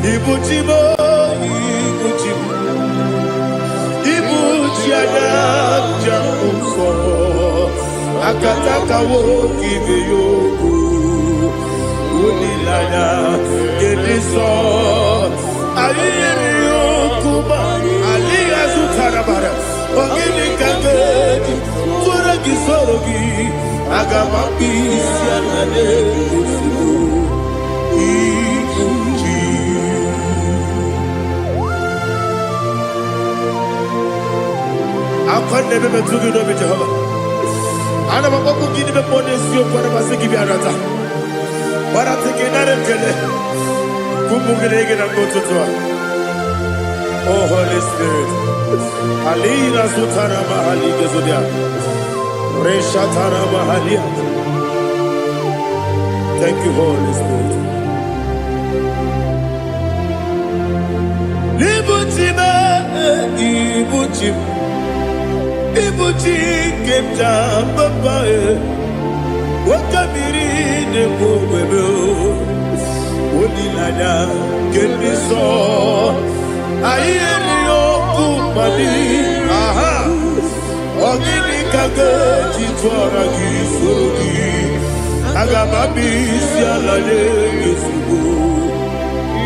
Ibuchimo, Ibuchimo, Ibuchiada, Jamuso, Akataka woki beyoku, Unilada, Gediso, Aliyokuba, Aliyazutarabara, Ogini Kageti, Turagi Sorogi, Agamapi, Sianade, I can't never be too good over Jehovah. I never want to give the bonus you for the Masiki Arata. But I'm taking that and get it. Kumbukin and go to Tua. Oh, Holy Spirit. Alina Sutana Mahali Gazudia. Reshatana Mahalia. Thank you, Holy Spirit. Ibuchima, Ibuchim. Ibuchi kemja papa wakamiri ne bobebe onilada keniso ayeni okumani aha ogini kageti twara gisugi agamabi sialale yesugo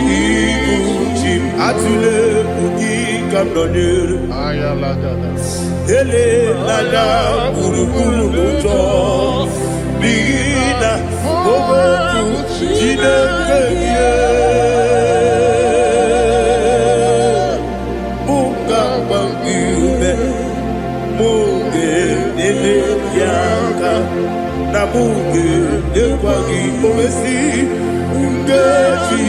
Ibuchi atule ugi kamdonir ayalagada ele lada buruburu moto bina oboku jinekeye munga bangiume munge nele yaka na munge nekwagi owesi ngeji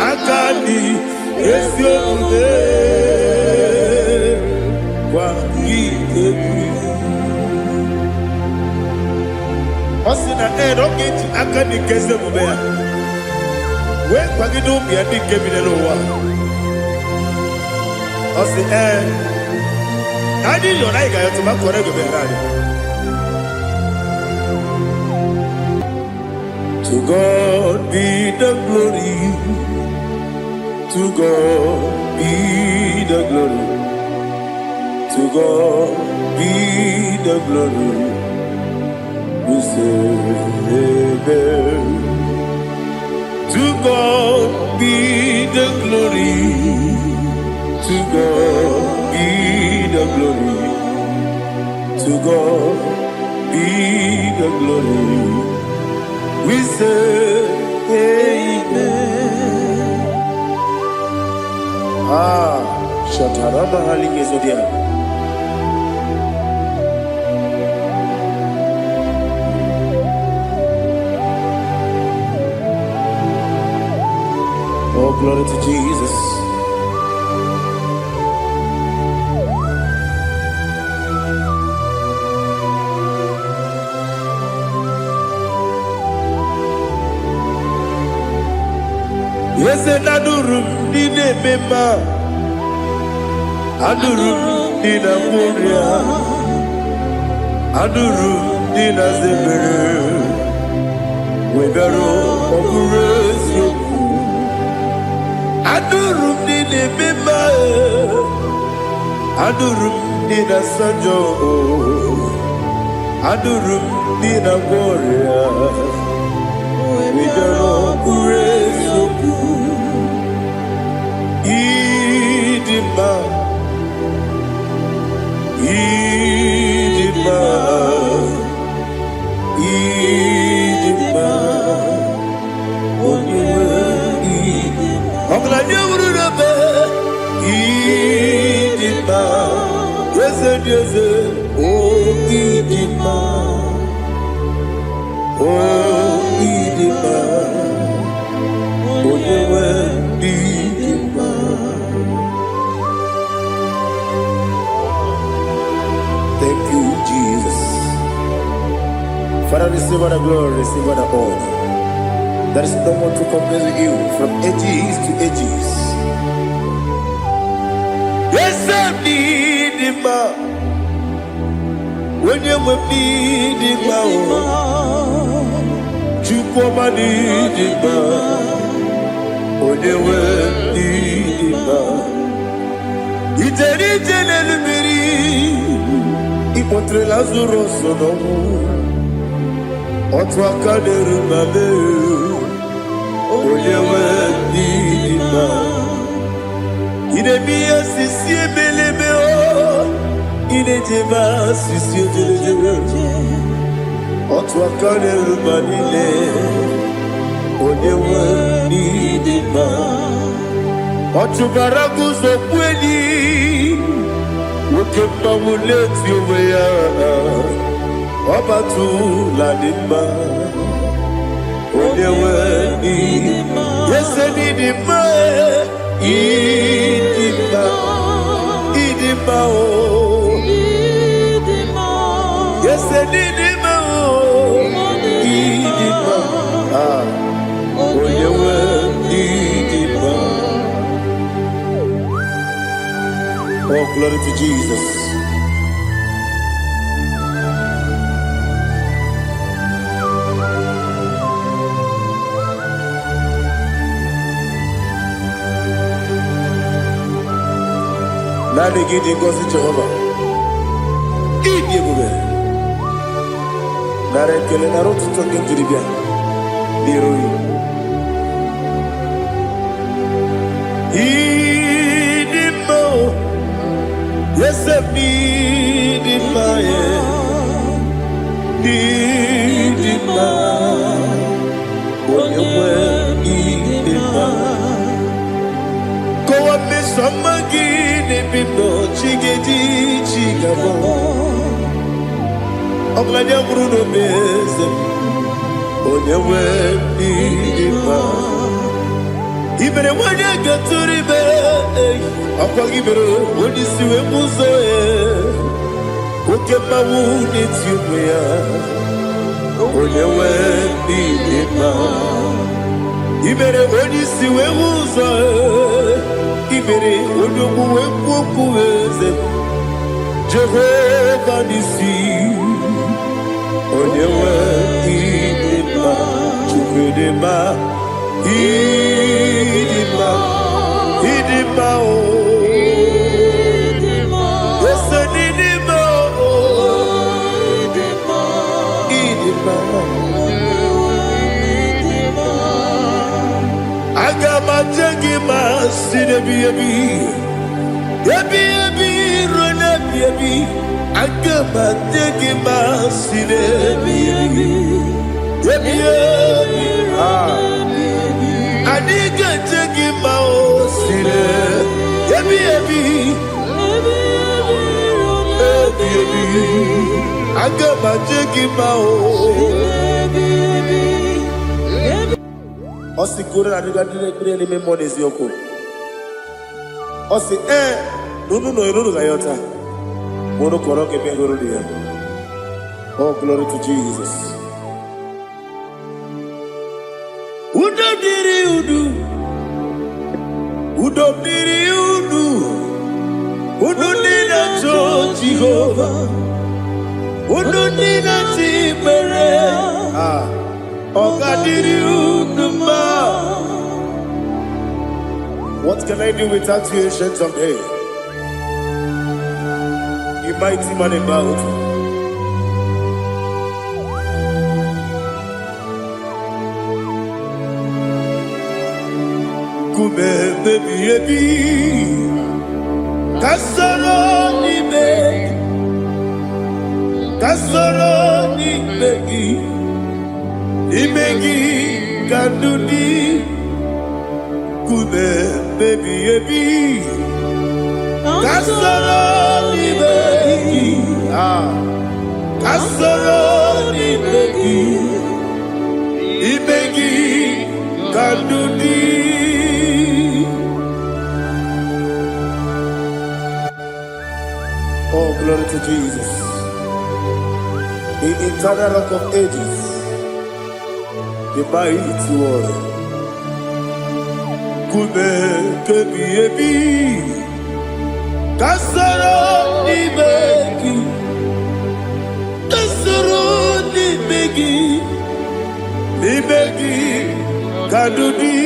akani esiode Osina rocket akani keze mubea. We kwagido bia di kemine wa. Osi Nadi yo na iga yo tuma kore go berari. To God be the glory. To God be the glory. To God be the glory. We say amen. To God be the glory. To God be the glory. To God be the glory. We say amen. Shataraba Haligezodia. Oh, glory to Jesus. Yes, and Adurum did a member. Adurum did a Moria. Adurum did a Zebere. We better operate you. Adurum did a member. Adurum did a Sanjo. Adurum did a Moria. We better operate you. Idima, Idima, Idima, Idima, yes, oh Idima, oh Idima, oh Idima. Thank you, Jesus. Father, receive all the glory, receive all the honor. There is no one to compare with you from ages to ages. Yes, I need him. When you need him, you come and need him. When you contre Lazarus sonomu otwa kaderu mame oyewe dima ine biya sisi belebe o ine jeba sisi jebe otwa kaderu manile oyewe dima otubaragu zo kweli Ukemba muleti uweya Wabatu la nima Onewe nima Yese nidima Idima Idima o Yese nidima o Idima Onewe nidima Oh, glory to Jesus. Nani gidi ngozi Jehovah. Idi bube. Nare kele naro tutoke jiribia. Niroi. Idi mo. Yes, need in my need in my when you were in my go up me some again if you know chigedi chigabo I'm glad you're Bruno Bezem when you were in my even when you get to the bed Akagibero, when you see a muzo, who get my wound into me, when you went in my Ibere, when you see a muzo, Ibere, when you went to Jehovah, Nissi, when you went in my Chukudema, Idima. Idima o Idima Yes Idima o Idima Idima Idima Agama jagima sinebi Yabi rona yabi Agama jagima sinebi Yabi Adiga jagima o sine Yabi Agama jagima o Osi kura adiga dire ni memonies yoko Osi nunu no irunu gayota Mono koroke pengoro dia Oh glory to Jesus Udo diri udu Udo diri udu Udo nina to Jehovah Udo nina tibere Oga diri udu ma What can I do without you, ancient of days? You mighty man about Baby, Kasoro ni begi, kandudi, kube baby, Kasoro ni begi, kandudi. Oh, glory to Jesus. The eternal rock of ages. The mighty one. Kube kebi Kasoro ni begi kadudi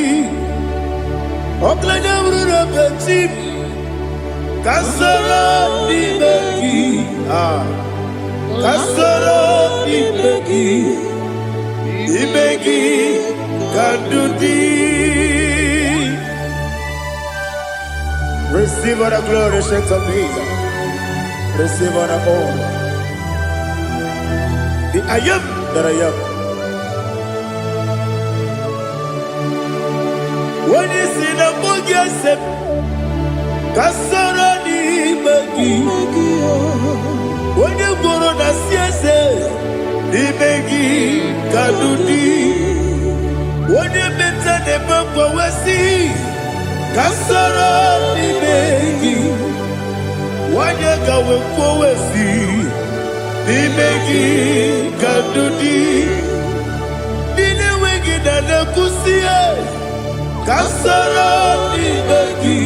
Oklanya bruna petit Kasoro ni begi kasoro imegi kadudi. Receive all the glory, shake of Jesus. Receive all the honor. The I am that I am. When you see the boogie, say, kasoro imegi. When you go on the siese, imegi kadudi. When you mention the bumper, we see. Kasoro imegi. Wanya gawe kwesi imegi kadudi. Dine wegi dana kusiye. Kasoro imegi.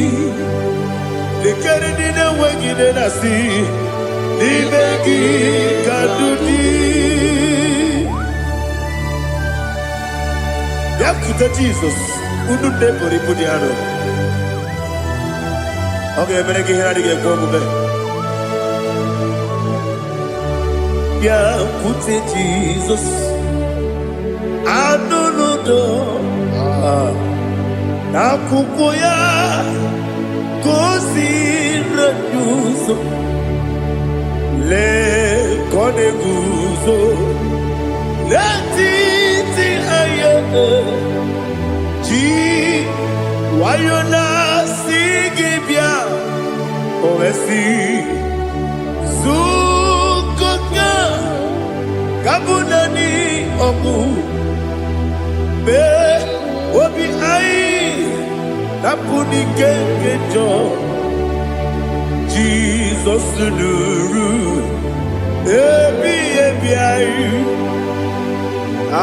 Dikere dine wegi dana si imegi kadudi. Yakuta Jesus unu debori pudiano. Okay, I'm going to get go yeah, put it Jesus. I don't know. Now, Kukoya, Kosi, Raduso, Le Coneguso, Letiti, Ayana, G, Wayona. Ovesi Zukoka Kabunani Oku Be Obi Ai Napuni Kenkejo Jesus Nuru Ebi Ai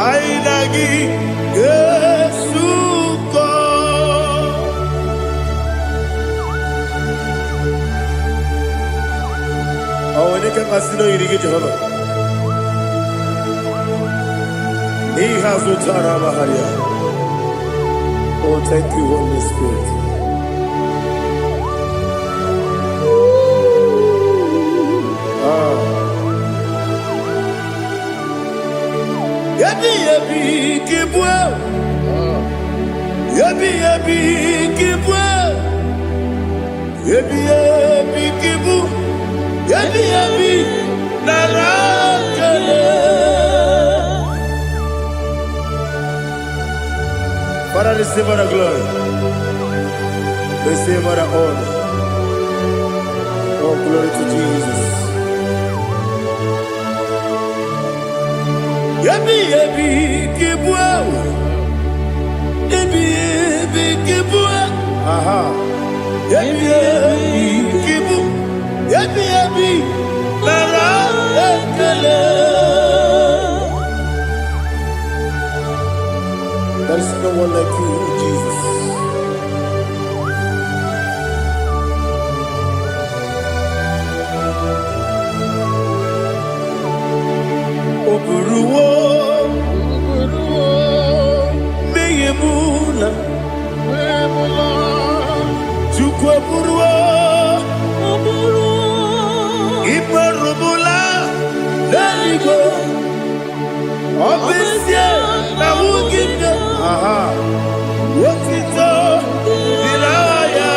Ai Nagi Yesuko. Oh, when you can casino, you get Jehovah. He has returned our Maharia. Oh, thank you, Holy Spirit. Yabi, Kibwa. Yabi, Kibwa. Yabi, Kibu. Yabi, Narakale. Father, receive our glory. Receive our honor. Oh, glory to Jesus. Yabi, Kibwa. Yabi, Kibwa. Aha. Yabi, Kibu. Yabi, Narakale. There is no one like you, Jesus. Oburuwo, Meyemula, Chukwaburuwo. Iparubula, Leligo, Obesia, Nawugina, aha, Wotito, Dilaya,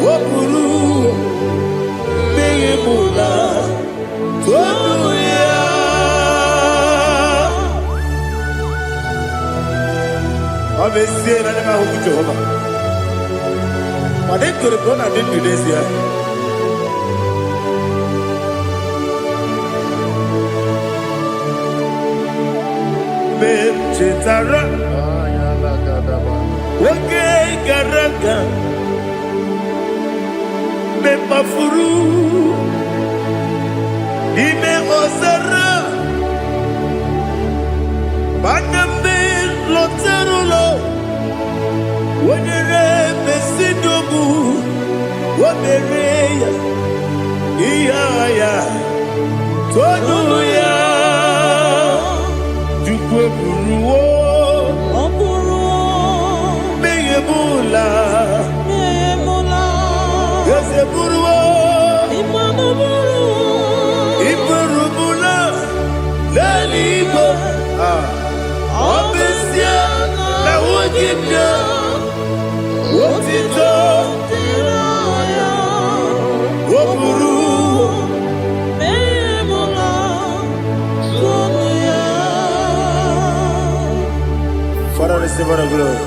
Wapuru, Meyemula, Tonuya. Obesia, Nana Hukujova. I didn't go to the I didn't do this here. Chitara, okay, Garaga, Mepafuru, Ime Osara, Bandambe, Loterulo, when you Mesidobu, what the Rea, Iaya, Tonuya. Buruwo, Meyemula, Yose Buruwo, Iparubu. Father, receive all the glory.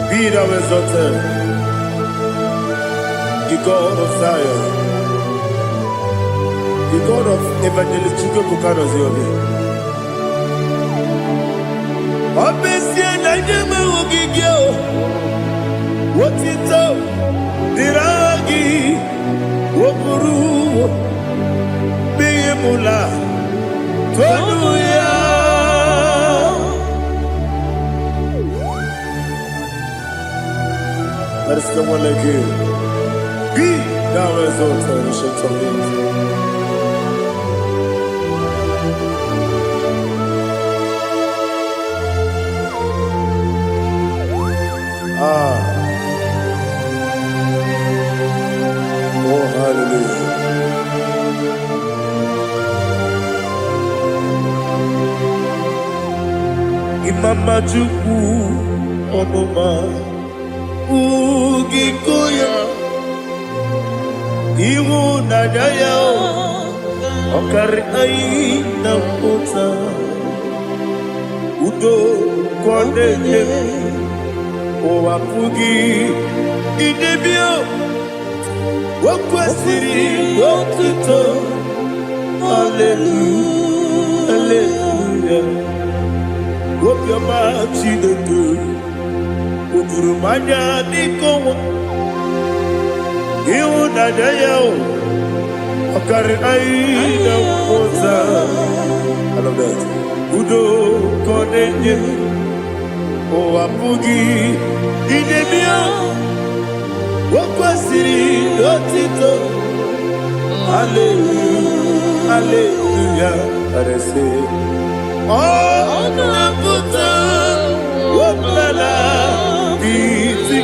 Be thou exalted, the God of Zion, the God of Evangelist Chukwu Bukano Ziobi. Obesia na nyama ogigio, wotito diragi, wopuru, beyemula, tonuya. Let us come on like you. Be thou exalted, we shall tell you. Oh, hallelujah. Imama Chukwu Onuma Ugikoya Iwu Nadaya Okari Aina Kota Udo Kondeye Owapugi Idebio Wakwasiri Wakito Hallelujah Hallelujah Wopiama Chidetu Udurumanya Nikowa Iwu Nadaya Okari Aina Kota I love that Udo Kondeye Owapugi Idebio Wakwasiri Lotito Hallelujah Hallelujah I say Oh Naputa Woplala Biti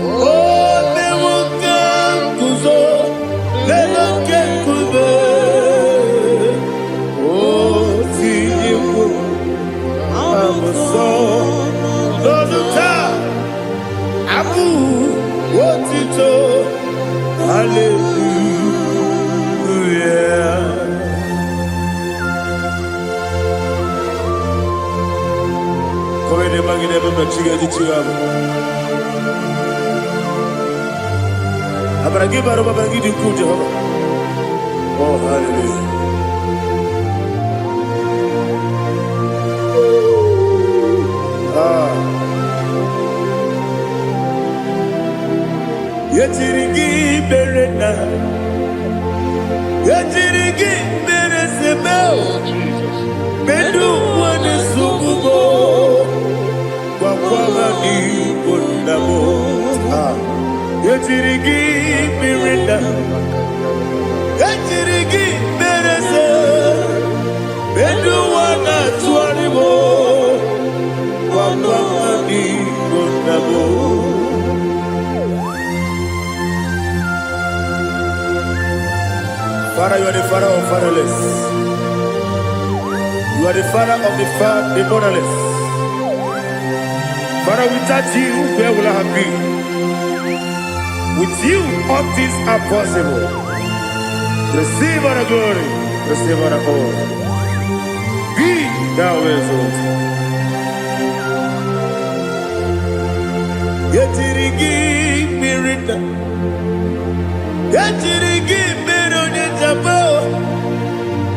Oh Newoka Kuzo Leloke Kube Oh Tiyiwu Lọ́dúnta, Abu, Wotito, Hallelujah. Come ne magine baba chiga di chiga. Abragi baro baba gidi ku Jehovah. Oh, hallelujah. Yachirigi berena, Yachirigi beresebel, Bedu wane sububo, Wakwama ni kondamo. Yachirigi berena, Yachirigi berese, Bedu wana tuanibo, Wakwama ni kondamo. Father, you are the father of fatherless. You are the father of the motherless. Father, without you, where will I have been? With you, all things are possible. Receive all the glory, receive all the honor. Be thou exalted. Yetirigi mirita, yetirigi mirone jabo,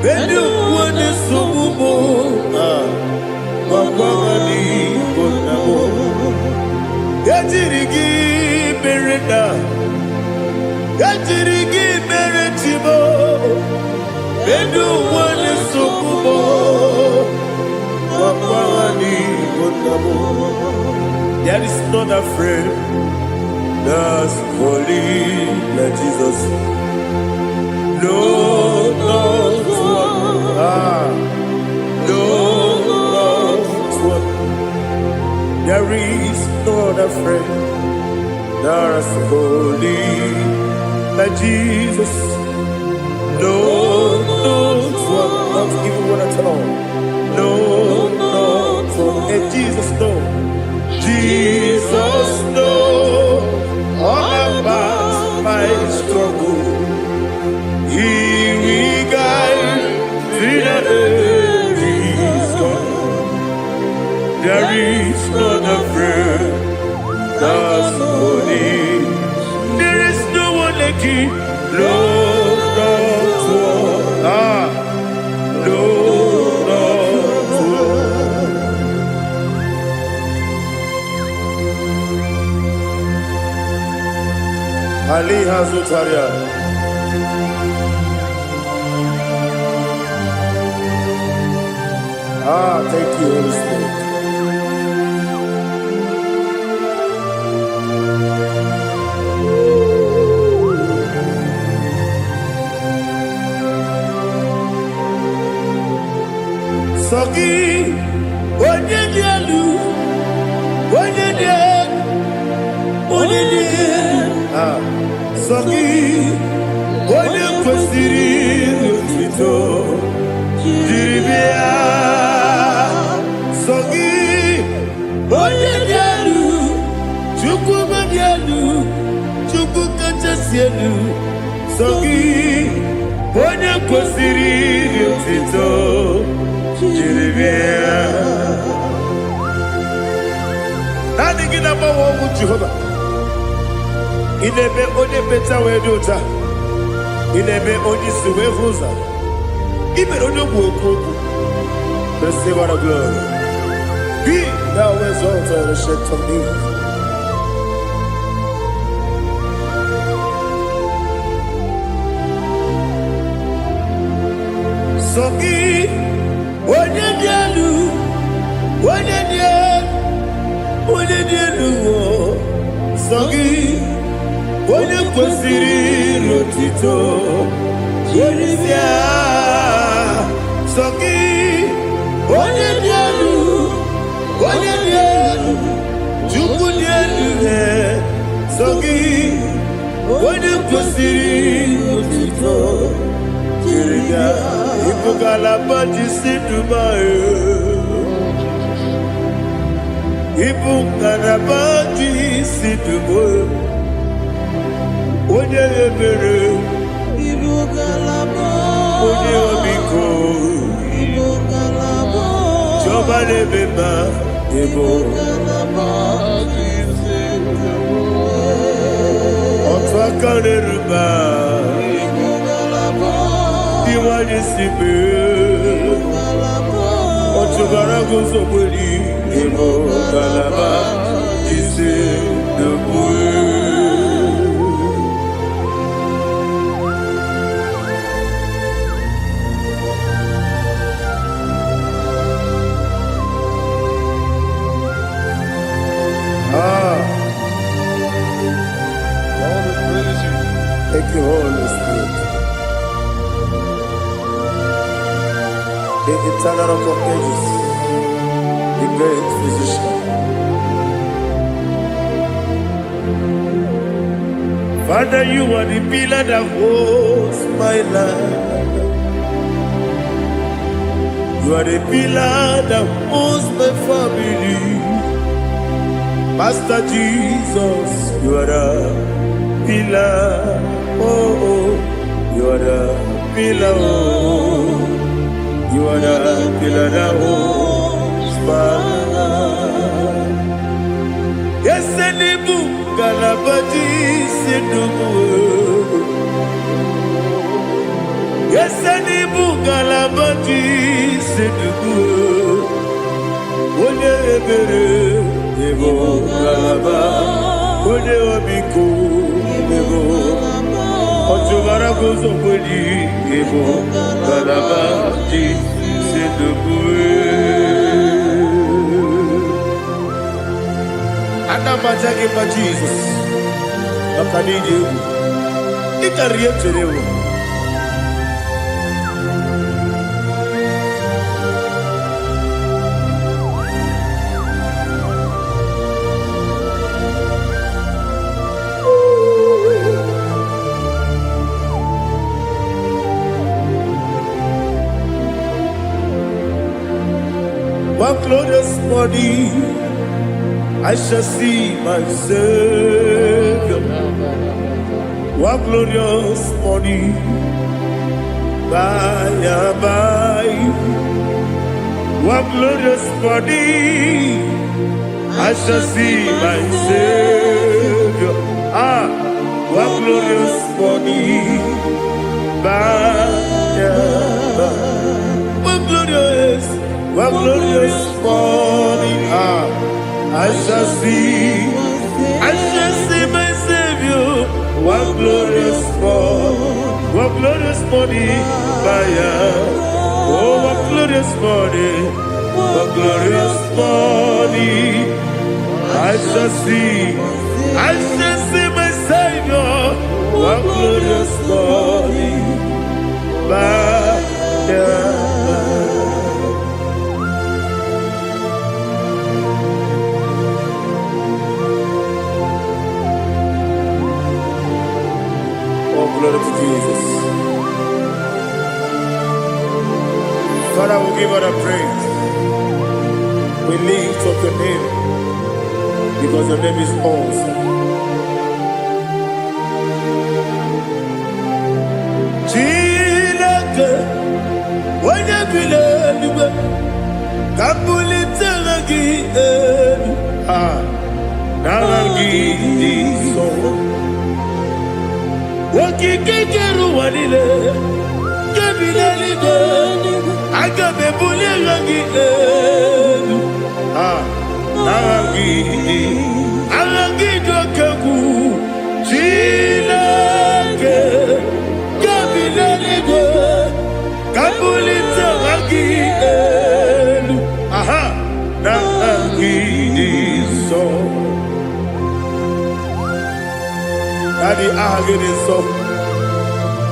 bedu wane sububo, wakwani konamo. Yetirigi mirita, yetirigi miretibo, bedu wane sububo, wakwani konamo. There is not a friend that's holy like Jesus. No, not one. No, not one. There is no other friend that's holy like Jesus. No, not one. Not even one at all. No, not one. And Jesus, no. Lord of war. Lord of war. Ali Hazutaria. Thank you, Holy Spirit. Sogi, Onyedielu, Sogi, Onyekwesiri otito, jiribia. Sogi, Onyedielu, Chukwumedielu, Chukwukachasielu. Sogi, Onyekwesiri otito, jiribia. Nani gina mawo mu Jehova. Inebe onye beta we dota. Inebe onye suwe huza. Ibe onye gwoku. Receive our glory. Be thou exalted and shed from me. Sogi onye dielu. Sogi Onyekwesiri otito, jiribia. Sogi Onyedielu, Chukwudielu. Sogi Onyekwesiri otito, jiribia. Ibugalaba jisidumae. Ibugalaba jisidumae. Onye ebere, onye omiko, Jehova nebeba, otu aka na-eruba, iwanye sibe, otu gara guzo gberi, Ibugalaba jisidumae. Thank you, Holy Spirit. The eternal rock of ages, the great physician. Father, you are the pillar that holds my life. You are the pillar that holds my family. Master Jesus, you are the pillar. Oh, you are the pillar. Oh, you are the pillar that holds my life. Yes, Enibu Galabaji Sidumu. Yes, Enibu Galabaji Sidumu. Onye ebere, Ebo Galaba. Onye omiko, Ebo. Otubara gozo kweli, Ebo Galaba Sidumu. Anamajage pa Jesus. Akanije. Ikariyeterewo. One glorious morning, I shall see my Savior. One glorious morning, by and by. One glorious morning, I shall see my Savior. One glorious morning. One glorious morning. I shall see my Savior. One glorious morning. Oh, one glorious morning. One glorious morning. I shall see my Savior. One glorious morning. Oh, glory to Jesus. Father, we give all the praise. We lift up your name because your name is awesome. When you believe, Kabulitagi, Naragi, so Wakikeru Wanile, Gabilanigo, Agabe Bulilagi, Naragi, Alagi Dokagu, Chilake, Gabilanigo. Kabulita Ragi Nagi so Daddy Agine so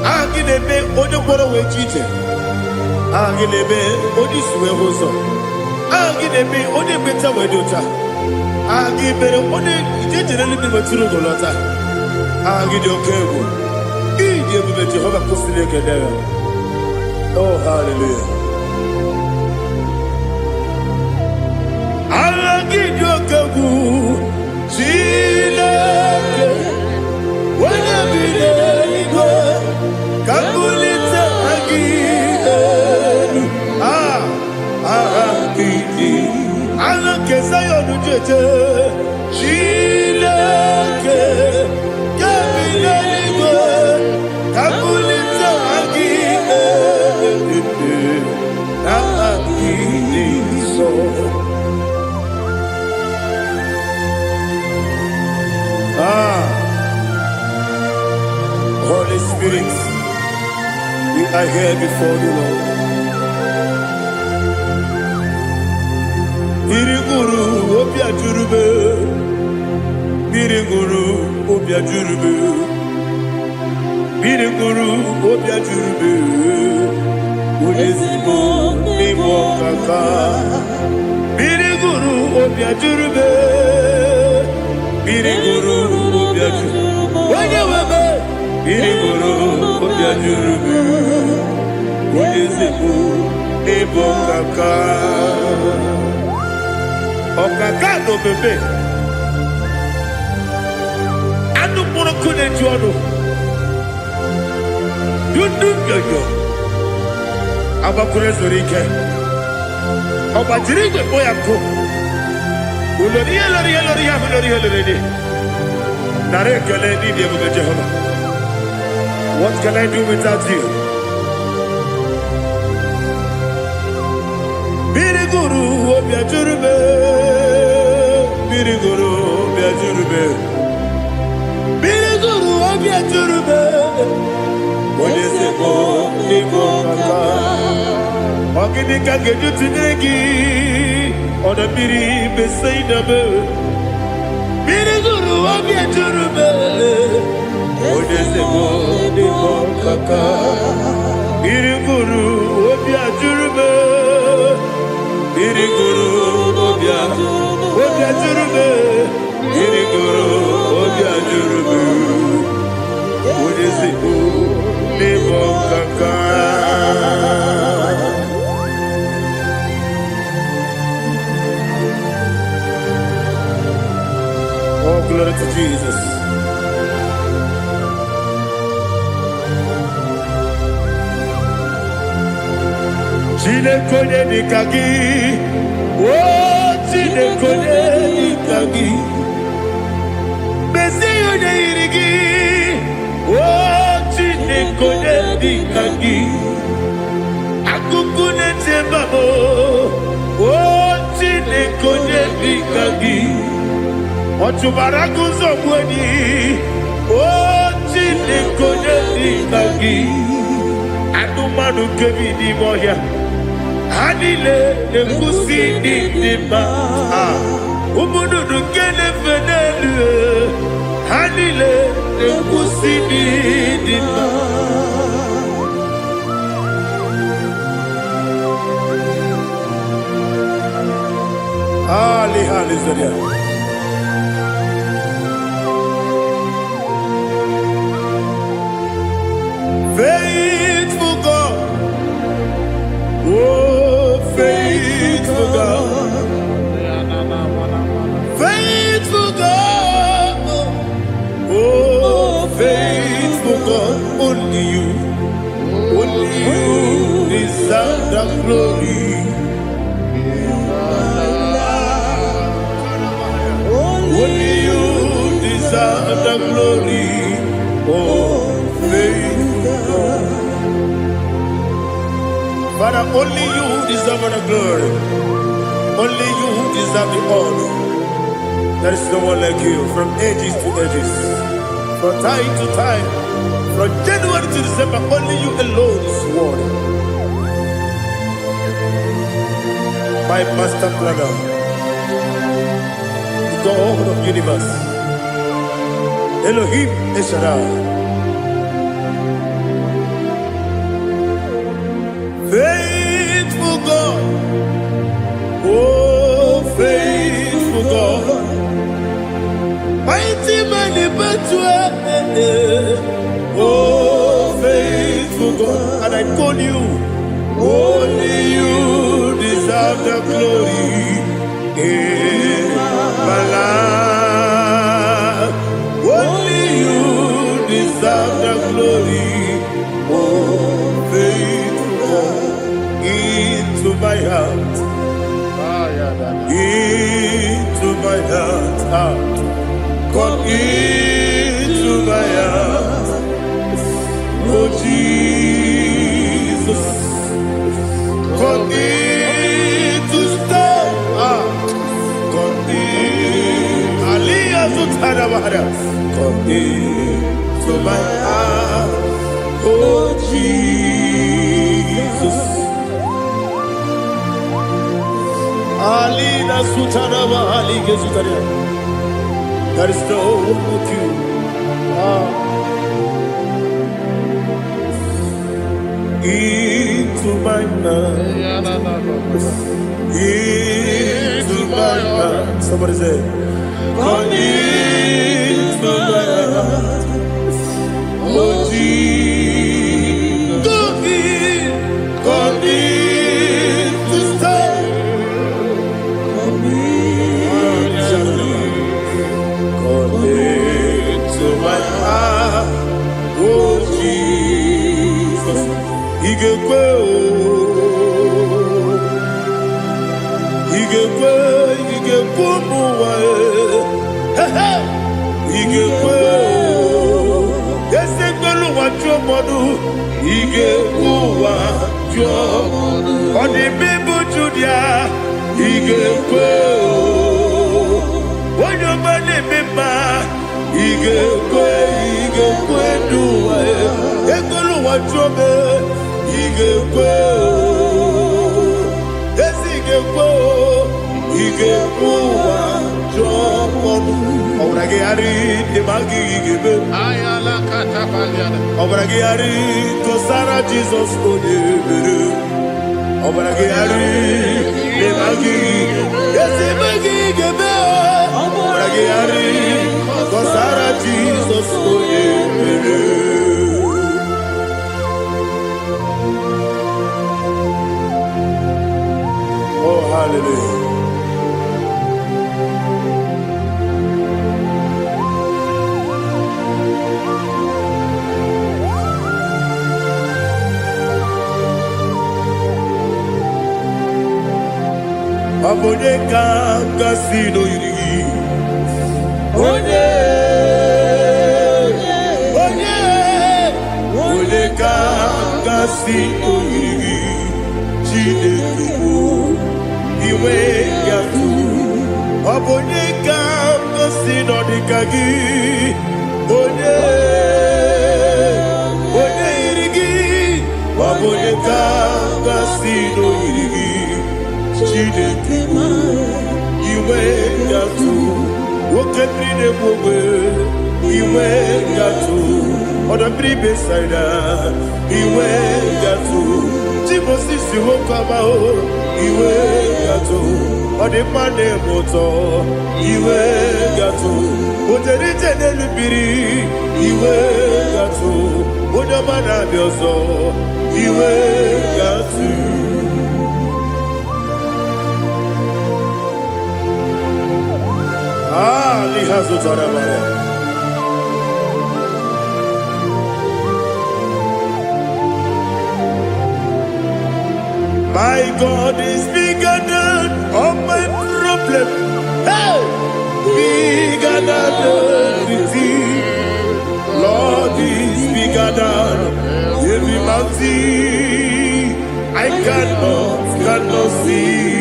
Agine me Odoboro we cheated Agine me Odiswe Hoso Agine me Ode Beta Wedota Agine Ode Generally Maturu Golota Agine Okebo Ije Jehovah Kosile Kedera. Oh, hallelujah. Alagidokagu, Chilake, Wanabidego, Kabulita Agidelu, Agidi, Alakesayon Jete, Chilake, Kabidego, Kabulita Agidelu. Holy Spirit, we are here before you, Lord. Biriguru Obia Jurube, Biriguru Obia Jurube, Biriguru Obia Jurube. Udesibo Nibo Kaka Biriguru Obia Jurube Biriguru Obia Jurube Wanyawebe Biriguru Obia Jurube Udesibo Nibo Kaka Okaka no bebe Anu Mono Kune Jono Yundu Yoyo Abakure Zorike Obajirige Boyako Uloria Nare Kele Nidi Jehovah. What can I do without you? Biriguru Obia Jurube Biriguru Obia Jurube Biriguru Obia Jurube Odesebo Nibo Kaka Ogini Kageju Tinegi Oda Biri Besaidame Biriguru Obia Jurube Odesebo Nibo Kaka Biriguru Obia Jurube Biriguru Obia Jurube Biriguru Obia Jurube Odesebo Nibo Kaka. Oh, glory to Jesus. Chine kone nikagi, oh chine kone nikagi, besi yone irigi, konye dikagi akukune tebabo o chine konye dikagi otubaragu zobweni o chine konye dikagi adumanu kebidi moya Hanile nekusi dima umududu kene fenelu Hanile nekusi dima Ali Zaria Faithful God faithful God, faithful God, oh, faithful God, only you deserve the glory. Only you deserve the glory, oh, faithful God. Father, only you deserve the glory. Only you deserve the honor. There is no one like you from ages to ages, from time to time, from January to December. Only you alone is worthy. My master planner, the God of the universe, Elohim Eshadai. Faithful God, oh faithful God, mighty man in battle, oh faithful God, and I call you, only you deserve the glory in my life, only you deserve the glory, oh faithful God. Into my heart, into my heart, come into my heart, oh Jesus, come in to stay, come in, Aliyah Zutara, come into my heart, oh Jesus. Alina Sutanama Ali Gezutaria. There is no one like you. Into my mind. Into my heart. Somebody say, come into my heart. Oh Jesus. Come in to stay. To my heart, oh Jesus, Igekwe, muwa, Igekwe, Esekwelu wajomodu, Igekwe wajomodu, Odi bibu Judia, Igekwe, Wanyomane mema. Igekwe duwa ekolu wajobe igekwe igekwe wajobe obrage ari demagi igebe ayala katapaliana obrage ari kosara Jesus odebere obrage ari demagi igebe obrage ari kosara Jesus odebere. Oh, hallelujah. Abone kanga sino yiri. Onye sino yiri Chineke iwe yatu Obonye ka sino dikagi Onye yirigi Obonye ka sino yirigi Chineke iwe yatu Woketrine mwe iwe yatu Odabri besaida iwe yatu Timosisi wokama iwe yatu Odimane moto iwe yatu Oterite nelubiri iwe yatu Odamana biozo iwe yatu Lihazo tarabaya My God is bigger than all my problem. Hey! Bigger than everything. Lord is bigger than every mountain. I cannot see.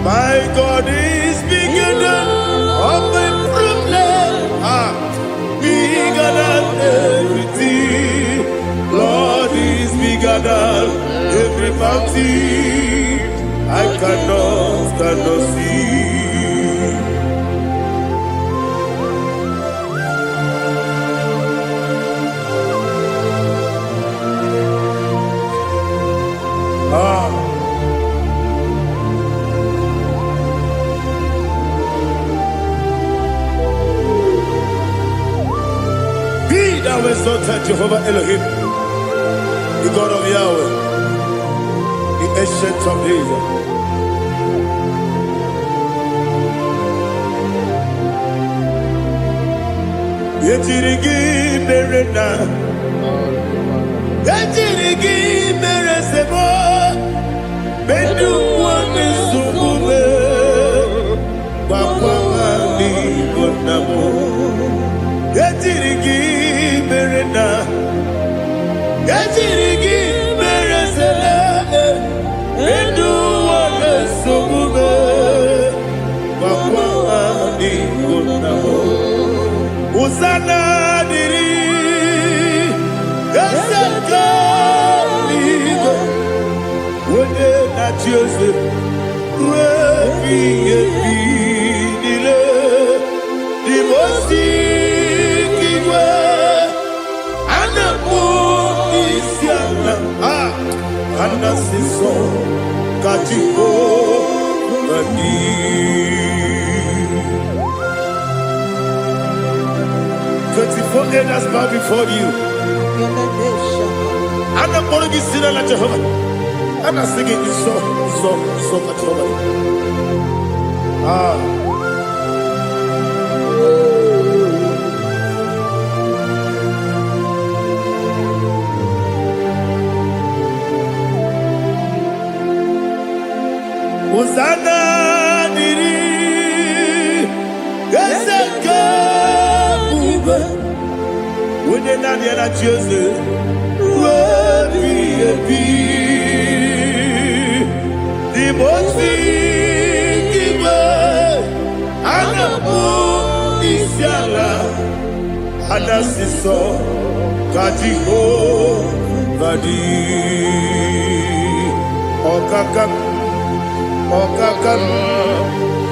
My God is bigger than all my problem. Bigger than everything. Lord is bigger than every mountain. I cannot see. Be thou exalted, Jehovah Elohim, the God of Yahweh, the ancient of days. Yetirigi berena, yetirigi beresebo, bedu wane subume, wakwani bonamo. Yetirigi berena, yetirigi beresele, bedu wane subume, wakwani bonamo. Usana diri, esaka ligo, wode na Joseph, refi nile, dimosi kiwe, anapo isiana, anasiso katiko mani. 24 elders bow before you. And I'm going to be singing like Jehovah. And I'm singing this song like Jehovah. Hosanna diri, Ezeka. When you're not here at Jesus, the most giver, and the moon is yalla, and the siso, Katiho, Vadi, Okakam,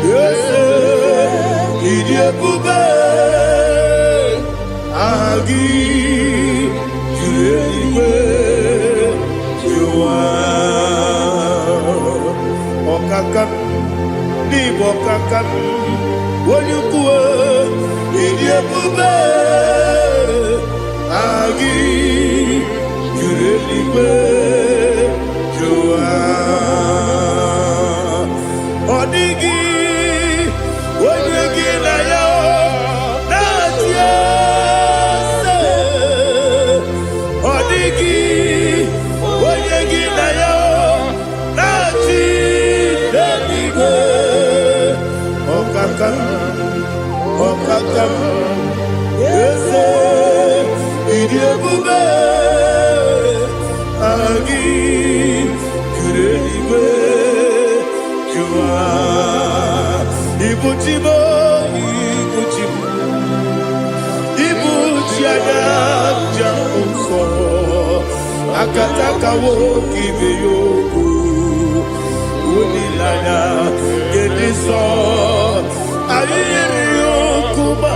yes, Idiot Bube. Agi julewe juwa okakam ni bokakam wonyukwe idiebube agi julewe juwa odigi wonyegi na yo natie Okakam, yes, idiebube. Ibuchimo, Ibuchimo, Ibuchiana, Jamuso, Akataka woki beyoku, Unilana, Gediso, Aliyokuba,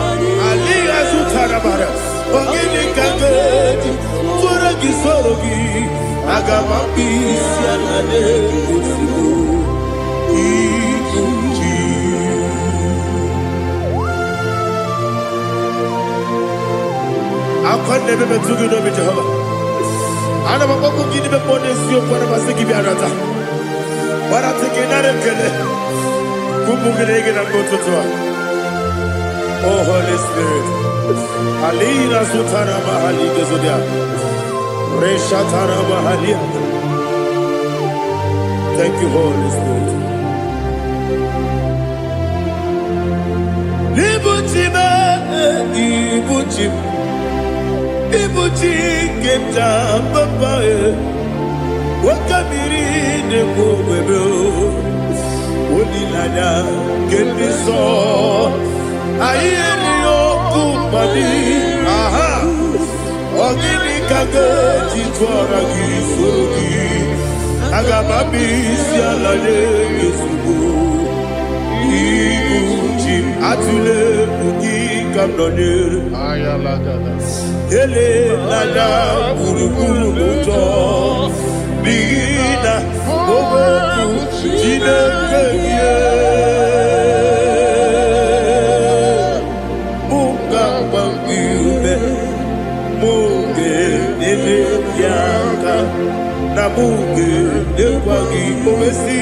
Aliya Zutarabara, Ogini Kagedi, Furagi Sorogi, Agamapi, Sianade, I can't never be too good over Jehovah. I never want to give you a bonus you for the Masiki Biarata. But I take another Kele. Kumugregin and go to Tua. Oh, Holy Spirit. Alina Sutana Mahali Gezudia. Reshatana Mahali. Thank you, Holy Spirit. Ibuchime, Ibuchim. Ibuchi kemta papa wakabiri ne bobebe onilada kemiso ayeri okupali aha ogini kage titwara gisogi agababi sialade yesugo Ibuchi atule ugi kamdone ayalada Ele nada buruburu moto Bina oboku jine keye Munga bangiume Munge nene yaka Na munge nekwagi omesi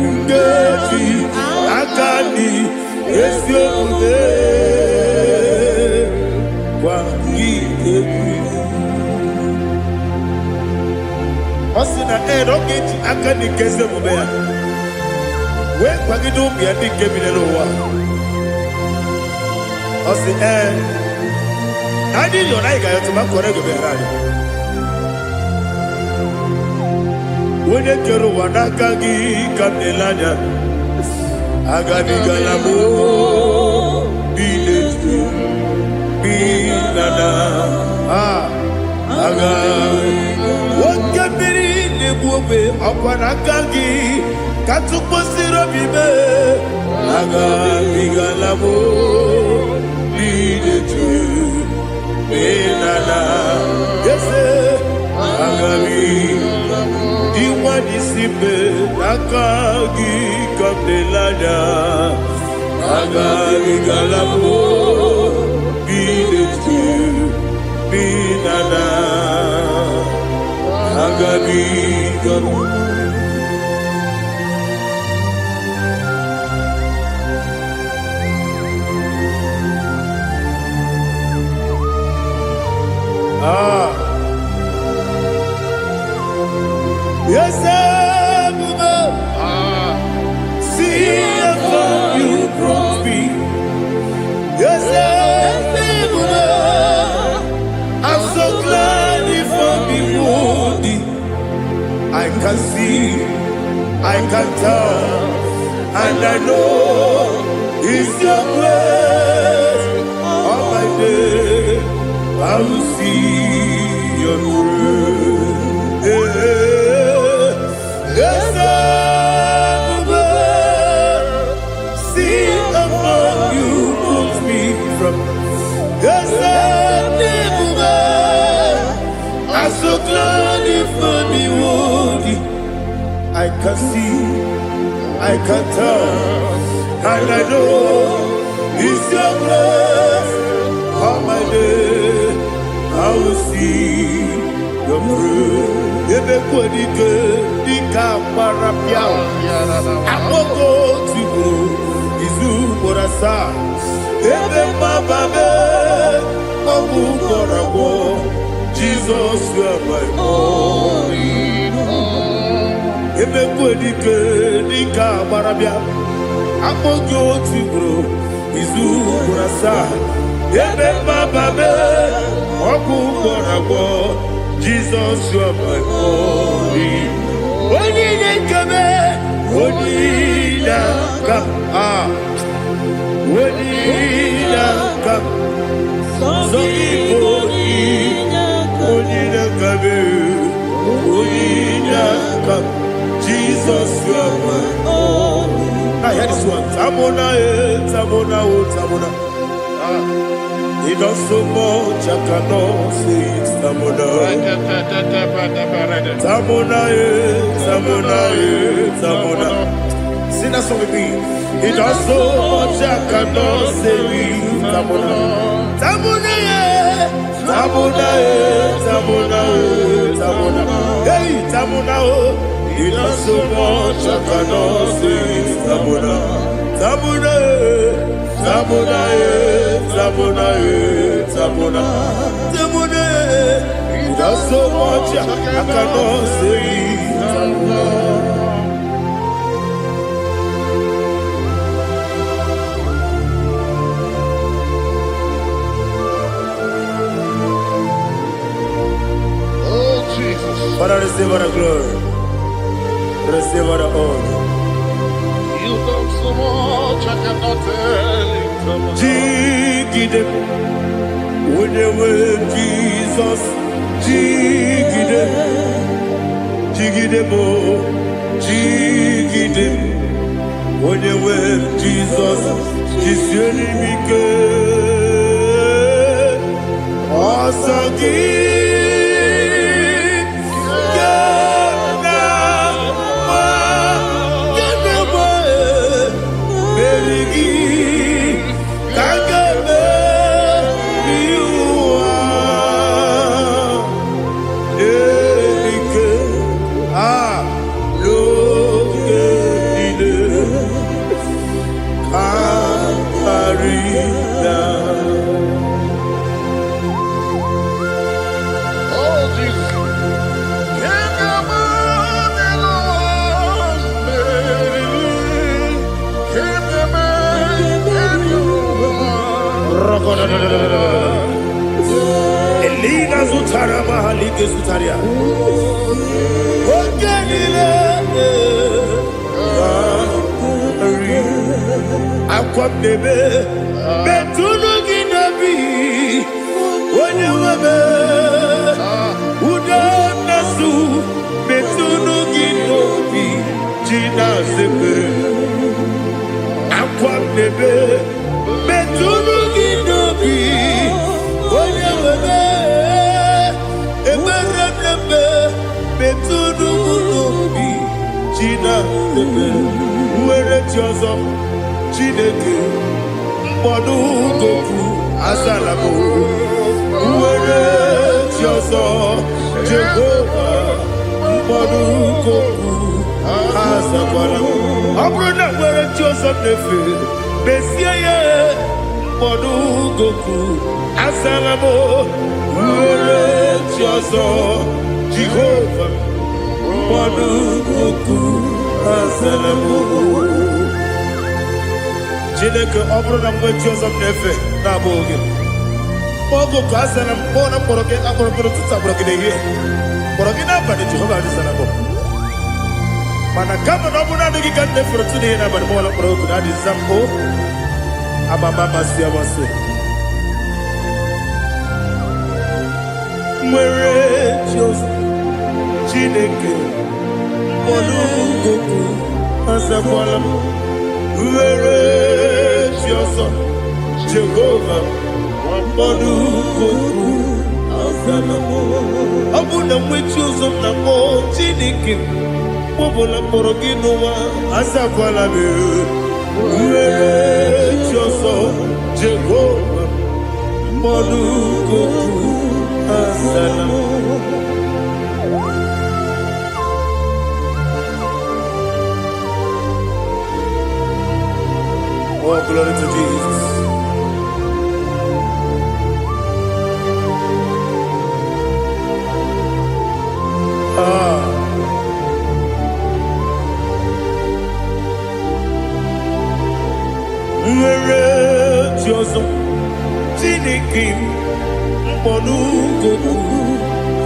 Ngeji akani esiomde Osina rocket akani keze mubea. We kwagido biandi kebinelo wa. Osi Nadi yona iga yotuma korego beharani. Wene kero wanakagi kamnelanya. Agani galamo biletu. Binana aga wakabiri nebuobe akwanakagi katuposiro bibe aga bigalamo bidetu binana yese aga diwani simbe nakagi kamdelada aga bigalamo Binana Agabi Yes, see how you brought me. Yes, I'm so glad you found me worthy. I can see, I can tell, and I know it's your grace. All my day, I will see your grace. Yes, see among you moves me from. Yes, I'm so glad you found me worthy. I can see, I can tell, and I know it's your grace. All my day, I will see your grace. Ebe kwenike, dika marapia. Akoko tibu, izu morasa. Ebe mababe, obu korabo. Jesus, you are my only home. Ebe kwenike, dika marapia. Akoko tibu, izu morasa. Ebe mababe, obu korabo. Jesus, you are my only. Only come, only come. Onina Zogibo Onina Kabe Onina Jesus you are my. I hear this one. Tamona Tamona. He does so much I cannot say it. Tamona Tamona. Sing that song with me. He does so much I cannot say it. Tamona Hey Tamona he does so much I cannot say it. Tamona he does so much I cannot say it. Father, receive all the glory. Receive all the honor. You done so much I cannot tell it. Jigide, with the word Jesus. Jigide, mo. Jigide, with the word Jesus. Jisuni mike, Asagi. Elina Zutara Mahalike Zutaria. Aquabebe, Betuluginabi, when you were Udanasu, Betuluginobi, Gina Zebe, Aquabebe, Betuluginobi, when you were Betuluginobi, Gina Zebe, where it was up. Chineke mbodu goku azalabo uwere tioso Jehovah mbodu goku azakwalabo abrona were tioso nefe besiye mbodu goku azalabo uwere tioso Jehovah mbodu goku azalabo. Chineke ọbụrụ na mgbe Joseph na-efe na-abụ oge ogo ka a sara mkpọ na mkpọrọ gị akpọrọ gị n'ụtụtụ akpọrọ gị n'ehihie mkpọrọ gị n'abalị Jehova adịsara bụ mana kama na ọ bụ naanị gị ka nne fere tụ n'ihe n'abalị mụọla mkpọrọ ogu na adịza mbụ amama amasị amasị nwere Joseph Chineke mkpọrọ ogu azakwala m were Jioso Jehovah mbodu goku azalamo abuna mwechi ụzọ na mo Chineke mbobola mkpọrọ gị n'ụwa azakwala m were Jioso Jehovah mbodu goku azalamo. Oh, glory to Jesus. Where Jioso Chineke mbodu goku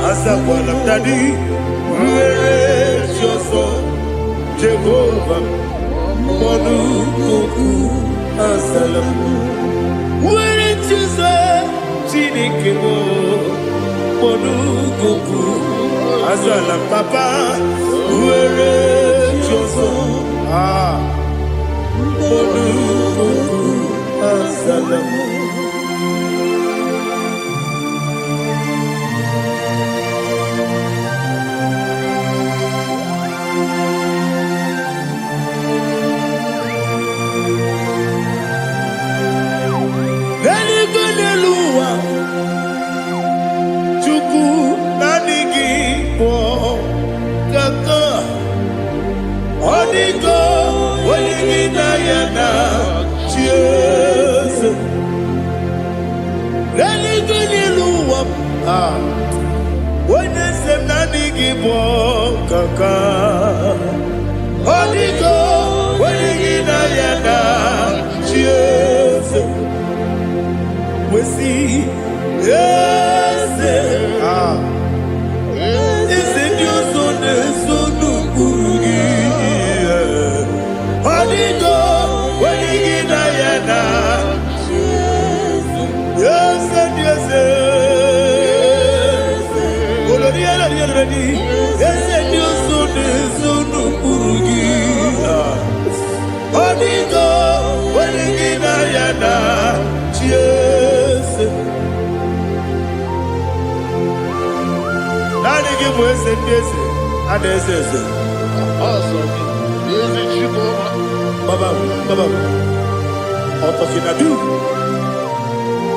azakwala dadi where Jioso Jehovah mbodu goku asalam. Where Jesus, Chinekemo, Monugoku, asalam papa. Where Jesus, Monugoku, asalam.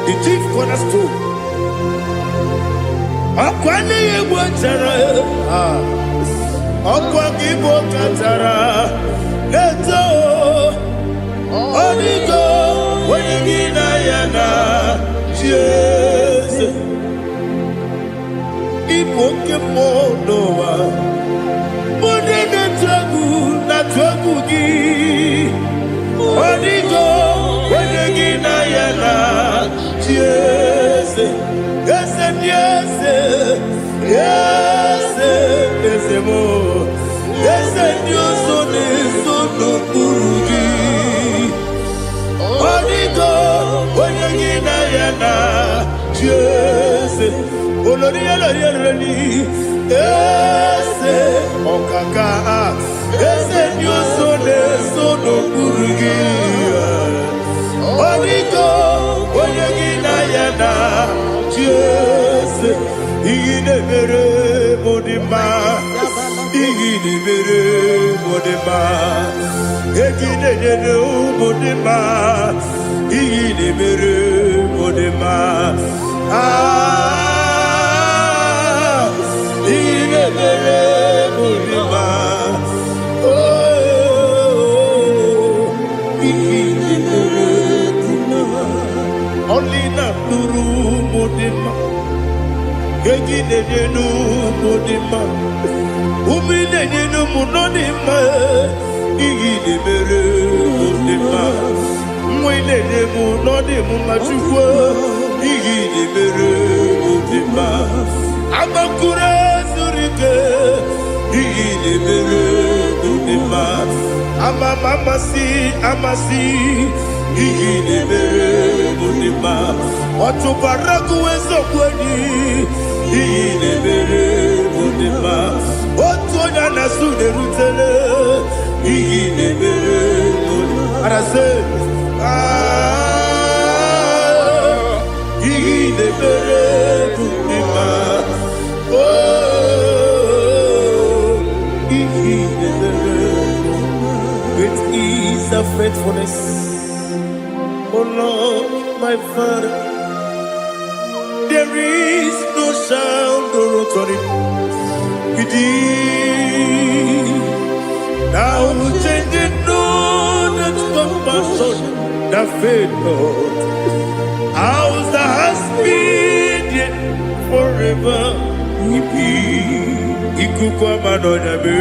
The chief cornerstone. Akwani yebo tara, akwani yebo katara. Leto, onigo, wenigina yana, Jesus. Ipoke monowa, mone na tragu gi. Onigo, wenigina yana, Jesus. Yes, yes, yes, yes, more. Yes, Dios son eso no purugi. Onigo, oyagina yana, yes. Oloria lori. Yes, okaka. Yes, Dios son eso no purugi. Onigo, oyagina yana. Yes, igidebere modima, igidebere modima, igidebere modima, igidebere modima. Igidebere modima. Oh, igidebere modima. Only not Nuru Modima. Gegidenu Modima. Umidenu Munodima. Igidebere Modima. Mwidenu Munodimu Machukwa. Igidebere Modima. Amakure Zurike. Igidebere Modima. Amasi. Igidebere Modima. Otubaraku ezokweni. Igidebere Modima. Otonya nasude rutele. Igidebere Modima. Arase. Igidebere Modima. Oh, Igidebere. Great is the faithfulness. Oh Lord, my Father, there is no sound or authority. Now changing no that compassion, the faith, Lord. Ours that has been yet forever. Ikukwa madonya be.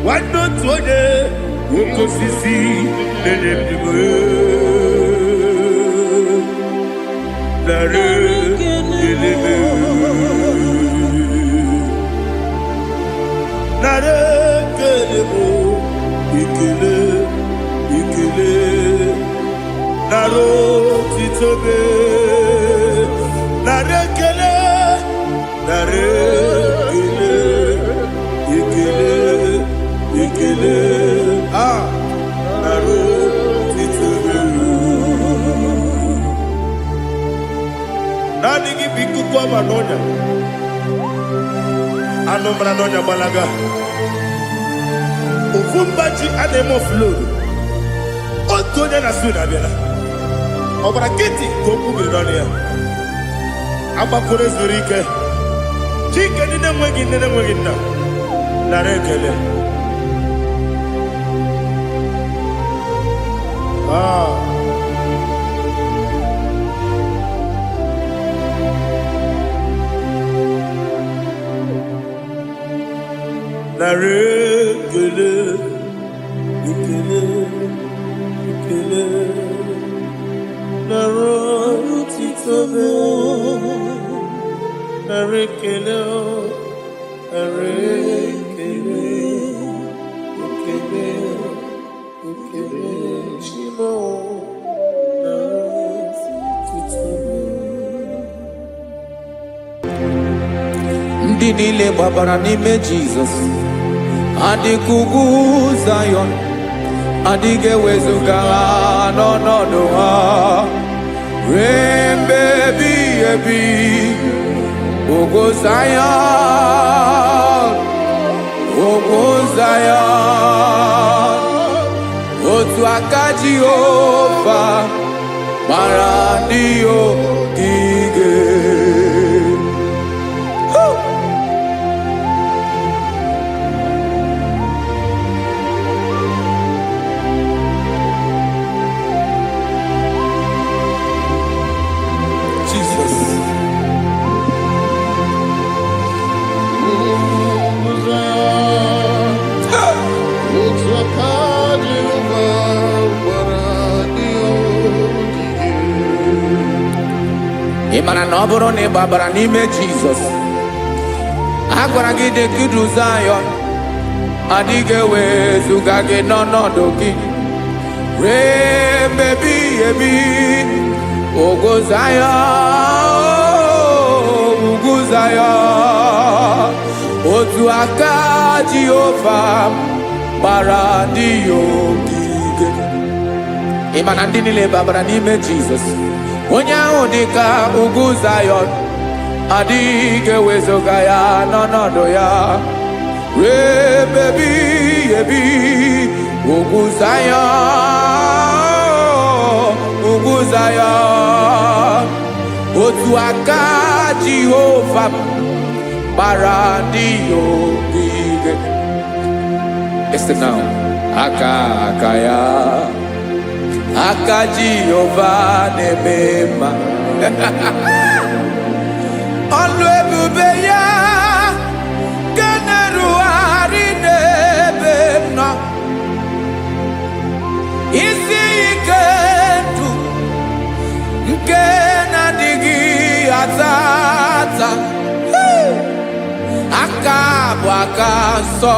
Wando tuone, uko sisi nenebime. Nare nenebime. nare ekele mo ikele ikele naro titobe nare ekele nare ekele ikele ikele naro titobe nani gibiku kwa manonya anomra nonya balaga ufumbaji anemo flow otonya na suna bela obara kiti koku bironia abakore zurike chike nene mwegi na narekele narekele ikele ikele narotitobe narekele narekele ikele ikele shimo narotitobe ndị niile gbabara n'ime Jizọs adịghị ugwu Zayọn adịghị ewezuga ha n'ọnọdụ ha ruo mgbe ebighị ebi. Ugwu Zayọn, ugwu Zayọn, otu aka Jehova gbara ndị ogige. Ị mara na ọ bụrụ na ị gbabara n'ime Jizọs, a gwara gị dị ka Zayọn adịghị ewezuga gị n'ọnọdụ gị ruo mgbe ebighị ebi. Ugwu Zayọn, ugwu Zayọn, otu aka Jehova gbara ndị ogige. Ị ma na ndị niile gbabara n'ime Jizọs, onye ahụ dị ka ugwu Zayọn adịghị ewezuga ya n'ọnọdụ ya ruo mgbe ebighị ebi. Ugwu Zayọn, ugwu Zayọn, otu aka Jehova gbara ndị ogige. Listen now, aka ya, aka Jehova na-eme mma. Ọlụ ebube ya ka na-erugharị n'ebe m nọ. Isi ike ndụ nke na-adịghị ata ata. Aka bụ aka nsọ,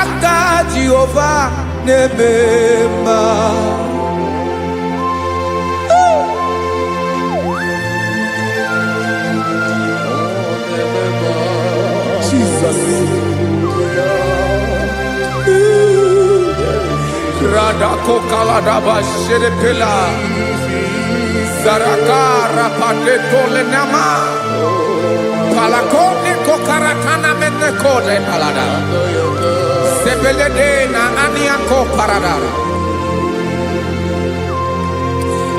aka Jehova na-eme mma. Jesus. Radako kaladaba sherepela zarakara pateto lenama palakone kokaratana mene kode palada sebelede na aniako parada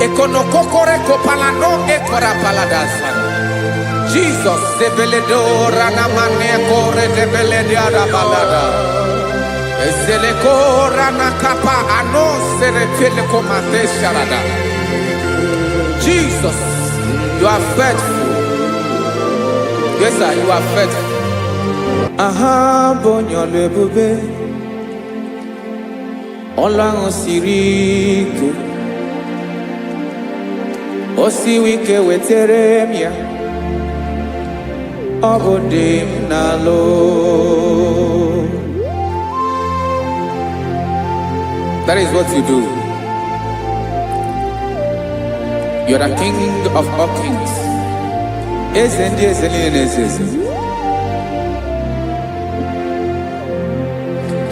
ekono kokore kopalano ekora paladasa. Jesus sebeledo rana mane kore debelede ada balada. Ezelekora na kapa ano serepele komate sharada. Jesus, you are faithful. Yes, sir, you are faithful. Aha, bonyo lebube. Olang osirike. Osiwike weteremia. Obodim nalo. That is what you do. You are the King of all kings.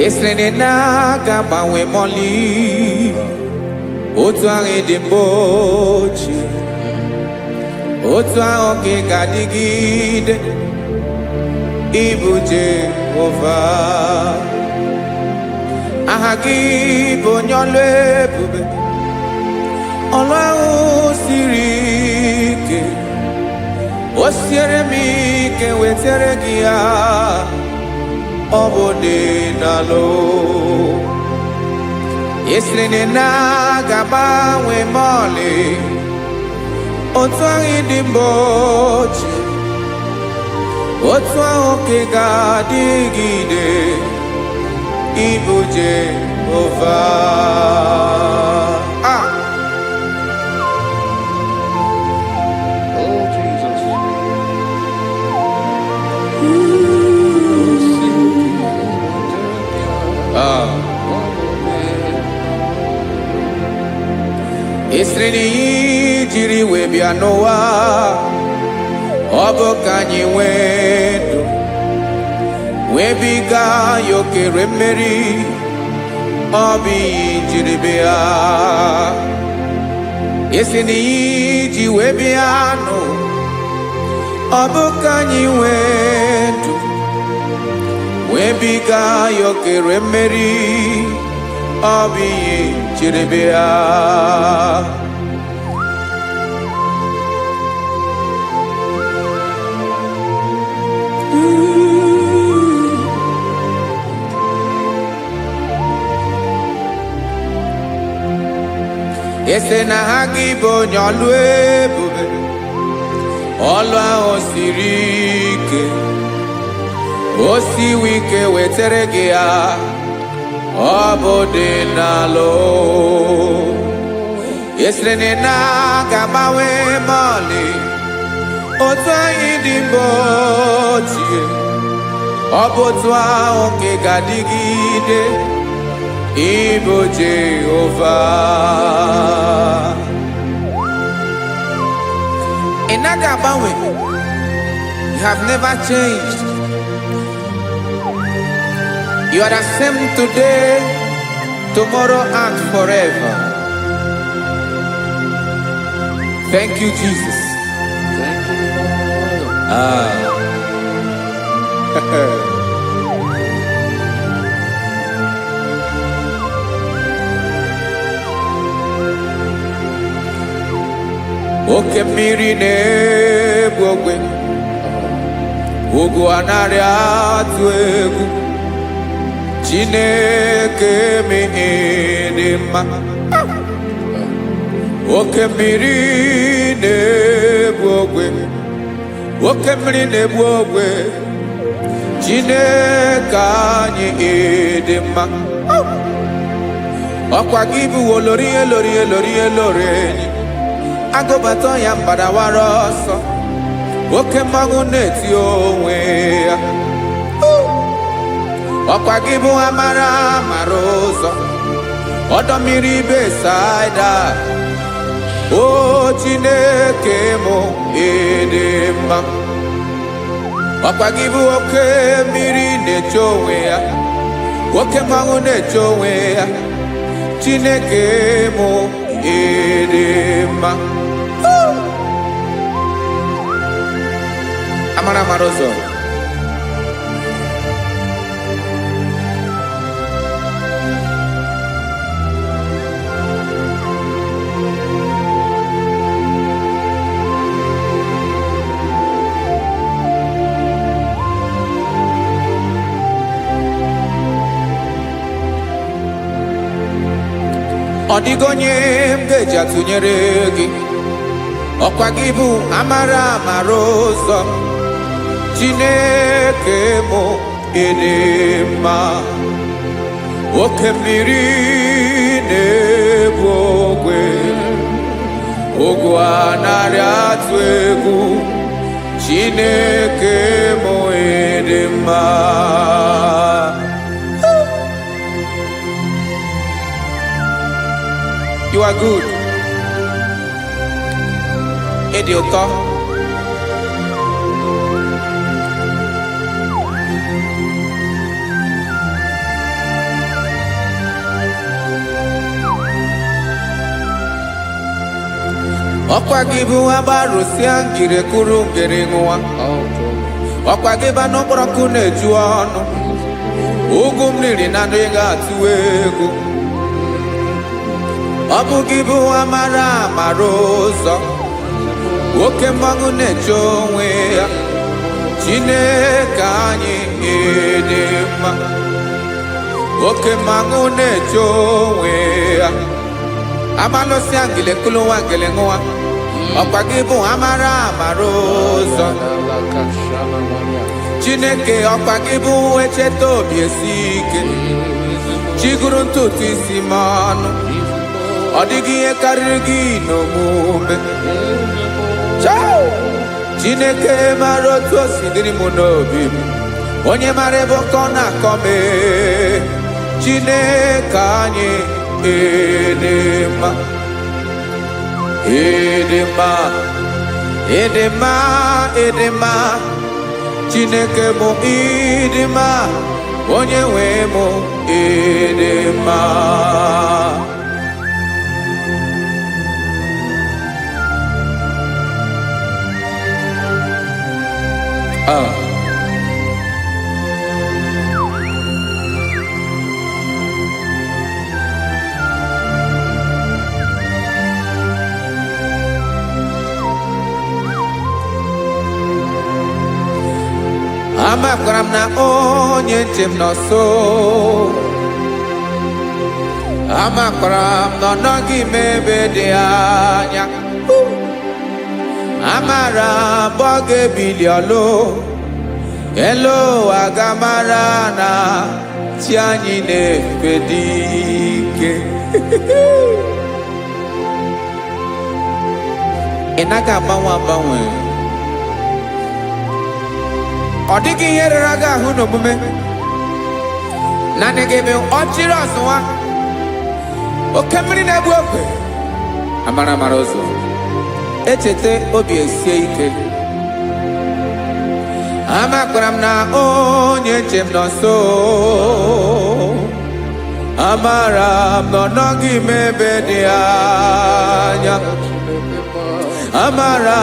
Esrene na gaba we moli otu ahụ dị mgbochi otu ahụ ka ị ga-adịgide ịbụ Jehova aha gị bụ onye ọlụ ebube ọlụ ahụ siri ike o siere m ike wetara gị ya Obodinalo Esrene na gaba we moli otu ahụ dị mgbochi otu ahụ ka ị ga-adịgide ịbụ Jehova Oh, Jesus. Esrene jiri we bịa n'ụwa ọ bụ ka anyị nwee ndụ wee biga ya okere mmeri ọ bụ ihe jiri bịa Esrene ji we bịa nụ ọ bụ ka anyị nwee ndụ wee biga ya okere mmeri ọ bụ ihe jiri bịa Ese na ha gị bụ onye ọlụ ebube ọlụ ahụ siri ike o siwe ike wetara gị ya Obodinalo Esrene na gagbanwe mọlị otu anyị dị mgbochi ọ bụ otu ahụ ka ị ga-adịgide ịbụ Jehova ị naghị agbanwe. You have never changed. You are the same today, tomorrow and forever. Thank you, Jesus. Thank you, Lord. Oke mmiri na-egbu ogwe ugwu anaghị atụ egwu Chineke dị mma. Oke mmiri na-egbu ogwe oke mmiri na-egbu ogwe Chineke anyị dị mma. Ọkwa gị bụ olori enyi agụbata ya mbadawara ọsọ oke mmanwụ na-eti onwe ya. Ọkwa gị bụ amara ụzọ ọdọ mmiri Besaida o Chineke mụ dị mma. Ọkwa gị bụ oke mmiri na-eche onwe ya oke mmanwụ na-eche onwe ya Chineke mụ dị mma. Amara ụzọ ọ dịghị onye m ga-eji atụnyere gị. Ọkwa gị bụ amara ụzọ Chineke mụ dị mma. Oke mmiri na-egbu ogwe ugwu anaghị atụ egwu Chineke mụ dị mma. are good. Ịdị ụtọ. Ọkwa gị bụ agbarụsịa ngiri kwuru ngiri nwa. Ọkwa gị bụ n'okporoko na-eju ọnụ. Ugwu mmiri na ndị ga-atụ egwu. Ọ bụ gị bụ amara amara ụzọ. Nwoke mmanwụ na-eche onwe ya. Chineke anyị dị mma. Nwoke mmanwụ na-eche onwe ya. Amalụsịa ngile kulu nwa ngile nwa. Ọkwa gị bụ amara amara ụzọ. Chineke ọkwa gị bụ echeta obi esi ike. Chiguru ntutu isi m ọnụ. Ọ dịghị ihe karịrị gị n'omume. Chineke mara otu o si dịrị m n'obi m. Onye mara ebe ọkọ na-akọ m. Chineke anyị dị mma. Ịdị mma, ịdị mma, ịdị mma. Chineke bụ ịdị mma. Onye nwe m ịdị mma. Amakwara m na onye nche m nọ nso. Amakwara m na ọ nọghị m ebe dị anya. Amara m ọ ga-ebili ọlụ. Elu aga mara na chi anyị na-efe dị ike. Ị naghị agbanwe agbanwe. Ọ dịghị ihe rere gị ahụ n'omume. Naanị gị bụ ọchịrị ọzụwa. Oke mmiri na-egbu ogwe. Amara amara ụzọ. Echeta obi esie ike. Amakwara m na onye nche m nọ nso. Amara m na ọ nọghị m ebe dị anya. Amara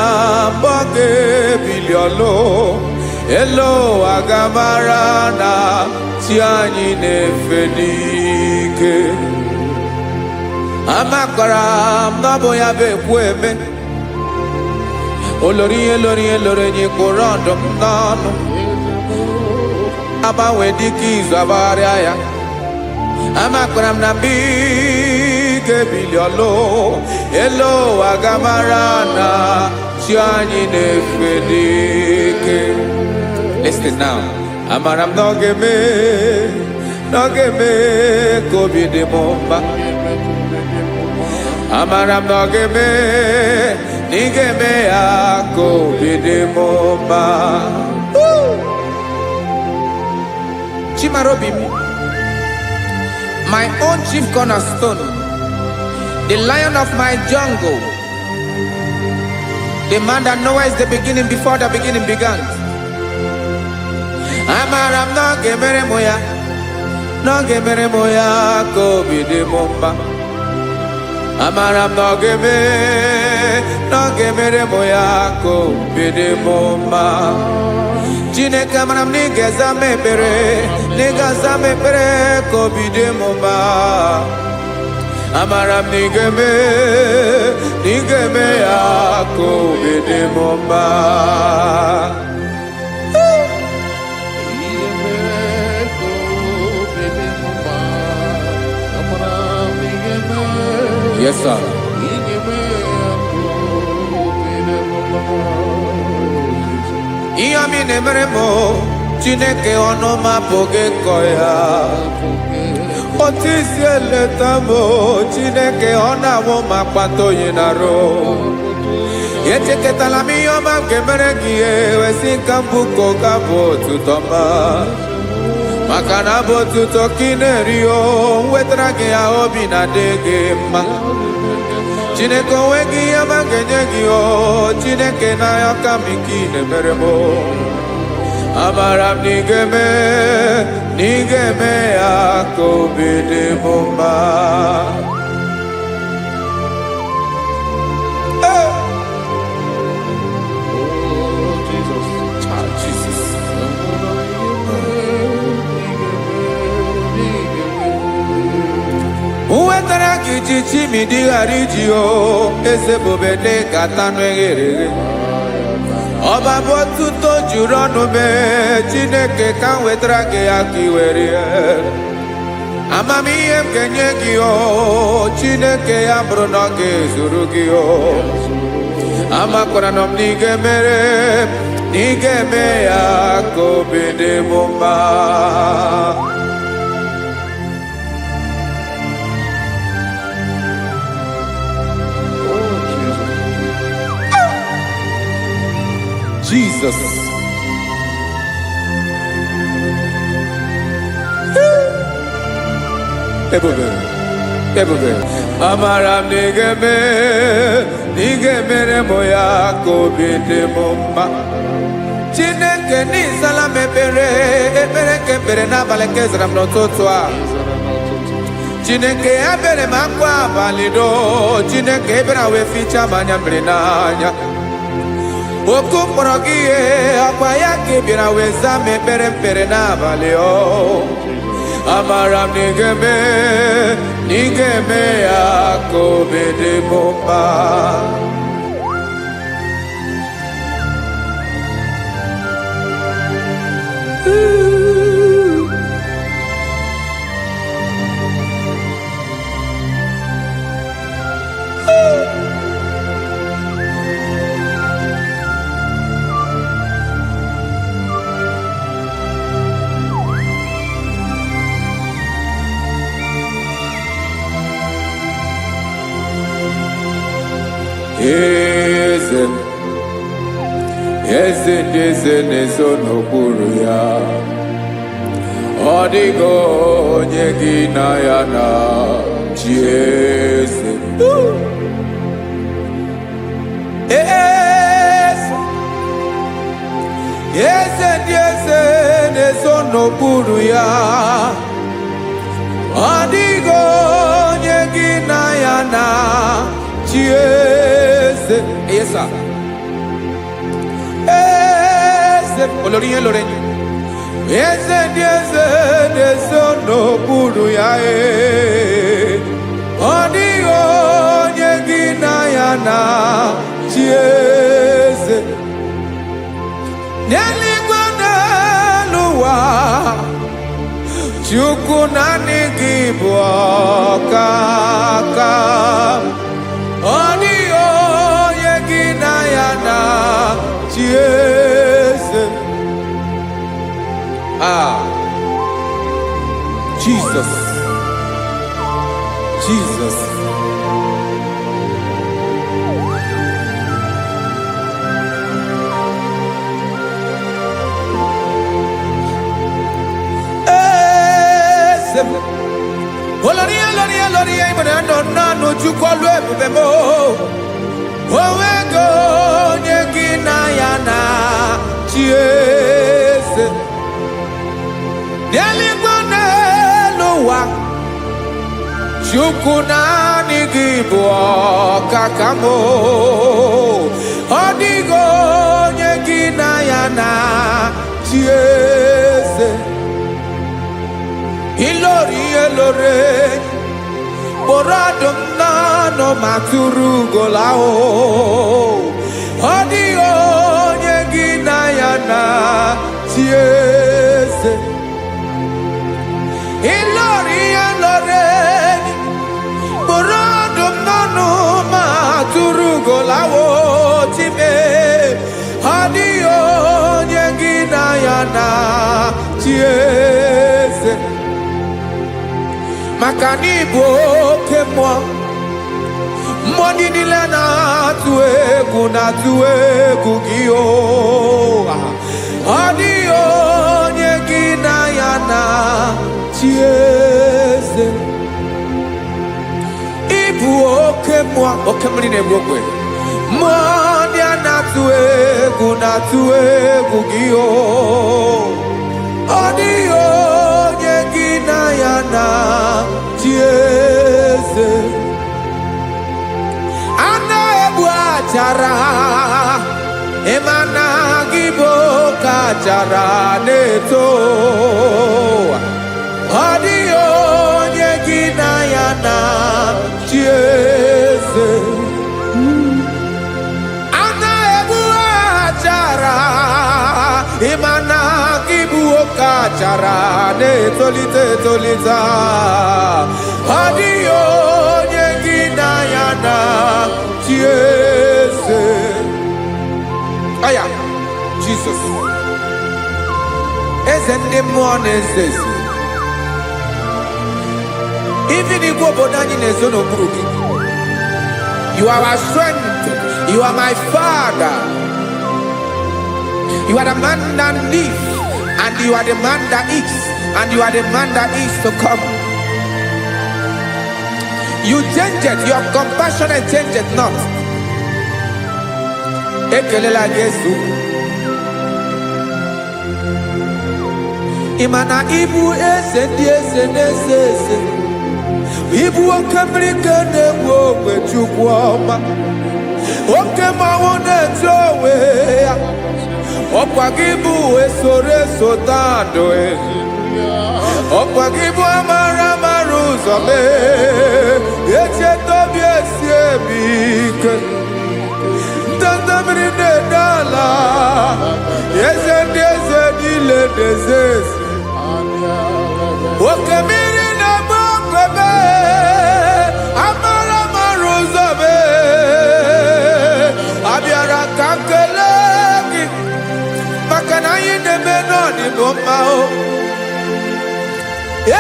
m ọ ga-ebili ọlụ. Elo aga mara na chi anyị na-efe n'ike. Amakwara m na ọ bụ ya bụ ekwu eme. Olori ihe lori ihe lori enyi kwụrụ ọdụm n'ọnụ. Agbanwe dịka izu agbagharịa ya. Amakwara m na mgbe ị ga-ebili ọlụ. Elo aga mara na chi anyị na-efe n'ike. Listen now. Amara m na ọ ga-eme ka obi dị m mma. Amara m na ọ ga-eme na ị ga-eme ya ka obi dị m mma. Chimara obi m. My own chief cornerstone. The lion of my jungle. The man that knows the beginning before the beginning began. Amara m na ọ ga-emere m ya. Na ọ ga-emere m ya ka obi dị m mma. Amara m na ọ ga-emere m ya ka obi dị m mma. Chineke amara m na ị ga-aza m ekpere. Na ị ga-aza m ekpere ka obi dị m mma. Amara m na ị ga-eme ya ka obi dị m mma. Yes, sir. Ihe ọmị na-emere m Chineke ọnụ m apụghị ịkọ ya. Otu isi eleta m Chineke ọ na-awụ m akpata oyi n'arụ. Echeketala m ihe ọma m ga-emere gị wesị ka m bụkọ ga bụ otuto m. maka na bụ otuto ka ị na-eri o wetara gị ya obi na-adị gị mma. Chineke onwe gị ihe ma ga-enye gị o Chineke n'anya ka m ike ị na-emere m. Amara m na ị ga-eme ya ka obi dị m mma. Uwetara gị ji chimi dịghara iji o eze bobede gata n'eghere. Ọba bụ otuto juru ọnụ mee Chineke ka m wetara gị ya ka ị were ya. Amamihe m ga-enye gị o Chineke ya bụrụ na ọ ga-ezuru gị o. Amakwara na m na ị ga-eme ya ka obi dị m mma. Jesus. Ebube. Amara m na ị ga-emere m ya ka obi dị m mma. Chineke n'ịzala m ekpere ka ekpere n'abalị nke zara m n'ụtụtụ a. Chineke ya bere m akwa abalị do. Chineke ebere wee ficha m anya mmiri n'anya. Oku mkpọrọ gị ihe akwa ya ka ị bịara wee zaa m ekpere n'abalị o. Amara m na ị ga-eme ya ka obi dị m mma. Eze na-eso n'okpuru ya. Ọ dịghị onye gị na ya na chi eze. Eze na-eso n'okpuru ya. Ọ dịghị onye gị na ya na chi eze. Yes, sir. Olórí yẹn lórí eze na-eso n'okpuru ya. Ọ dịghị onye gị na ya na chi eze. N'eluigwe n'elu ụwa Chukwu naanị gị bụ ọkaka. Ọ dịghị onye gị na ya na chi eze. Jesus. Oloria ibona no Chukwu olu ebube mo. Owego onye gị na ya na chi eze. N'eluigwe n'elu ụwa Chukwu naanị gị bụ ọkaka m. Ọ dịghị onye gị na ya na chi eze. Ilori kpọrọ ọdụm n'ọnụ ma tụrụ ugola o. Ọ dịghị onye gị na ya na chi eze. Ilori kpọrọ ọdụm n'ọnụ ma tụrụ ugola o. Chime ọ dịghị onye gị na ya na chi eze. Maka na ị bụ oke mmụọ niile na-atụ egwu gị o. Ọ dịghị onye gị na ya na chieze ibu oke mmiri na-egbu ogwe mmụọ ndị a na-atụ egwu gị o ọ dịghị onye gị na ya na chieze a na-egbu achara ịmana gị bụ ka achara na-eto ọ dịghị onye gị na ya na chieze a na-egbu achara ịmana gị bụ ka achara na-etolite etolite ọ dịghị onye gị na ya na chieze. Aya, Jesus. Eze ndị mmụọ na-eze eze. Even if obodo anyị na-ezo n'okpuru gị. You are our strength. You are my Father. You are the man that lives, and you are the man that is, and you are the man that is to come. You change it. Your compassion change it not. Ekelela Yesu imana ibu eze ndị eze na-eze eze ibu oke mmiri ka na-egbu ogwe Chukwu ọma oke mmanwụ na-eti onwe ya ọkwa gị bụ esoro eso tando ọkwa gị bụ amara ụzọ mee echeta obi esi ebi ike ndandamiri na-edala eze ndị eze niile na-eze eze oke mmiri na-agba okwebe amara ụzọ mee abịara ka nkele gị maka na anyị na-eme n'ọdịbụ mma o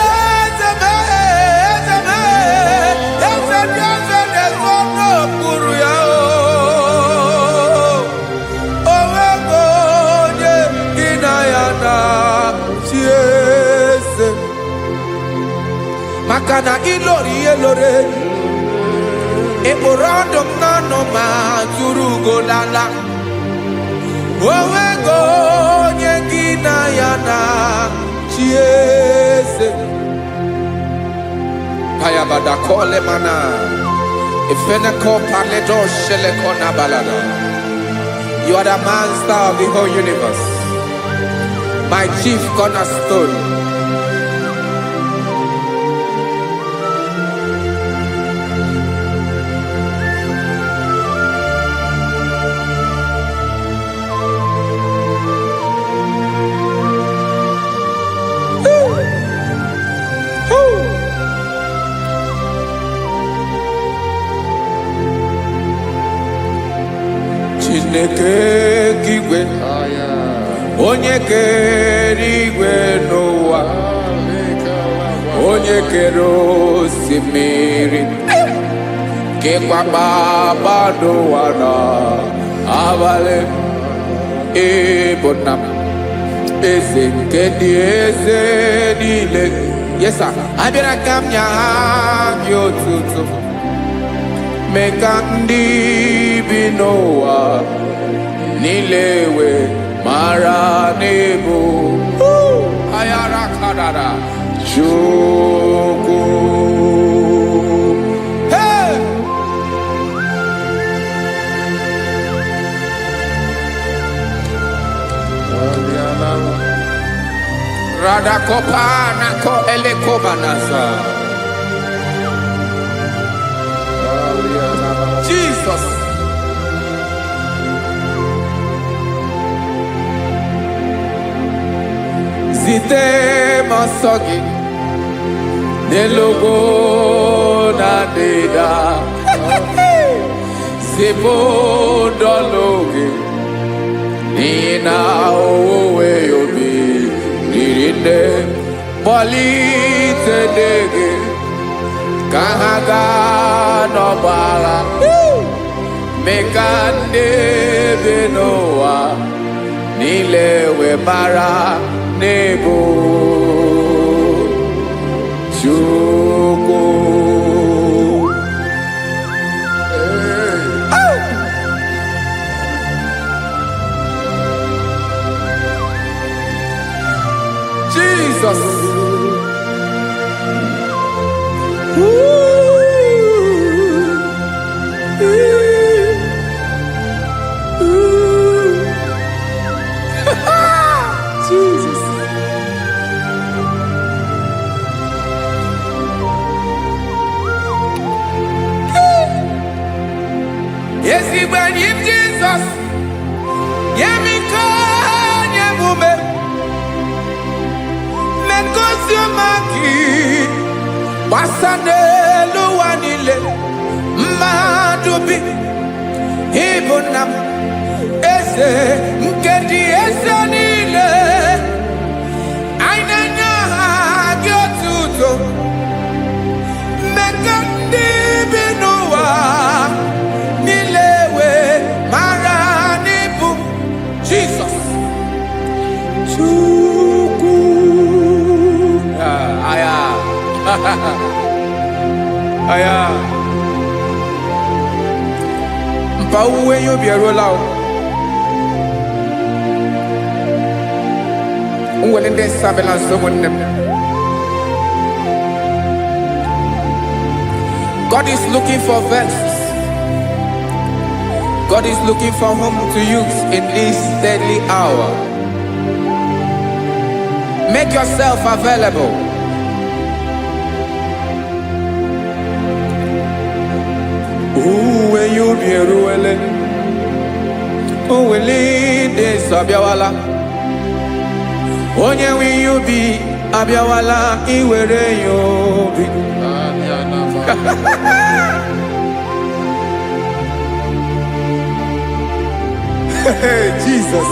eze mee eze ndị eze na-ezo n'okpuru ya o maka na ilori elore ekporo ọdụm n'ọnụ ma tụrụ ugolala onwego onye gị na ya na chieze payabada kole mana ifeneko paledo sheleko na balada. You are the master of the whole universe, my chief cornerstone. Chineke kigwe onye kere igwe n'ụwa onye kere osimiri kekwa kpakpando ụwa na abalị ịbụ nna m eze nke ndị eze niile. Yes sir, abịara ka m nya gị otuto mee ka ndị bi n'ụwa niile wee mara n'ebu ayara kadara Chukwu. Hey! Radakopa nako elekobanasa. Jesus. Zite masogi nelogo na deda Zipo dologe nina owe yobi nirinde polite dege kahaga no bala mekande benoa nilewe mara nebo. ezigbo enyi m Jizọs nye m ike nye m ume ngozi ọma gị gbasa n'elu ụwa niile mmadụ bi ịbụ nna m eze nke dị eze niile anyị na-enye aha gị otuto mmekọ ndị bi n'ụwa niile wee mara n'ịbụ Jizọs Chukwu aya mpa uwe yo bierola o unwele ndị sabela someone. God is looking for verses. God is looking for whom to use in this deadly hour. Make yourself available. Uwe you be ruele, uwele de sabiawala. Onye wi you be abiawala iwere you be. Jesus,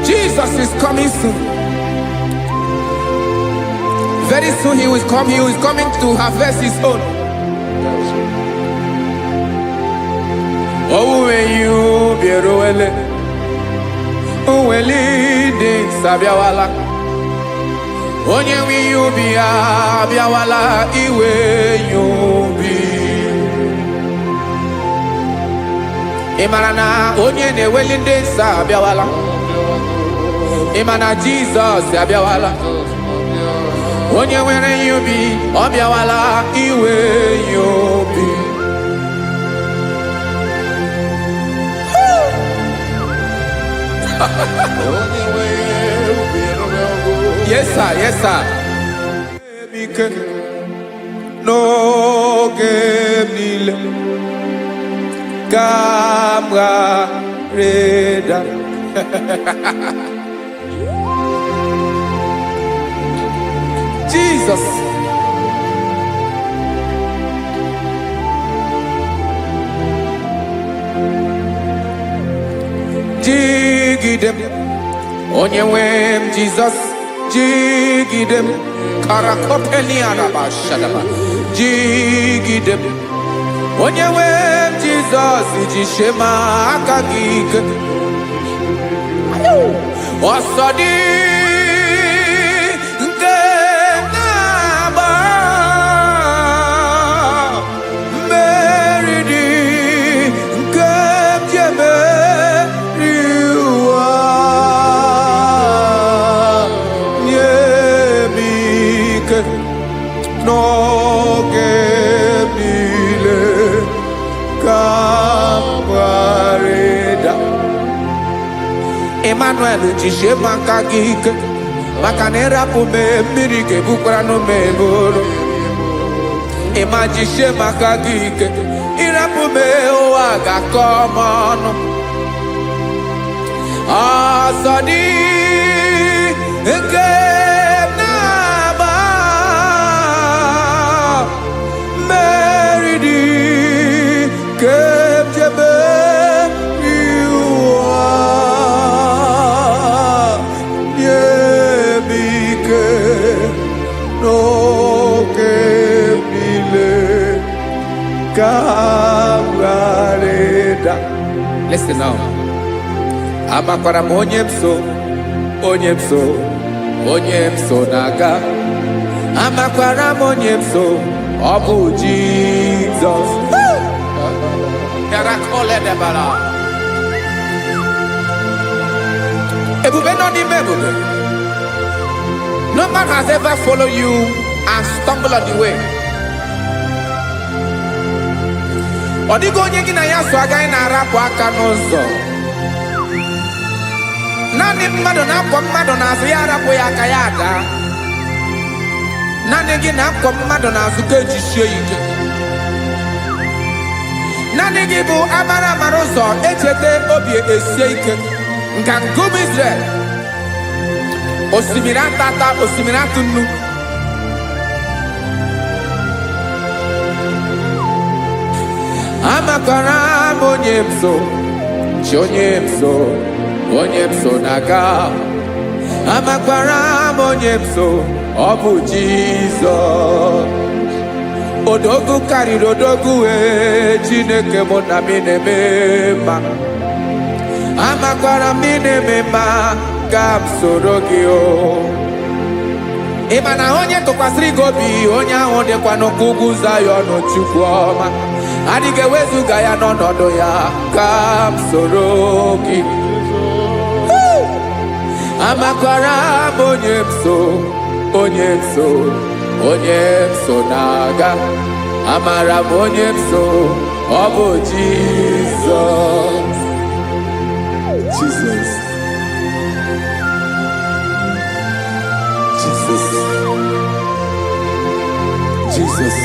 Jesus is coming soon. Very soon he will come. He is coming to harvest his own. Oh, when you be ruele, oh, when leading sabiawala, onye wi you be abiawala, iwe you be. Imarana onye ne welinde sabiawala, imana Jesus sabiawala, onye were you be abiawala, iwe you be. Yes sir, yes sir. No game nile camarada. Jesus. Jigidem onye wem Jesus jigidem karakopeni araba shadaba jigidem onye wem Jesus jishema akagike osodi nke naba meridi nke jeme no gemile camarada. Emmanuel jishe makagike makanera pume mirike bukrano meboro. Ema jishe makagike irapume oaga komono. Asadi eke listen now. Amakwara onyemso naga. Amakwara onyemso obu Jesus. Yarakole debara. Ebube no ni mebube. No man has ever followed you and stumbled on the way. Odigo onye gị na ya so agaghị na-arapụ aka n'ụzọ. Naanị mmadụ na-akwọ mmadụ n'azụ ya arapụ ya aka ya ada. Naanị gị na-akwọ mmadụ n'azụ ka ejisie ike. naanị gị bụ amara mara ụzọ echete obi esie ike nka ngụm Israel osimiri atata osimiri atụ nnu amakwara m onye m so chi onye m so na-aga amakwara m onye m so ọ bụ Jizọs odogwu karịrị odogwu Chineke mụ na mi na-eme mma amakwara m na-eme mma ka m soro gị o ị ma na onye tụkwasịrị gị obi onye ahụ dịkwa n'ụkwụ ugwu Zayọn Chukwu ọma adịghị ewezuga ya n'ọnọdụ ya ka m soro gị amakwara m onye m so na-aga amara m onye m so ọ bụ Jizọs Jesus.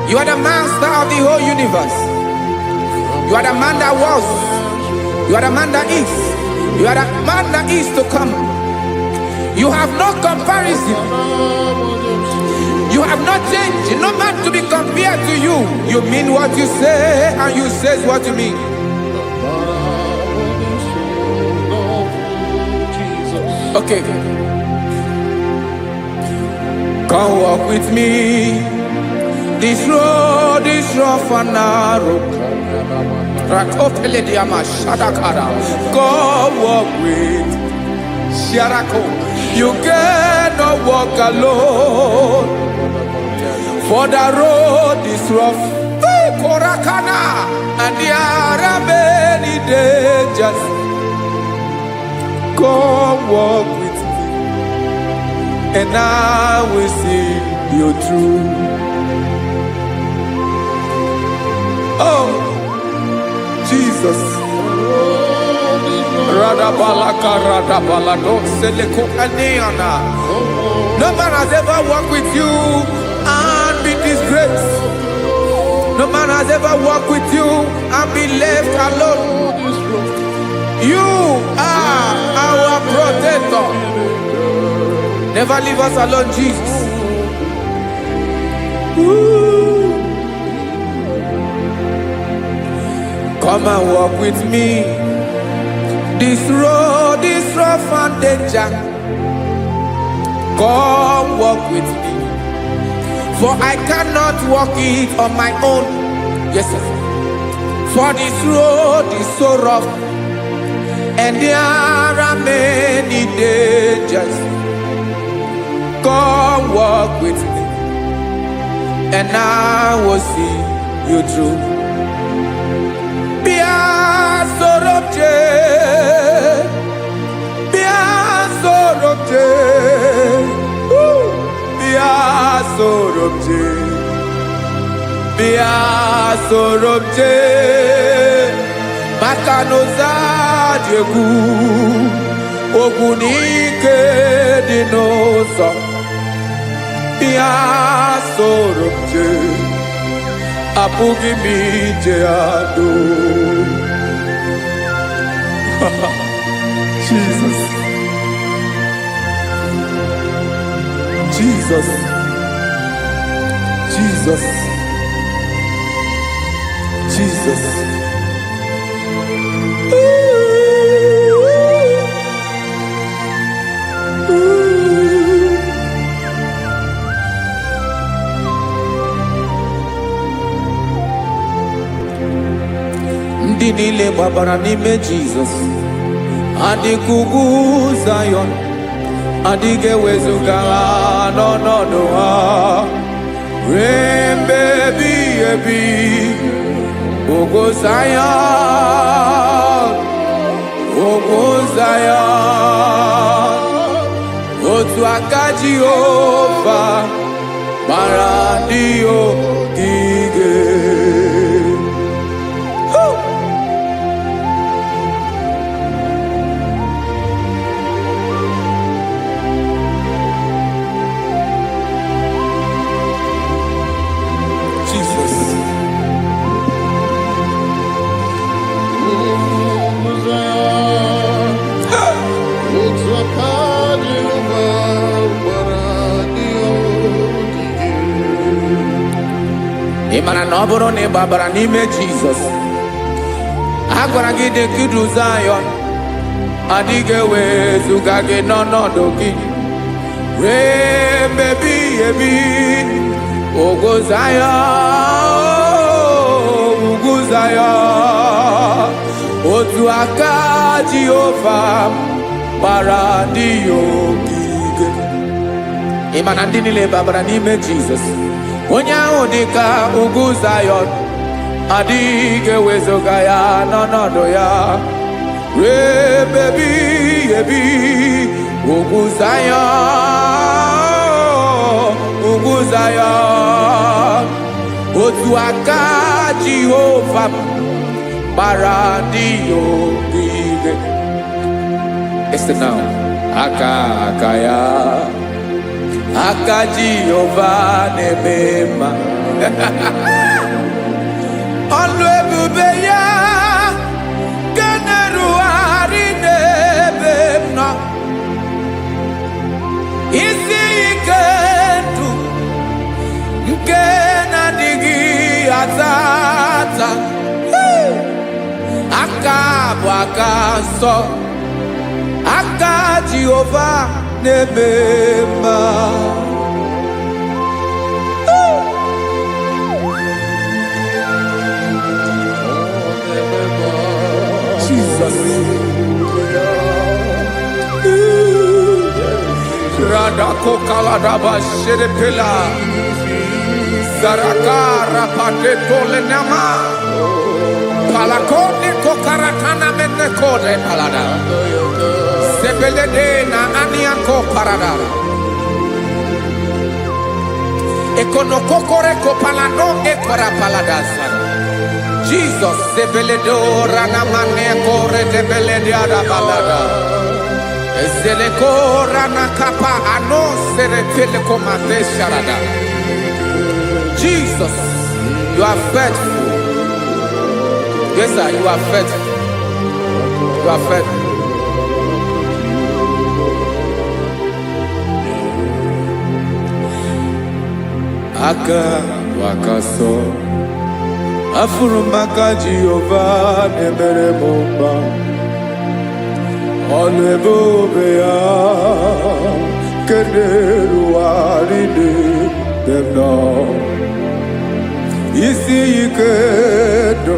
You are the master of the whole universe. You are the man that was. You are the man that is. You are the man that is to come. You have no comparison. You have not changed. No man to be compared to you. You mean what you say and you say what you mean. Okay. Come walk with me. This road is rough and narrow. Come walk with Sharako. You cannot walk alone. For the road is rough. Korakana. And there are many dangers. Come walk with me. And I will see you through. Oh, Jesus. No man has ever walked with you and been disgraced. No man has ever walked with you and been left alone. You are our protector. Never leave us alone, Jesus. Ooh. Come and walk with me. This road is rough and danger. Come walk with me. For I cannot walk it on my own. Yes, sir. For this road is so rough. And there are many dangers. Come walk with me. And I will see you through. Sorobje Makanoza Diegu Ogunike Dinosa Bia Sorobje Apugi Mijeado Jesus. Ndị niile gbabara n'ime Jizọs adịghị ugwu Zayọn adịghị ewezuga ha n'ọnọdụ ha ruo mgbe ebighị ebi. Ugwu Zayọn otu aka Jehova gbara ndị ogige. Imana na ọ bụrụ na ị gbabara n'ime Jizọs, a gwara gị dị kudu Zion, adịghị ewezuga gị n'ọnọdụ gị ruo mgbe ebighị ebi. Ugwu Zion, ugwu Zion, otu aka Jehova gbara ndị ya ogige. Ịma na ndị niile babara n'ime Jizọs, onye ahụ dị ka ugwu Zion, adịghị ewezuga ya n'ọnọdụ ya ruo mgbe ebighị ebi. Ugwu Zion, ugwu Zion, otu aka Jehova gbara ndị ya ogige. Listen now. Aka ya, aka Jehova na-eme mma. Ọlụ ebube ya ga na-erugharị n'ebe m nọ. Isi ike ndụ nke na-adịghị ata ata. Aka bụ aka nsọ, aka Jehova na-eme mma. Jesus. Radako kaladaba sherepela Zarakara pateto lenama Palakone kokaratana mene kode palada Sebelede na aniako parada Ekonokokore kopalano ekora paladasa Jesus sebeledo ranamane kore debelede adabalada Ezeleko rana kapa ano serepele komate sharada. Jesus, you are faithful. Yes, sir, you are faithful. You are faithful. Aka wakaso afurumaka Jehova nebere bomba. Ọlụ ebube ya keneruarị n'ebe m nọ. Isi ike ndụ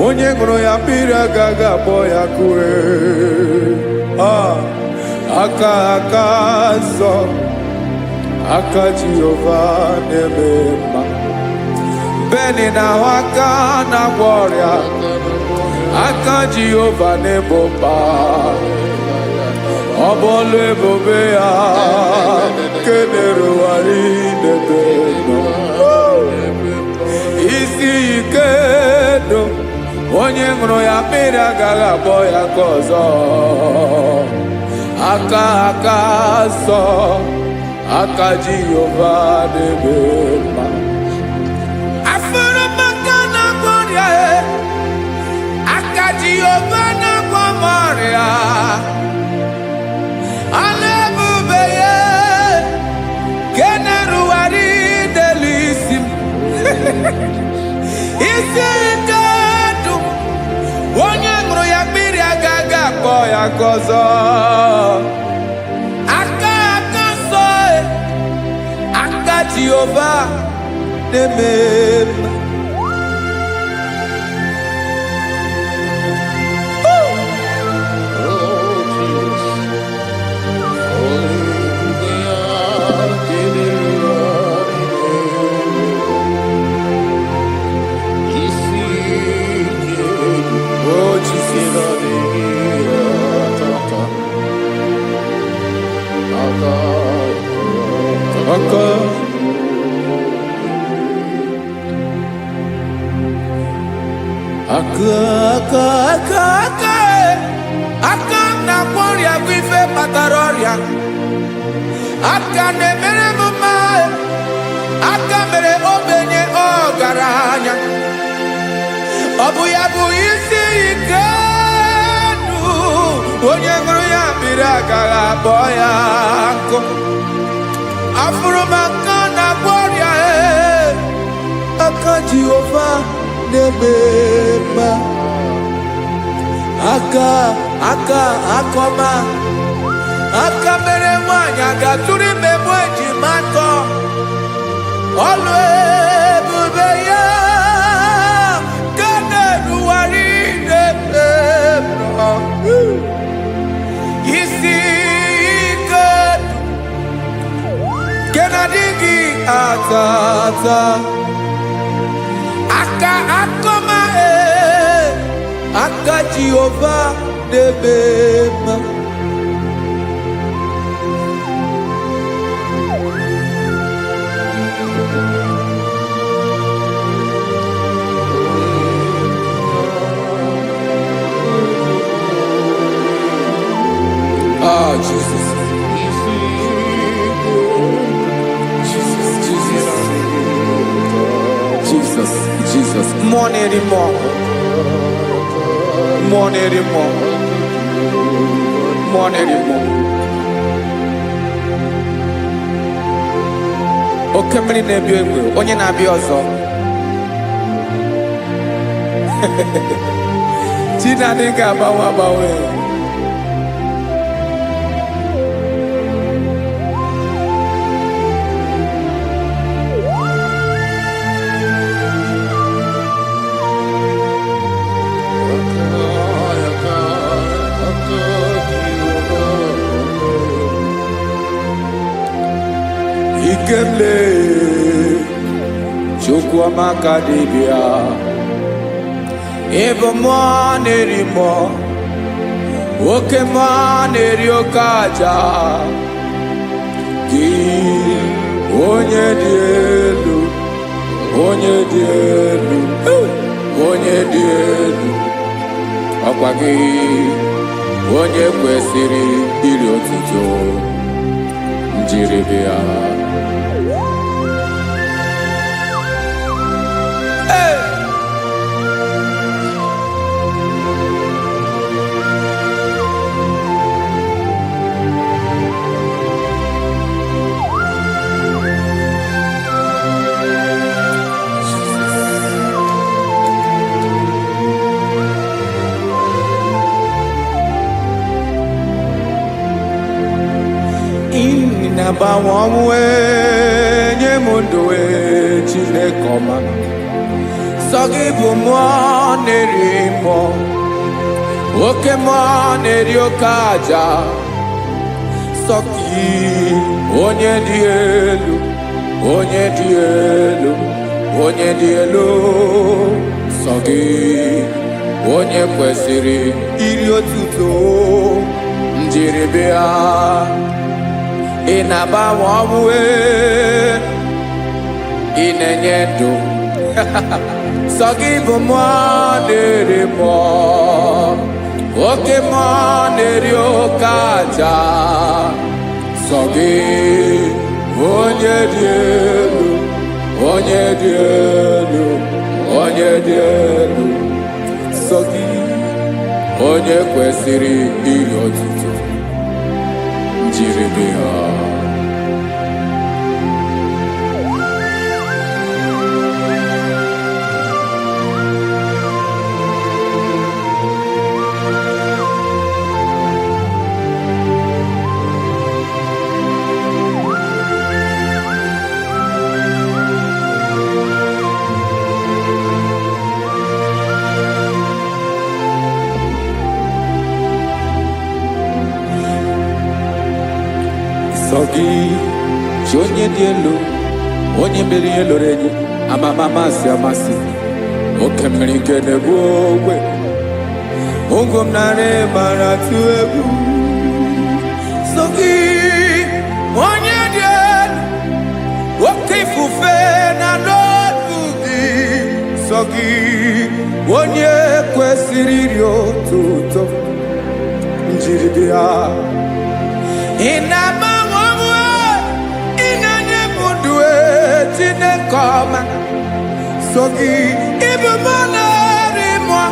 onye ṅụrụ ya mmiri agaghị akpọ ya kue. Aka nsọ, aka Jehova na-eme mma. Beni na-ahụ aka na-agwọ ọrịa, aka Jehova na-egbo mkpa. Ọ bụ ọlụ ebube ya kenerugharị n'ebe nọ. Isi ike ndụ onye ṅụrụ ya mmiri agaghị akpọ ya ka ọzọ. Aka nsọ, aka Jehova na-eme mma. Jehova na-agwọ m ọrịa, ọlụ ebube ya ka na-erugharị n'elu isi m. Isi ike ndụ onye ṅụrụ ya mmiri agaghị akpọ ya ka ọzọ. Aka nsọ, aka Jehova na-eme mma. Aka na-agwọ ọrịa bụ ife kpatara ọrịa. Aka na-emere m mma, aka mere ogbenye ọgaranya. Ọ bụ ya bụ isi ike ndụ onye ṅụrụ ya mmiri agaghị akpọ ya nkụ. Afụrụ m aka na-agwọ ọrịa, aka aka Jehova na-eme mma. Aka akọma, aka mere nwanyị ga-atụrụ ime mụ ejima atọ. Ọlụ ebube ya ka na-erugharị na-eme mma. Isi ike nke na-adịghị ata ata. Aka akọma aka Jehova na-eme mma. Oh, Jesus. Jesus. More anymore. More anymore. More anymore. Okemri na-ebi egbe, onye na-abịa ọzọ. Chinadị ga-agbanwe agbanwe. Ikemle Chukwuamaka dibịa, ebe mmụọ na-eri mmụọ, oke mmụọ na-eri oke aja. Gị onye dị elu, onye dị elu, onye dị elu, ọkwa gị onye kwesịrị iri otuto. Njiri bịa. Na-agbanwe ọnwụ nye m ndụ Chineke ọma. Sọ gị bụ mmụọ na-eri mmụọ, oke mmụọ na-eri oke aja. Sọ gị onye dị elu, onye dị elu, onye dị elu. Sọ gị onye kwesịrị iri otuto. Njiri bịa. Ị na-agbanwe ọnwụ, ị na-enye ndụ. Sọ gị bụ mmụọ na-eri mmụọ, oke mmụọ na-eri oke aja. Sọ gị onye dị elu, onye dị elu, onye dị elu. Sọ gị onye kwesịrị iri otuto. Njiri bịa. Sọ gị chi onye dị elu, onye mere ihe lụrụ enyi, amama amasị amasị, oke mmiri nke na-egbu ogwe, ụgwọ m narị mara tụ egwu. Sọ gị onye dị elu, oke ifufe na n'ọdụ gị. Sọ gị onye kwesịrị iri otuto. Njiri bịa. Ị na-agbanwe ọnwụ, ị na-enye m ndụ Chineke ọma. Sọ gị ịbụ mmụọ na-eri mmụọ,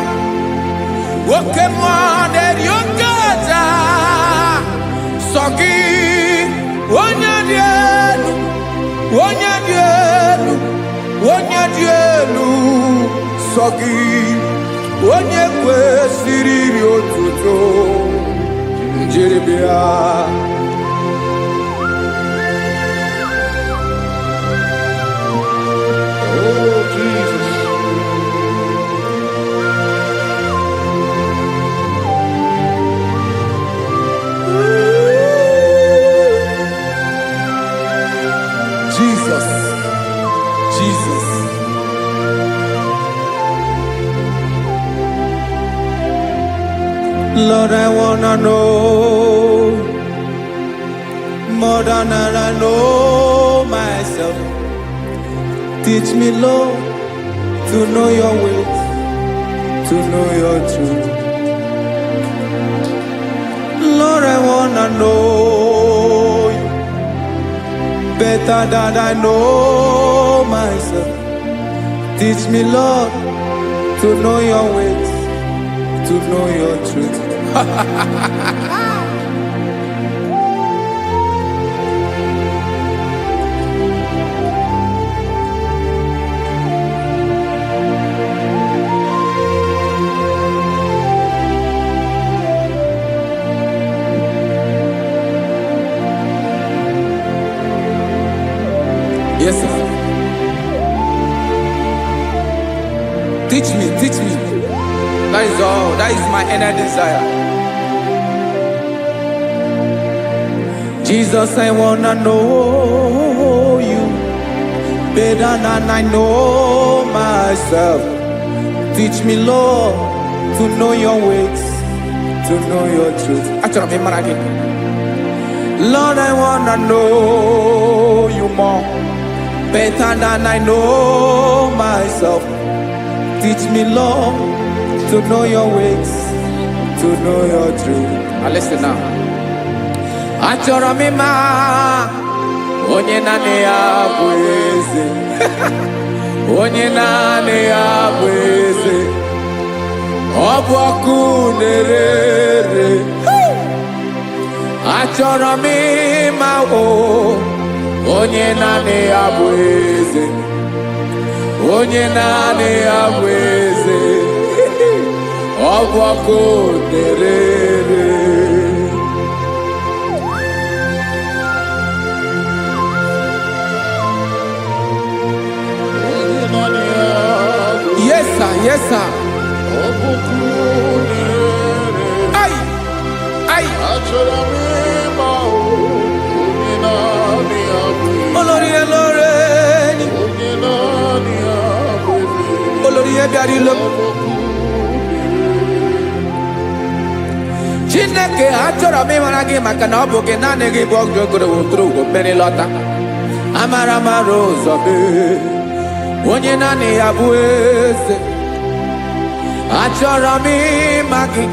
oke mmụọ na-eri oke aja. Sọ gị onye dị elu, onye dị elu, onye dị elu. nsọ gị onye kwesịrị iri otuto njeribịa. Oh, Jesus. Jesus, Jesus. Lord, I wanna know more than I know myself. Teach me, Lord, to know your ways, to know your truth. Lord, I wanna know you better than I know myself. Teach me, Lord, to know your ways, to know your truth. Yes, sir. Teach me, teach me. That is all. That is my inner desire. Jesus, I wanna know you better than I know myself. Teach me, Lord, to know your ways, to know your truth. Actually, I'm again. Lord, I wanna know you more better than I know myself. Teach me, Lord, to know your ways, to know your truth. Listen now. Achọrọ m ịma onye naanị ya bụ eze. Onye naanị ya bụ eze. Ọ bụ ọkụ na-ere. Achọrọ m ịma onye naanị ya bụ eze. Onye naanị ya bụ eze. Ọ bụ ọkụ na-ere. Yes, sir. Yes, sir. Ay, ay. Olórí elóore ni. Olórí ebiari lo. Chineke achọrọ m ịmara gị maka na ọ bụ gị naanị gị bụ ọgụ ogoro wotoro ugo mmeri lọta. Amara mara ụzọ mee. Onye naanị ya bụ eze. Achọrọ m ịma gị.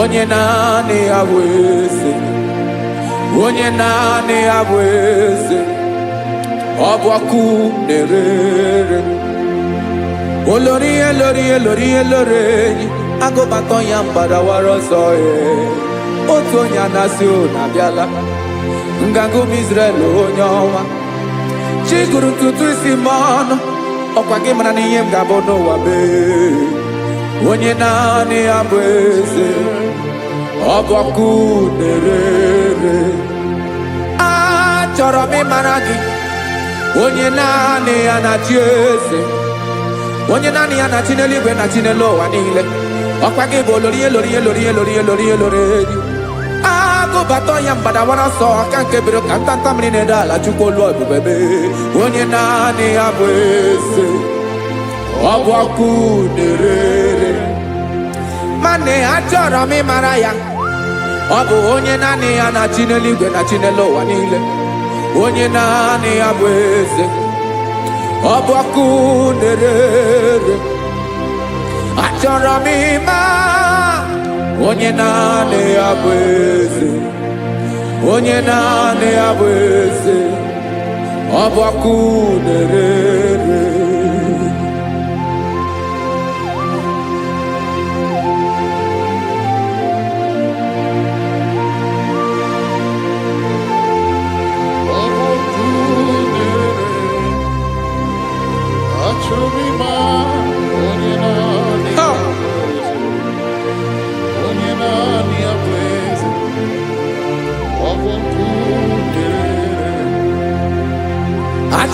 Onye naanị ya bụ eze. Onye naanị ya bụ eze. Ọ bụ ọkụ na-ere. Olórí elórí elórí elóore enyi. Agụbatọ ya mgbadawara ọsọ ya. Otu onye anasị na abịala. Nganga ụmụ Izrel onye ọma. Chi gụrụ ntutu isi m ọnụ. Ọkwa gị mara na ihe m ga-abụ n'ụwa mee. Onye naanị ya bụ eze. Ọ bụ ọkụ na-ere. Achọrọ m ịmara gị. Onye naanị ya na-achị eze. Onye naanị ya na-achị n'eluigwe na-achị n'elu ụwa niile. Ọkwa gị bụ olórí elórí elórí elórí elórí elórí enyi. Agụbatọ ya mgbadawara ọsọ aka nke biri ka ntanta mmiri na-ede ala Chukwu olu ebube mee. Onye naanị ya bụ eze. Ọ bụ ọkụ na-ere. Mane achọrọ m ịmara ya. Ọ bụ onye naanị ya na-achị n'eluigwe na-achị n'elu ụwa niile. Onye naanị ya bụ eze. Ọ bụ ọkụ na-ere. Achọrọ m ịma onye naanị ya bụ eze. Onye naanị ya bụ eze. Ọ bụ ọkụ na-ere. Achọrọ m ịma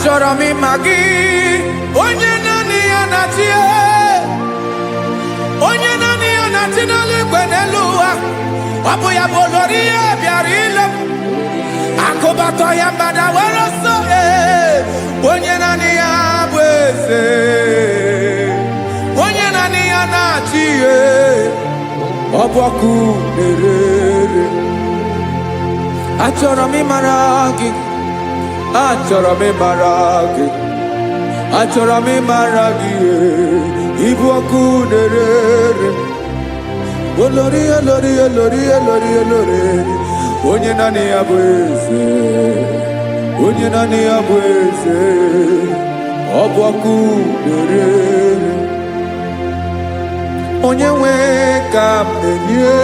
achọrọ m ịma gị, onye naanị ya na-achị, onye naanị ya na-achị n'eluigwe n'elu ụwa. Ọ bụ ya bụ olori ya bịara ile m, akụbatọ ya mgbada were ọsọ. Onye naanị ya bụ eze, onye naanị ya na-achị ihe. Ọ bụ ọkụ na-ere. Achọrọ m ịmara gị, achọrọ m ịmara gị, achọrọ m ịmara gị. Ịbụ ọkụ na-ere. Olori, olori, olori, olori, olori. Onye naanị ya bụ eze, onye naanị ya bụ eze. Ọ bụ ọkụ na-ere. Onye nwe ka m na-enye,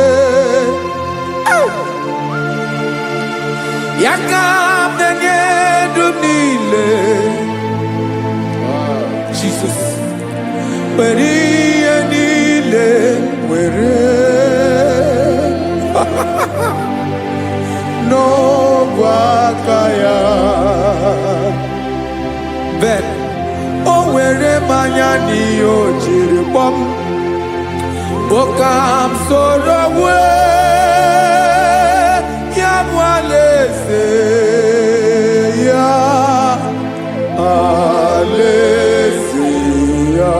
ya ka m na-enye ndụ m niile. Jesus, were ihe niile were n'ọbụ aka ya. Ben, o were mmanya n'ihe o jiri kpọọ m, ka m soro wee ya bụ alaeze ya, alaeze ya.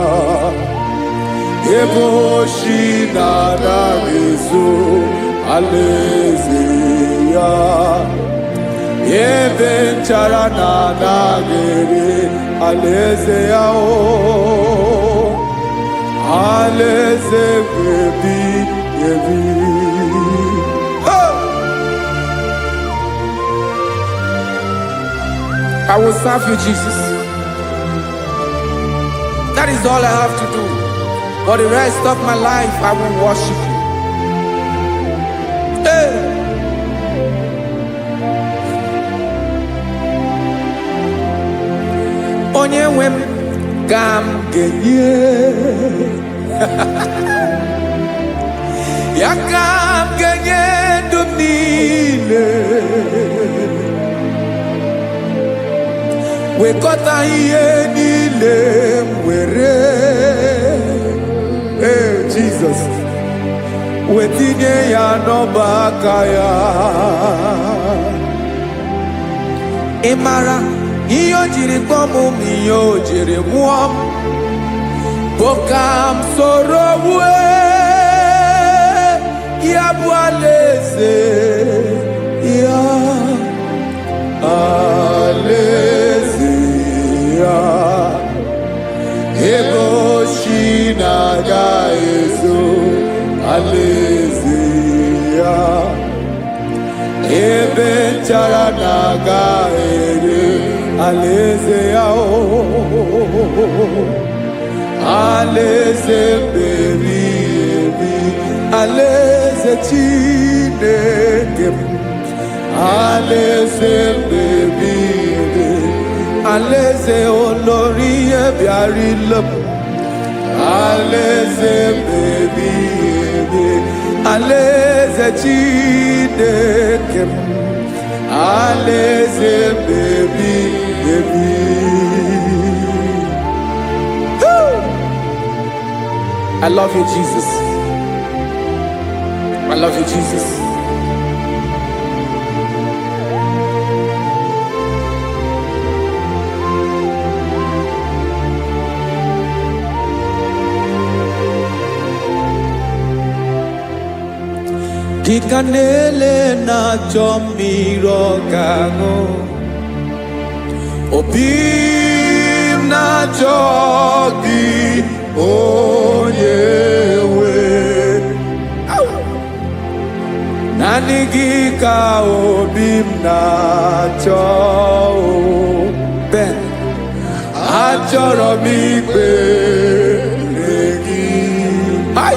Ebe oshi na-anaghị ezo, alaeze ya. Ebe nchara na-anaghị ere, alaeze ya. Alaeze ebi ebi. I will serve you, Jesus. That is all I have to do. For the rest of my life, I will worship you. Hey. Onye nwe m ka m ga-enye, ya ka m ga-enye ndụ m niile. Wekọta ihe niile m were, Jesus, wetinye ya n'ọba aka ya. Ị mara ihe o jiri kpọọ m, ihe o jiri mụọ m, bụ ka m soro wee ya bụ alaeze ya, alaeze ya. Ebe oshi na-agaghị ezo, alaeze ya. Ebe nchara na-agaghị ere, alaeze ya. Alaeze ebi ebi, alaeze Chineke m. Alaeze ebi ebi, alaeze olori ya bịara ile m. Alaeze ebi ebi, alaeze Chineke m. Alaeze ebi ebi. I love you, Jesus. I love you, Jesus. Dikanele na chomiro kago, obim na chogi onyewe. Nanigi ka obim na cho ben, achoro mi pe legi. Ay.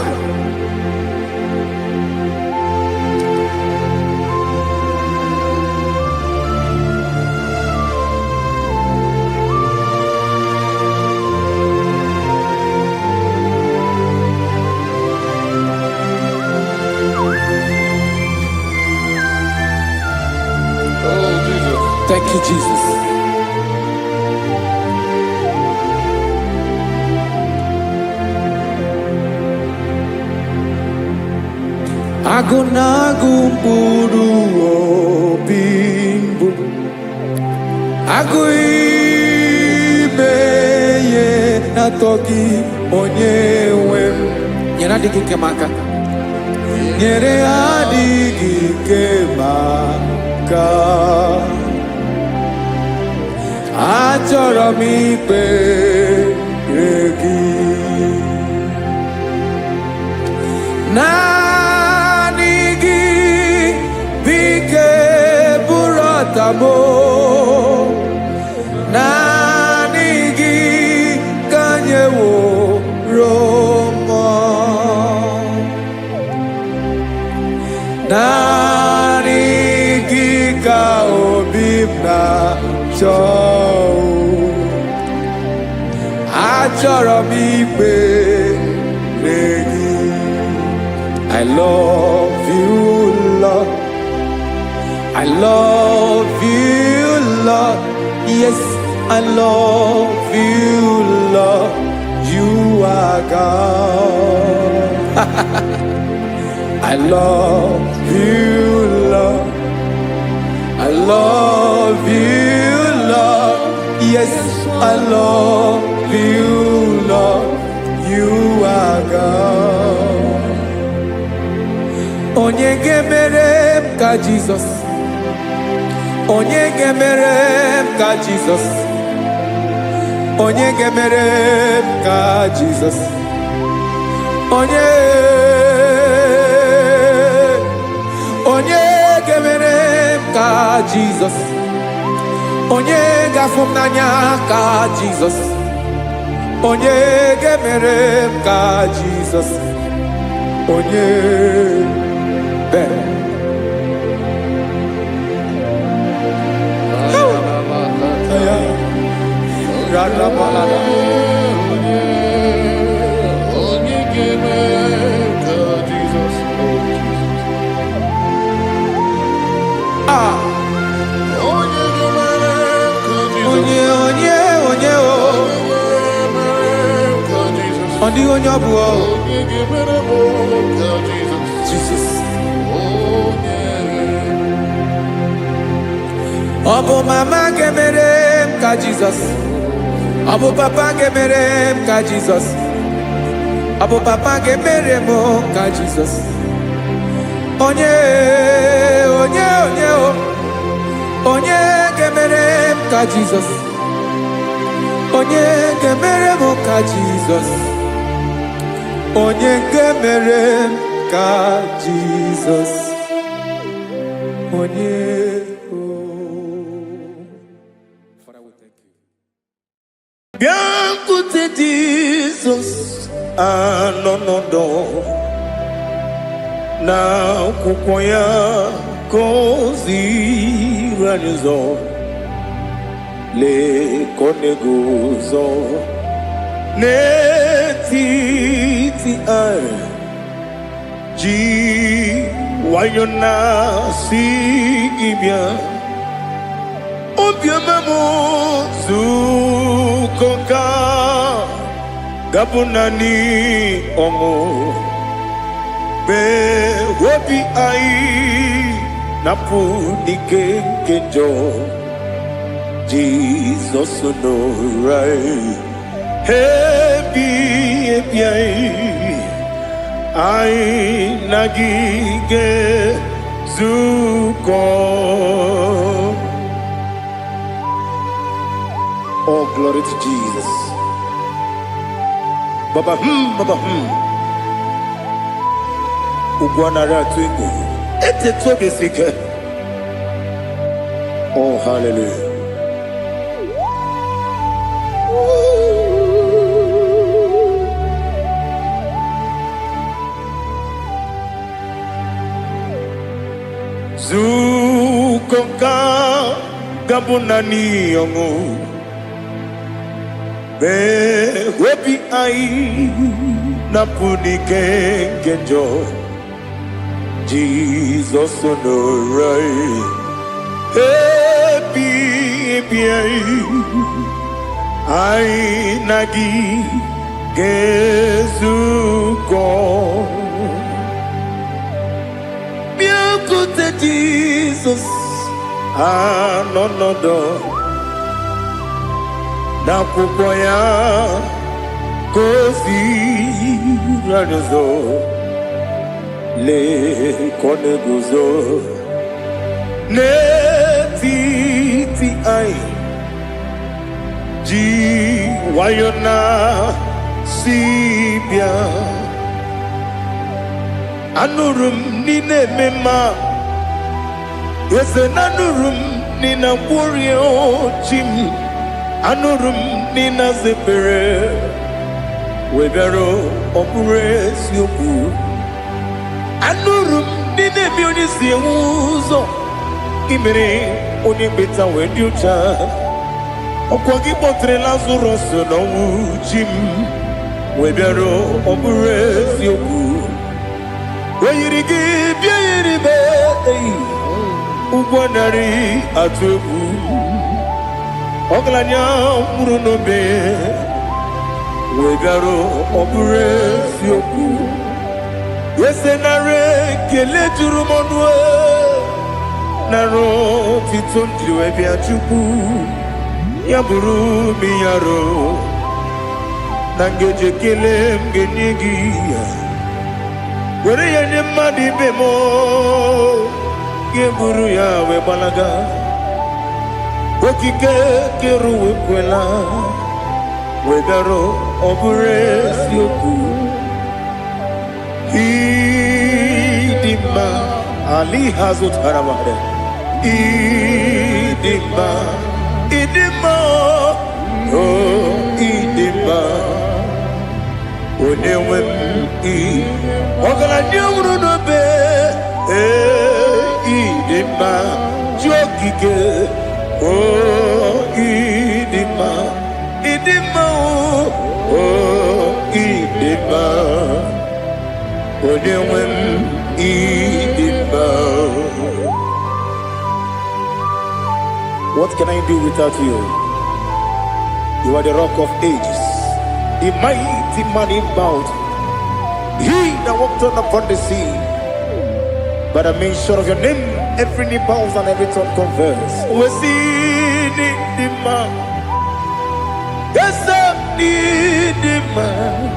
Oh, Jesus. Thank you, Jesus. Agụnagụ mkpụrụ obi mbụ agụ ime ihe na-atọ gị onye nwe m nyere adịghị ike m aka nyere adịghị ike m aka achọrọ m ikpere gị naanị gị bike bụrụ ọtabo naanị gị ka nyeworo m naanị gị ka obi m na-achọ achọrọ m ikpere gị I love you, Lord. I love you, Lord. Yes, I love you, Lord. You are God. I love you, Lord. I love you, Lord. Yes, I love you, Lord. You are God. Onye gemere m ka Jesus. Onye gemere m ka Jesus. Onye gemere m ka Jesus. Onye gemere m ka Jesus. Onye gafụ m n'anya ka Jesus. Onye gemere m ka Jesus. Onye Jesus. Obu mama gemere m ka Jesus. Obu papa gemere m ka Jesus. Obu papa gemere m ka Jesus. Onye gemere m ka Jesus. Onye gemere m ka Jesus. Onye gemere m ka Jesus. Onye Biancote Jesus anonodo na kukoya kozi ranizo le konegozo netiti ai ji wayona sigibia obiamamu zukoka gabunani omo be wobi ai napudike kenjo Jesus no right happy ai nagige zuko. Oh, glory to Jesus. Baba Ugwanara twingu. Ete toge sike. Oh, hallelujah. Zukoka gabunani yongu. Be wepi ai napuni kenjo Jesus no right happy ai nagi gezuko Anonodo n'akwụkwọ ya kozi radozo lekoneguzo n'etiti anyị ji nwayọ na si bịa. Anụrụ m n'ime emema eze na anụrụ m n'ina mkpụrụ ochi m. Anụrụ m n'ina zebere webere ọ bụrụ eziokwu. Anụrụ m n'ina ebe onye si enwe ụzọ imere onye mkpeta wee dị ụcha. Ọkwa gị kpọtere Lazarọs n'ọnwụ chi m webere ọ bụrụ eziokwu. Oyiri gị bịa yiri be ụgwọ narị atụ egwu. Ọgaranya mkpụrụ n'obe wee bịarụ ọ bụrụ eziokwu. Ese nara ekele juru m ọnụ nara otito m jiri wee bịa Chukwu. Ya bụrụ m ya ro na ngeji ekele m ga-enye gị ya. Were ya nye mmadụ ibe m ga-eburu ya wee gbalaga. Okike kere uwe kwela wegara ọ bụrụ eziokwu. Ịdị mma Ali ha zụtara mmadụ. Ịdị mma ịdị mma ịdị mma onye nwe m ọgaranya nwụrụ n'obe. Ịdị mma ji okike. Ịdị mma ịdị mma ịdị mma onye nwe m ịdị mma. What can I do without you? You are the rock of ages, the mighty man in battle, he that walked on upon the sea. By the mention of your name, every knee bows and every tongue confess. We see the man. Yes, the man.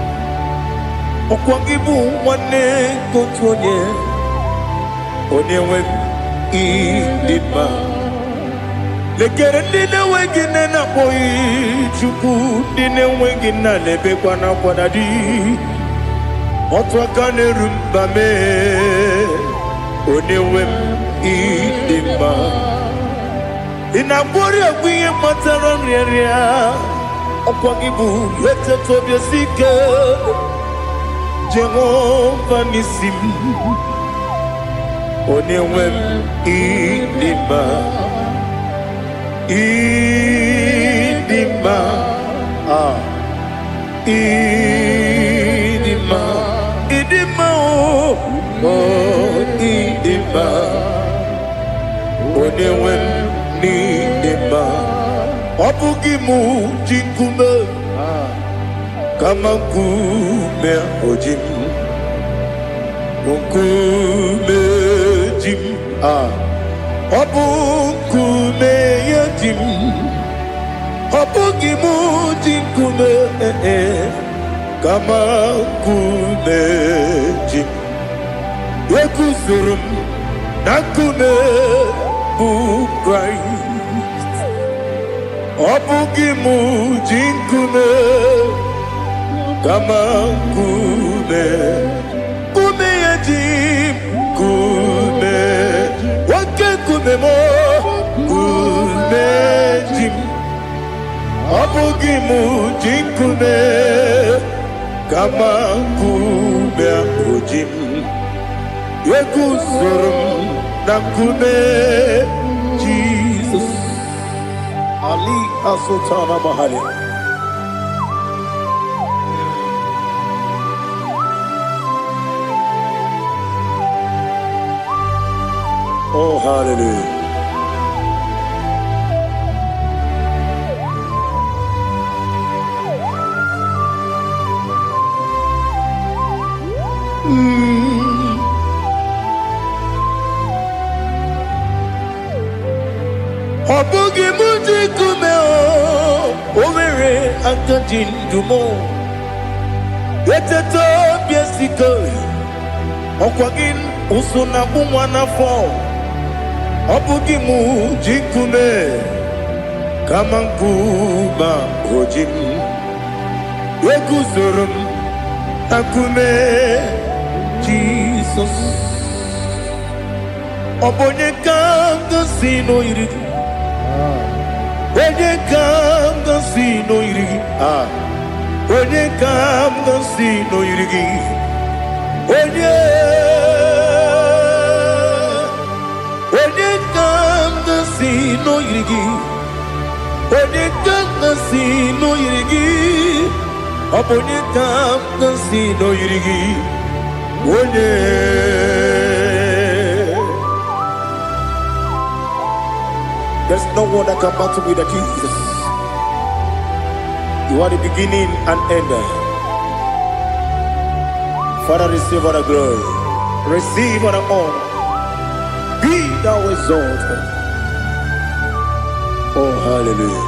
Okwangibu wane kotonye. Onyewe the man. Lekere ndine wengine na boyi Chukwu ndine wengine lebe kwa na kwanadi. Otwakane rumba me. Onyewe ịdị mma. Ịna-agbori egwu ihe matara nrịarịa. Ọkwa gị bụ etetu obi esi ike. Jehova n'isi m. Onyewe m ịdị mma. Ịdị mma. Ịdị mma. Ịdị mma ịdị mma. Onyewe m n'ịdị mma. Ọ bụghị mụ ji nkume kama nkume oji m. Nkume ji m. Ọ bụ nkume ya ji m. Ọ bụghị mụ ji nkume kama nkume ji m. Ekuzuru m na nkume bụ Kraịst. Ọ bụghị mụ ji nkume kama nkume. Nkume ya ji nkume. Nwoke nkume m nkume ji m. Ọ bụghị mụ ji nkume kama nkume ahụ ji m. Ekuzuru m na nkume Jesus. Ali Asultana Mahali. Oh, hallelujah. Obugi muji kume o mere akajin dumo. Eteto biesiko. Okwagin usuna umwana fo. Obugi muji kume kamankuba hojim. Ekuzorum akume Jesus. Obonye kanga sino irigi. Onye kanga sino irigi. Onye kanga sino irigi. Onye kanga sino irigi. Onye kanga sino irigi. Obonye kanga sino irigi. Onye. There's no one that can battle with Jesus. You are the beginning and end. Father, receive all the glory. Receive all the honor. Be thou exalted. Oh, hallelujah.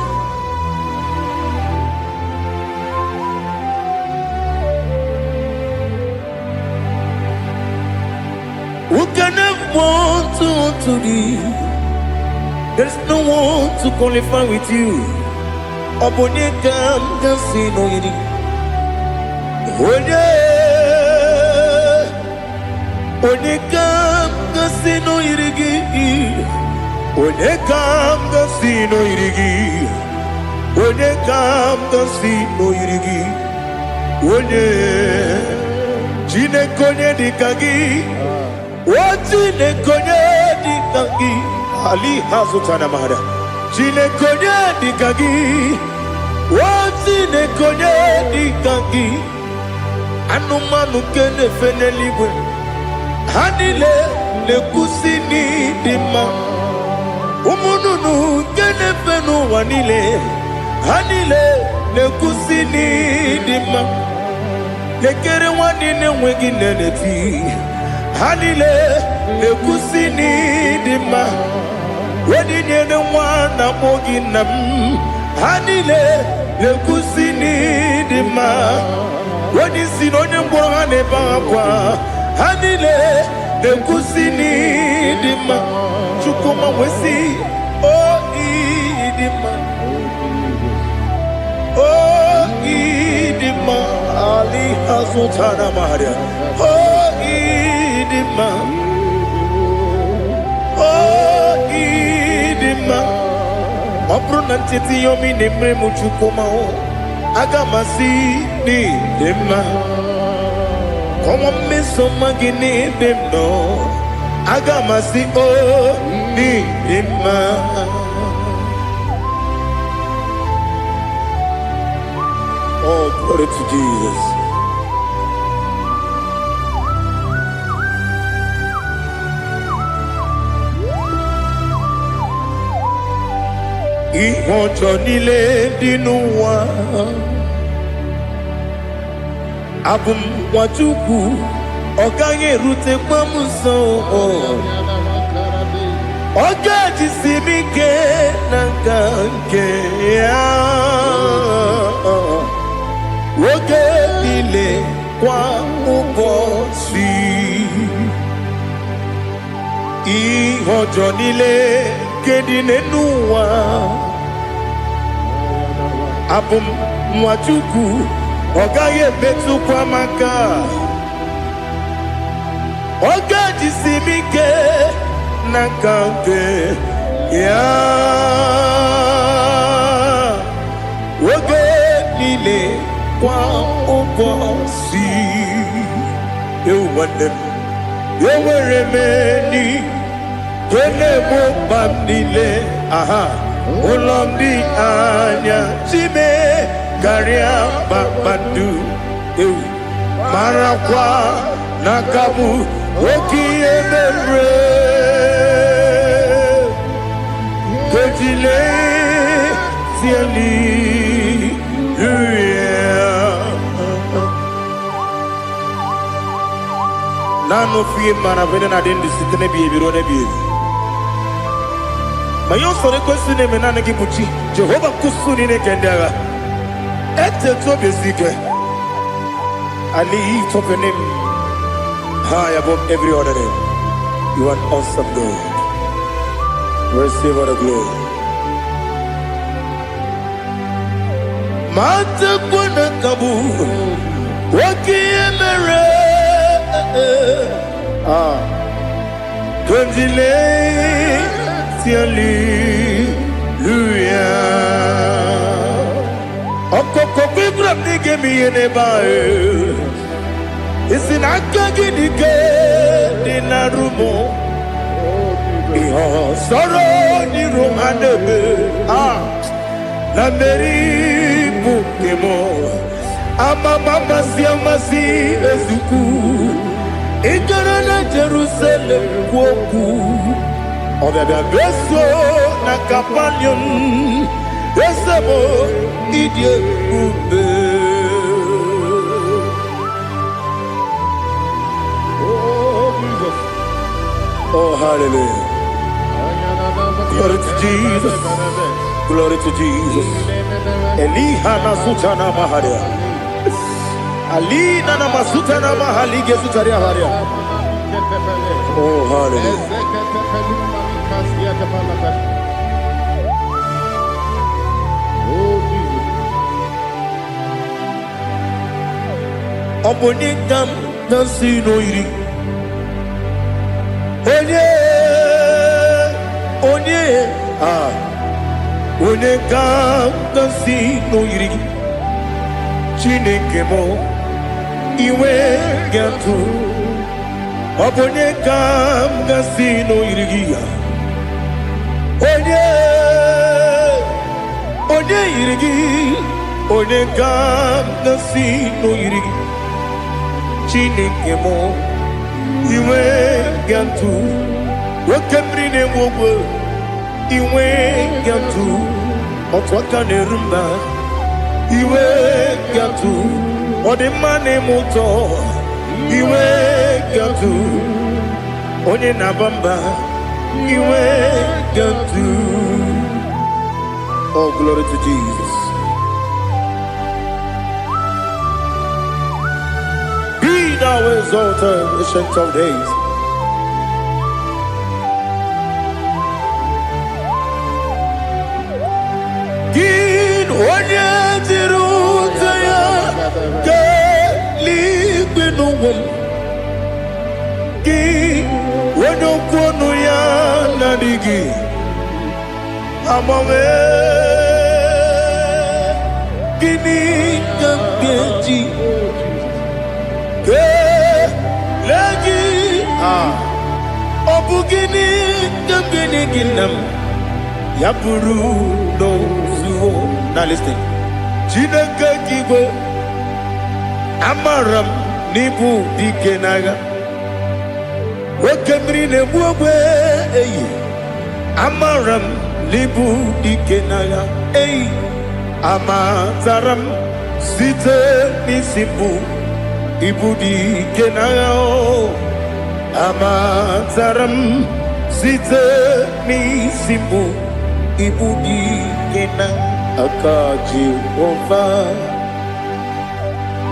Who can have one to thee? There's no one to qualify with you. Obonye kam kasino yiri. Onye kam kasino yiri. Onye kam kasino yiri. Onye kam kasino yiri. Onye jine konye dikagi. Wajine konye dikagi. Ali hazutana mahada. Jine konye dikagi. Wajine konye dikagi. Anumanu kene fenelibwe. Hanile le kusini dima. Umununu kene fenu wanile. Hanile le kusini dima. Lekere wanine wegi neneti. Hanile le kusini dima. Wedi nyene wana mogi nam. Hanile le kusini dima. Wedi sinonye mbwangane bakwa. Hanile le kusini dima. Chukuma wesi oh idima. Oh idima. Ali hazutana maria. Oh idima. Oh idima. Mabruna titi yomi nemre muchukuma o. Agamasi ni dema. Como me somagini demno. Agamasi o ni dema. Oh, glory to Jesus. Ihojo nile dinuwa. Abum wajuku oganye rute pamuso. Oga jisimike nanganke ya. Oge nile kwa ubosi. Ihojo nile kedinenuwa. Abum mwachuku ogaye betu kwa maka. Oga jisimike nakange ya. Oge nile kwa ubosi. You want them. You will remain. Kene mo bamnile. Aha. Ulomdi anya chime garia babandu marakwa nakabu okie mere kejile siali nano fie mana vene na dendi sitene biye biro ne biye Mayo sore kwesi ne menane kibuchi. Jehovah kusuni ne kendaga. Ete to besike. I lift up your name high above every other name. You are an awesome God. Receive all the glory. Mata kuna kabu wakiemere Kondile tiali luya Okoko bibra nige miyene bae Isinaka gidike dinarumo Iho soro ni romanebe La meri bukemo Ama mama si amasi ezuku Igara na Jerusalem kwoku Obebe beso na kapanion Esebo idye ube Oh Jesus Oh hallelujah Glory to Jesus Glory to Jesus Elihana sutana maharia Alina na masutana mahalige sutaria haria Oh hallelujah Obonikam nasino iri Onye Onekam nasino iri Chineke mo iwe gatu Obonekam nasino iri Onye iri Onekam nasino iri Chineke mo iwe gatu Wakemri ne wowo iwe gatu Otwaka ne rumba iwe gatu Odemane moto iwe gatu Onye nabamba iwe gatu Oh glory to Jesus. Be thou exalted, ancient of days. Gin onye tiruta ya ke ligbinu Gin onye kwonu ya nadigi Amame Gini kambeji Ke lagi Obu gini kambini ginam Yapuru no suho Now listen Chineke kibo Amaram nibu dikenaga Wekemri ne buwe Amaram nibu dikenaga Amataram site nisibu Ibu dikenaga Amataram site nisibu Ibu dikenaga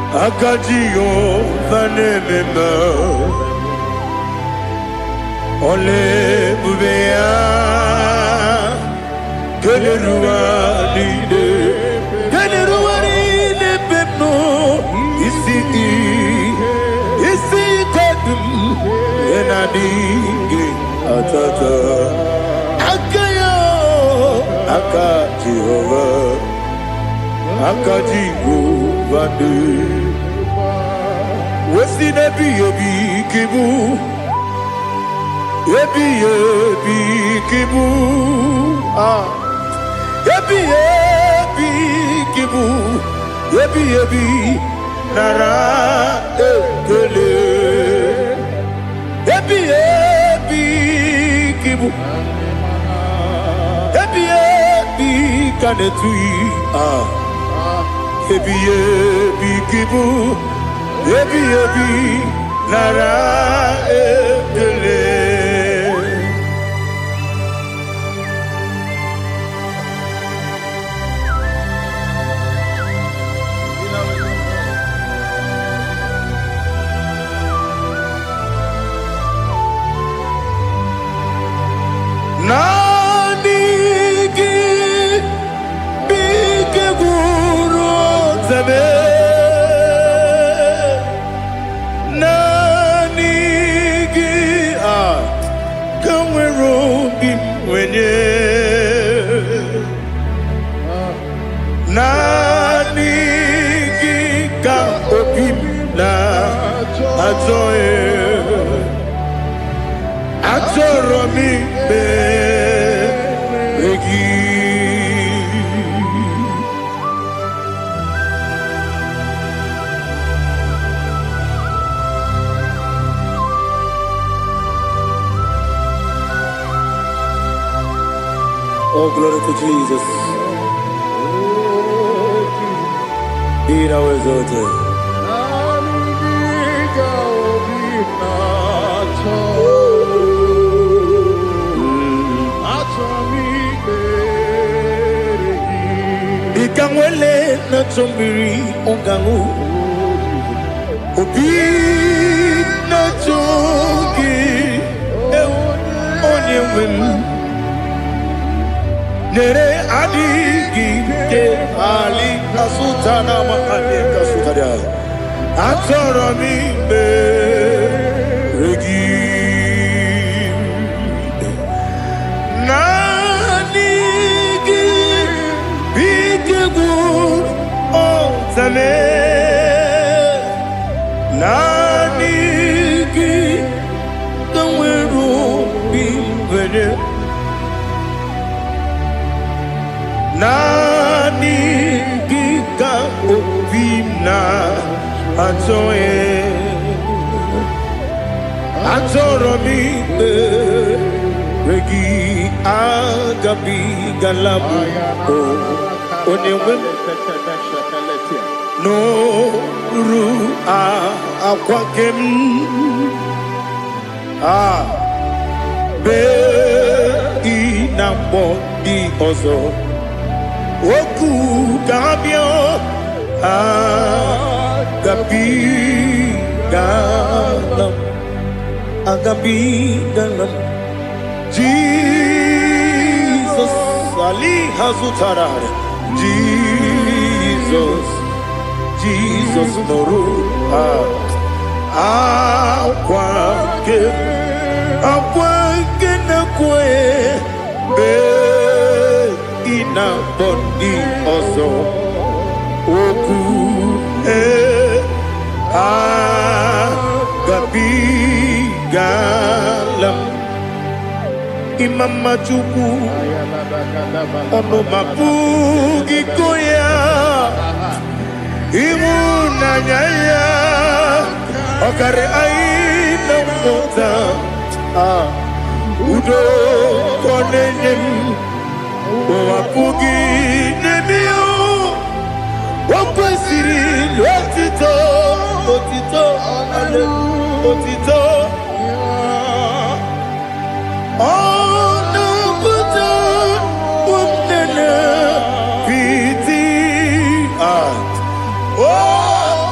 Akaji Ova nemema Ole bubea Geleruwa lide pepno Isi kadum Enadingi atata Aka Jehovah Aka Jehovah Wesi nebi yebi kibu Yebi kibu Yebi kibu Yebi nara ekele Yebi kibu Yebi kanetui Yebi kibu Yebi nara ekele me nanigi kamwero bim wenye nanigi ka obim na atoe atoro mi be regi. Oh, glory to Jesus. Be thou exalted. Ikangwele na chombiri ongangu obi na chogi onye wem nere adigi ke ali kasutana ma ali kasutaria atoro mi be regi nanigi bigegu o tame nanigi kamweru bingwede nanigi ka obimna atoe atoro mi regi agabi galabu onyewe no ru akwakem be inambo di ozo oku gabio agabi galam Jesus ali hazutarare Jesus noru akwake na kwe be ina bondi ozo oku gabi galam imama chuku ono mapugi koya imuna nyaya okare aina mota udo konenyem wapugi nemio wakwesiri otito ale otito ono buto umnene piti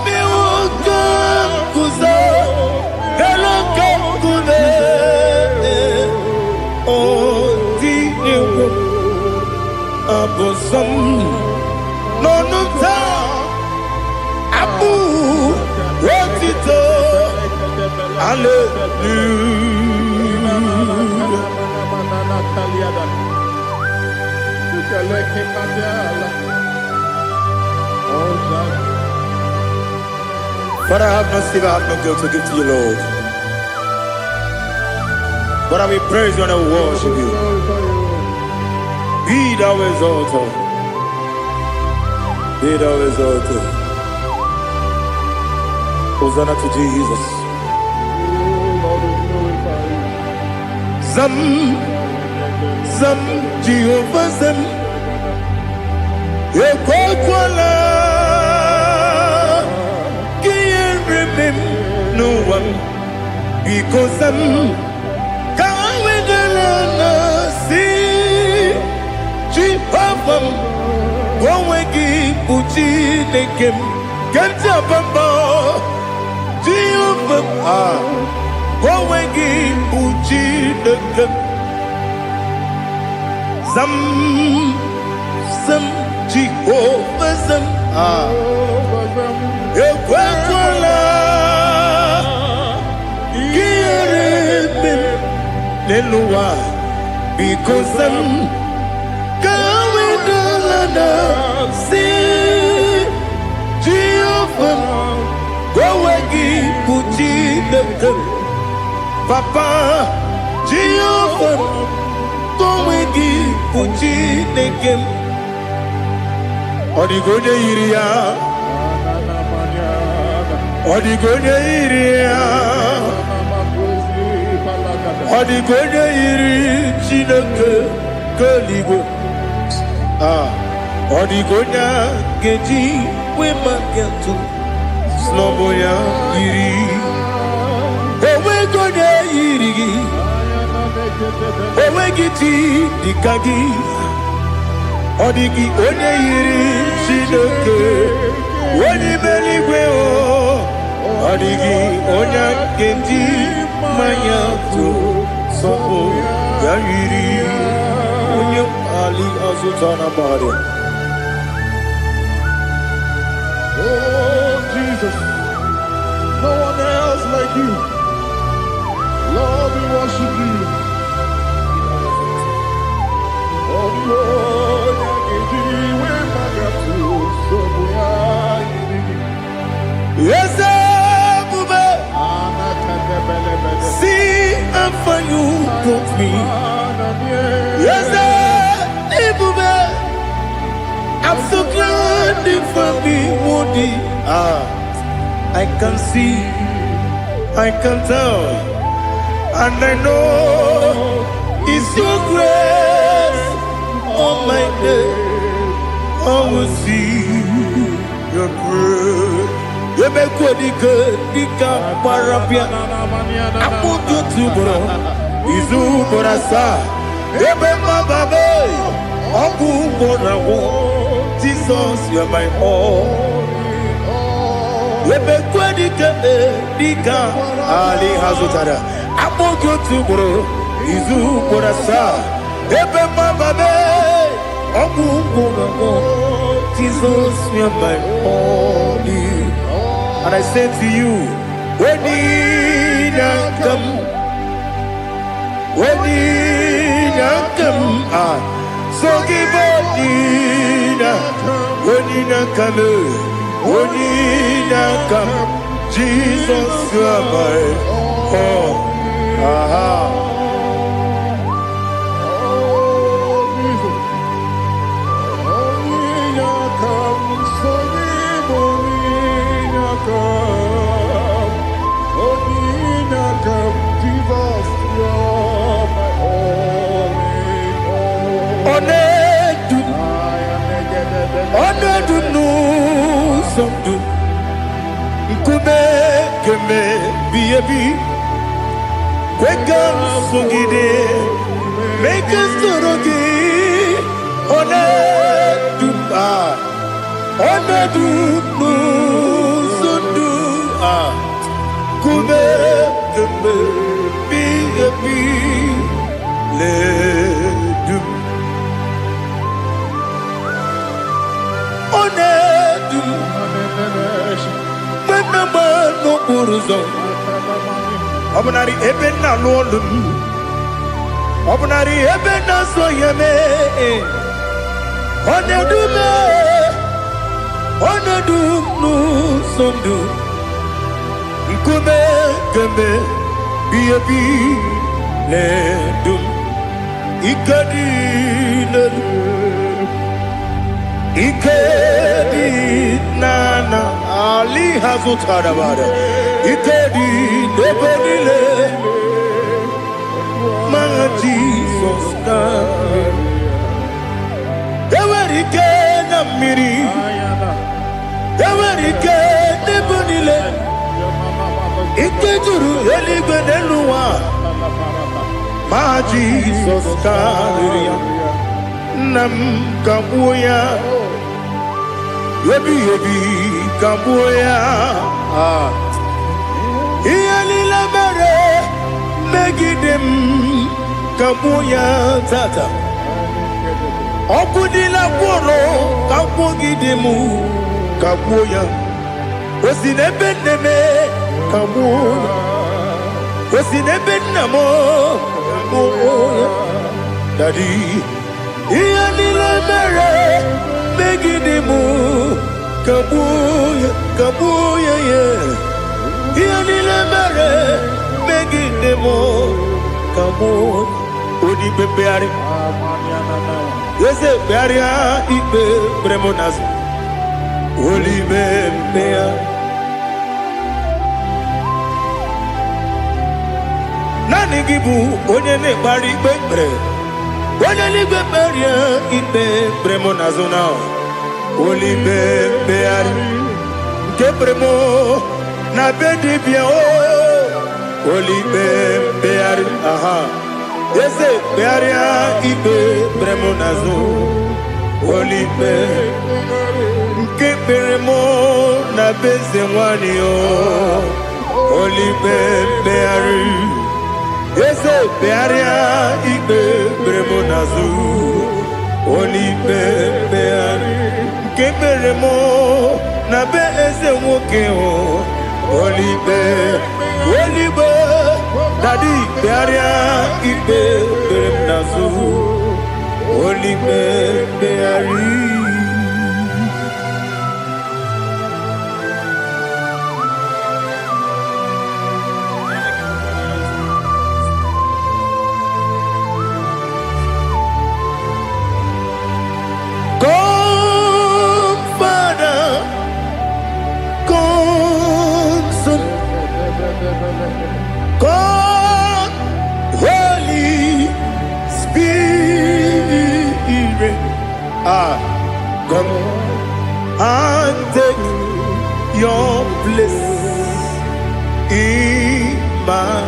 mi wakam kuzo galakam kude otine abosom nonumta abu otito Father, I have no sin, I have no guilt to give to you, Lord. But I will praise you and I will worship you. Be thou exalted. Be thou exalted. Hosanna to Jesus. Zam, Jehovah Zam. Ekwakwala. Can't remember no one. Because I'm Kawedalana see. Chipapam. Gowegi Uchi Nekem. Kajabamba. Jehovah. Gowegi Uchi Nekem. Zam Jehovah Zam ekwekwala ihere n'ụwa because kawedala si Jehovah gowegi puji nekem Papa Jehovah gowegi puji nekem Odigonye iria Odigonye iria Odigonye iri Chineke keligwe Odigonya geji wema kentu Slobo ya iri Owe gonya iri Owe giti dikagi Odigi onye iri Chineke Wani meligwe o Odigi onya geji manya tu Slobo ya iri Onye ali azutana bari Oh, Jesus, no one else like you. Lord, we worship you. Oh, Lord, I give you my gratitude. So we are Yes, Bube. See how far you brought me. Yes, Bube. I'm so glad you found me, Woody. I can see, I can tell, and I know it's your grace. Oh my God, I will see your grace. You make good, Dika Parapia. I put you to bro. Izu Borasa. You make my baby. Oku Borawo. Jesus, you're my all. Lebe kwedike dika Ali Hazutara. Amogo tubro izu borasa. Ebe mababe ogu borawo. Jesus, you're my all. And I say to you, when you come, so give up when you come. When you come, Jesus, you are my all. Keme biyebi kweka sungide make us torogi one duba one dubu sundu kume keme biyebi le dub one dubu no uruzo obunari ebena lolum obunari ebena soyeme onedumu sondu nkume kembe biyebi ledum ikadi ikedi nana Ali Hazutara bada ikedi nebodile ma Jesus na ewerike na miri ewerike nebodile ikejuru eligwe neluwa ma Jesus kariya nam kabuya yebi kabuya iyalila mere megidem kabuya tata okudila kworo kabugidemu kabuya Osinebenneme kamuya. Osinebennamo kamuya. Daddy, iyanile mere begidimu kamuya kamuya ye. Iyanile mere begidimu kamuya. Odi bebeari. Yese bearia ibe bremonas. Oli bebea. Nani gibu onye ne bari bebre. Onye ni beberia ibe bremonazona. Oli bebeari. Ke bremo na bedi bia o. Oli bebeari. Aha. Yese bearia ibe bremonazo. Oli bebeari. Keperemo na bezemwani o. Oli bebeari. Yese bearia ibe bremo nazu. Oli bebeari. Keperemo na bezemwoke o. Oli be. Oli be. Daddy bearia ibe bremo nazu. Oli bebeari. God, Holy Spirit, come and take your place in my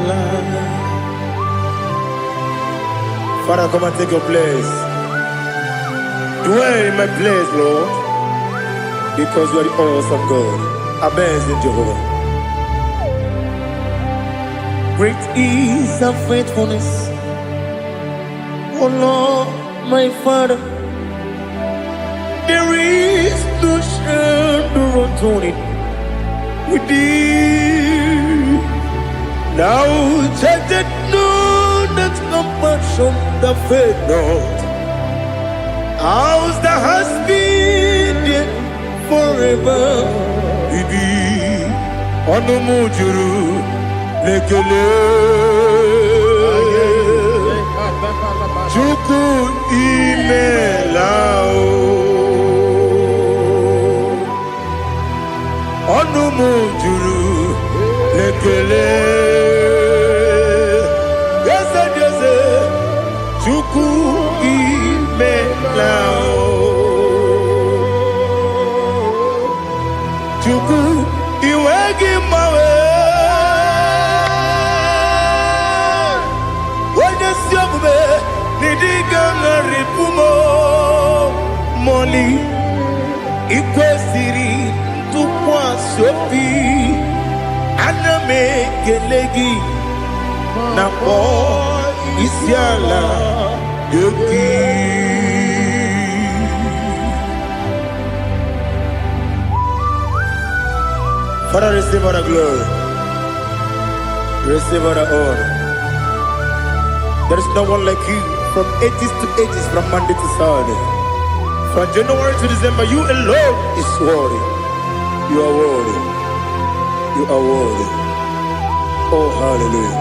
life. Father, come and take your place. Dwell in my place, Lord, because you are the awesome God. Amazing Jehovah. Great is thy faithfulness, O Lord, my Father. There is no shadow unto it with thee. Now judged know that compassion the faith not. Ours that has been forever with thee. Onomujuru lekele Chuku imelao Onumujuru lekele Yese yese Chuku imelao Chuku iwegi mawe Nidigangaripumo Moli Ikwesiri Tukwa sopi Aname gelegi Napo Isiala Yoki Father, receive all the glory. Receive all the honor. There is no one like you. From ages to ages, from Monday to Saturday, from January to December, you alone is worthy. You are worthy. You are worthy. Oh, hallelujah.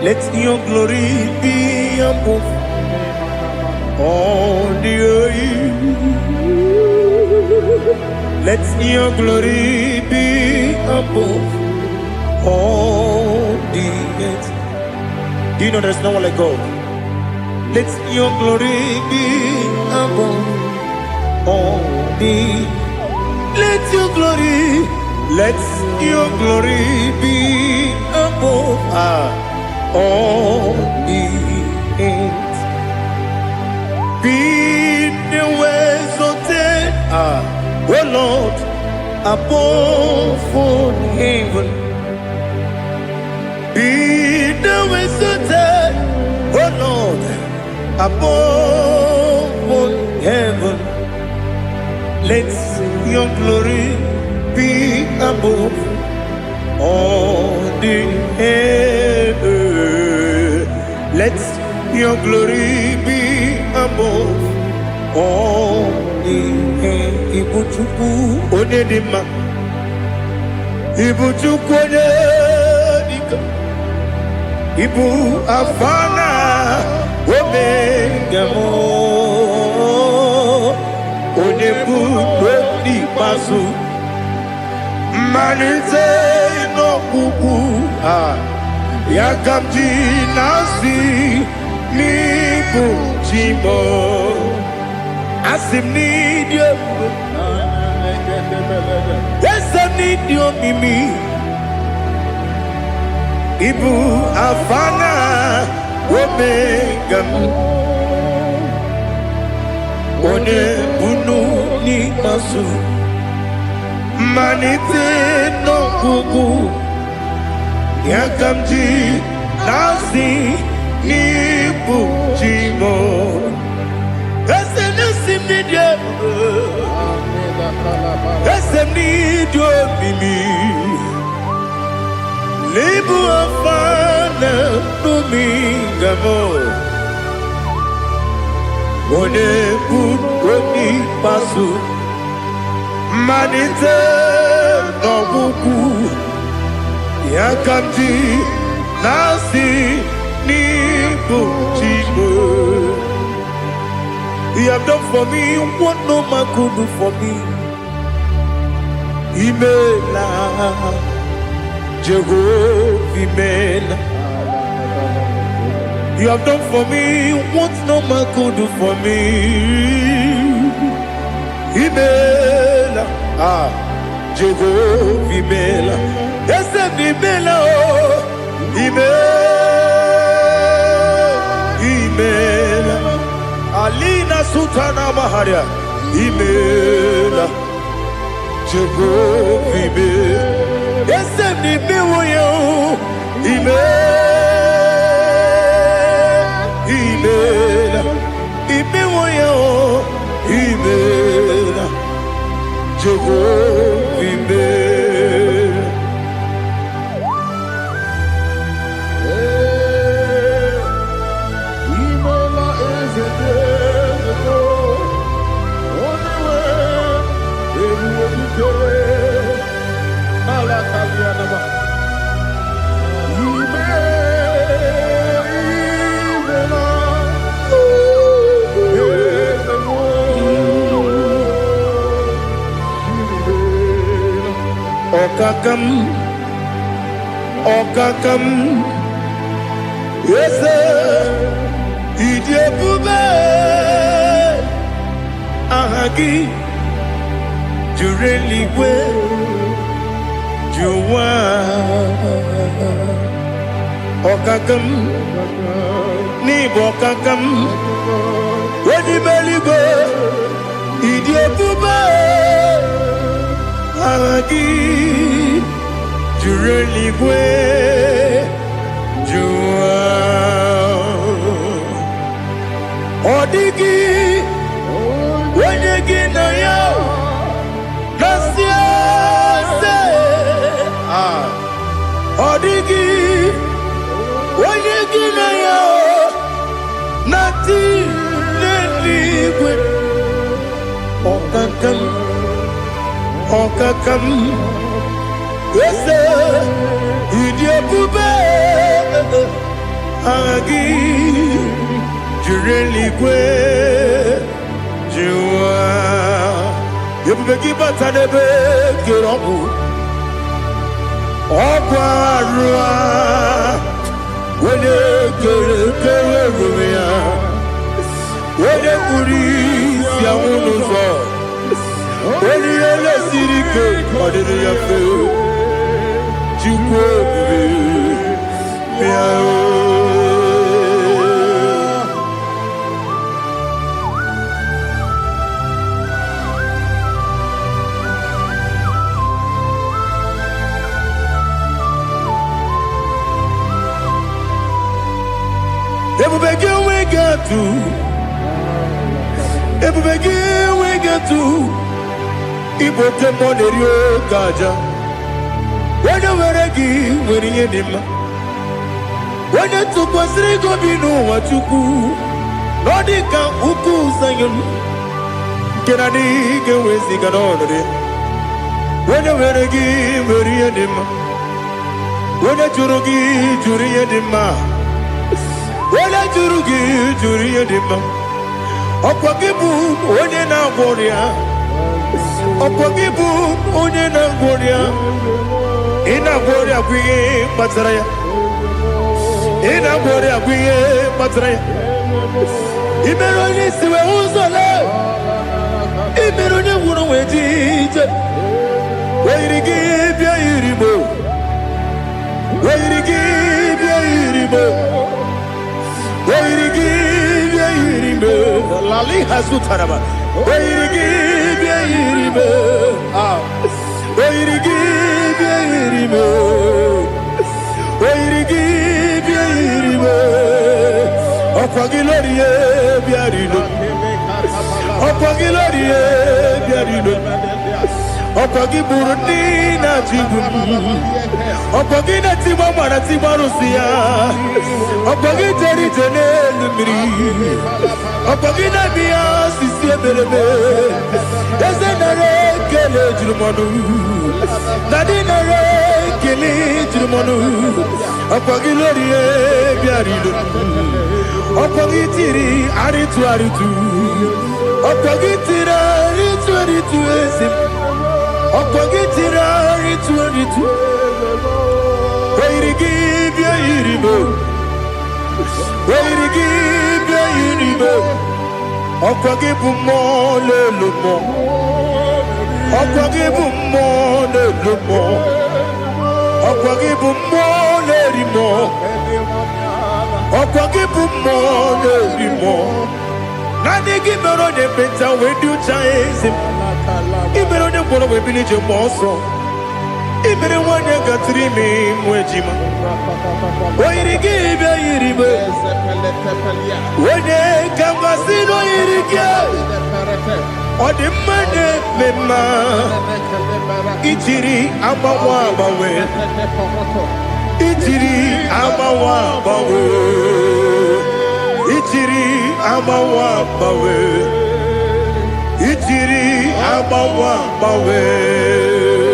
Let your glory be above all the earth. Let your glory be above all the earth. Do you know there's no one like God? Let your glory be above all the. Let your glory be above all the earth. Be the ways of death, oh Lord, above all heaven. Be the visited, oh Lord, above all heaven. Let your glory be above all the earth. Let your glory be above all the earth. Ibuchuku onedima, Ibuchuku onedika, Ibu afana omega mo, onebu odi pasu, manite no kuku yakamji nasi nibu jimo. Asim need you. Yes, I need you, Mimi. Ibu afana omega. One bunu ni masu. Manite no kuku. Yakamji nasi nibu jimo. Esem need you, Mimi. Libu afana numingamo. One buni pasu. Manite no buku. Yakamji nasi nibu jibo. You have done for me what no man could do for me. Imela, Jehovah, Imela. You have done for me what no man could do for me. Imela, Jehovah, Imela. Yes, Imela, Imela. Alina Sutana Maharia, Imela, Jehovah, Imela. Yes, Imela, Imela, Imela, Jehovah, Imela. Okakam, yes, Idiabube, Ahagi, Jureli, Juwa, Okakam, Nibokakam, Wedi Beligo, Idiabube, Ahagi. Jureligwe Jua Odigi Wenyegi na yao Nasia se Odigi Wenyegi na yao Nati Neligwe Okakam Okakam yes, Idiabube, Agi, Jureligwe, Jua, Yabegi Batanebe, Girobu, Oquarua, when you get when you police, Yamuno, when you see the cake, what did you feel? Ibo temonerio gaja. When you were a give, when you did ma. When you took was Rigo Bino, what you do. Nodika Uku Sayon. Kenadi get with the Ganone. When you were a give, when you did ma. When you Jurugi, Juria de ma. When you Jurugi, Juria de ma. Opagibu, when you now warrior. Opagibu, when you now warrior. Ina bori akwiye matraya. Ina bori akwiye matraya. Imeroni siwe uzole. Imeroni wuro wejije. Weirigi bia iribo. Weirigi bia iribo. Weirigi bia iribo. Lali hasutaraba. Weirigi bia iribo. Weirigi bia iribo. Weirigi bia iribo. Okwagilorie bia iribo. Okwagilorie bia iribo. Okwagiburundi na jibu. Okwagina timama na timarusia. Okwagiteri jene lumiri. Okwagina biya sisi ebelebe. Ezenare kele jirumanu. Nadinare kele jirumanu. Okwagilorie biarido. Okwagitiri aritu aritu. Okwagitira aritu aritu esim. Okwagitira aritu aritu. Weirigi bia iribo. Weirigi bia iribo. Okwagibu mo le lumo. Okwagibu mo le lumo. Okwagibu mo le rimo. Okwagibu mo le rimo. Nani gibero de beta we do chaise. Ibero de boro we bilije moso. Ibere wane gatrimi mwejima. Weirigi bia iribo. Wene kambasino irige. Odi mane mema. Itiri amawa bawe. Itiri amawa bawe. Itiri amawa bawe. Itiri amawa bawe.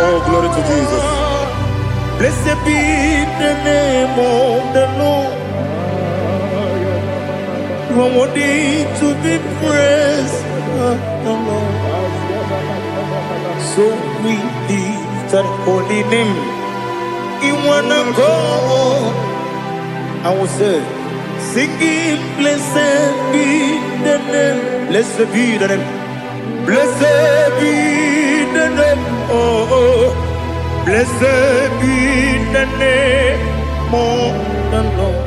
Oh, glory to Jesus. Blessed be the name of the Lord. You are worthy to be praised, the Lord. So we lift that holy name. You wanna go? I will say, singing, blessed be the name. Blessed be the name. Blessed be the name. Oh, blessed be the name of the Lord.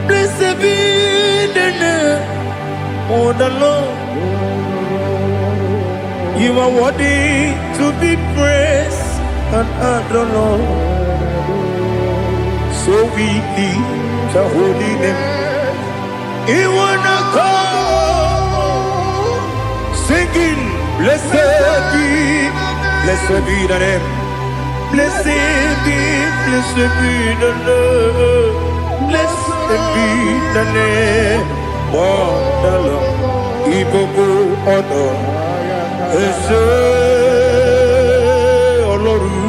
Blessed be the name of the Lord. You are worthy to be praised and adored, Lord. So we lift the holy name. You wanna call, singing, blessed be the name. Blessed be the name. Blessed be the name of the Lord. Ibobo honor, Ese Oloru.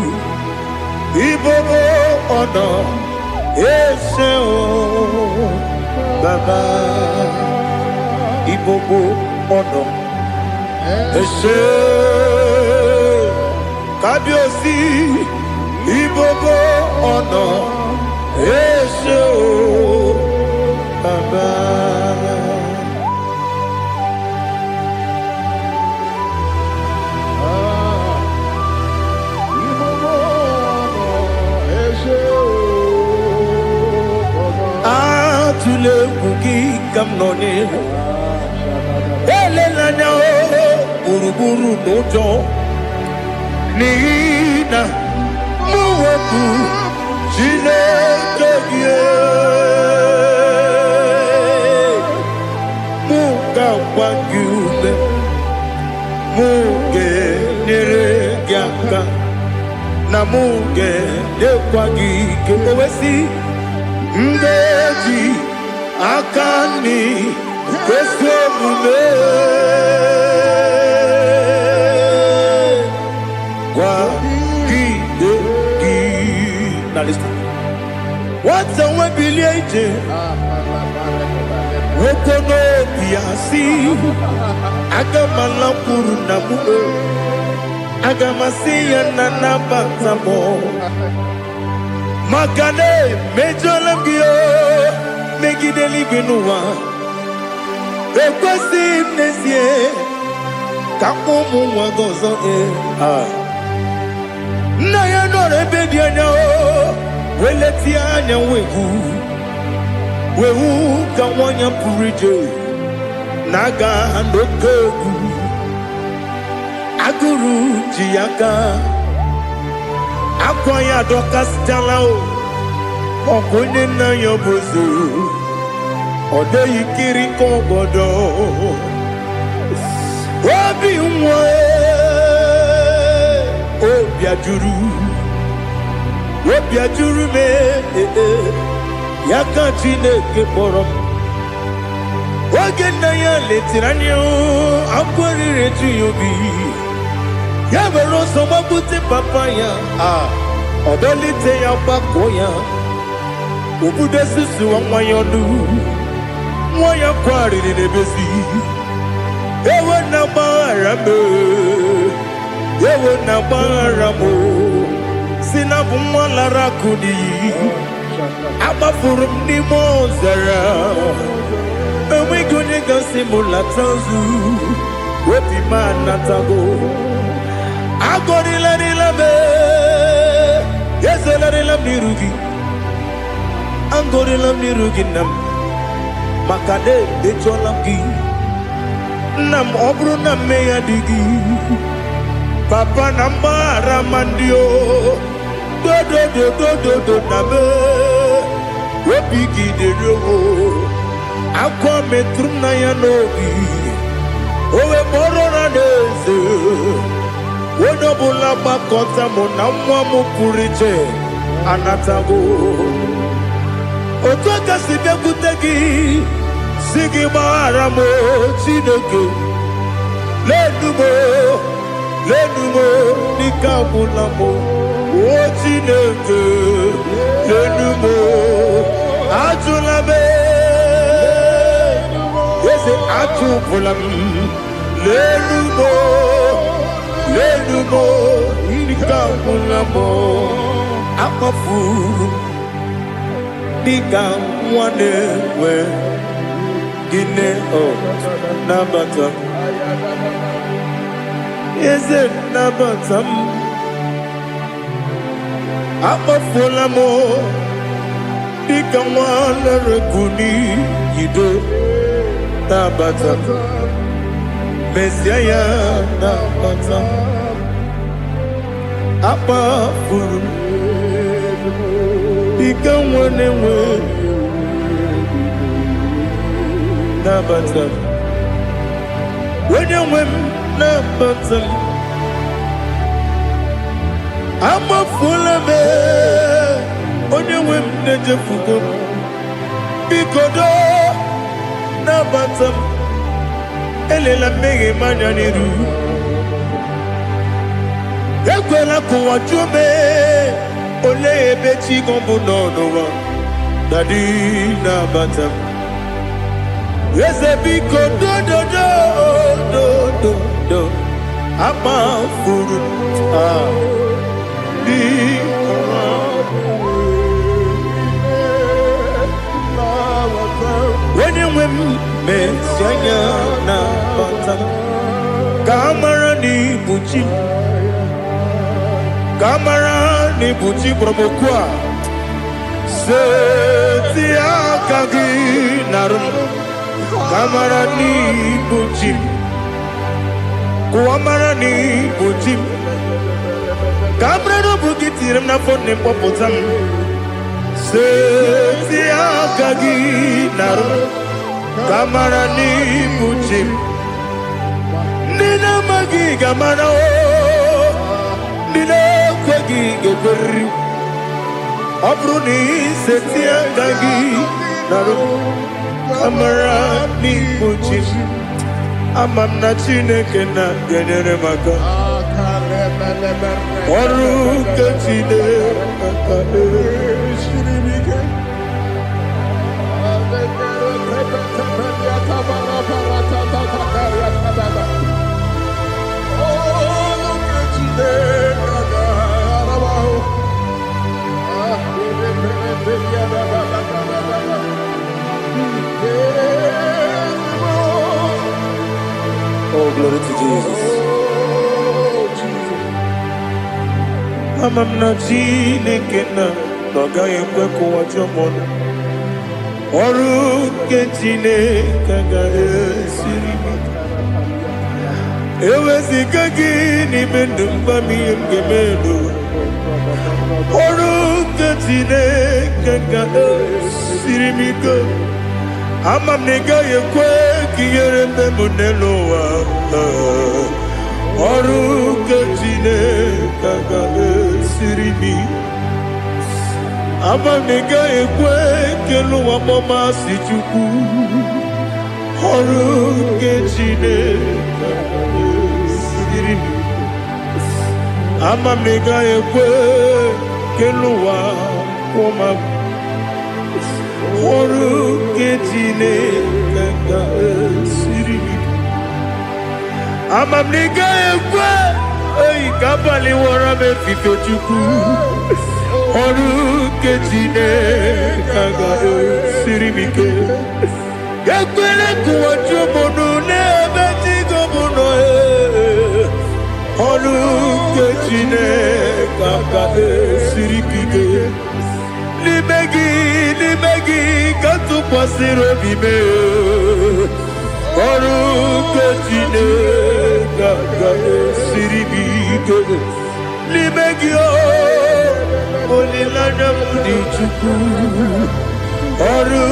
Ibobo honor, Ese O Baba. Ibobo honor, Ese Kabiosi. Ibobo honor, Ese O Baba. Tule bugi kamnoni ele lanya o gburugburu n'ụjọ n'ihi na mụ wepụ Chineke gị mụ ga-agba gị ume mụ ga-enyere gị aka na mụ ga-enyekwa gị ike ewesi ngeji aka nri kwesị omume gwagide gị na listen nwata nwe bilie ije nwoke n'obi ya si aga m alakwuru na mụ aga m asị ya na nabata m maka na emejọla m gị megide eluigwe n'ụwa ekwesịghị m n'ezie ka ụmụ nwa gị ọzọ nna ya nọrọ ebe dị anya wee letie anya wegwu wewu ka nwanyị pụrụ ije na-aga n'oke egwu agụrụ ji ya gaa akwa ya dọkasịtala ọkụ onye nna ya bụzo ọ dịghị kiri ka ọgọdọ obi nwa obi ajuru m ya ka Chineke kpọrọ m oge nna ya letiri anya akwa riri eju ya obi ya mere ọsọ gbapute papa ya ọdọlite ya gbakọ ya obodo susuwa nwa ya ọnụ nwa ya kwarịrị n'ebezi ewe na gbaghara m ewe na gbaghara m si na bụ nwa lara akụ n'iyi agbafuru m n'ime ọzara enweghị onye gasị m lata nzu obi m anatago agọrịlarịla m ezelarịla m n'iru gị agọrịla m n'iru gị nna m maka na emejọla m gị nna m ọ bụrụ na mmehie dị gị papa na mgbaghara ma ndị dodododododo na m obi gị dịrị owo akwa metụrụ m na ya n'obi o wee kpọrọ na n'eze onye ọbụla gbakọta mụ na nwa m pụrụ iche anatago otu aka si bịakwute gị si gị gbaghara m Chineke lenumo n'ike agwụla m o Chineke lenumo ajụla m eze ajụpụla m lenumo n'ike agwụla m akpafuru dịka nwa na-enwe gịnị nabata m eze nabata m akpafuola m dịka nwa na-erekwu n'iyido nabata m mezie ya nabata m akpafuru dịka nwa na-enwe nabata m onye nwe m nabata m amafuola m onye nwe m na-ejefugo m biko nabata m elela mmehie m anya n'iru ekwela ka ụwa jụọ m olee ebe chi gị bụ n'ụwa dadi nabata m eze biko do akpafuru onye nwe m mesi anya nabata m ka amara n'ibu chi ka amara n'ibu chi kpọrọ m okwu a seti aka gị narụ m ka amara n'ibu chi Kuamarani Bujim Cabrero Bukitirim na phone Popotam Setia Kagi Naru Kamarani Bujim Nina Magi Gamana Nina Kwagi Geberi Abruni Setia Kagi Naru Kamarani Bujim Amam na Chineke na genere maka Oru ke Chineke Shiribike Oh, glory to Jesus. Amam na Chineke na noga yekwe kuwa chomono. Oru ke Chineke ga esiri. Ewe sikagi ni mendumba miyemgemelo. Oru ke Chineke ga esiri miko. Amam nega yekwe kiyere memunelo wa. Oru ke Chineke ga esiri mi. Amam nega yekwe kelu wa mama si chuku. Oru ke Chineke ga esiri mi. Amam nega yekwe kelu wa mama. Oru ke Chineke ga esiri mi. Amam nega yekwe oyi kabali wara me fito chuku. Oru ke Chineke ga esiri mi ke. Yakwele kuwa chumono ne beti gomuno Oru ke Chineke ga esiri mi ke. Limegi katu kwasiro bime Oru ke Chineke ga esiri mi ke. Limegi olilanya mudi chuku. Oru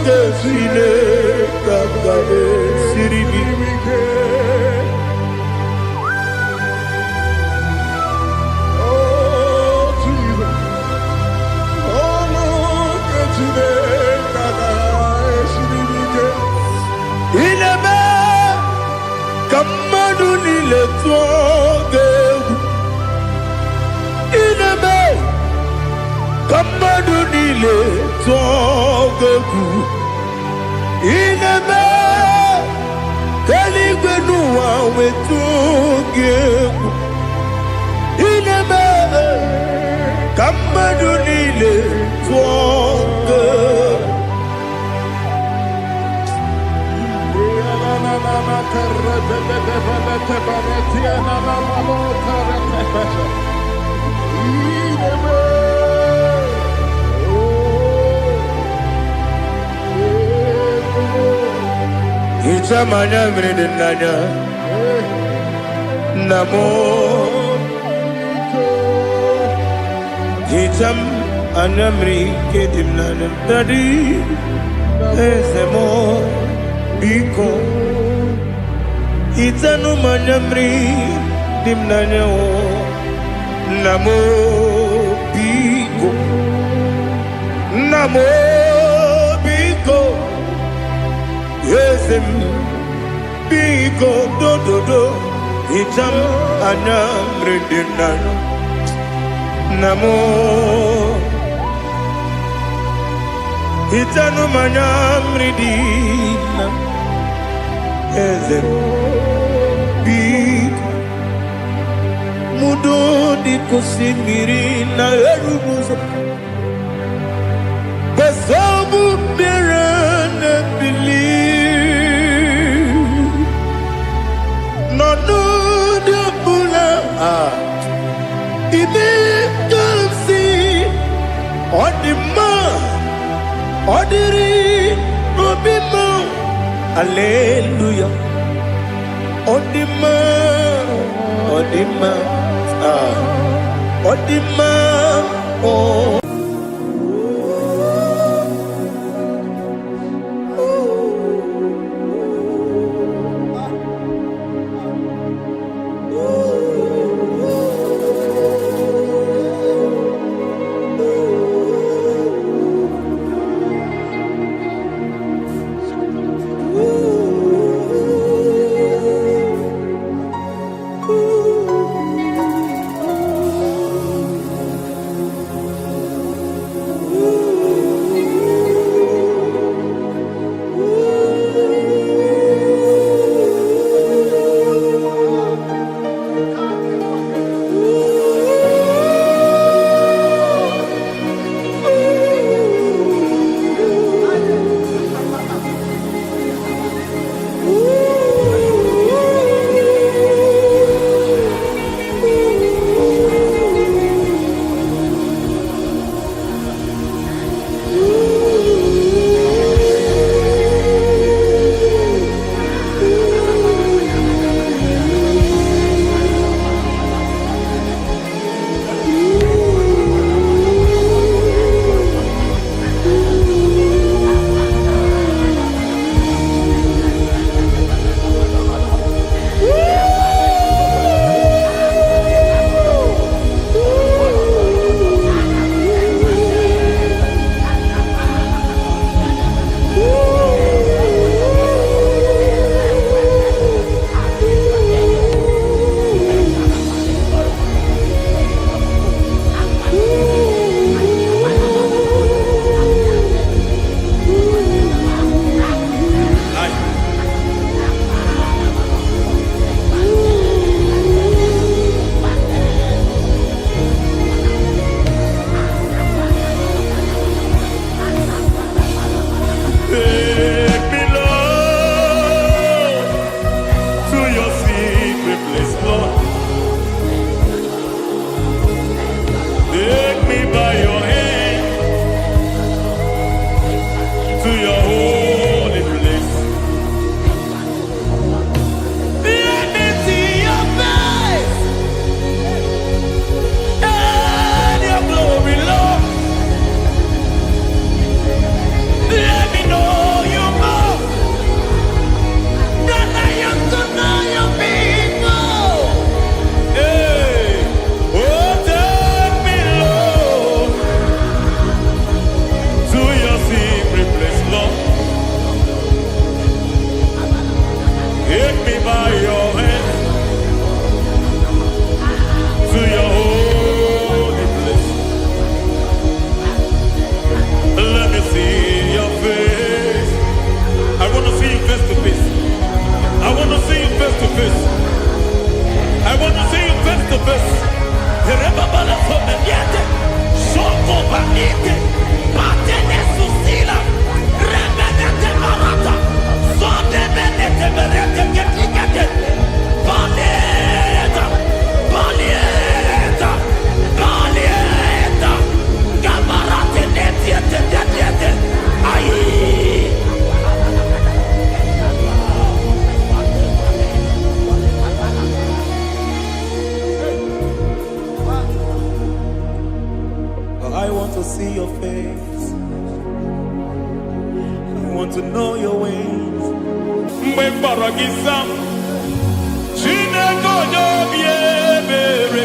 ke Chineke ga esiri mi ke. Inebe kamadu nile tuoge. Inebe kamadu nile tuoge. Inebe kaligwe nuwa wetuge. Inebe kamadu nile tuoge. Ichamanya mridinanya Namo Icham anamri kedimnana Dadi Ezemo Biko Itanu manamri dimnanya Namo Biko Namo Biko Yesem Biko do do do Icham anamri dimnanya Namo Itanu manamri dimnanya Yesem Mudo di kusimiri na erubuzo Besobu mirane believe No no de bula Ibe kamsi Odima Odiri Obima Hallelujah Odima, Odima, Odima, oh. I want to see your face. I want to know your ways. Mbe baragisa, chine gojo biebere.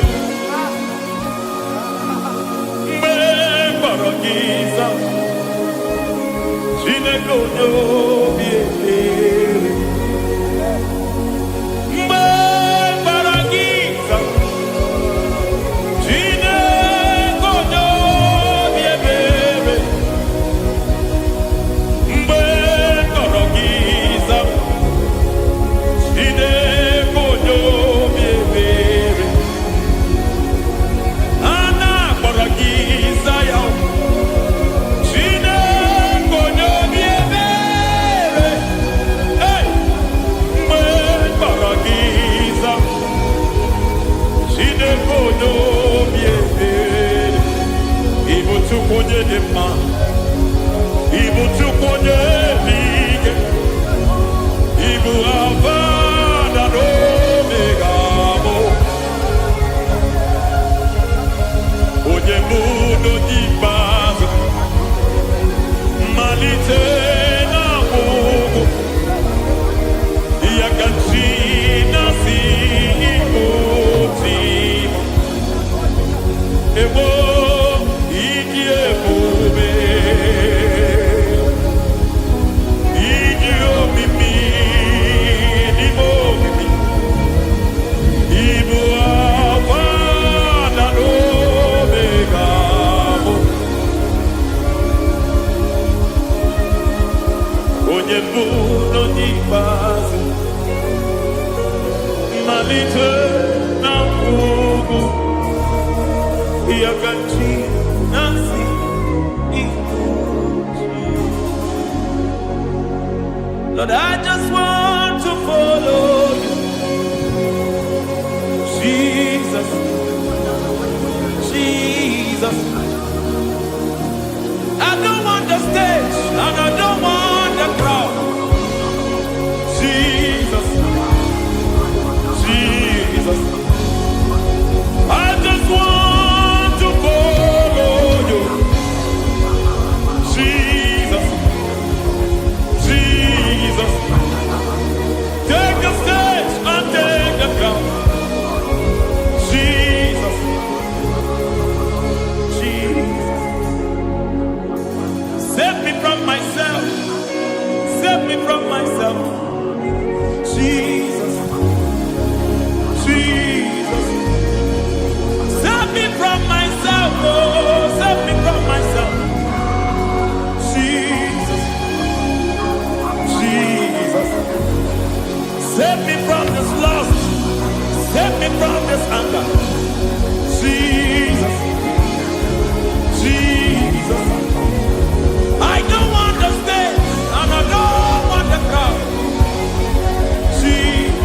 Mbe baragisa, chine gojo biebere. Mbe baragisa, chine gojo biebere. Mbe baragisa, chine gojo biebere. Ana baragisa ya. Chine gojo biebere. onye muno jibazo malite na Mungu yakachina simutima ebo ikiebube ikio mimi ibo mimi ibo avana no megamo onye muno jibazo malite na Mungu yakachina Lord, I just want to follow you, Jesus, Jesus. I don't want the stage and I don't want the crowd, Jesus, Jesus. I just want to follow you, Jesus, Jesus. Take the stage and take the crown, Jesus, Jesus. Save me from myself, save me from myself, Jesus, Jesus. Save me from myself, oh, save me from myself, Jesus, Jesus. Save me from this lust, save me from this anger, Jesus, Jesus. I don't want the stage and I don't want the crowd, Jesus.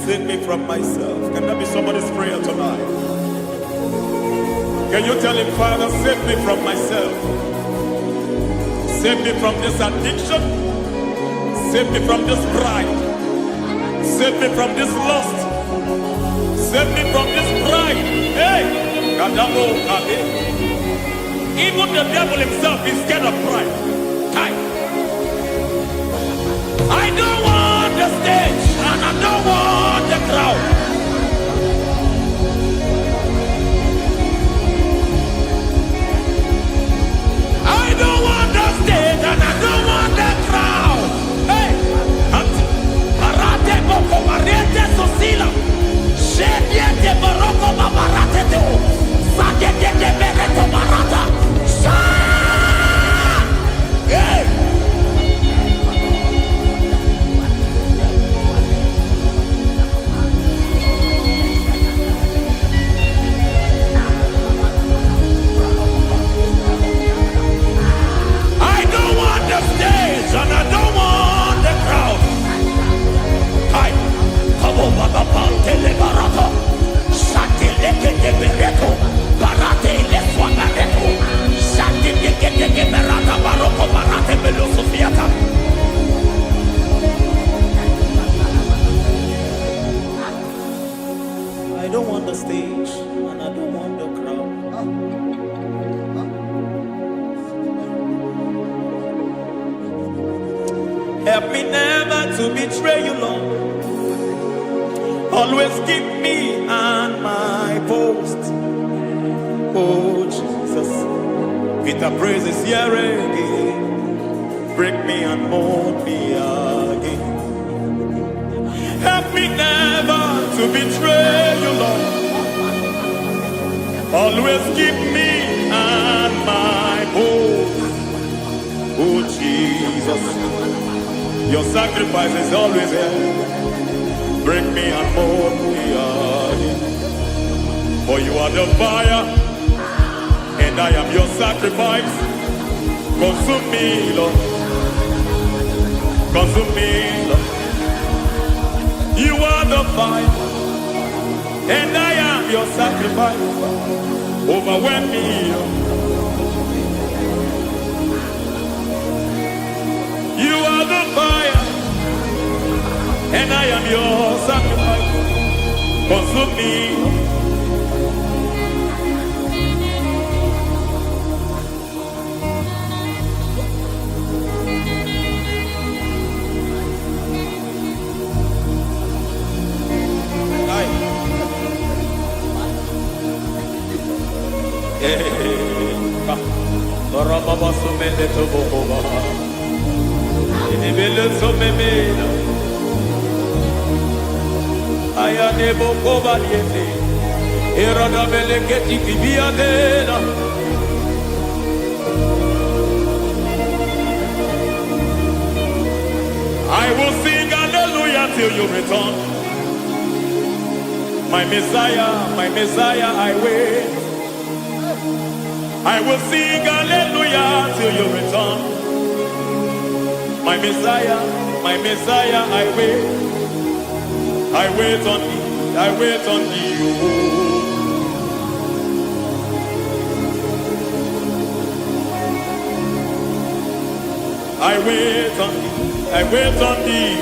Save me from myself. Can that be somebody's prayer tonight? Can you tell him, Father, save me from myself. Save me from this addiction. Save me from this pride. Save me from this lust. Save me from this pride. Hey! Even the devil himself is scared of pride. I don't want the stage and I don't want the crowd. I don't want the stage and I don't want the crowd. Hey, Parate boko mariete sosila. Shediete baroko babarate teo. Sakete bereto barata. Hey. And I don't want the crowd. Hi, come over the pantele barata. Satileke de bereto, barate le swagareto. Satileke de berata baroko barate belosofiata. I don't want the stage and I don't want the crowd. Help me never to betray you, Lord. Always keep me on my post. Oh, Jesus. With the praises here again. Break me and mold me again. Help me never to betray you, Lord. Always keep me on my post. Oh, Jesus. Your sacrifice is always here. Break me and mold me again. For you are the fire, and I am your sacrifice. Consume me, Lord. Consume me, Lord. You are the fire, and I am your sacrifice. Overwhelm me, Lord. You You are the fire, and I am your sacrifice. Consume me. I will sing hallelujah till you return. My Messiah, I wait. I will sing hallelujah till you return. My Messiah, I wait. I wait on thee, I wait on thee. I wait on thee, I wait on thee.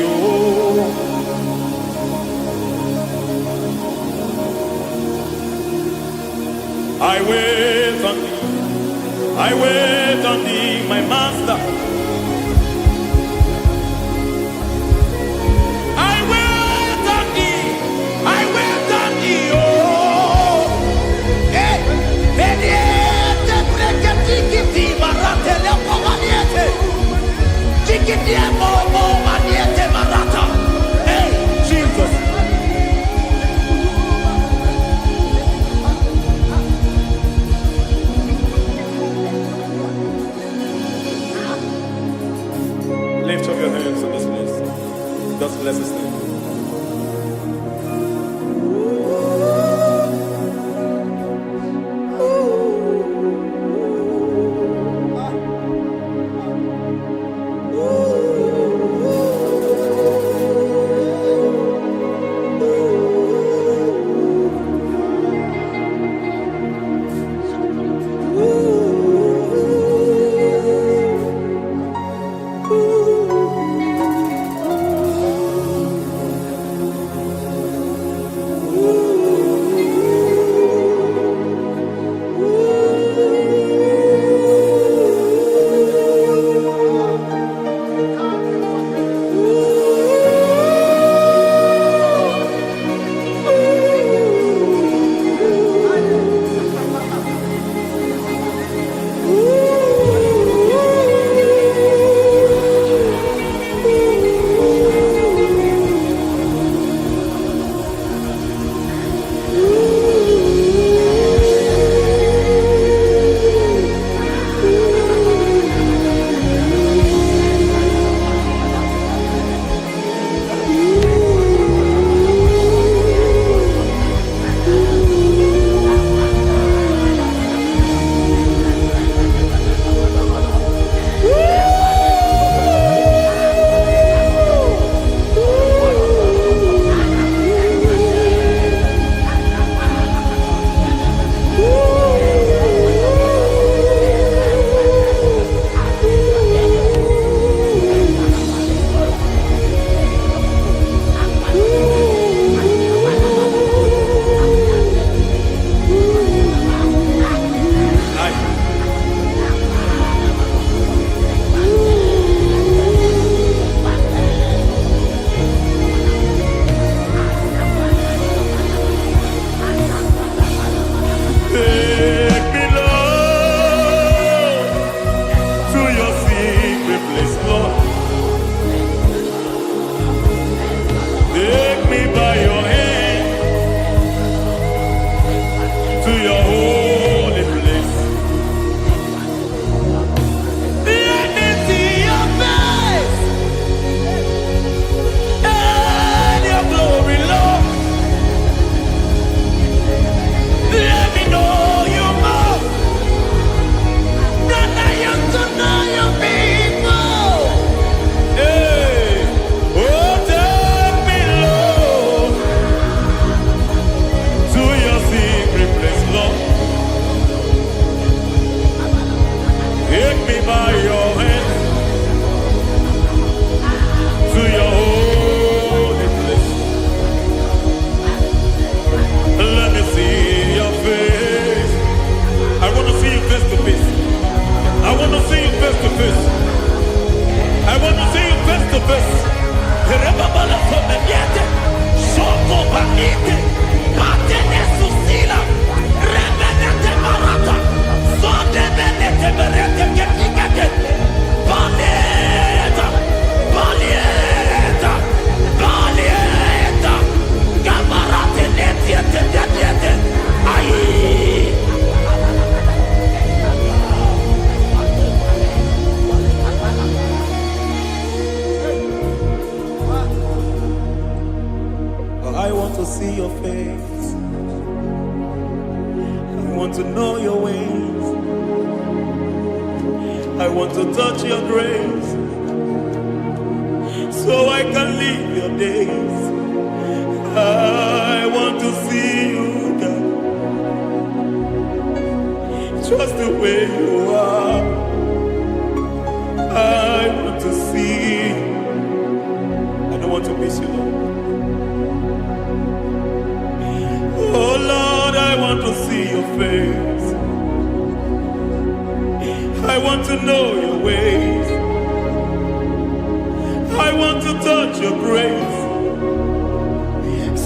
I wait on thee. I wait on thee, my master. I wait on thee. I wait on thee. Oh, hey, mediete breke tikiti marate le pomaniete. Tikiti mo maniete marata. Hey, Jesus. Lift up your hands in this place. Just bless his name. face. Rebabala Someniate, Soko Banite, Patene Susila, Rebenete Marata, Sonde Benete Berete Ketikate, Balieta, Balieta, Balieta, Gamarate Netiete, Aye. I want to see your face. I want to know your ways. I want to touch your grace, so I can live your days. I want to see you, God, just the way you are. I want to see you. I don't want to miss you, Lord. Oh Lord, I want to see your face. I want to know your ways. I want to touch your grace,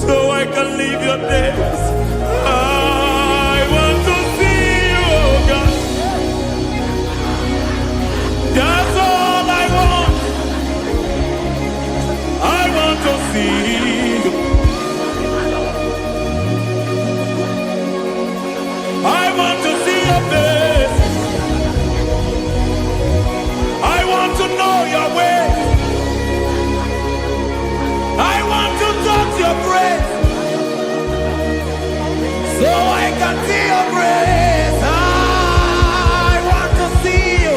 so I can live your days. I want to see you, oh God. That's all I want. I want to see you. I want to see your face. I want to know your way. I want to touch your grace, so I can see your grace. I want to see you,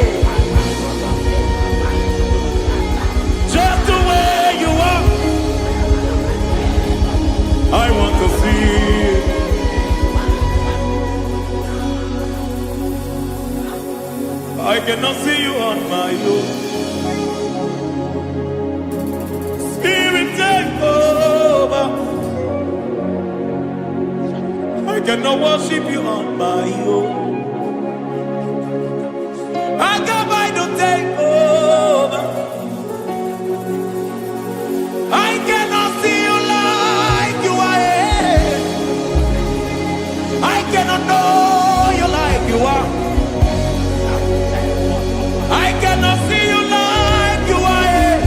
just the way you are. I want to see you. I cannot see you on my own. Spirit, take over. I cannot worship you on my own. I come by to take over. I cannot see you like you are. I cannot know you like you are. I cannot see you like you are.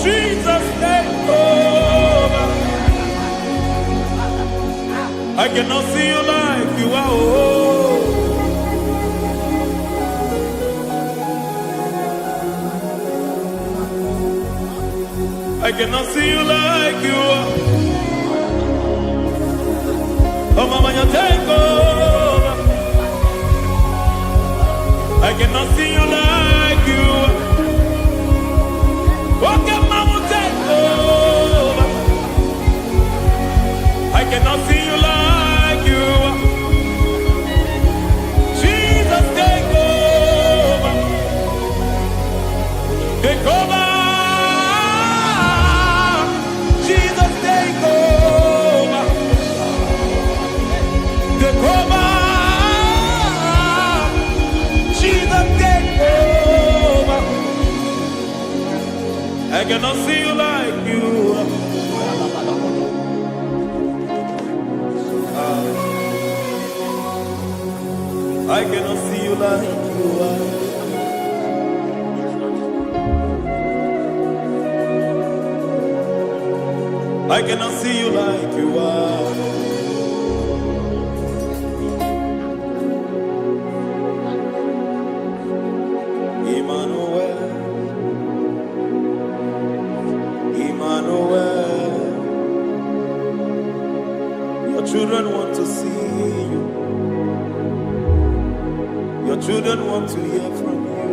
Jesus, take over. I cannot see you like you are. Oh. I cannot see you like you are. Oh, Mama, you take over. I cannot see you like you. Okay, Mama, take over. I cannot see you like you. Jesus, take over. Take over. Jesus, take over. Take over. I cannot see you like you. I cannot see you like you are. I cannot see you like you are. Emmanuel, Emmanuel, your children want to see you. Your children want to hear from you.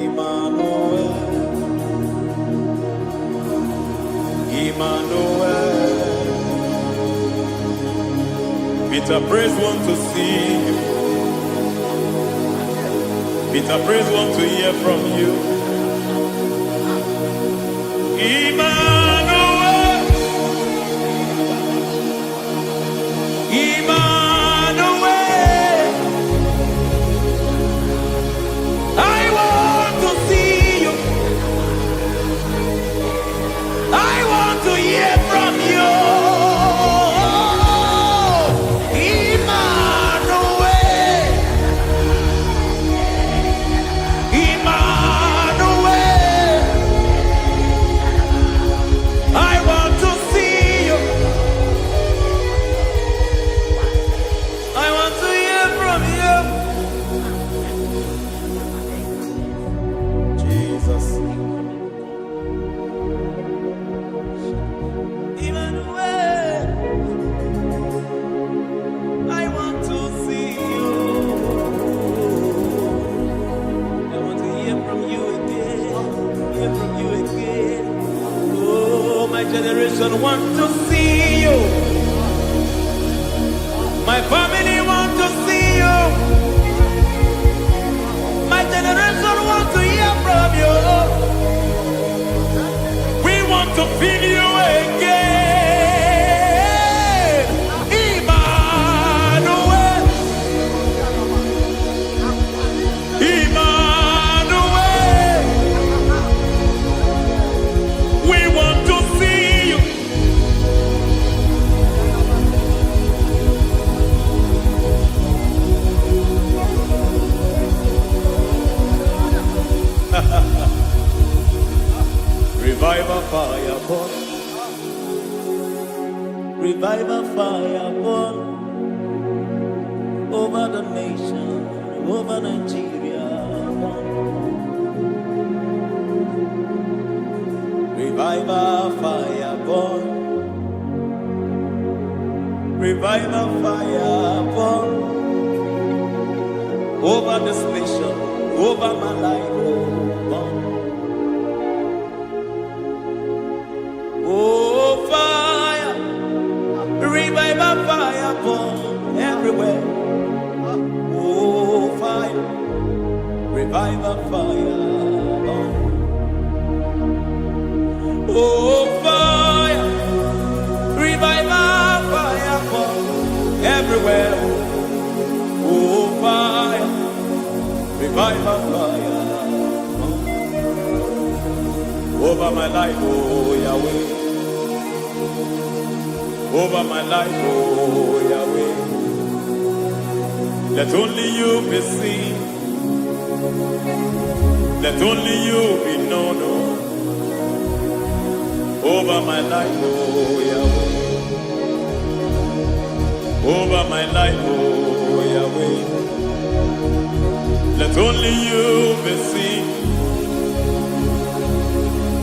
Emmanuel, Emmanuel. Peter Praise want to see you. Peter Praise want to hear from you. Emmanuel, Emmanuel. I generation want to see you. My family want to see you. My generation want to hear from you. We want to feel you again. Emmanuel. Emmanuel. We want to see you. Revival fire burn. Revival fire burn over the nation, over Nigeria. Burn. Revival fire burn. Revival fire burn over this nation, over my life. Burn. Oh, fire, revival fire burn everywhere. Oh, fire, revival fire burn. Oh, fire, revival fire burn everywhere. Oh, fire, revival fire burn over my life, oh Yahweh. Over my life, oh Yahweh. Let only you be seen. Let only you be known. Over my life, oh Yahweh. Over my life, oh Yahweh. Let only you be seen.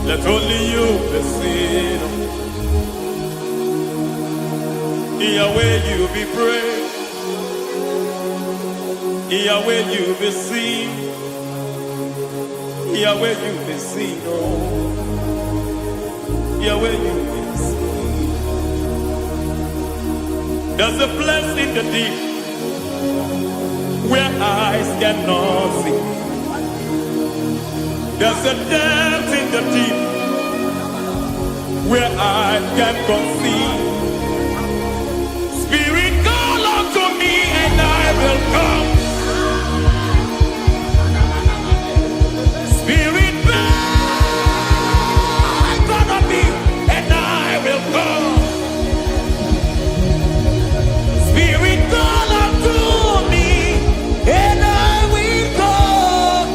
Let only you be seen. Yahweh, you be praised. Yahweh, you be seen. Yahweh, you be seen. Oh, Yahweh, you be seen. There's a place in the deep where eyes cannot see. There's a depth in the deep where eyes can conceive. Spirit, call unto me and I will come. Spirit, bend unto me and I will come. Spirit, call unto me and I will come.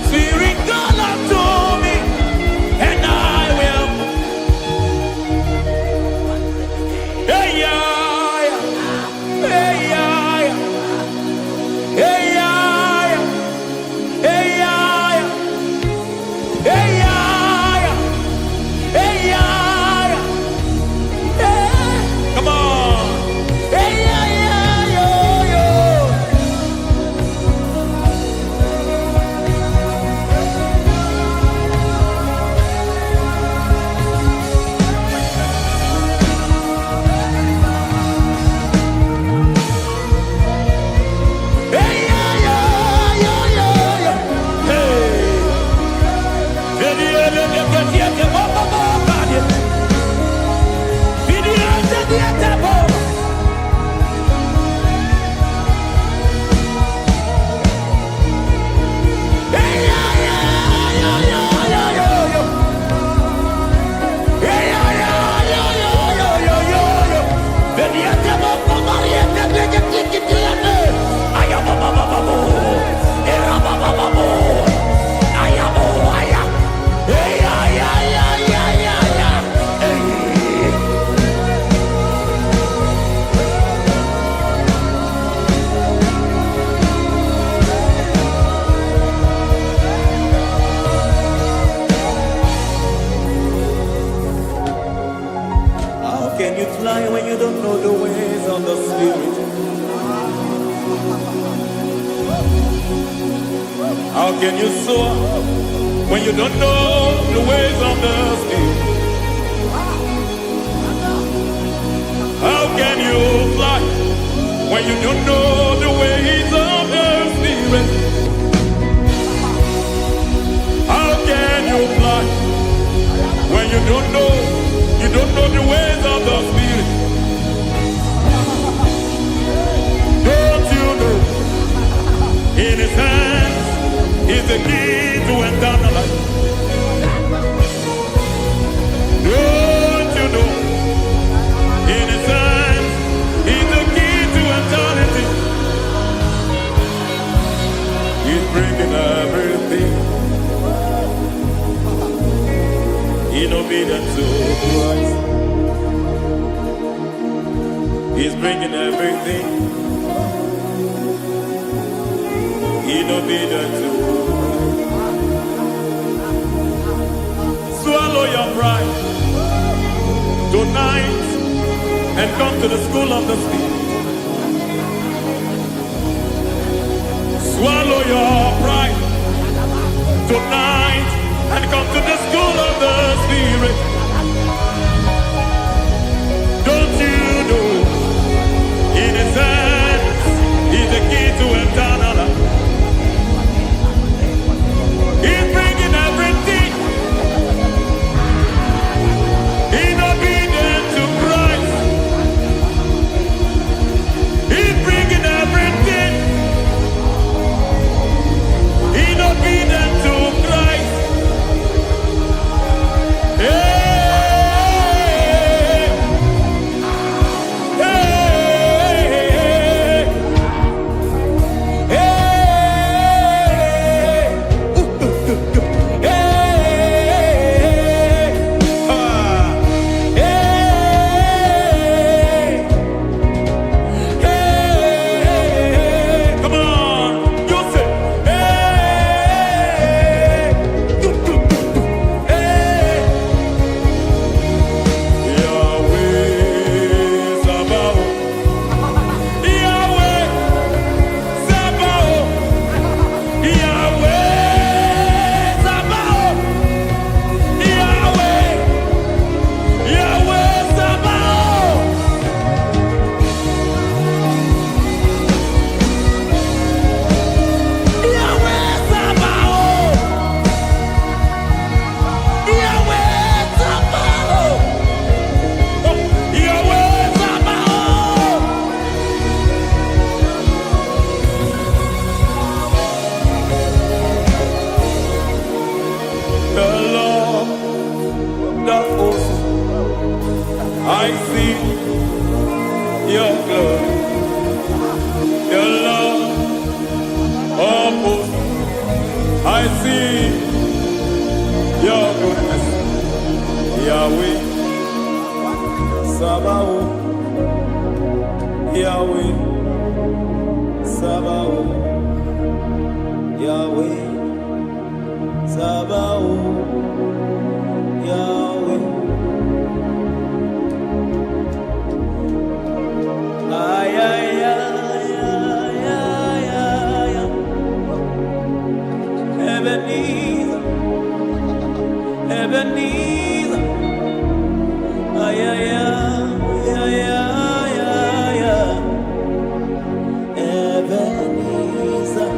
Spirit, call unto me and I will. Hey, yeah, hey, yeah, hey, yeah, hey, yeah, hey, yeah, hey, yeah, hey. Come on. Hey, yeah, yo, yo. Hey, yeah, yo, yo, yo, yo. Hey. How can you fly when you don't know the ways of the Spirit? How can you soar when you don't know the ways of the Spirit? How can you fly when you don't know the ways of the Spirit? How can you fly when you don't know the ways of the Spirit? Don't you know in His hands is the key to eternal life? Don't you know in His hands is the key to eternity? He's bringing everything in obedience to Christ. He's bringing everything in obedience to Christ. Swallow your pride tonight and come to the school of the Spirit. Swallow your pride tonight and come to the school of the Spirit. Don't you know in His hands is the key to eternal life? He's bringing everything in obedience to Christ. He's bringing everything in obedience to Christ. Hey, hey, hey, hey, come on, you say, Yahweh Sabaoth, Yahweh Sabaoth, Yahweh Sabaoth, Yahweh, Yahweh Sabaoth. Yahweh Sabaoth, Yahweh Sabaoth, Yahweh Sabaoth. The Lord, the host, I see your glory. The Lord of hosts, I see your goodness. Yahweh Sabaoth, Yahweh Sabaoth, Yahweh Sabaoth, Yahweh. Ay, ay, ay, ay, ay, ay, ay. Ebenezer, Ebenezer. Ay, ay, ay, ay, ay, ay, ay. Ebenezer,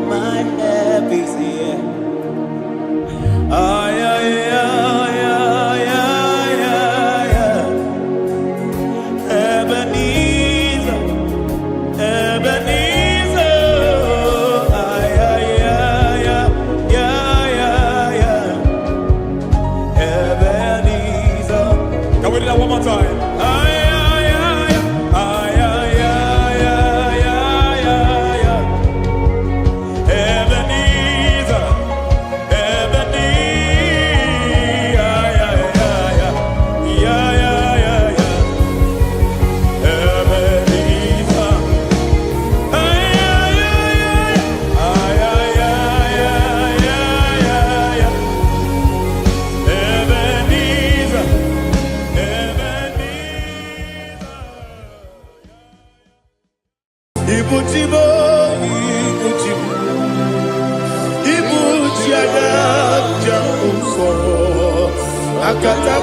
my help is here. Ay, ay, ay, ay, ay, ay, ay. Ebenezer, Ebenezer. Ay, ay, ay, ay, ay, ay, ay.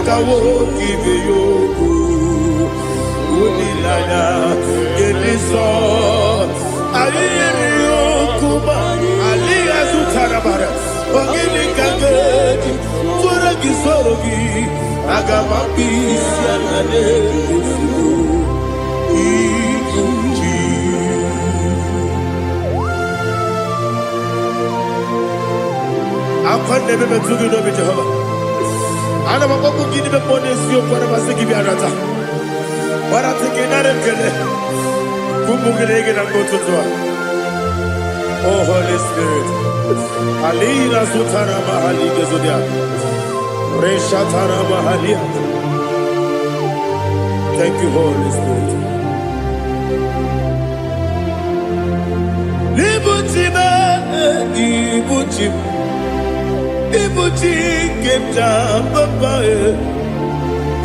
akawo kibe yoku unilaya geniso ayiri yoku ba aliya zutarabara ogini kangeji forogi sorogi agamapisi alale usiku ikunji akwande bebe tugi no be Jehovah ana makoku gidi be ponesi o kwara basiki bi arata wara teke nare kele kumbugele na ngototwa. Oh Holy Spirit alira sutara mahali gezodia resha tara mahali. Thank you Holy Spirit. Libutima ibutim ibuti kemta papa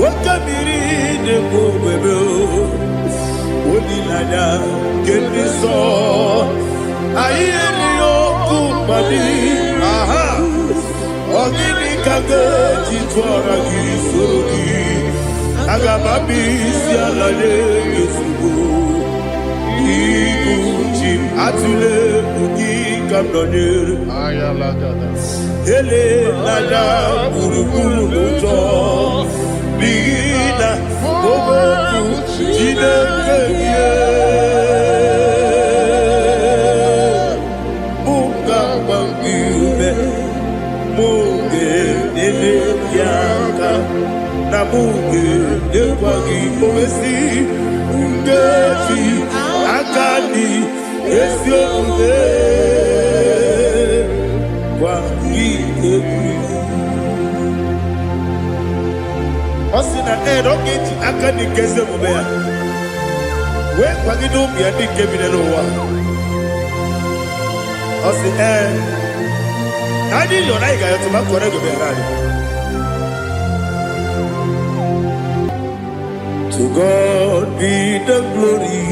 wakamiri de bobebe onilada keniso ayeni okupadi aha ogini kageji twara gisorogi agababi sialale yesugo ibuti atule ugi kamdonere ayalagada ele nada buruburu moto bigina oboku jinekeye munga bangiume munge nene yaka na munge nekwagi owesi ngefi akani esiomume Osina rogeji akani keze mubea we kwagido bia di kebine no wa osi nadi yo na iga yo tuma kore go be rari. To God be the glory,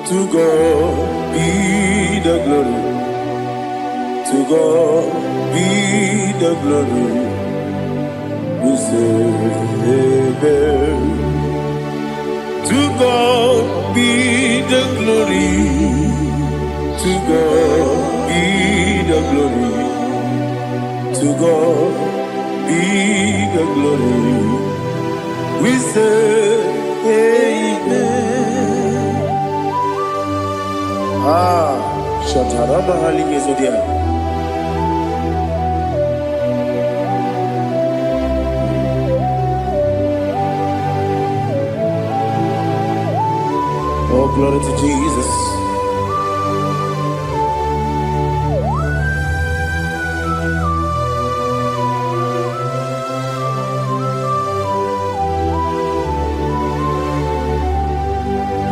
to God be the glory, to God be the glory. We say amen. To God be the glory. To God be the glory. To God be the glory. We say amen. Shatarama halinge zodia. Oh, glory to Jesus.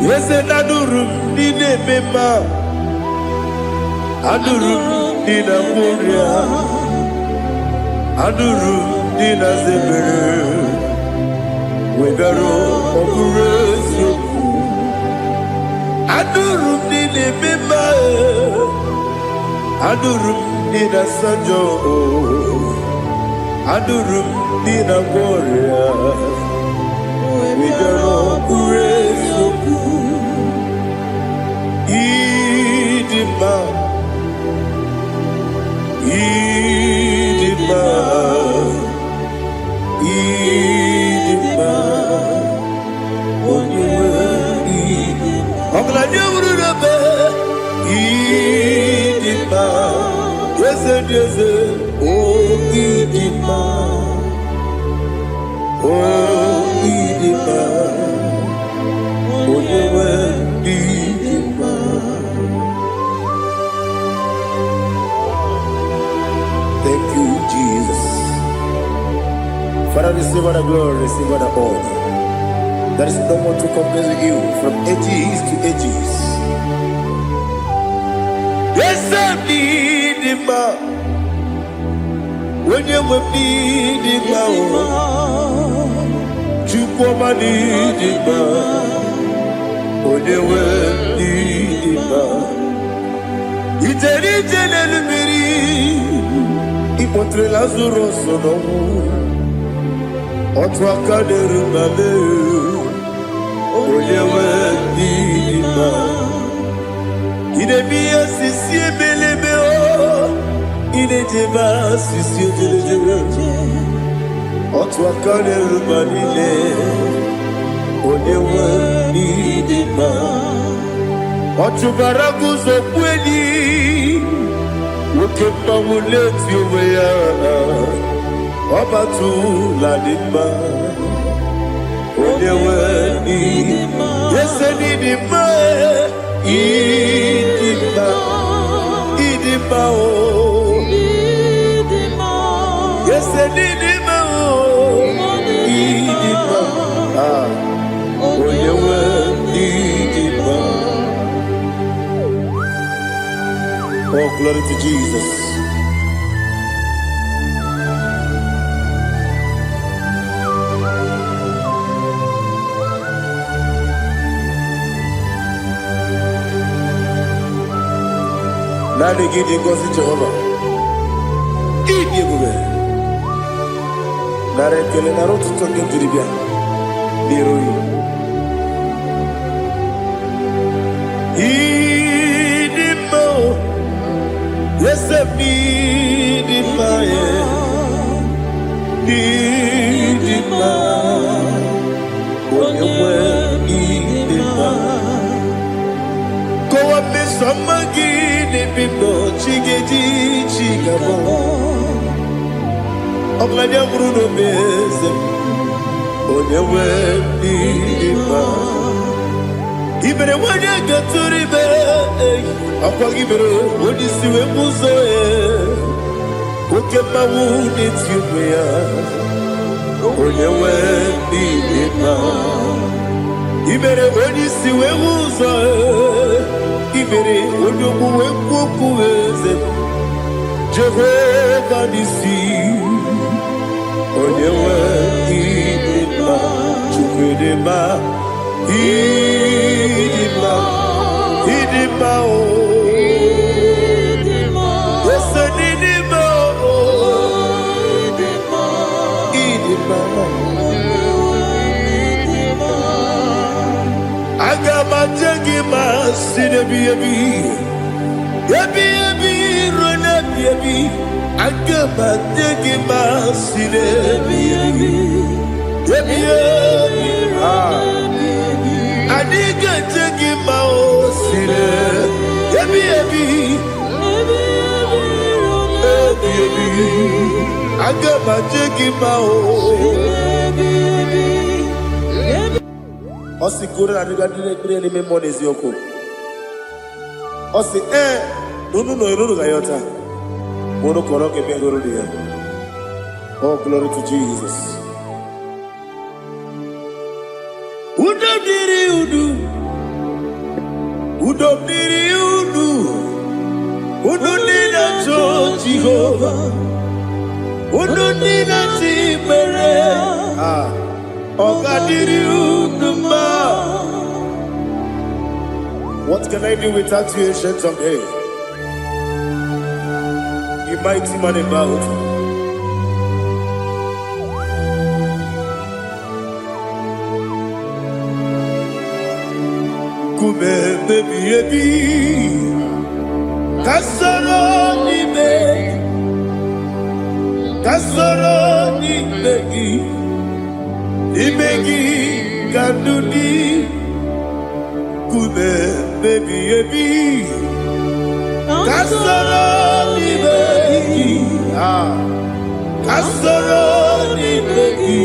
Yes, and adurum dine mema, adurum dina muria, adurum dina zebere, wegaro okurezio. Adurum dine mema, adurum dina sanjo, adurum dina muria, wegaro okurezio. Idima, Idima, Idima, Onyewe Idima, Oglanya Urube, Idima, Yeze, Oh Idima, Oh Idima, Onyewe Idima. Thank you, Jesus. Father, receive all the glory, receive all the honor. There is no one to compare with you from ages to ages. Yes, I need him. When you need him, you come and need him. When you need him, it's a little bit. Ipotre Lazaro sono Otwakaderu mame Oyewe Dima Idemiya sisi ebelebe o Idejeba sisi ojelejebe Otwakaderu manile Oyewe Dima Otubaraguzo kweli Wokemba muleti uweya Obatu la dima Oyewe Dima Yese Dima Idima Idima o Yese Dima o Idima Oyewe Dima. Oh, glory to Jesus. Nani gidi ngozi Jehovah. Gidi gube. Nare kele naro tutonge diribia. Niroi. Idimo. Yes, Idimo. Idimo. Oyewe Idimo. Go up this summer. Bibo chigeji chigabo Ogladia Bruno Beze Oyewe Dima Ibere wanya gaturibe Akwa gibere wodi siwe muzoe Okema wuni tiumea Oyewe Dima Ibere wodi siwe muzoe Ibere odomu wekukuweze Jehovah nisi Oyewe Idima Chukwedema Idima Idima o Yese Idima o Idima Agama jengima sinebi yebi rona yebi Agama jengima sinebi yebi Adiga jengima o sine yebi Agama jengima o Osi kure na niga dire ni me monezi yoko. Osi nunu iruru gayota. Mono koroke me iruru dia. Oh, glory to Jesus. Udom diri udu. Udu nina cho Jehovah. Udu nina chimere. What can I do without you, ancient of days? You mighty man about. Kube baby, kasoro ni begi. Imegi kanduni Kube baby Kasoro ni begi Kasoro ni begi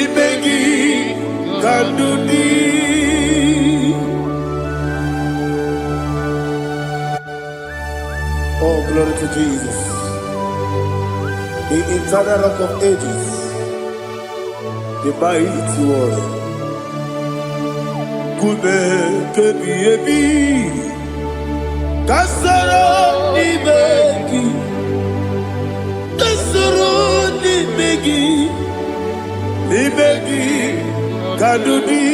Imegi kanduni Oh, glory to Jesus. The eternal rock of ages, the mighty one. Kube kebi kasoro ni begi kadudi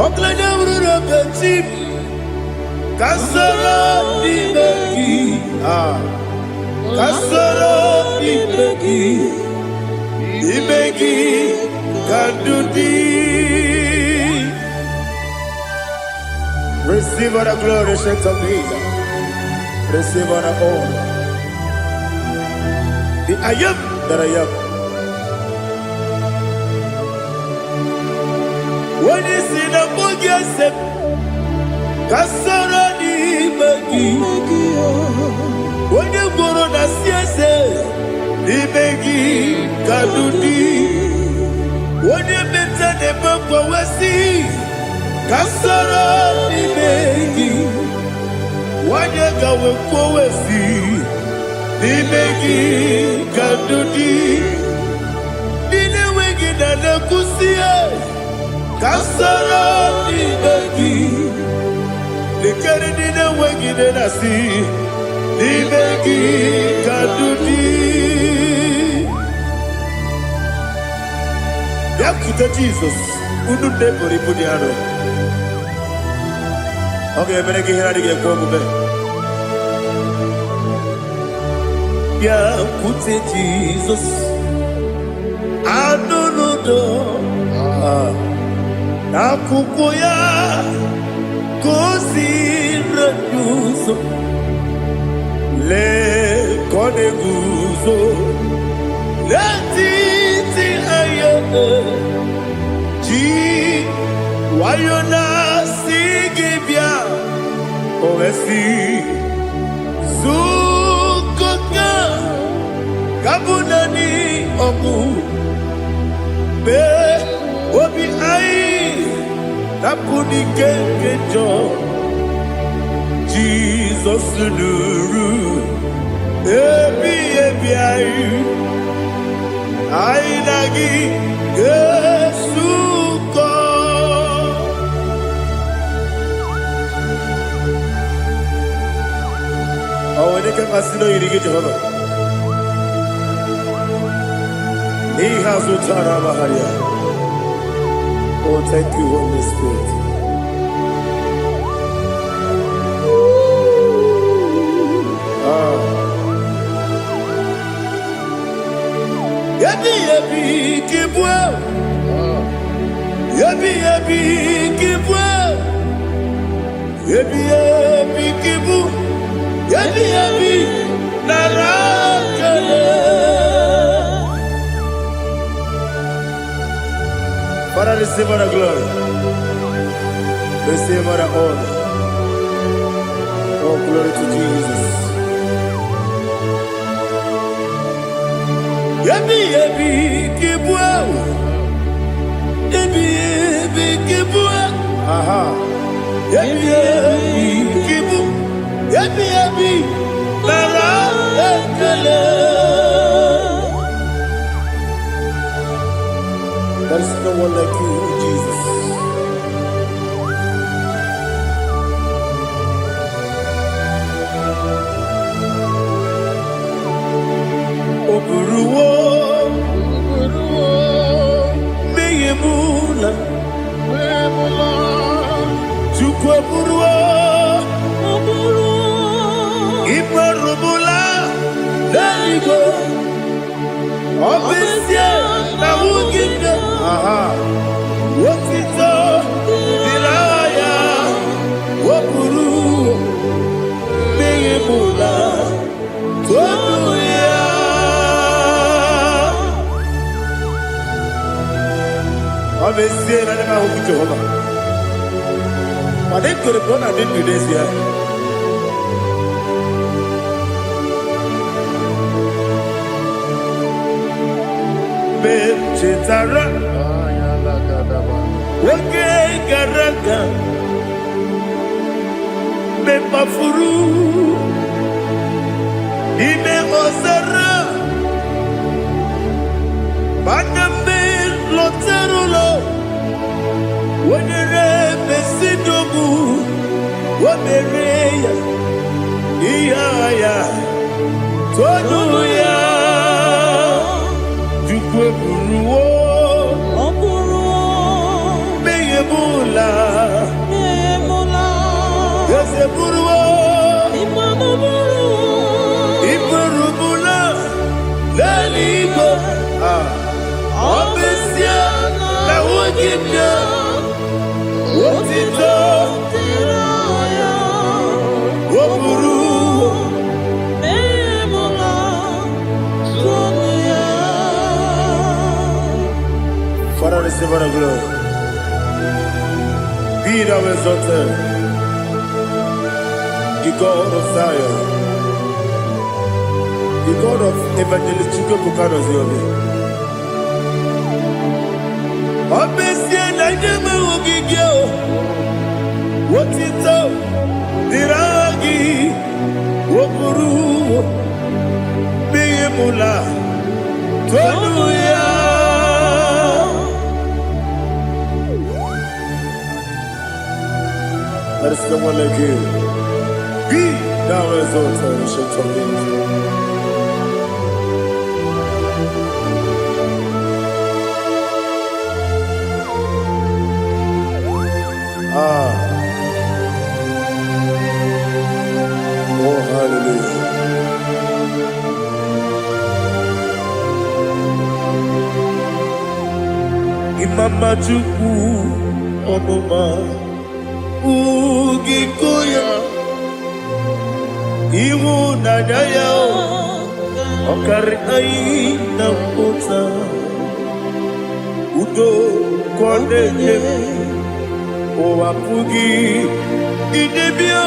oklanya ururo beti kasoro ni begi kasoro ni begi Imegi Kandudi. Receive all the glory, strength of Jesus. Receive all the honor. The I am that I am. When you see the book, you say, Kasarani Magi. When you go on the CSA, Imegi Kandudi. When you mention the book, we see. Kasarani Magi. Wanyega wekwowesi Nimegi Kandudi. Nine wegi na nekusie Kasarani Magi. Nikeri nine wegi na nasi Nimegi Kandudi. Yakuta Jesus Ununde Boripuniano. Okay, I'm going to get Yakute Jesus. I don't know. Nakukoya Kosi Raduso Le Koneguso Le Titi Ayane Ji Wayona Sigibia Owesi Zukoka Kabunani Omu Be Obi Ai Napuni Kenkejo Jesus Nuru Ebi Ai Ai Nagi Yesuko. Oh, when they can casino, you get Jehovah. He has Utara Maharia. Oh, thank you, Holy Spirit. Yabi, yabi, kibwa. Yabi, yabi, kibwa. Yabi, yabi, kibu. Yabi, yabi, narakale. Father, receive all the glory. Receive all the honor. Oh, glory to Jesus. Yabi, yabi, kibwa. Yabi, yabi, kibwa. Aha. Yabi, yabi, kibu. Yabi, yabi, narakale. There is no one like you, Jesus. Oburuwo, meyemula, chukwu oburuwo, imarumula, leligo, obesie na wugide. Aha. Wotito, dilaya, wopuru, meyemula, toduya. Obesie na nema huku Jehovah. But they could have gone and did this here. Chetara, Wake Garaka, Mepafuru, Ime Osara, Baname Loterulo, Wenere Besidobu, Wamereya, Iaya, Toduya. Buruwo, meyemula, yese buruwo, iburumula, leligo, gibia otito oburu Father, receive our glory. Be thou exalted, the God of Zion, the God of Evangelist Chico Bukanos Yobi. Obviously, I never will give you what it's up, Diragi, Wopuru, Bimula, Tonuya. There is no one like you. Be thou exalted, ancient of days. Oh, hallelujah. Imama Chukwu Onuma Ugikoya Iwu Nadaya Okari Aina Mota Udo Kwaneye Owapugi Idebio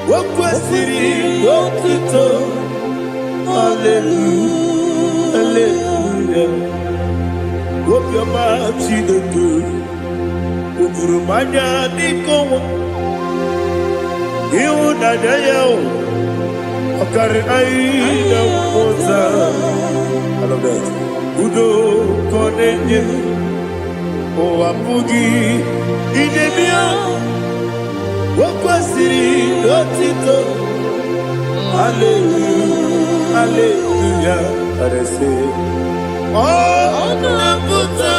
Wakwasiri Otito Hallelujah Hallelujah Wopiama Chinedu Ukurumanya Nikowa Iwu Nadaya Okari Aina Mota I love that Udo Kwaneye Owapugi Idebio Wakwasiri Otito Hallelujah Hallelujah I say Oh Nabuta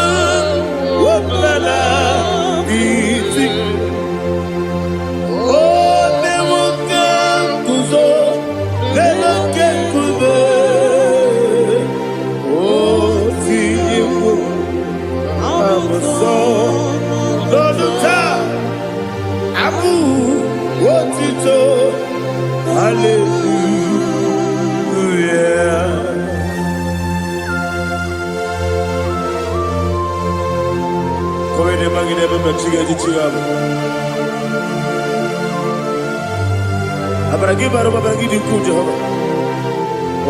Wapala Biti Oh Newoka Kuzo Leloke Kube Oh Tiyimu Amuso Loluta Abu Otito Hallelujah Kowe ne magine baba chiga jichigabo Abaragi baro babaragi diku Jehovah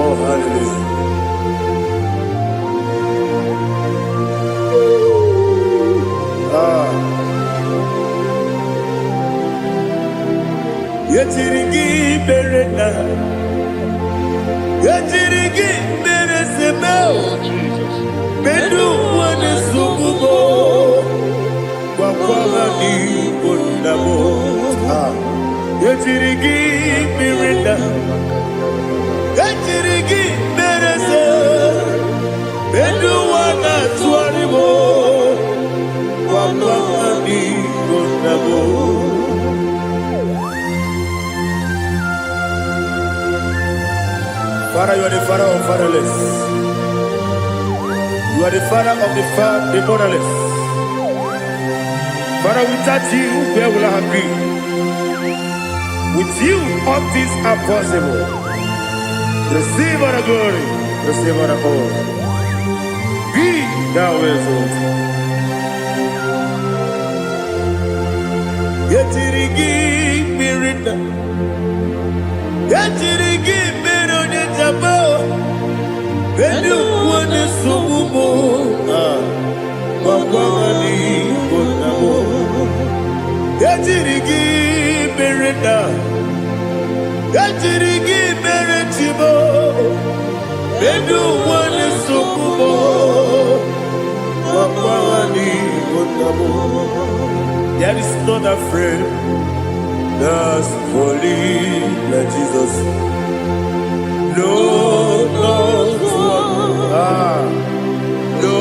Oh hallelujah Yetirigi berena Yetirigi beresebeo Bedu wane sukubo Wakwama ni kondabo Yetirigi berena Yetirigi berese Bedu wana tuaribo Wakwama ni kondabo Father, you are the father of fatherless. You are the father of the motherless. Father, without you, where will I have been? With you, all things are possible. Receive our glory, receive our honor. Be thou exalted. Yetirigi mirina, yetirigi mirona jabo. Bedu wane subumo, wakwani konamo. Yetirigi mirina, yetirigi miretibo. Bedu wane subumo, wakwani konamo. There is not a friend that's holy like Jesus. No, no, no,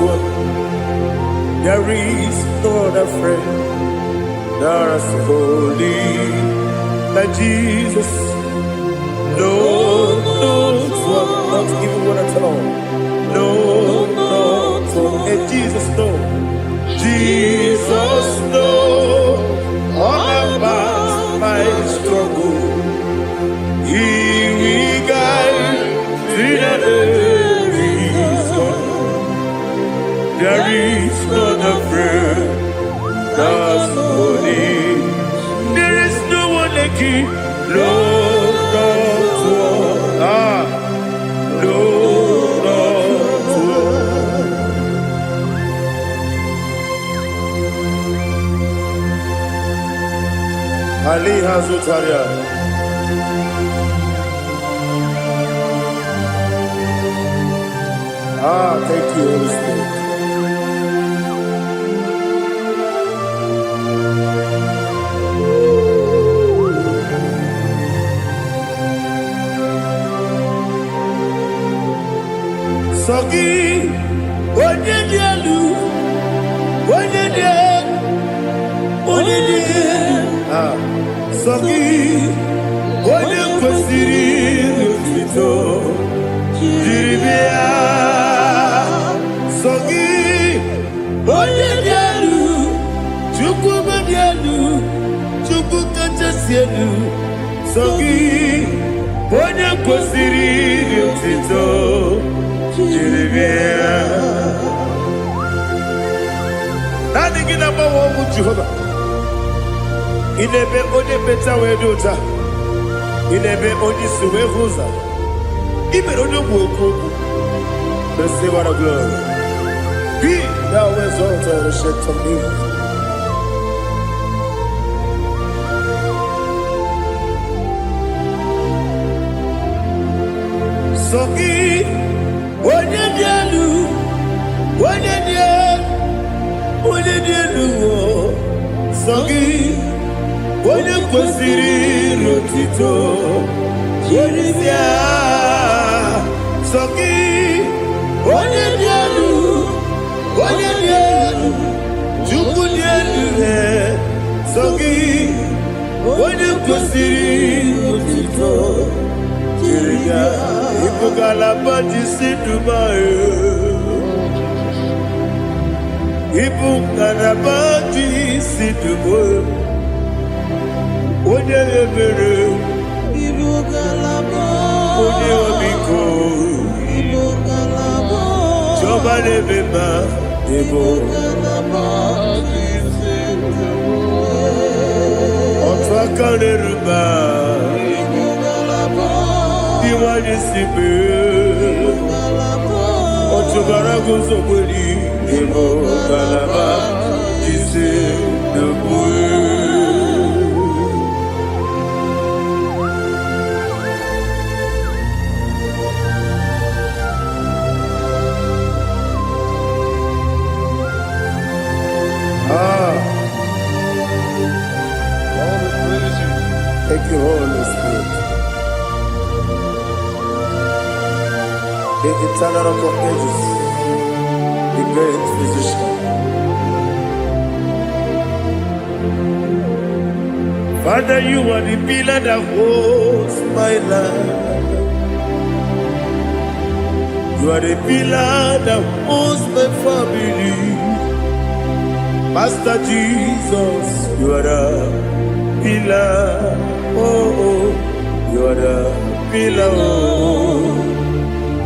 one. There is no other friend that's holy like Jesus. No, no, one. Not even one at all. No, no, Soki, Lord of war. Lord of war. Ali Hazutaria. Thank you, Holy Spirit. Soki, Onyedielu, Soki, Onyekwesiri Otito, Jiribia. Soki, Onyedielu, Chukwumedielu, Chukwukachasielu. Soki, Onyekwesiri Otito, Jiribia. Nani gina mawa mu Jehovah. Inebe onye beta we dota. Inebe onye suwe huza. Ibe onye mwoku. Receive our glory. Be thou exalted and shed to me. Soki, onye dielu, Soki, onye kwesịrị otito, Jiribia. Soki, onye dielu, Chukwu dielu. Soki, onye kwesịrị otito, Jiribia. Ibugalaba jisi Dubai. Ibugalaba jisi Dubai. Onye ebere, Ibugalaba, onye omiko, Ibugalaba, Jehovah nebeba, Ibugalaba, otu aka neruba, Ibugalaba, iwanye sibe, otu bara guzo kweli, Ibugalaba, jisi Dubai. Thank you, Holy Spirit. The eternal rock of ages, the great physician. Father, you are the pillar that holds my life. You are the pillar that holds my family. Master Jesus, you are the pillar. Oh, you are the pillar. Oh,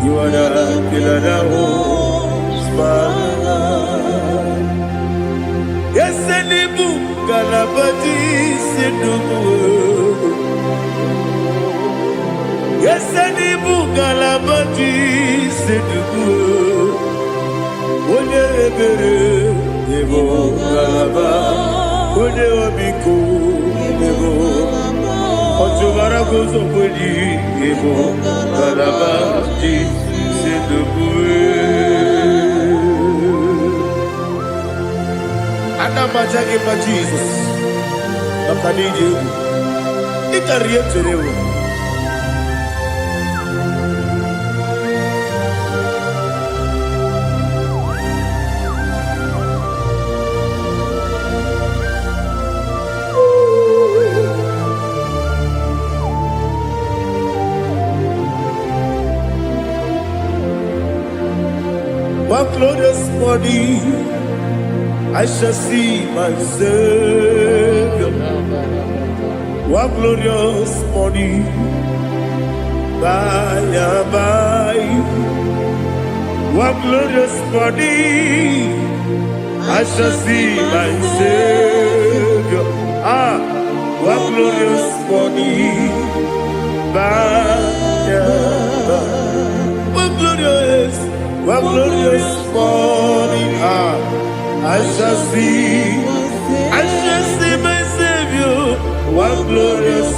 you are the pillar that holds my life. Yes, any book, Galabati, Sidubu. Yes, any book, Galabati, Sidubu. Onye ebere, Ebo Galaba, Onye Obiko, Ebo. Otubara gozo kweli, Ebo Galaba, Sidubu. Anamajage pa Jesus, Nakanije, Ikariyeterewo. One glorious morning, I shall see my Savior. One glorious morning, by and by. One glorious morning, I shall see my Savior. One glorious morning. What glorious morning. I shall see my Savior. What glorious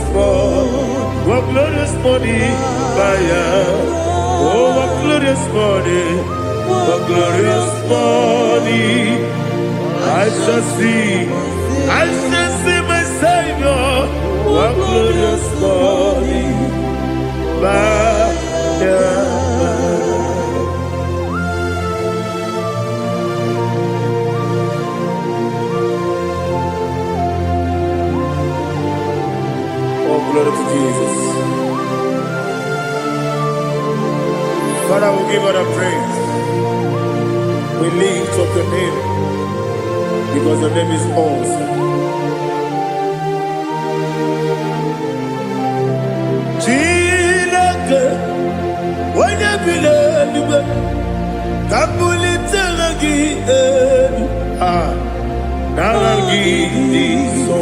morning. Oh, what glorious morning. What glorious morning. I shall see my Savior. What glorious morning. Oh, glory to Jesus. Father, we give all the praise. We lift up your name because your name is awesome. Chilake, when you believe, Kabuli Telagi, Nalagi, so.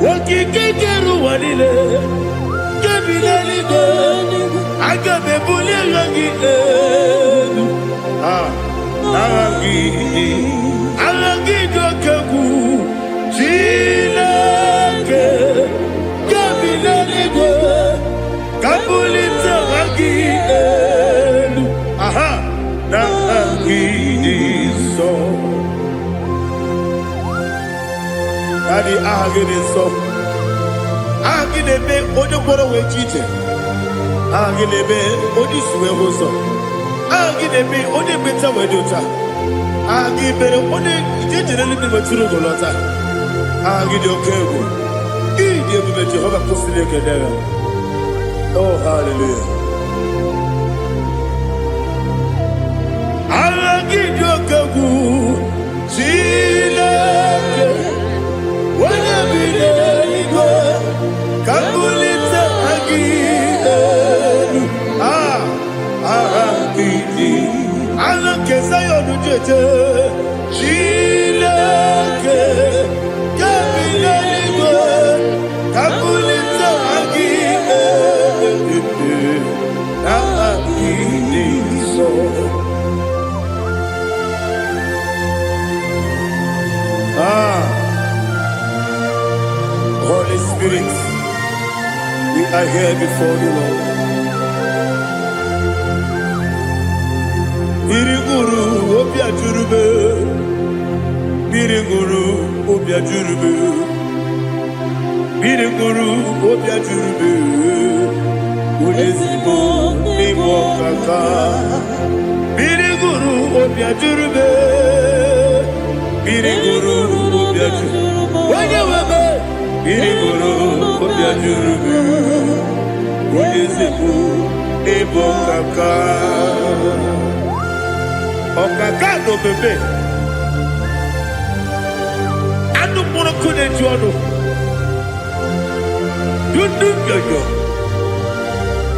Wakikeru wanile, Kabilaligo, Agabe Bulilagi, Alagi Dokagu, Chilake, Kabilaligo, Kabulita Agi, Nalagi, so. Daddy, so. Agilebe, Odoboro Wechite. Agilebe, Odisue Hoso. Agilebe, Odebeta Wedota. Agibere, Ode, Generally Maturo Golota. Agidio Kego. Idi Jehovah Postile Kedera. Oh, hallelujah. Agidio Kegu. Chile. Kabulita Agidelu, Agidi, Alake Sayonu Jete, Chileke, Kabilaligo, Kabulita Agidelu, Agidi so. Holy Spirit, we are here before you, Lord. Biriguru Obia Jurube, Biriguru Obia Jurube, Biriguru Obia Jurube, Udesibo Nibo Kaka, Biriguru Obia Jurube, Biriguru Obia Jurube, Wanyawebe. Biriguru Obia Jurube, Udesibo Nibo Kaka. Okaka no bebe. Anu mono kune juano. Dundu yoyo.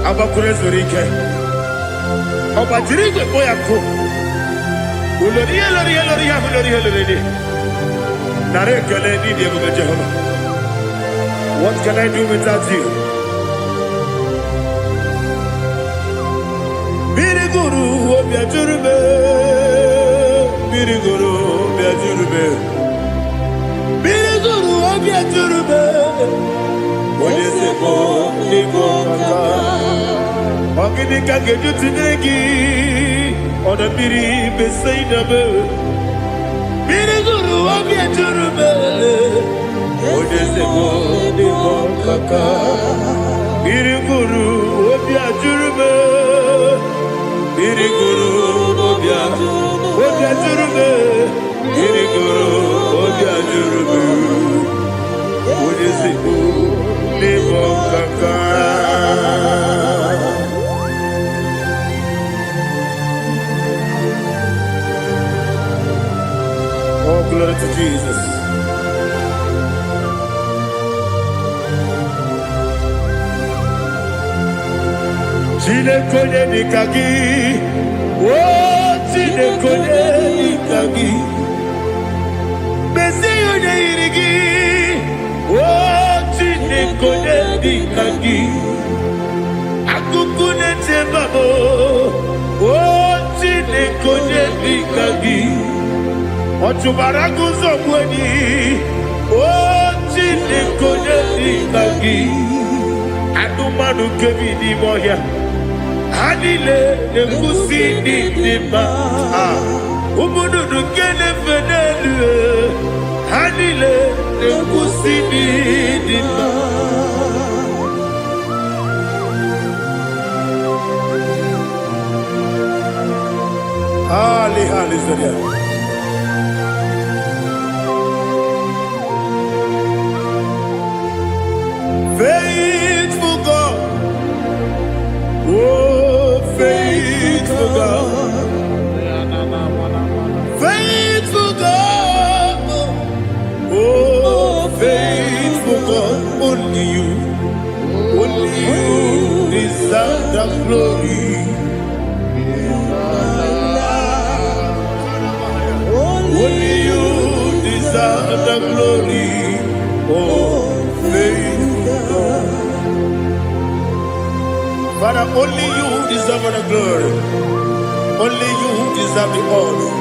Abakure zorike. Obajirige boyako. Uloriya. Nare kele ni diego Jehovah. What can I do without you? Biriguru Obia Jurube, Biriguru Obia Jurube, Biriguru Obia Jurube. What is it for? Nibo Kaka. Ogini Kageju Tinegi, on the Biri Besaidame. Biriguru Obia Jurube. What is it for? Nibo Kaka. Biriguru Obia Jurube. Biriguru Obia Jurube, Biriguru Obia Jurube, Udesibo Nibo Kaka. Oh, glory to Jesus. Chile kone nikagi, oh chile kone nikagi, besi yone irigi, oh dikagi. Akukune tebabo. O Chineke dikagi. Ochubaragu zokweni. O Chineke dikagi. Adumanu kevidi moya. Hanile nekusi dima. Umunudu kene fenelu. Hanile nekusi dima. Ali Zodia. Faithful God. Oh, faithful God. Faithful God. Oh, faithful God. Only you deserve the glory. Only you deserve the glory. Oh, faithful God. Father, only you deserve the glory. Only you deserve the honor.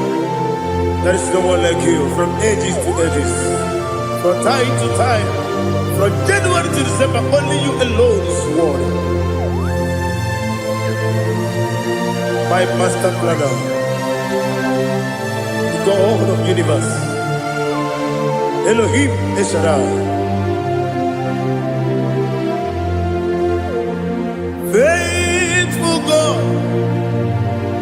There is no one like you, from ages to ages, from time to time, from January to December. Only you alone is worthy. My master planner, God of universe, Elohim Eshadai. Faithful God,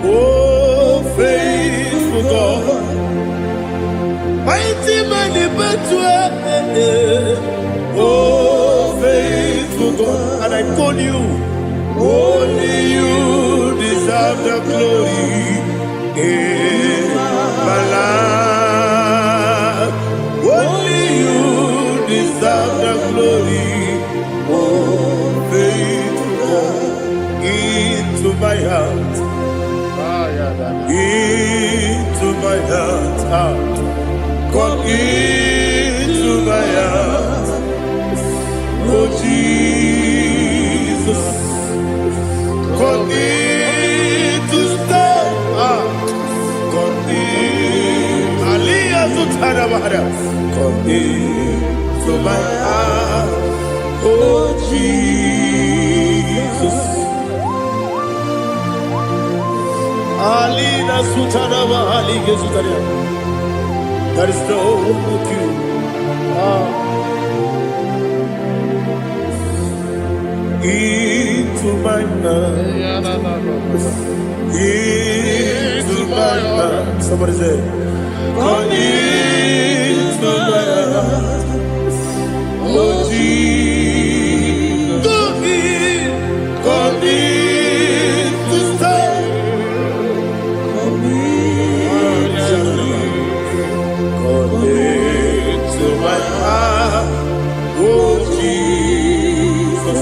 oh faithful God, mighty man in battle, oh faithful God, and I call you, only you deserve the glory. In my life, only you deserve the glory. Oh, faithful God, into my heart, into my heart, come into my heart. Oh Jesus, come in to stay. Come into my heart, oh Jesus. Alina Sutanaba, Aliga Sutaria. There is no one like you. Into my heart, into my heart. Somebody say, come into my heart, oh Jesus. Come in to stay. Come into my heart, oh Jesus.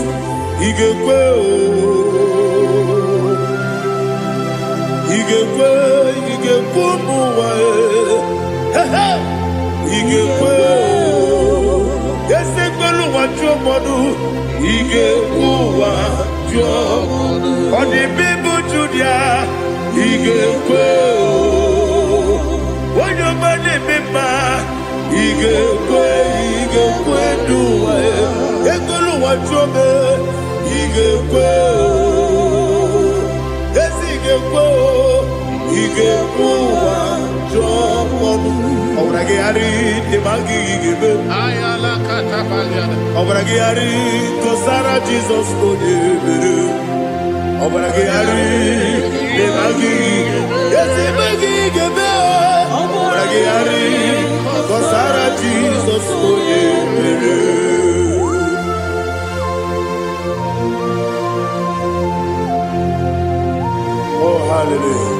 Jesus, oh, hallelujah.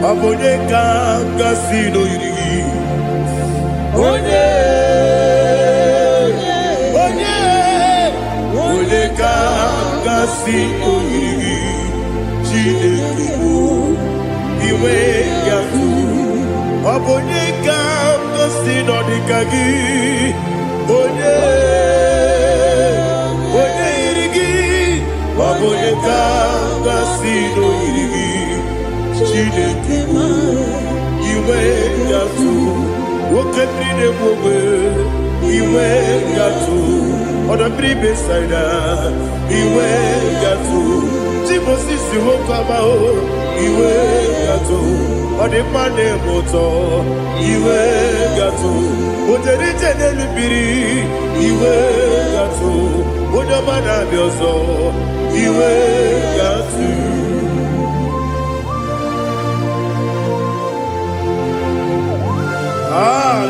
Abonye kanga sino yirigi. Onye kanga gasị oyiri Chineke iwe ga-atụ ọ bụ onye ka gasị n'ọdịka gị onye yiri gị ọ bụ onye ka gasị n'oyiri gị Chineke iwe ga-atụ nwoke mmiri na-egbu ogbe iwe ga-atụ ọdọ mmiri besaida iwe ga-atụ tí Moses nwoke amahụ iwe ga-atụ ọ dị mma na-eme ụtọ iwe ga-atụ ojere ije n'elu mmiri iwe ga-atụ onye ọma na-abịa ọzọ iwe ga-atụ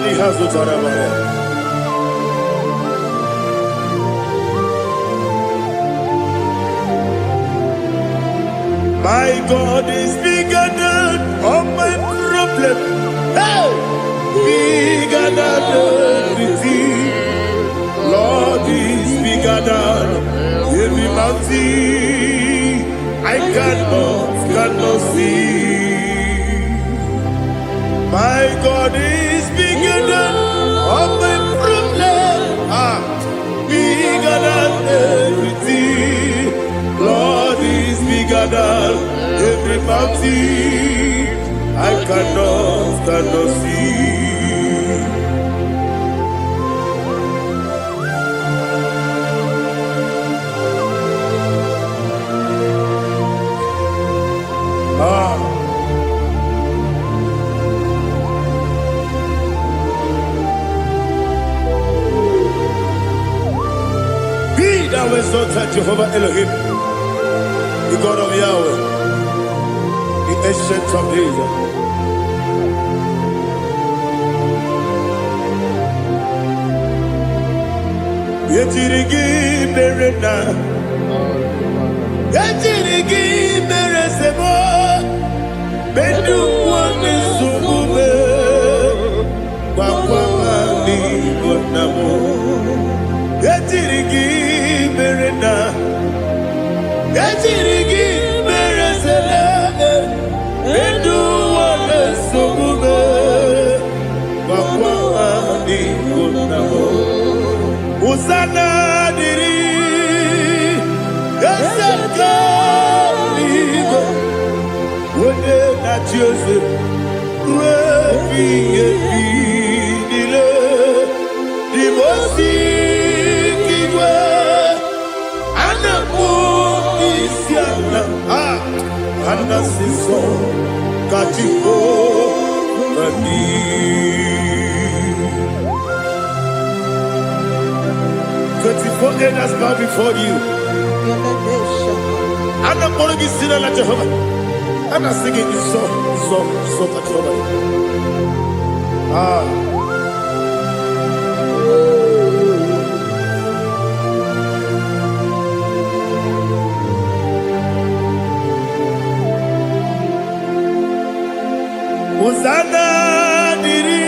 n'ihe zụtara mara My God is bigger than all my problem. Hey! Bigger than everything. Lord is bigger than every mountain I cannot see. My God is bigger than all my problem. Bigger than everything. Lord is bigger than every mountain I cannot see. Be thou exalted, Jehovah Elohim, the God of Yahweh, the ancient of days. Yetirigi merena, yetirigi meresemo, bendu wane sumube, wakwa mami gonamo. Yetirigi merena, yetirigi meresele, bendu wane sumube, wakwa mami gonamo. Usana diri, esaka ligo, wone na Joseph, wepi dile, di mosi kiwe, anapo isiana, anasiso katiko kani. 24 elders bow before you. I'm not going to be singing like Jehovah. I'm not singing this song like Jehovah. Hosanna diri,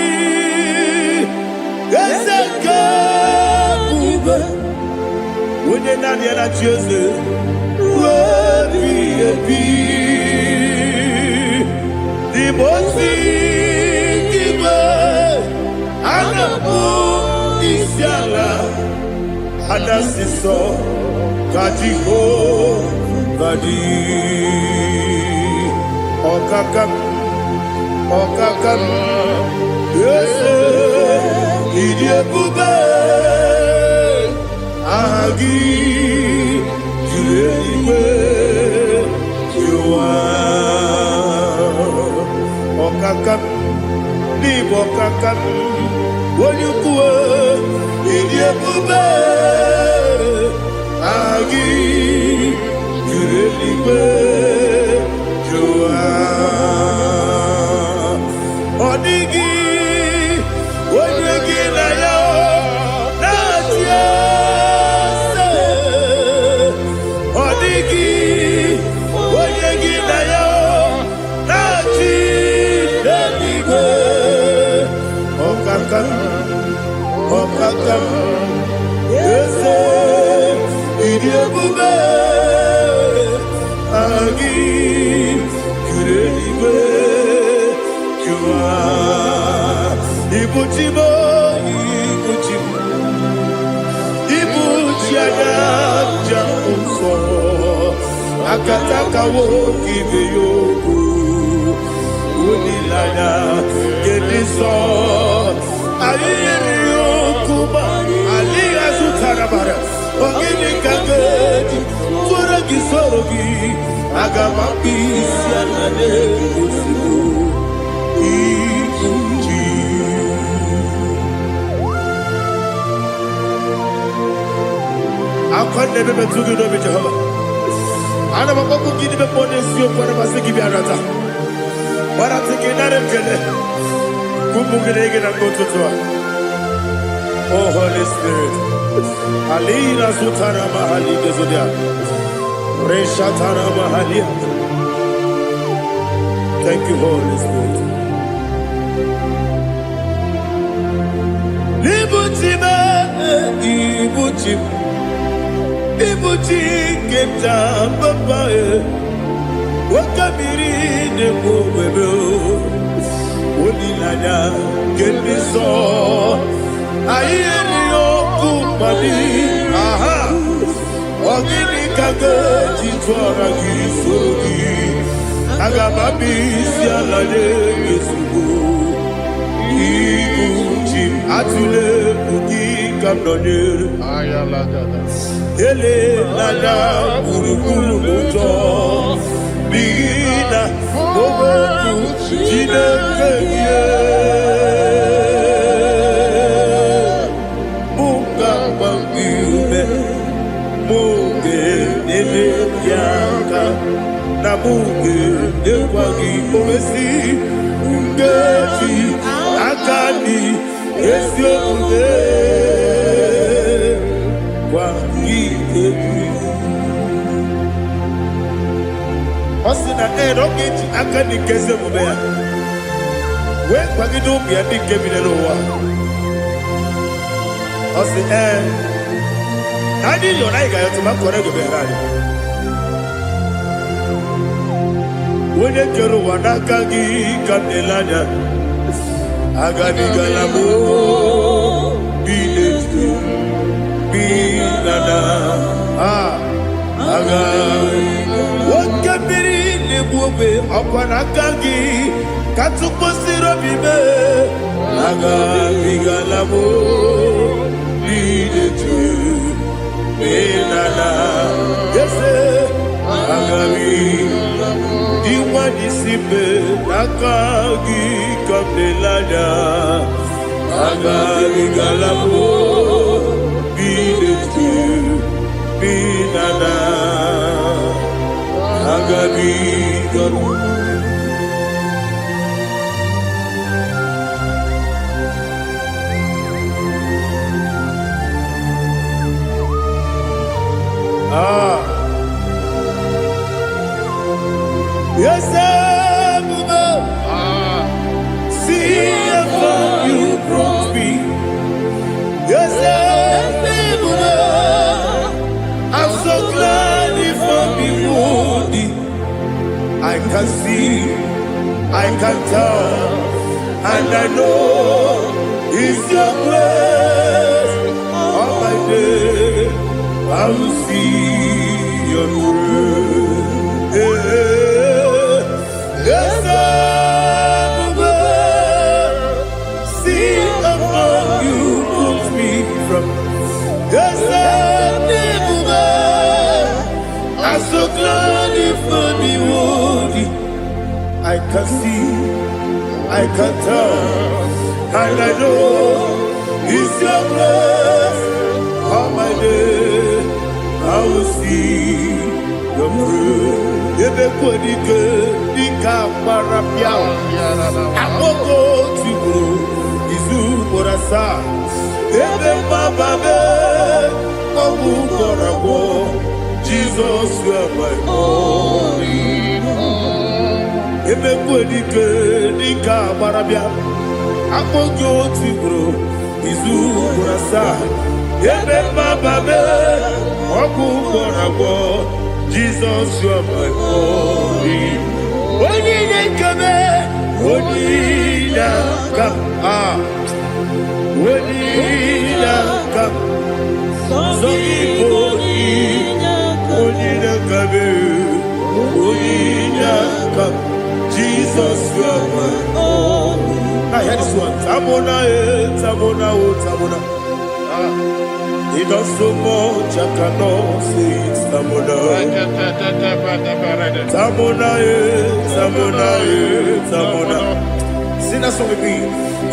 Ezeka. When you're not here at Joseph, the most Isiala, Anasiso, Kajiho, Vadi, Okakam, yes, Idiabube. Agi julewe juwa okakam ni bokakam wonyukwe idiebube agi julewe juwa odigi wonyegi na yo natia Okakam, yes, idiabube. Ibuchimo, Ibuchimo, Ibuchiana, Jamuso, Akataka woki beyoku, Unilana, Gediso, Ayeriyokuba, Aliya Zutarabara, Ogini Kageti, Turagi Sorogi, Agamapi, Sianane, Usibu, Ibuchi. I never been to the Jehovah. I never go to give a bonus you for a Masiki Biarata. But I think in that Kumbukin and go to Tua. Oh, Holy Spirit. Alina Sutara Mahali Gezodia. Reshatara Mahali. Thank you, Holy Spirit. Ibuchime, Ibuchime. Ibuchi keta papa wakabiri ne bobebe onilanya kemiso ayeri okupali aha ogini kage jitwara gisogi agababi sialade yesugo Ibuchi atule buki kamdonir ayalagada ele nada burukuru moto bina boboku jinekeye muka bangiume muge nele yaka na muge nekwagi omesi ngeti akani esiokude Osina rokeji akani kese mubea. We kwagido bia ni kebile lowa. Osi nani yona iga yotu makore go berani. Wene kero wanakagi kanelanya. Agani galamo biletu. Binana aga wakabiri nebuwe akwanakagi katuposiro bibe aga bigalamo bidetu binana yese aga diwani sibe nakagi kabelanya aga bigalamo Binana Agabi Garu Yes, see how you brought me. Yes, I'm so glad if I'm wounded. I can see, I can tell, and I know it's your grace. All my day, I will see your grace. Yes, I'm see how you put me from. Yes, I'm so glad if I'm wounded. I can see, I can tell, and I know it's your grace. All my day, I will see your grace. Ebe kodike, dika marapia. Akoko tibo, izu morasa. Ebe mababe, obu korabo. Jesus, you are my only home. Ebe kodike, dika marapia. Akoko tibo, izu morasa. Ebe mababe, obu korabo. Jesus, you are my only. Only come, only come. Onidaka, Zogibo, Onidaka, Onidaka, Jesus, you are my only. I hear this one. Tamona, Tamona, Tamona. He does so much, I cannot say it's Tamona. Tamona, Tamona, Tamona. Sing that song with me.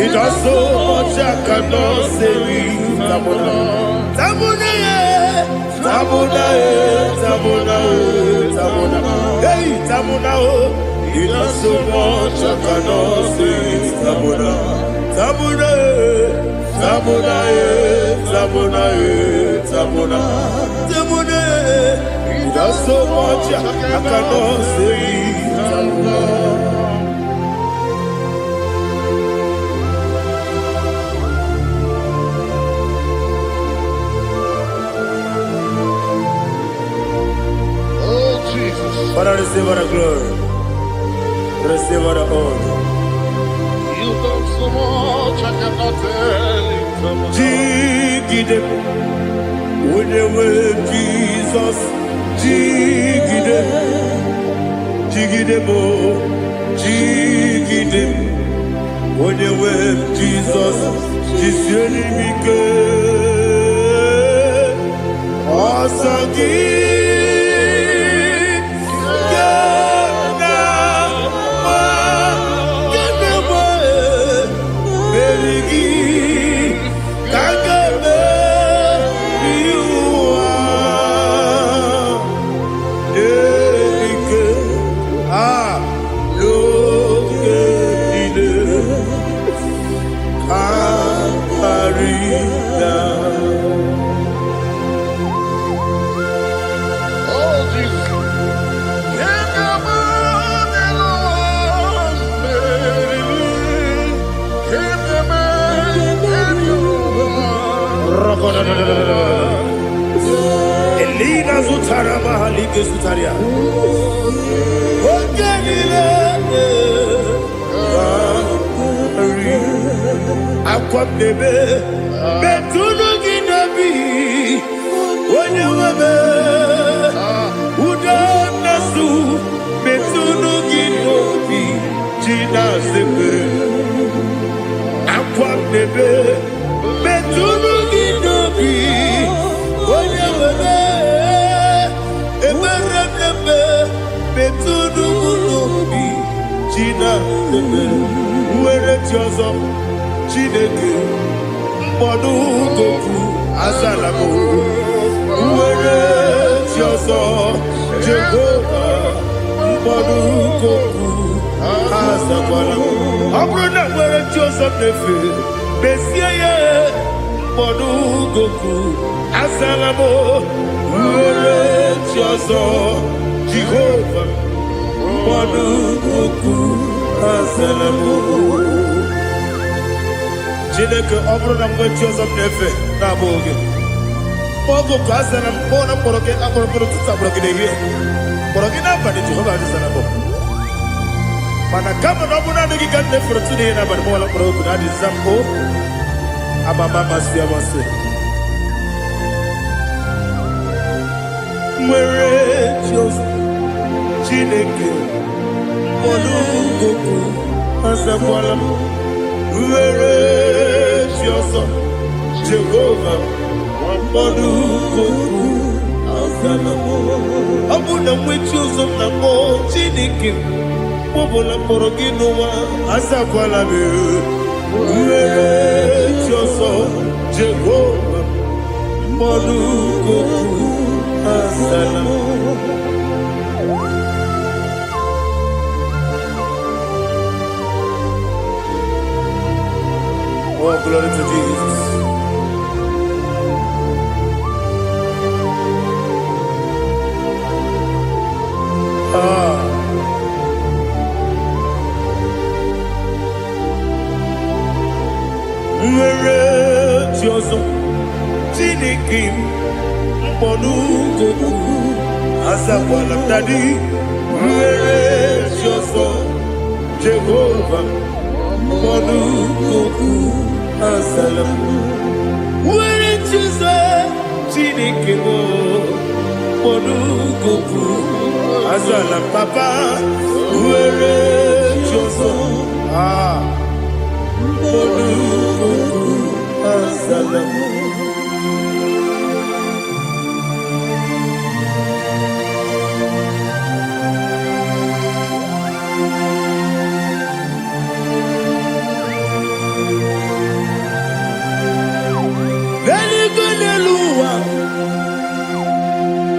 He does so much, I cannot say it's Tamona. Tamona, Tamona, Tamona, Tamona. Hey, Tamona, he does so much, I cannot say it's Tamona. Tamona, Tamona, Tamona, Tamona, Tamona. He does so much, I cannot say it's Tamona. Father, receive all the glory. Receive all the honor. You done so much, I cannot tell you. Jigide, when you were Jesus, Jigide, Jigide bo, Jigide, when you were Jesus, Jisyenimike, Asagi. Elina Zutara Mahalike Sutaria. Aqua bebe, Betuno Ginabi, when you were Udanasu, Betuno Ginobi, Gina Sepe. Aqua bebe, Betuno Ginobi, when you were Betuno Ginobi, Gina Sepe. Where it's yours. Chineke mkpọdụ goku azalamo uwere ti ọzọ Jehova mkpọdụ goku azakwalamo ọ bụrụ na nwere ti ọzọ na-efe bezie ya mkpọdụ goku azalamo uwere ti ọzọ Jehova mkpọdụ goku azalamo. Chineke ọ bụrụ na mgbe chi ọzọ m na-efe na-abụ oge ogo ka a zara m kpọọ na mkpọrọ gị akpọrọ mkpọrọ tụtụ akpọrọ gị n'ehihie mkpọrọ gị n'abalị Jehova adịzara m mana kama na ọ bụrụ na adịghị ka m na-efere tụ n'ihe n'abalị mụọla mkpọrọ ogu na adịza m o amama amasị amasị nwere chi ọzọ Chineke mkpọrọ ogu azakwala m were chi ọzọ Jehova mkpọdụ goku azala m. Ọ bụ na nwe chi ọzọ na mbọ Chineke kpọbụla mkpọrọ gị n'ụwa azakwala m were chi ọzọ Jehova mkpọdụ goku azala m. Oh, glory to Jesus. Nwere chi ọzọ Chineke mkpọdụ goku azakwala m dadi. Nwere chi ọzọ Jehova mkpọdụ goku asalam. Where Jesus, Chinekemo, Monugoku, asalam papa. Where Jesus, Monugoku, asalam.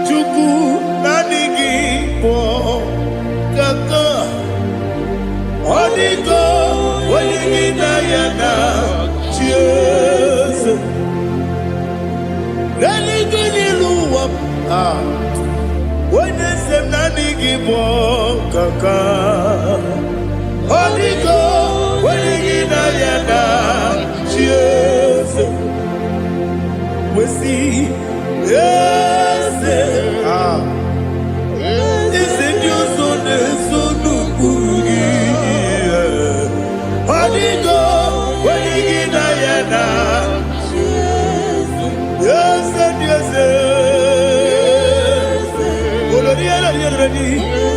Chuku nanigi po kaka odigo waligi dayana cheers naligo niluwa when sem nanigi po kaka odigo waligi dayana cheers we see. Yes, it's in your son, so no boogie. Hodigo, when you get Diana. Yes, yes,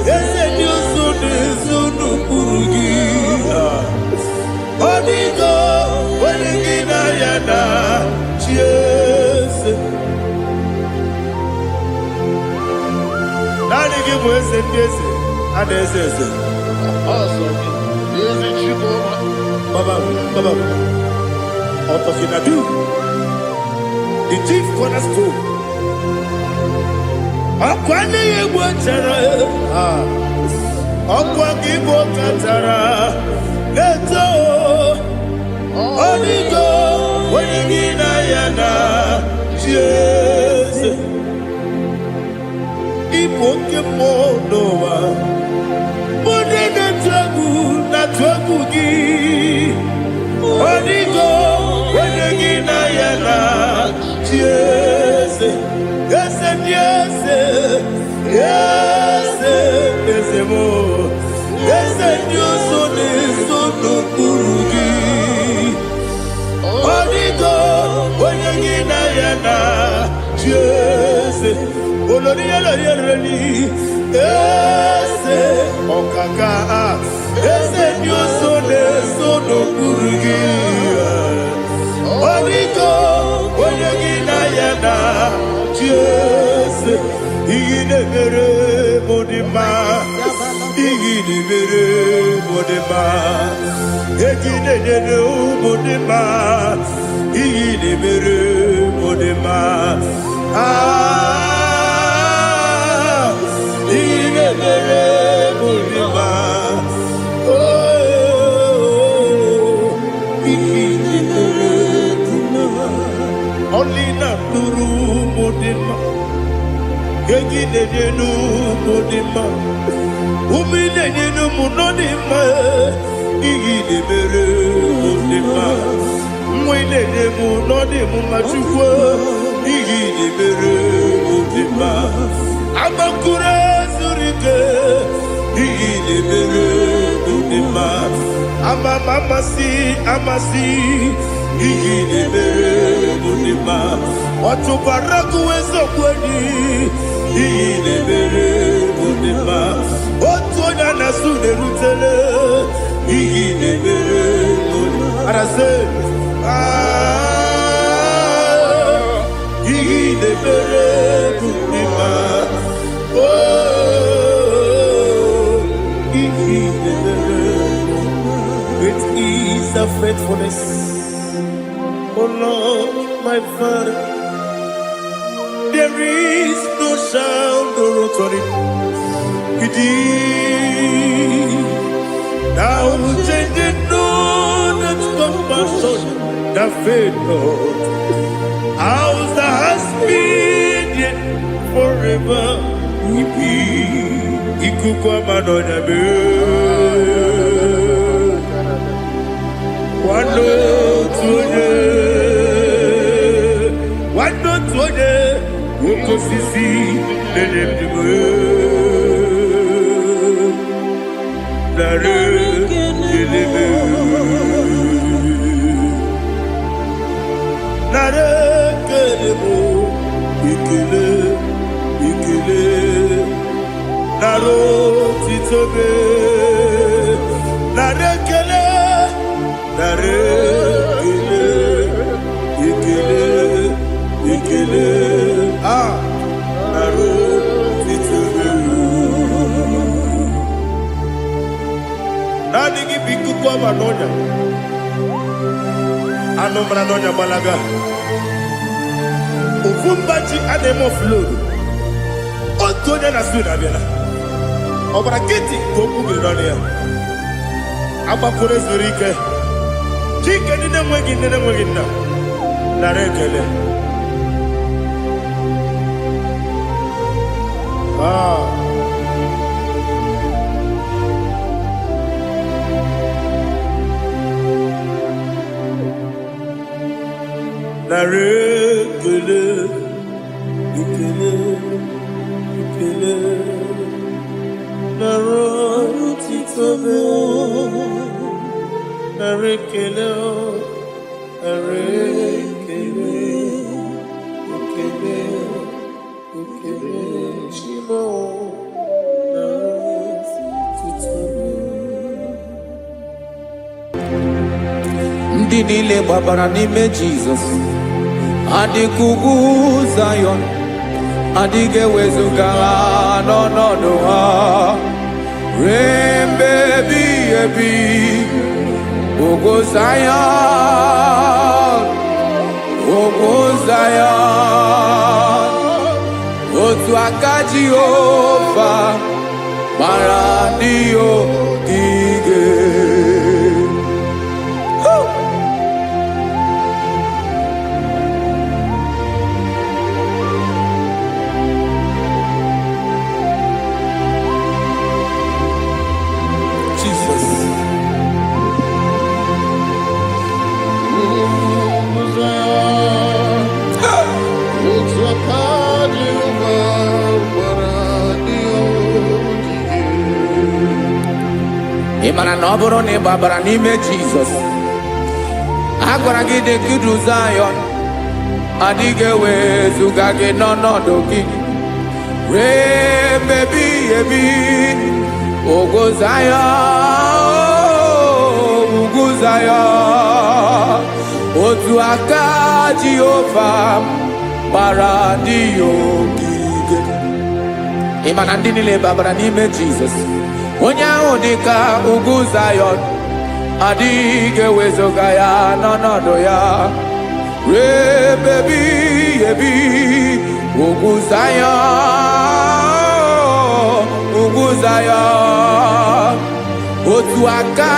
yes, and your son, so no boogie. Hodigo, when you get Diana. Cheers. Nani give us a kiss and a sister. Awesome. Here's a IGBO. Baba. Out of Inadu. The chief cornerstone. Akwani Wachara. Akwagibo Katara. Leto. Onigo. When you get Diana. Cheers. Ipokemonowa Monene tragu na tragu gi Onigo Wenegi na yana Yes Yes Yes Yes Yes mo Yes Yes Sono kurugi Onigo Wenegi na yana Yes Olori Olori Ese Okaka Ese Nyosone Sono Kurugi Oniko Onyegina Yana Jese Igine Mere Modima Igine Mere Modima Egine Nene Modima Igine Mere Modima Only not Nuru Modima, Yaginu Modima, Umilenu Munodima, Igini Mere Modima, Mwilenu Nodimu Machukwa, Igini Mere Modima, Amakura Zurike, Igini Mere Modima, Amasi, Igini Mere Modima, Watubaraku Wezokweni, Igini Mere Modima, Otoya Nasune Rutele, Igini Mere Modima, Arase, Igini Mere Modima, Igini Mere Modima, great is the faithfulness. Oh Lord, my Father, there is no sound or authority. Thou changest not that compassion, that faith, Lord. Ours that has been yet forever. Ikukwa madonya be. Wando tuone. Woko sisi nenebime Nare nenebe nare ekele mo ekele ekele naro titobe nare ekele nare ekele ekele naro titobe nani gibiku kwa manonya anomra nonya balaga ofumbaji anemo flow otonya na suna bela obra kiti koku bironia abakure zurike chike nine mwegi na narekele narekele ekele ekele narotitobe narekele narekele ekele ekele shimo narotitobe ndị niile gbabara n'ime Jizọs adịghị ugwu Zayọn adịghị ewezuga ha n'ọnọdụ ha ruo mgbe ebighị ebi. Ugwu Zayọn, ugwu Zayọn, otu aka Jehova gbara ndị ogige. Ị mara na ọ bụrụ na ị gbabara n'ime Jizọs, a gwara gị dị ka Zayọn adịghị ewezuga gị n'ọnọdụ gị ruo mgbe ebighị ebi. Ugwu Zayọn, ugwu Zayọn, otu aka Jehova gbara ndị ogige. Ị ma na ndị niile gbabara n'ime Jizọs, onye ahụ dị ka ugwu Zayọn adịghị ewezuga ya n'ọnọdụ ya ruo mgbe ebighị ebi. Ugwu Zayọn, ugwu Zayọn, otu aka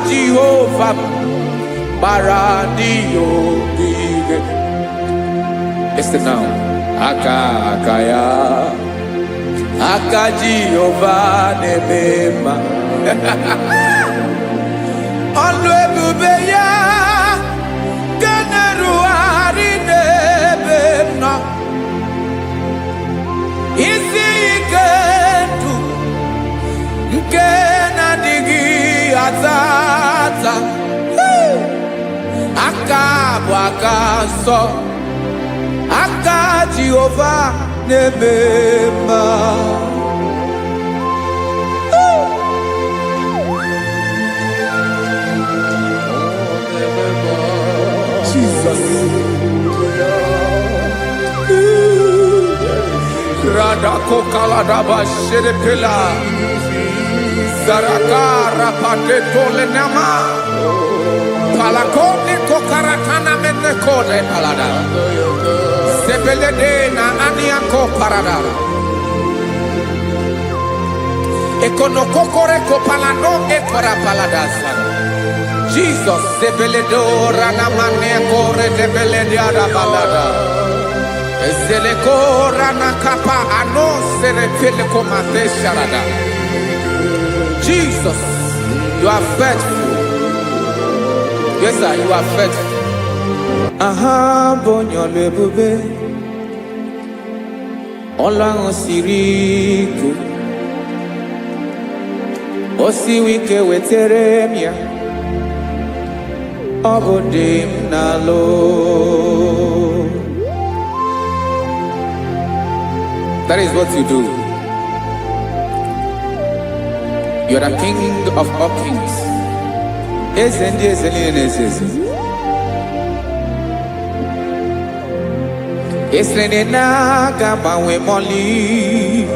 Jehova gbara ndị ogige. Listen now, aka ya, aka Jehova na-eme mma. Ọlụ ebube ya ga na-erugharị n'ebe m nọ. Isi ike ndụ nke na-adịghị ata ata. Aka bụ aka nsọ, aka Jehova na-eme mma. Jesus. Radako kaladaba sherepela zaraka rapate tole nama palakone kokaratana mene kode palada sebelede na aniako parada ekono kokore kopalano ekora paladasa. Jesus sebeledo rana mane kore debelede ada balada. Eseleko rana kapa ano serepele komate sharada. Jesus, you are faithful. Yes sir, you are faithful. Aha bonyo lebube Ọlọ́run siri ike o si wike wetere m ya Obodim nalo. That is what you do. You are the king of all kings. Ezendi ezeli nezezi. Eslene na gabawe moli.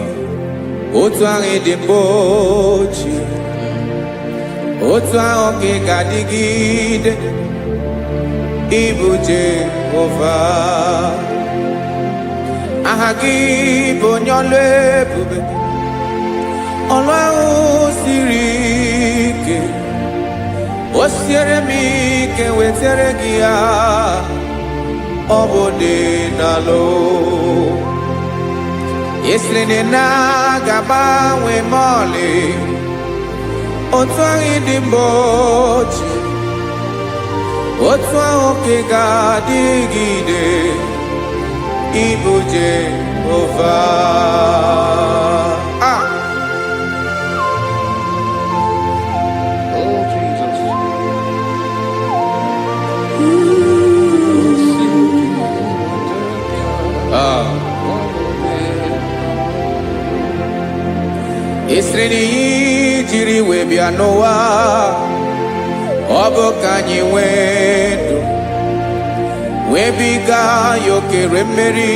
Otu ange de bochi. Otu ange gadigide. Ibu Jehovah. Ahagi bonyole bube. Ọlọ́run siri ike, o siere m ike wetere gị ya, ọ bụ dị n'alụ. Esiri na ga-agbanwe m ọlị, otu ahụ dị mgbe ochie, otu ahụ ka ga-adịgide, ịbụ Jehovah. Esreni jiri we bịa n'ụwa, ọ bụ ka anyị nwee ndụ, wee biga ya okere mmeri,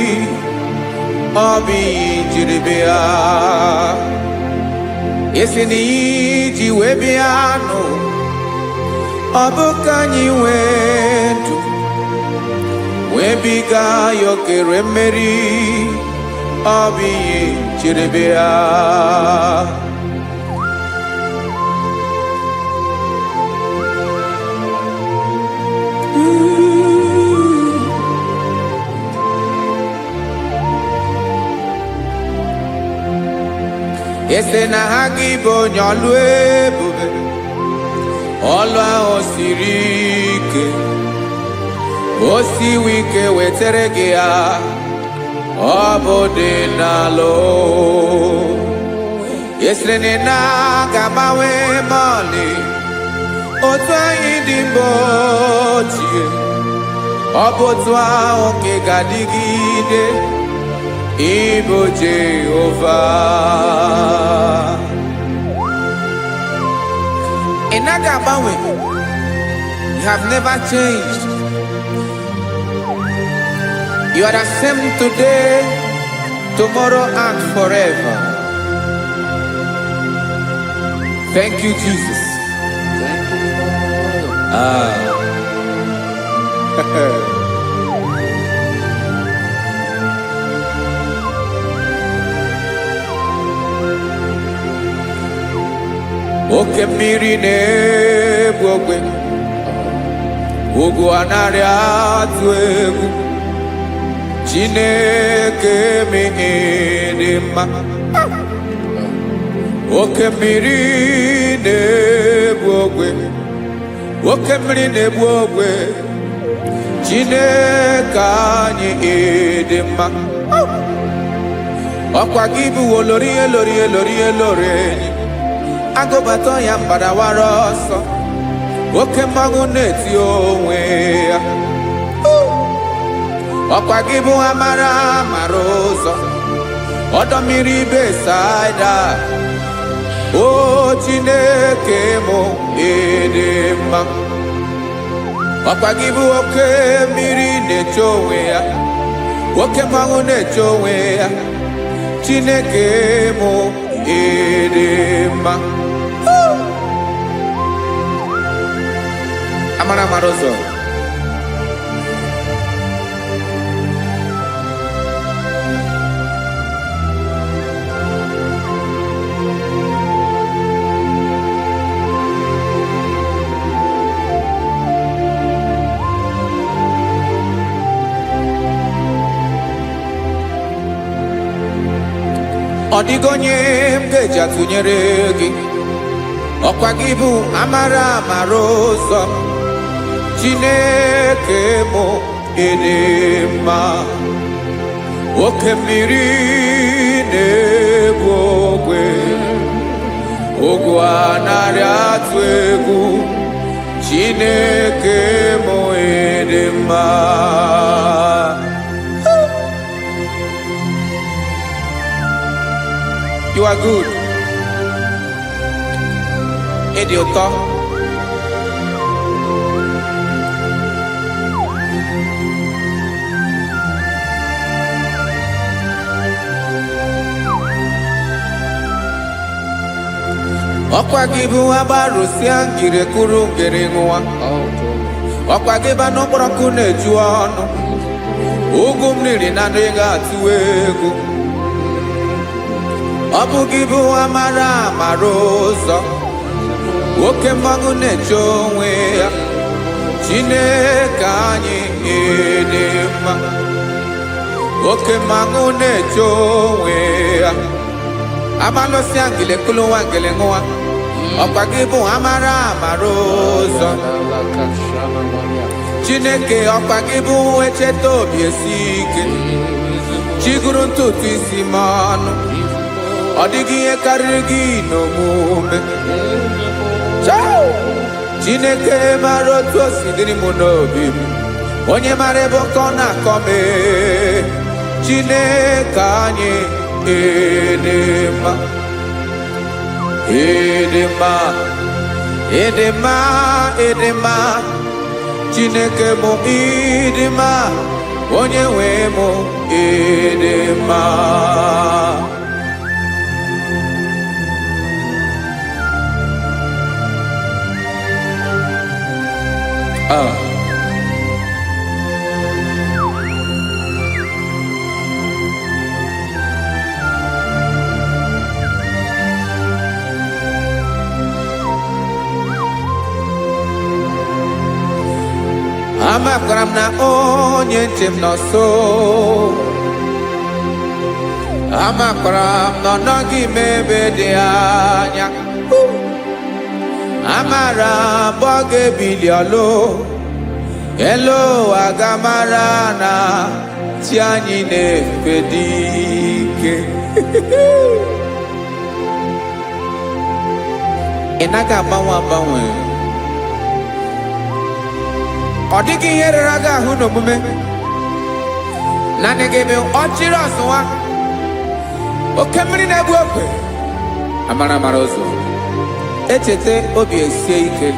ọ bụ ihe jiri bịa. Esreni ji we bịa nụ, ọ bụ ka anyị nwee ndụ, wee biga ya okere mmeri, ọ bụ ihe jiri bịa. Ese na ha gị bụ onye ọlụ ebube, ọlụ ahụ siri ike, o siwe ike wetere gị ya, ọ bụ dị n'alụ. Esere na ga-agbanwe m ọlị, otu anyị dị mgbe ochie, ọ bụ otu ahụ ka ga-adịgide, ịbụ Jehovah. Ị naghị agbanwe. You have never changed. You are the same today, tomorrow, and forever. Thank you, Jesus. Thank you, Oke mmiri na-egbu ogwe, ugwu anaghị atụ egwu, Chineke mee dị mma. Oke mmiri na-egbu ogwe, oke mmiri na-egbu ogwe, Chineke anyị dị mma. Ọkwa gị bụ olori elori elori elori enyi, agụbata ya mbadawara ọsọ, oke mmanwụ na-eti onwe ya. Ọkwa gị bụ amara amara ụzọ, ọdọ mmiri Besaida, o Chineke mụ ịdị mma. Ọkwa gị bụ oke mmiri na-eche onwe ya, oke mmanwụ na-eche onwe ya, Chineke mụ ịdị mma. Amara amara ụzọ, ọ dịghị onye m ga-eji atụnyere gị. Ọkwa gị bụ amara amara ụzọ, Chineke mụ ịdị mma. Oke mmiri na-egbu ogwe, ogwu anaghị atụ egwu, Chineke mụ ịdị mma. You are good. Ịdị ụtọ. Ọkwa gị bụ agbarụsịa ngiri kụrụ ngiri nwa. Ọkwa gị bụ n'ụkpọrọkụ na-eju ọnụ. Ugwu mmiri na ndị ga-atụ egwu. Ọ bụ gị bụ amara amara ụzọ. Oke mmanwụ na-eche onwe ya. Chineke anyị ịdị mma. Oke mmanwụ na-eche onwe ya. Amalụsịa ngile kụlụ nwa ngile nwa. Ọkwa gị bụ amara amara ụzọ. Chineke ọkwa gị bụ echeta obi esi ike. Chiguru ntutu isi m ọnụ. Ọ dịghị ihe karịrị gị n'omume. Chineke mara otu o si dịrị m n'obi m. Onye mara ebe ọkọ na-akọ m. Chineke anyị ịdị mma. Ịdị mma. Ịdị mma. Ịdị mma. Chineke mụ ịdị mma. Onye nwe mụ ịdị mma. Amakwara m na onye nche m nọ nso. Amakwara m na ọ nọghị m ebe dị anya. Amara m ọ ga-ebili ọlụ. Elu aga mara na chi anyị na-efe dị ike. Ị naghị agbanwe agbanwe. Ọ dịghị ihe rere gị ahụ n'omume. Naanị gị bụ ọchịrị ọzụwa. Oke mmiri na-egbu okwe. Amara amara ụzọ. Echete obi esie ike.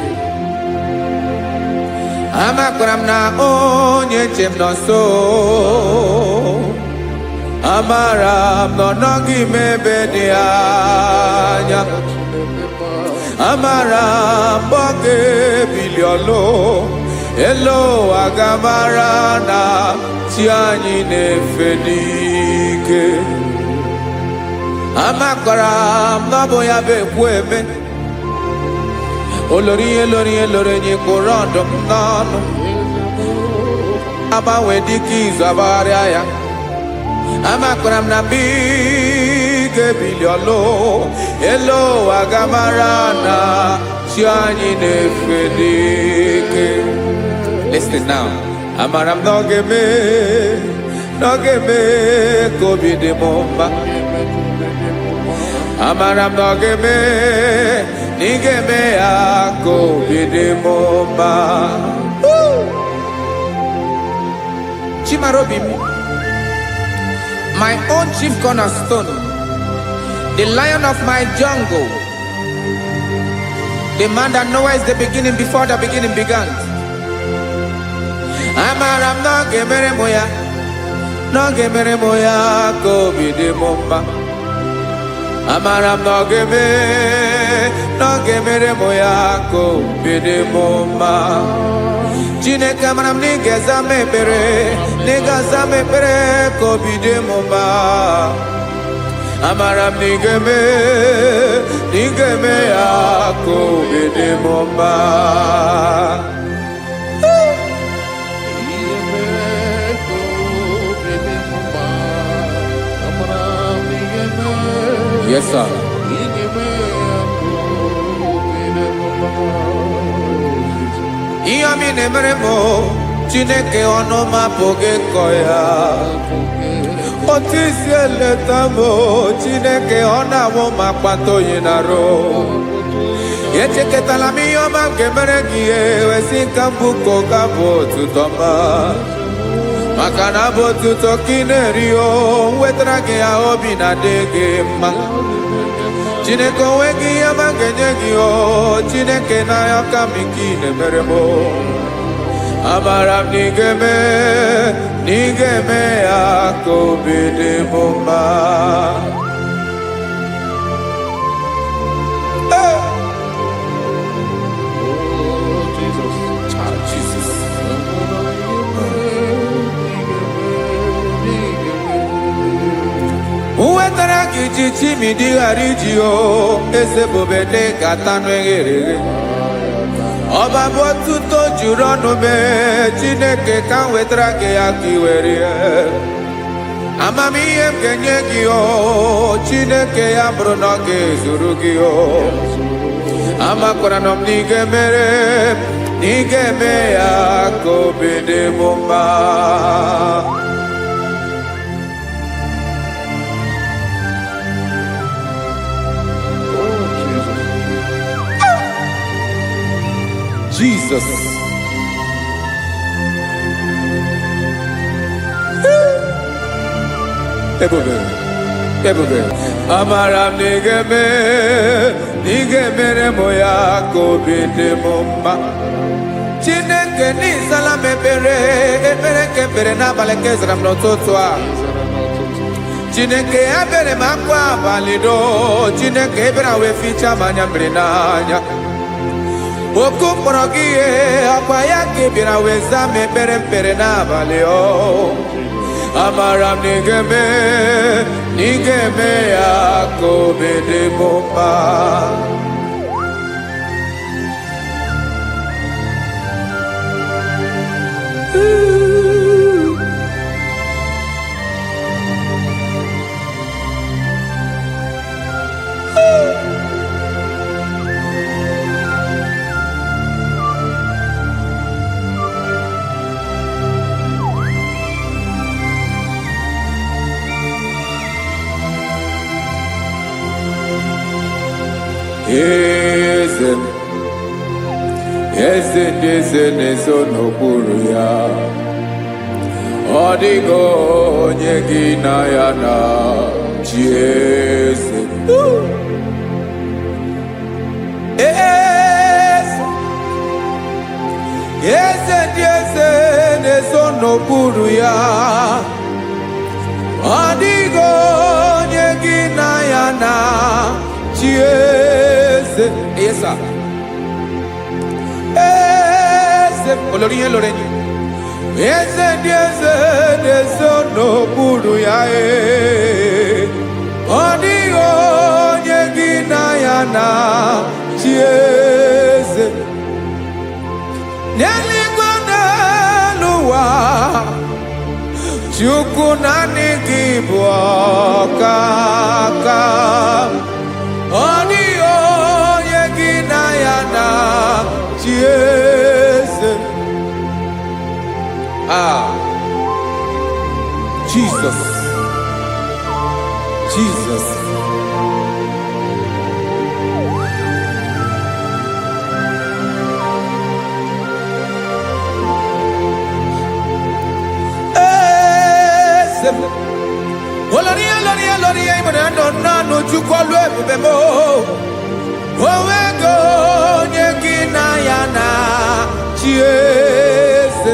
Amakwara m na onye nche m nọ nso. Amara m na ọ nọghị m ebe dị anya. Amara m ọ ga-ebili ọlụ. Elu aga mara na chi anyị na-efe n'ike. Amakwara m na ọ bụ ya bụ ekwu eme. Olori ihe lori ihe lori enyi kpụrụ ọdụm n'ọnụ. Agbanwe dịka izu agbagharịa ya. Amakwara m na mgbe ị ga-ebili ọlụ. Elu aga mara na chi anyị na-efe n'ike. Listen now. Amara m na ọ ga-eme ka obi dị m mma. Amara m na ọ ga-eme na ị ga-eme ya ka obi dị m mma. Chimara obi m. My own chief cornerstone. The lion of my jungle. The man that knows the beginning before the beginning began. Amara m na ọ ga-emere m ya. Na ọ ga-emere m ya ka obi dị m mma. Amara m na ọ ga-emere m ya ka obi dị m mma. Chineke amara m na ị ga-aza m ekpere. Na ị ga-aza m ekpere ka obi dị m mma. Amara m na ị ga-eme ya ka obi dị m mma. Yes, sir. Ihe mi na-emere m Chineke ọnụ m apụghị ịkọ ya. Otu isi eleta m Chineke ọ na-awụ m akpata oyi n'arụ. Echeketala mi ọma nke mere gị ewesi ka mbụ ka bụ otuto ma maka na bụ otuto ka ị na-eri o wetara gị ya obi na-adị gị mma. Chineke onwe gị ihe ma ga-enye gị o Chineke n'anya ka m ike ị na-emere m. Amara m na ị ga-eme ya ka obi dị m mma. Uwetara gị ji chimidi ghara iji o eze bobede gata n'eghere ọba bụ otuto juru ọnụ mee Chineke ka m wetara gị ya ka i were amamihe m ga-enye gị o Chineke ya bụrụ na ọ ga-ezuru gị o amakwara na m na ị ga-eme ya ka obi dị m mma. Jesus. Ebube. Amara m na ị ga-emere m ya ka obi dị m mma. Chineke n'ịzala m ekpere nke ekpere n'abalị nke zara m n'ụtụtụ a. Chineke ya bere m akwa abalị do Chineke ebere wee ficha m anya mmiri n'anya. Oku mkpọrọ gị ihe akwa ya ka ị bịara wee zaa m ekpere mpere n'abalị o amara m na ị ga-eme ya ka obi dị m mma. Eze na-eso n'okpuru ya ọ dịghị onye gị na ya na chi eze. Eze na-eso n'okpuru ya ọ dịghị onye gị na ya na chi eze. Yes, sir. Olórí yẹn lórí ẹni. Eze na-eso n'okpuru ya ọ dịghị onye gị na ya na chi eze. N'eluigwe n'elu ụwa Chukwu naanị gị bụ ọkaka ọ dịghị onye gị na ya na chi eze. Jesus. Olórí ìmọ̀ràn nánú Chukwu ọlụ ebube m onwego onye gị na ya na chi eze.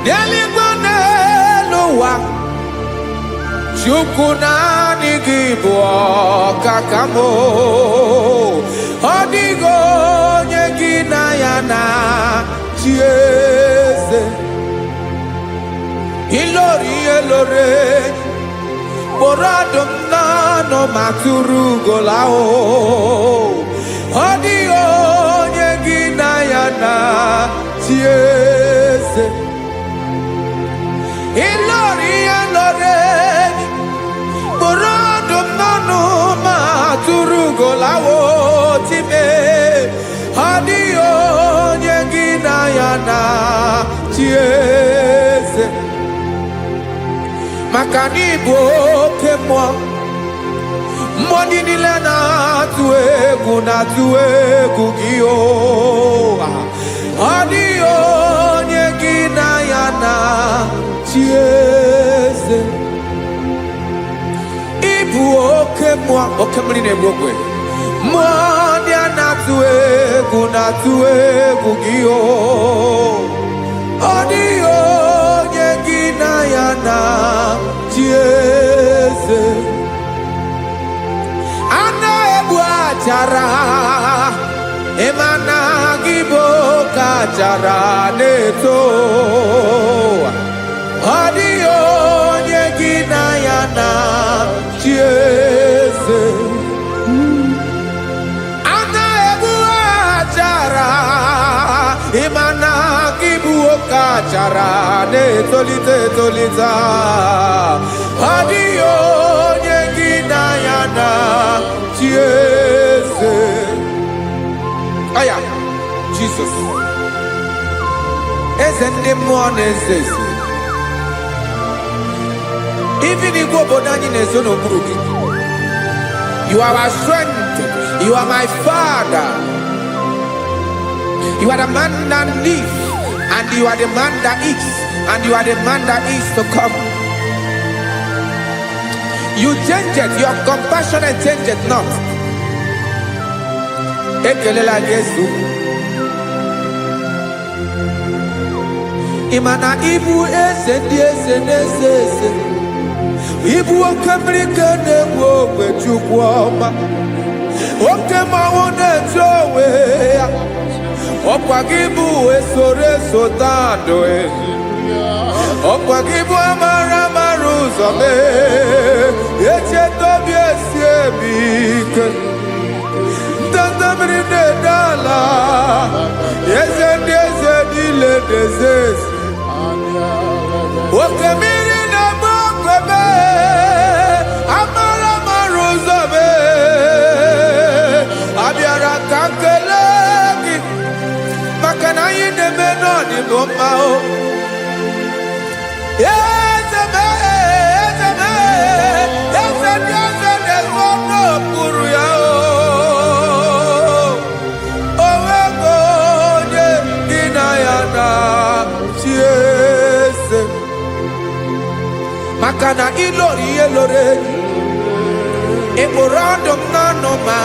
N'eluigwe n'elu ụwa Chukwu naanị gị bụ ọkaka m ọ dịghị onye gị na ya na chi eze. Ilori kpọrọ ọdụm n'ọnụ ma tụrụ ugola ọ dịghị onye gị na ya na chi eze. Ilori kpọrọ ọdụm n'ọnụ ma tụrụ ugola time ọ dịghị onye gị na ya na chi eze. Maka na ịbụ oke mmụọ Mmụọ niile na-atụ egwu gị o. Ọ dịghị onye gị na ya na-achị eze. Ị bụ oke mmụọ, oke mmiri na-egbu ogwe. Mmụọ ndị a na-atụ egwu gị o. Ọ dịghị onye gị na ya na-achị eze. A na-egbu achara, ịmana gị bụ oke achara na-eto. Ọ dịghị onye gị na ya na-achị eze. A na-egbu achara, ịmana gị bụ oke achara na-etolite etolite. Ọ dịghị onye gị na ya na-achị eze. Aya, Jesus. Eze ndị mmụọ na-eze eze. Even igwe obodo anyị na-ezo n'okpuru gị. You are our strength. You are my Father. You are the man that lives, and you are the man that eats, and you are the man that is to come. You change it. Your compassion change it not. Ekelela Yesu. Imana ibu eze ndị eze na-eze eze. Ibu oke mmiri ka na-egbu ogwe Chukwu ọma. Oke mmanwụ na-eche onwe ya. Ọkwa gị bụ esoro esota ndụ. Ọkwa gị bụ amara amara ụzọ mee. Echeta obi esi ebi ike. Ndanda mmiri na-ede ala. Eze ndị eze niile na-eze eze. Oke mmiri na-agba ogwe mee. Amara amara ụzọ mee. Abịara ka m kelee gị maka na anyị na-eme n'ọdịbụ mma o. Eze mee, eze mee, eze ndị eze na-ezo n'okpuru ya o. O nwego onye gị na ya na-achị eze. Maka na ịlọrọ ihe lọrọ enyi. Ịkpụrụ ọdụm n'ọnụ ma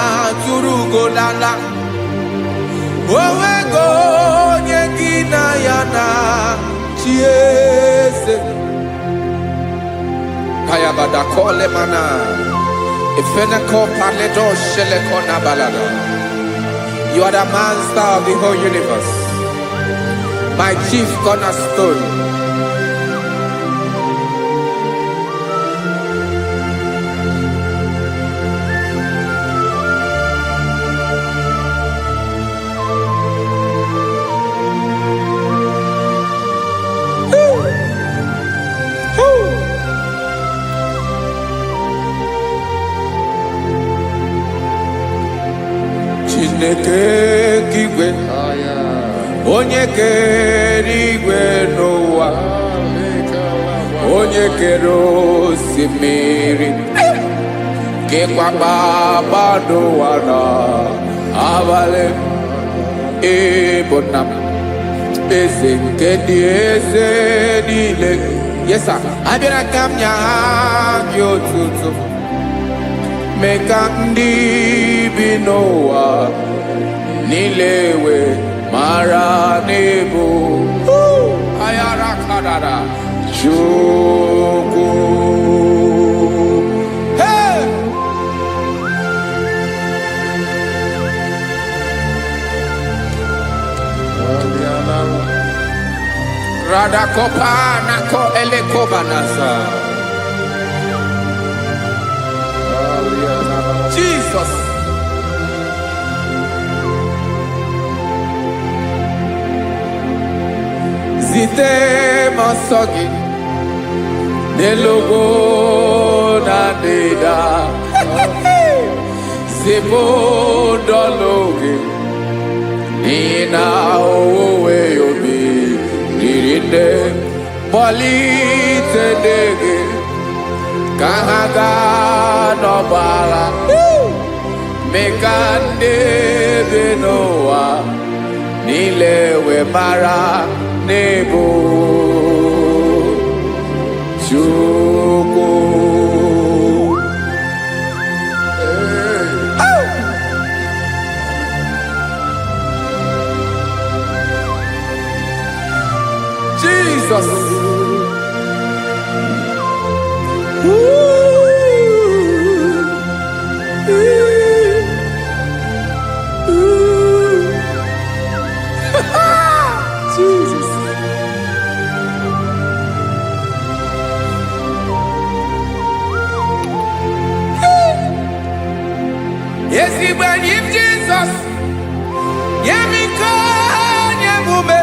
tụrụ ugo n'ala. O nwego onye gị na ya na-achị eze. Kayabada kole mana. Ifeneko paledo sheleko na balada. You are the master of the whole universe. My chief cornerstone. Chineke kigwe, onye kere igwe n'ụwa, onye kere osimiri, kekwa kpakpando ụwa n'abalị. Ịbụ nna m, eze nke ndị eze niile. Yes sir, abịara ka m nye gị otuto. Mee ka ndị bi n'ụwa niile wee mara n'ebu ayara kadara Chukwu. Hey! Radakopa nako elekobanasa. Jesus. Zite masogi nelogo na deda. Zibo dologe nina owe yobi nirinde polite dege kahaga no ọgbara mekande bi n'ụwa niile wee mara n'ebo Chukwu. Jesus. Jesus. Yes, he when him Jesus. Yemiko nyemume.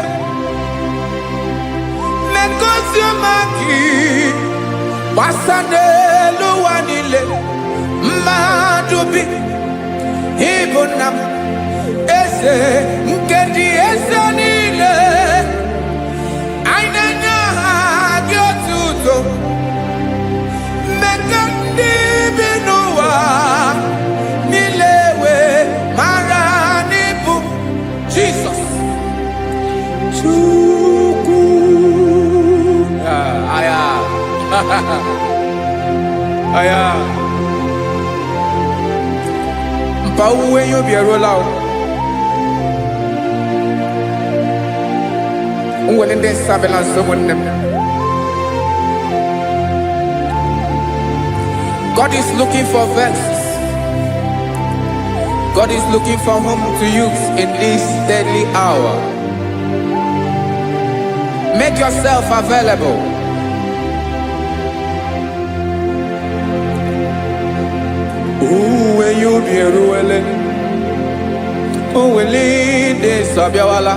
Mekosumaki. Wasane luwanile. Madubi. Ibunam. Ese nkedi ese nile. Ainanya hagiotuto. Mekandi binuwa. Nilewe maranibu. Jesus. Chukwu. Aya. Aya. Mpa uwe yo bierola o. Unwelende sabela someone. God is looking for verses. God is looking for whom to use in this deadly hour. Make yourself available. When you be ruele, uwele de sabiawala.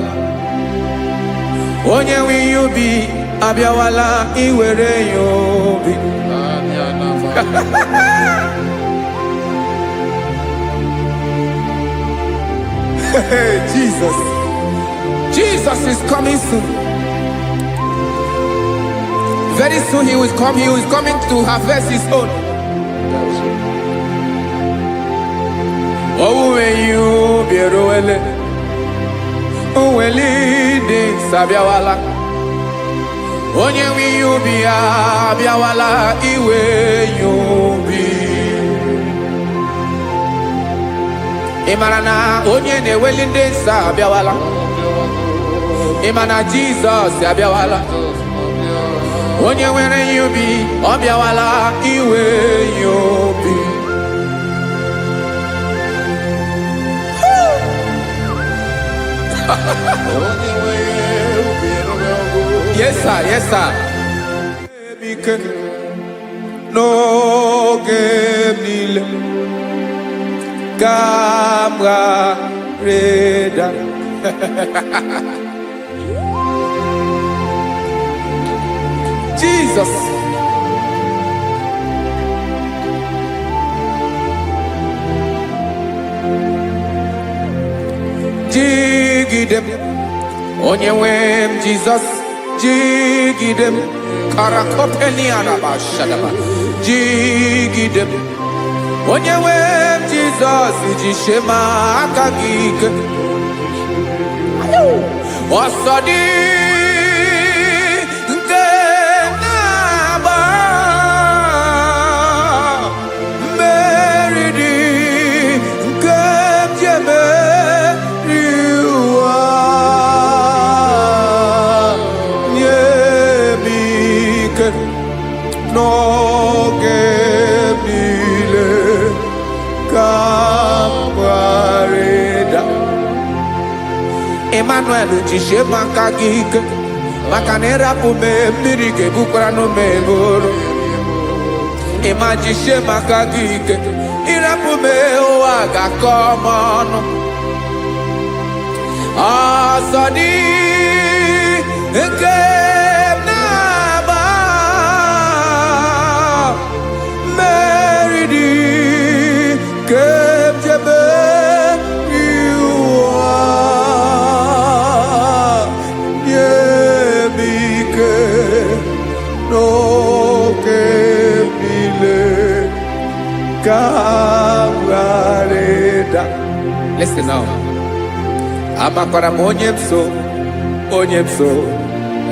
Onye when you be abiawala, iwere you be. Jesus. Jesus is coming soon. Very soon he will come. He is coming to harvest his own. Oh, when you be roele, oh, when leading sabiawala. Onye when you be abiawala, iwe you be. Imarana onye ne welinde sabiawala. Imana Jesus sabiawala. Onye were you be obiawala iwe you be. Yes sir, yes sir. No game nile. Camera reda. Jesus. Jigidem. Onyewem Jesus. Jigidem. Karakopeni araba shadaba. Jigidem. Onyewem Jesus. Jishema akagike. Osodi. No gemile kampareda Emmanuel jishe makagike makanera pume mirike bukrano meboro Ema jishe makagike irapume oaga komono Asadi eke kawareda. Listen now. Amakwara monyemso, onyemso,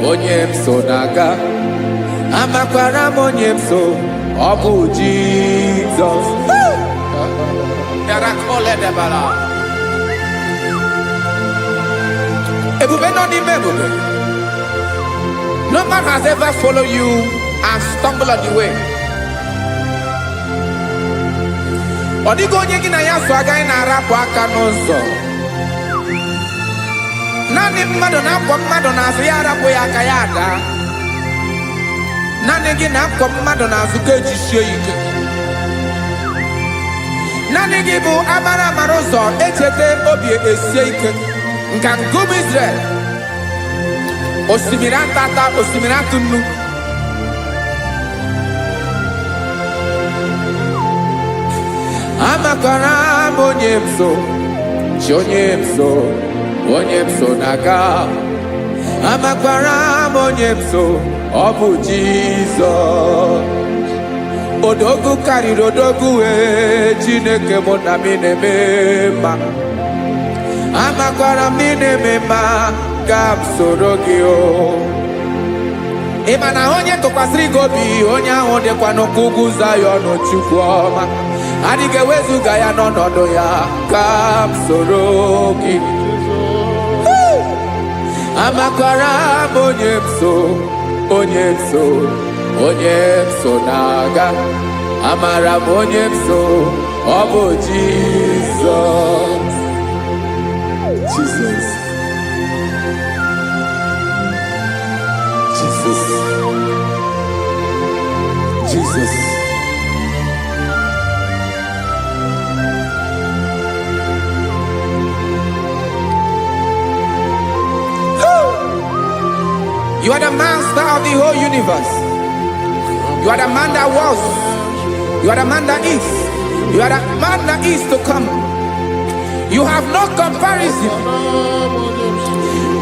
onyemso naga. Amakwara monyemso, obu Jesus. Yarakole debala. Ebube no ni mebube. No man has ever followed you and stumbled on the way. Odigo onye gị na ya so agaghị na-arapụ aka n'ụzọ. Naanị mmadụ na-akwọ mmadụ n'azụ ya arapụ ya aka ya ada. Naanị gị na-akwọ mmadụ n'azụ ka ejisie ike. Naanị gị bụ amara amara ụzọ echete obi esie ike. Nka ngụm Israel. Osimiri atata, osimiri atụ nnu. Amakwara monyemso, chonyemso, onyemso naga. Amakwara monyemso, obu Jesus. Odogu karịrị odogu Chineke mụ na mi na-eme mma. Amakwara mi na-eme mma ka m soro gị o. Ị ma na onye tụkwasịrị gị obi, onye ahụ dịkwa n'ụkwụ ugwu Zayọn Chukwu ọma. Adịghị ewezuga ya n'ọnọdụ ya ka m soro gị. Amakwara m onyemso, onyemso, onyemso na-aga. Amara m onyemso, ọ bụ Jizọs. Jesus. Jesus. Jesus. You are the master of the whole universe. You are the man that was. You are the man that is. You are the man that is to come. You have no comparison.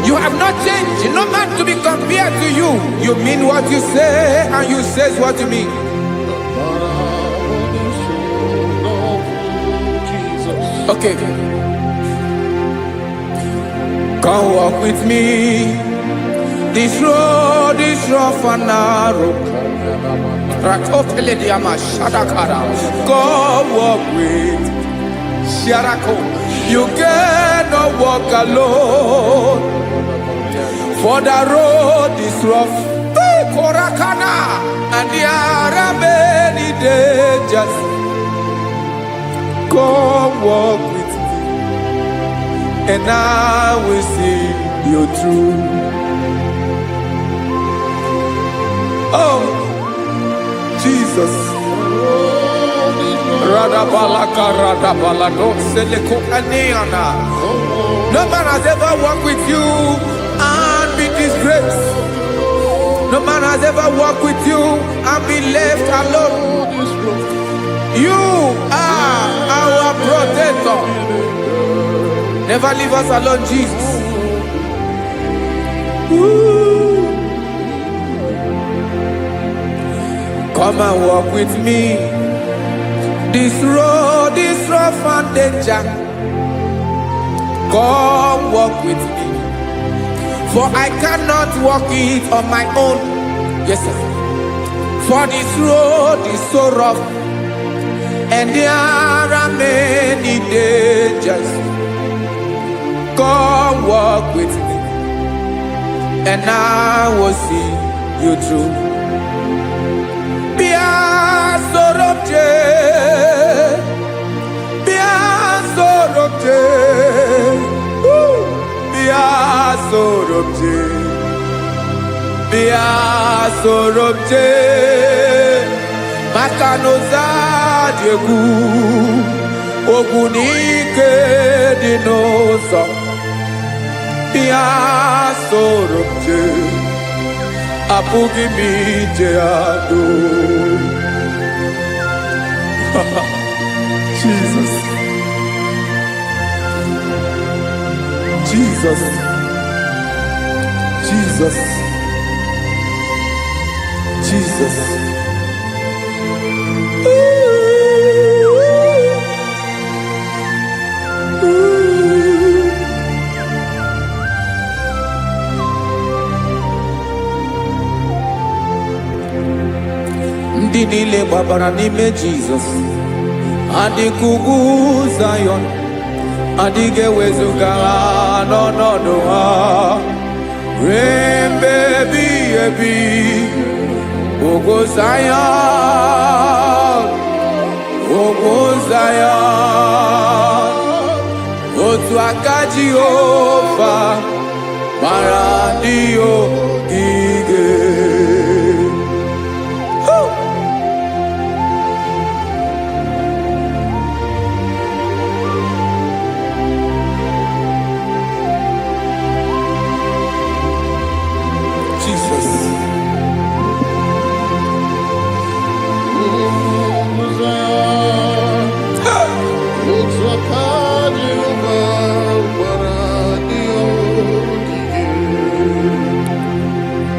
You have not changed. No man to be compared to you. You mean what you say and you say what you mean. Okay. Come walk with me. This road is rough and narrow. Come walk with Sharako. You cannot walk alone. For the road is rough. Korakana. And there are many dangers. Come walk with me. And I will see you through. Oh, Jesus. No man has ever walked with you and be disgraced. No man has ever walked with you and be left alone. You are our protector. Never leave us alone, Jesus. Woo. Come and walk with me. This road is rough and danger. Come walk with me. For I cannot walk it on my own. Yes, sir. For this road is so rough. And there are many dangers. Come walk with me. And I will see you through. Sorobje Makanoza Diegu Ogunike Dinosa Bia Sorobje Apugi Mijeado. Jesus. Jesus. Jesus. Jesus. Ooh. gbabara n'ime Jizọs adịghị ugwu Zayọn adịghị ewezuga ha n'ọnọdụ ha ruo mgbe ebighị ebi. Ugwu Zayọn, ugwu Zayọn, otu aka Jehova mara ndị ogige.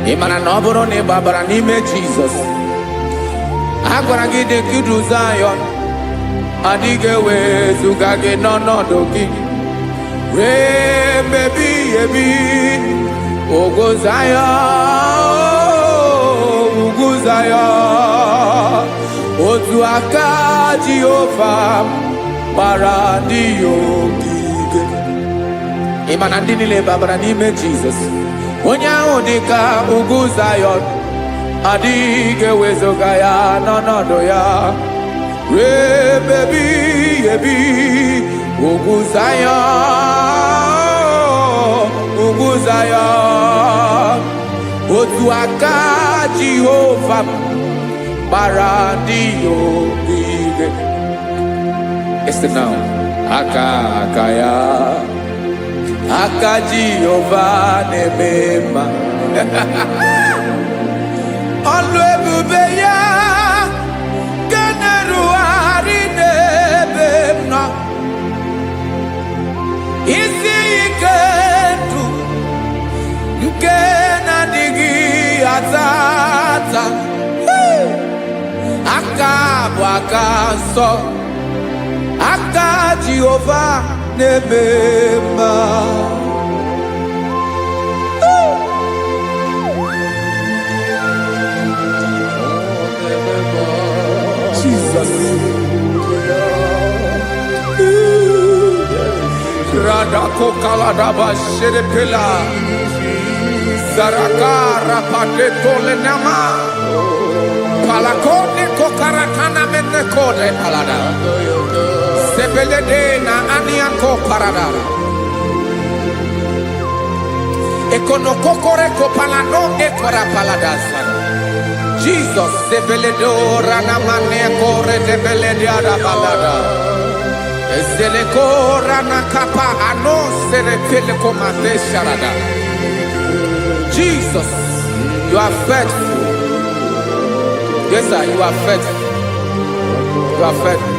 Ị mara na ọ bụrụ na ị gbabara n'ime Jizọs, a gwara gị dị nkidu Zayọn adịghị ewezuga gị n'ọnọdụ gị ruo mgbe ebighị ebi. Ugwu Zayọn, ugwu Zayọn, otu aka Jehova gbara ndị ogige. Ị ma na ndị niile gbabara n'ime Jizọs, onye ahụ dị ka ugwu Zayọn adịghị ewezuga ya n'ọnọdụ ya ruo mgbe ebighị ebi. Ugwu Zayọn, ugwu Zayọn, otu aka Jehova gbara ndị ogige. Este now, aka ya, aka Jehova na-eme mma. Ọlụ ebube ya ga na-erugharị n'ebe m nọ. Isi ike ndụ nke na-adịghị ata ata. Aka bụ aka nsọ, aka Jehova na-eme mma. Jesus. Radako kaladaba sherepela zarakara pateto lenama palakone kokarakana mene kode palada sebelede na aniako parada ekono kokore kopalano ekora paladasa. Jesus sebeledo rana mane kore sebelediada palada. Ezele kora na kapa ano serepele komate sharada. Jesus, you are faithful. Yes, sir, you are faithful. You are faithful.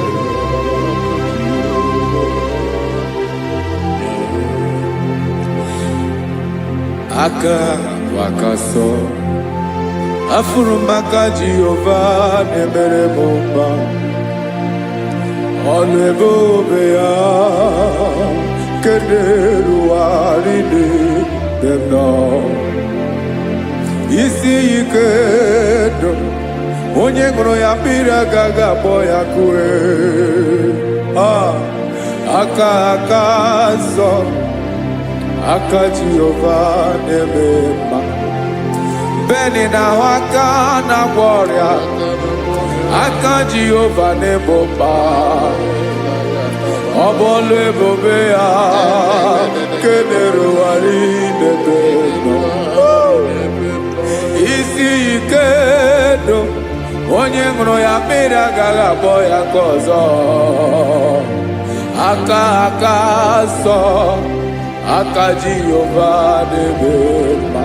Aka wakaso afurumaka Jehova nemere bomba. Ọlụ ebube ya keneruarị n'ebe m nọ. Isi ike ndụ onye ṅụrụ ya mmiri agaghị akpọ ya kue. Aka nsọ, aka Jehova na-eme mma. Beni na-ahụ aka na-agwọ ọrịa, aka Jehova na-egbo mkpa. Ọ bụ ọlụ ebube ya kenerugharị n'ebe nọ. Isi ike ndụ onye ṅụrụ ya mmiri agaghị akpọ ya ka ọzọ. Aka nsọ, aka Jehova na-eme mma.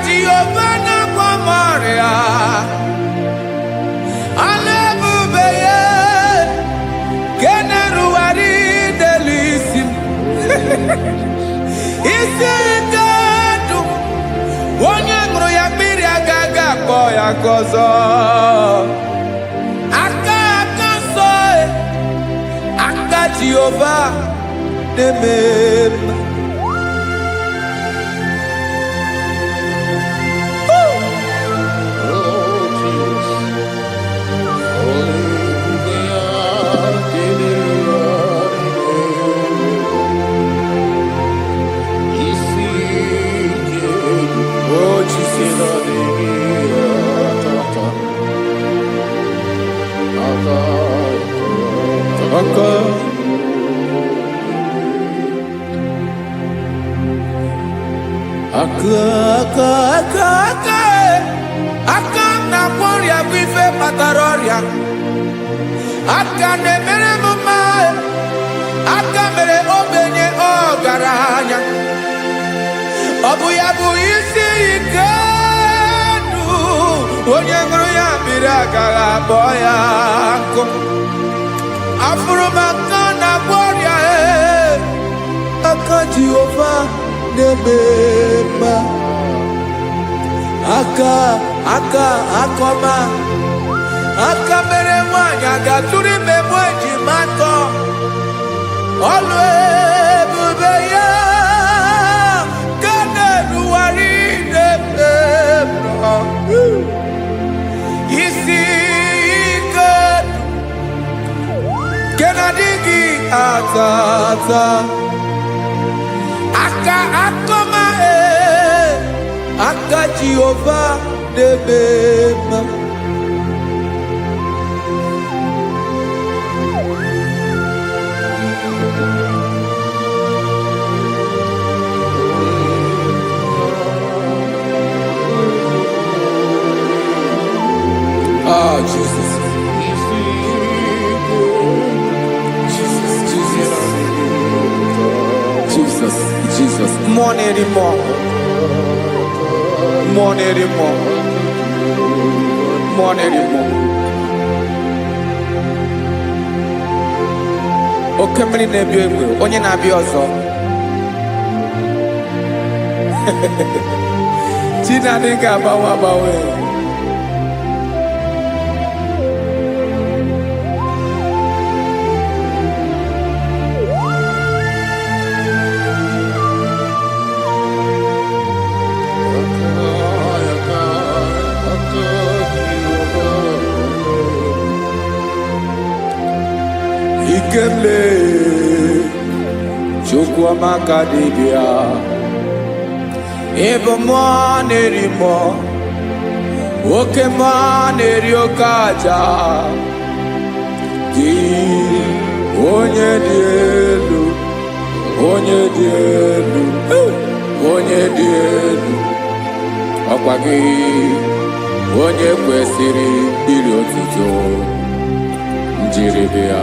Jehova na-agwọ m ọrịa, ọlụ ebube ya ka na-erugharị n'elu isi m. Isi ike ndụ onye ṅụrụ ya mmiri agaghị akpọ ya ka ọzọ. Aka nsọ, aka Jehova na-eme mma. aka na kwọrịa bụ ife kpatara ọrịa aka na-emere m mma aka mere ogbenye ọgaranya ọ bụ ya bụ isi ike ndụ onye ṅụrụ ya mmiri agaghị abọ ya nkụ afụrụ m aka na kwọrịa aka Jehova na-eme mma aka akọma aka mere nwanyị ga-atụrụ ime mụ ejima atọ ọlụ ebube ya ka na-erugharị n'ebe isi ike nke na-adịghị ata ata aka akọma aka Jehova na-eme mma Oh, Jesus. Jesus. More anymore. Oke mmiri na-ebi egbe onye na-abịa ọzọ Chineke ga-agbanwe Ikemle Chukwamaka dibia Ebo mwa nerimo Oke mwa neriokaja Di onye dielu Ọkwa gị onye kwesịrị iri otuto njiri bịa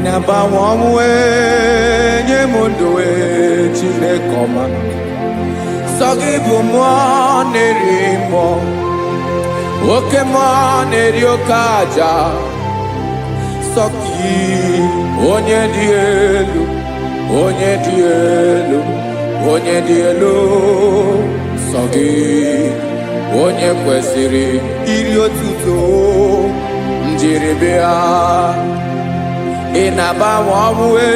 Nabawanwe nye mundowe Chineke ọma Sọgị bụ mmụọ na-eri mmụọ Oke mmụọ na-eri oke aja Sọgị onye dị elu Sọgị onye kwesịrị iri otuto njiri bịa Ịna-agbanwe ọmụwe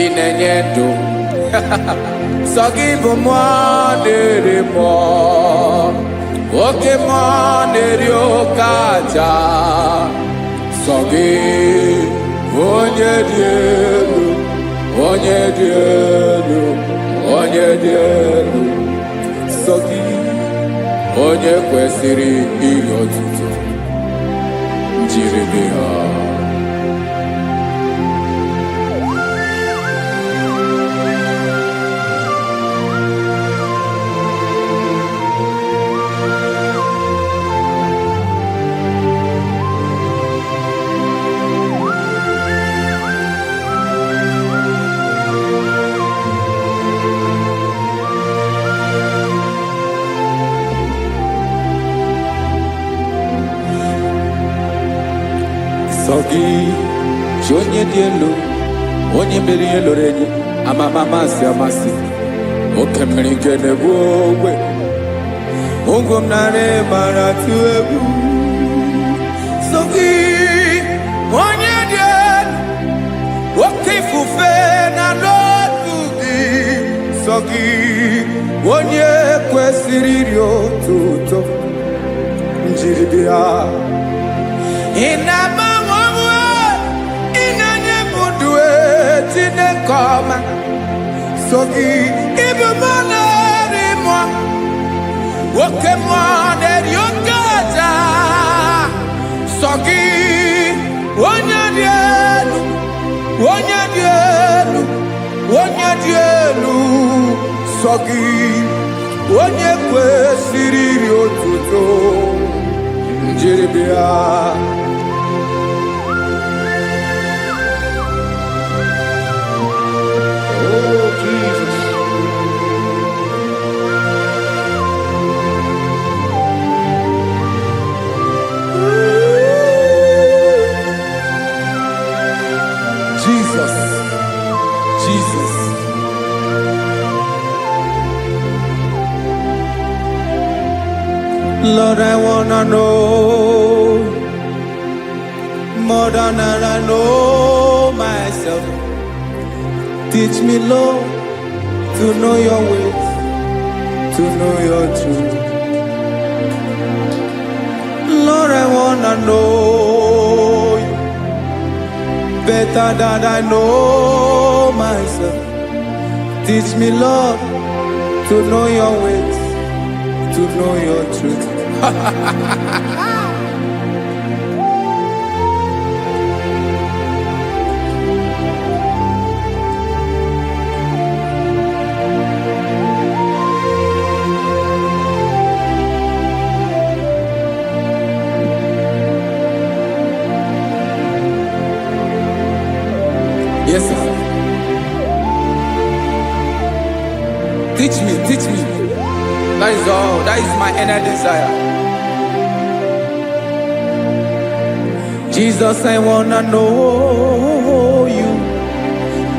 ị na-enye ndụ sọ gị bụ mmụọ na-eri mmụọ oke mmụọ na-eri oke aja sọ gị onye dị elu sọ gị onye kwesịrị iri otuto njiri bịa Sogi, onye dị elu, onye mmeri eloro enyi, amama amasị, oke mmiri nke na-egbu ogwe, ụgwọ m narị mara atụ egwu. Sogi, onye dị elu, oke ifufe na n'otu gị. gị onye kwesịrị iri otuto njiri bịa. Ị na-agbanwe onwe, ị na-enye m ndụ Chineke ọma. So gị ịbụ mmụọ na-eri mmụọ, oke mmụọ na-eri oke aja. So gị onye dị elu, onye dị elu, onye dị elu. So gị onye kwesịrị iri otuto njiri bịa. Oh, Jesus. Jesus, Jesus. Lord, I wanna know more than I know myself. Teach me, Lord, to know your ways, to know your truth. Lord, I wanna know you better than I know myself. Teach me, Lord, to know your ways, to know your truth. Yes, sir. Teach me, teach me. That is all. That is my inner desire. Jesus, I wanna know you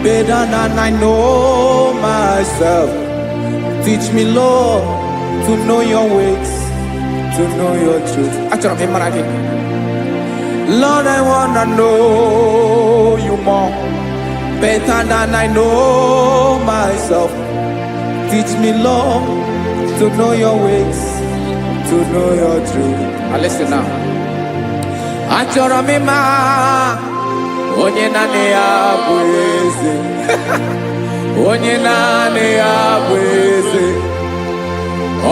better than I know myself. Teach me, Lord, to know your ways, to know your truth. Actually, I'm again. Lord, I wanna know you more, better than I know myself. Teach me, Lord, to know your ways, to know your truth. Listen now. Achọrọ m ịma onye naanị ya bụ eze. Onye naanị ya bụ eze.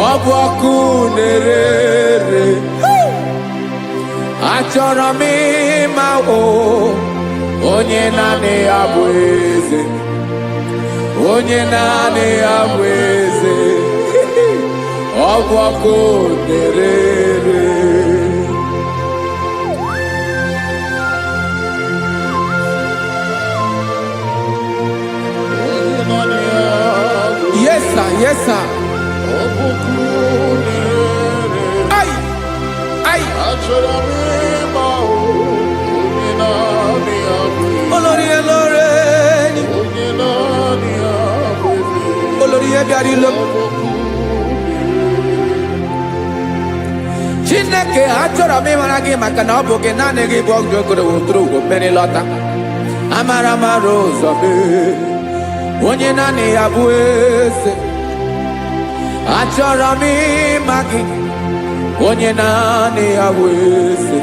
Ọ bụ ọkụ na-ere. Achọrọ m ịma onye naanị ya bụ eze. Onye naanị ya bụ eze. Ọ bụ ọkụ na-ere. Yes, sir. Yes, sir. Ay, ay. Olórí Olórí. Olórí Ebiari lo. Chineke achọrọ m ịmara gị maka na ọ bụ gị naanị gị bụ ọgụ ogoro wotoro ugwo mmeri lọta. Amara mara ụzọ mee. Onye naanị ya bụ eze. Achọrọ m ịma gị. Onye naanị ya bụ eze.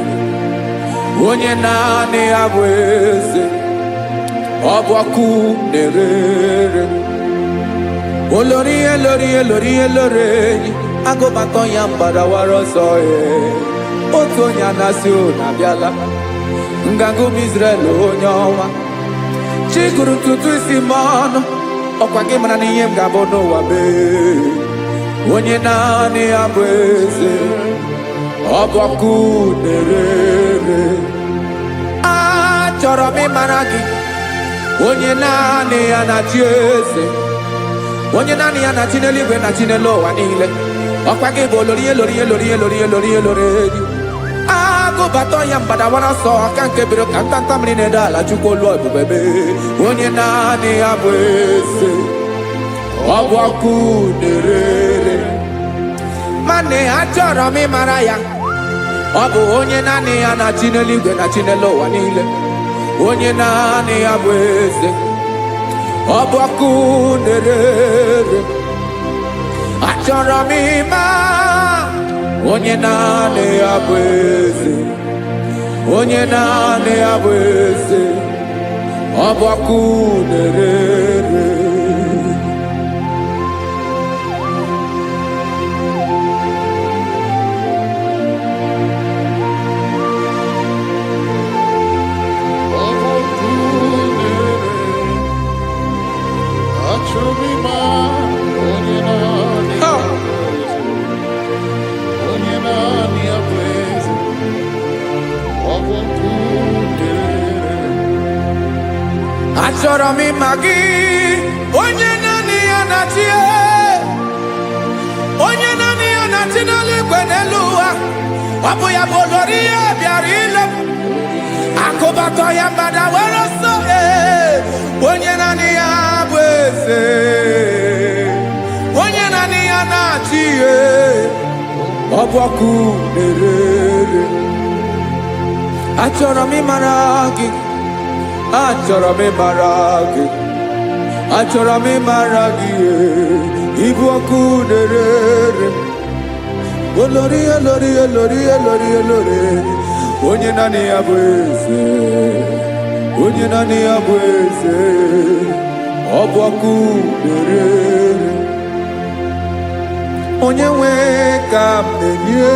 Onye naanị ya bụ eze. Ọ bụ ọkụ na-ere. Olórí Olórí Olórí Olórí. Agụbatọ ya mgbadawara ọsọ ya. Otu onye anasị na abịala. Nganga ụmụ Izrel onye ọnwa. Chiguru ntutu isi m ọnụ. Ọkwa gị mara na ihe m ga-abụ n'ụwa mee. Onye naanị ya bụ eze. Ọ bụ ọkụ na-ere. Achọrọ m ịmara gị. Onye naanị ya na-achị eze. Onye naanị ya na-achị n'eluigwe na-achị n'elu ụwa niile. Ọkwa gị bụ Olórí Olórí Olórí Olórí Olórí Olórí. Agụbatọ ya mgbadawara ọsọ aka nke biro ka ntanta mmiri na-ede ala Chukwu olu ebube mee. Onye naanị ya bụ eze. Ọ bụ ọkụ na-ere. Mane achọrọ m ịmara ya. Ọ bụ onye naanị ya na-achị n'eluigwe na-achị n'elu ụwa niile. Onye naanị ya bụ eze. ọbọkụ nerere achọrọ m ịma onye naanị ya bụ eze onye naanị ya bụ eze ọbọkụ nerere achọrọ m ịma gị onye naanị ya na-achị onye naanị ya na-achị n'eluigwe n'elu ụwa ọ bụ ya bụ olori ya bịara ile akụbatọ ya mgbada were ọsọ onye naanị ya bụ eze onye naanị ya na-achị ọ bụ ọkụ nerere achọrọ m ịmara gị achọrọ m ịmara gị achọrọ m ịmara gị ịbụ ọkụ nerere olori olori olori olori olori onye naanị ya bụ eze onye naanị ya bụ eze ọ bụ ọkụ nerere onye nwe ka m na-enye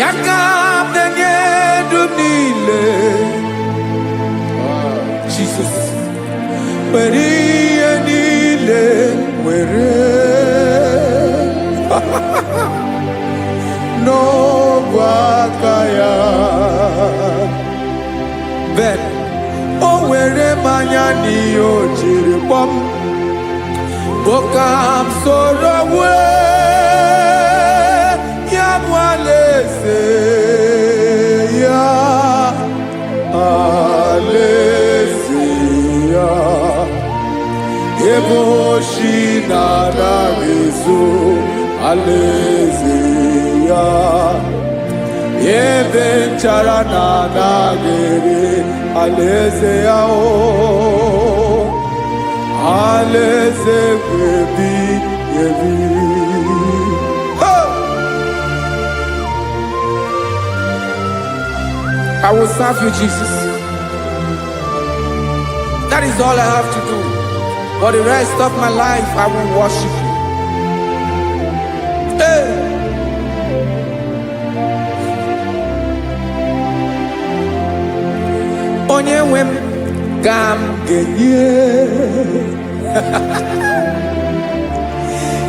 ya ka m na-enye dum niile Jesus were ihe niile were n'ọbụ aka ya ben o were mmanya n'ihe o jiri kpọọ m boka m soro wee ya bụ alaeze ya alaeze ya ebe oshi na-adaghị ezo alaeze ya ebe nchara na-adaghị ere alaeze ya alaeze ebi ebi. I will serve you, Jesus. That is all I have to do. For the rest of my life, I will worship you. Hey. Onye nwe m ka m ga-enye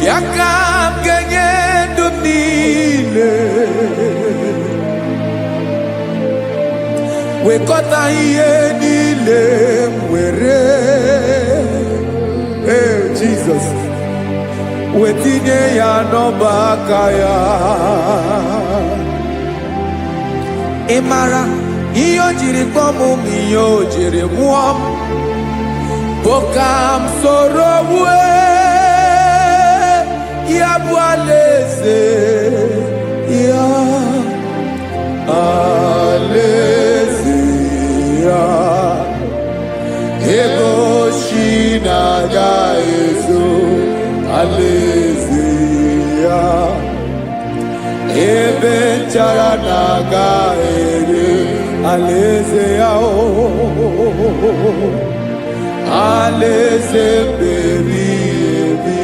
ya ka m ga-enye ndụ m niile wekọta ihe niile m were Jesus wetinye ya n'ọba aka ya ị mara ihe o jiri kpọọ m ihe o jiri mụọ m bụ ka m soro wee ya bụ alaeze ya alaeze ya ebe oshi na-agaghị ezo alaeze ya ebe nchara na-agaghị ere alaeze ya alaeze ebi ebi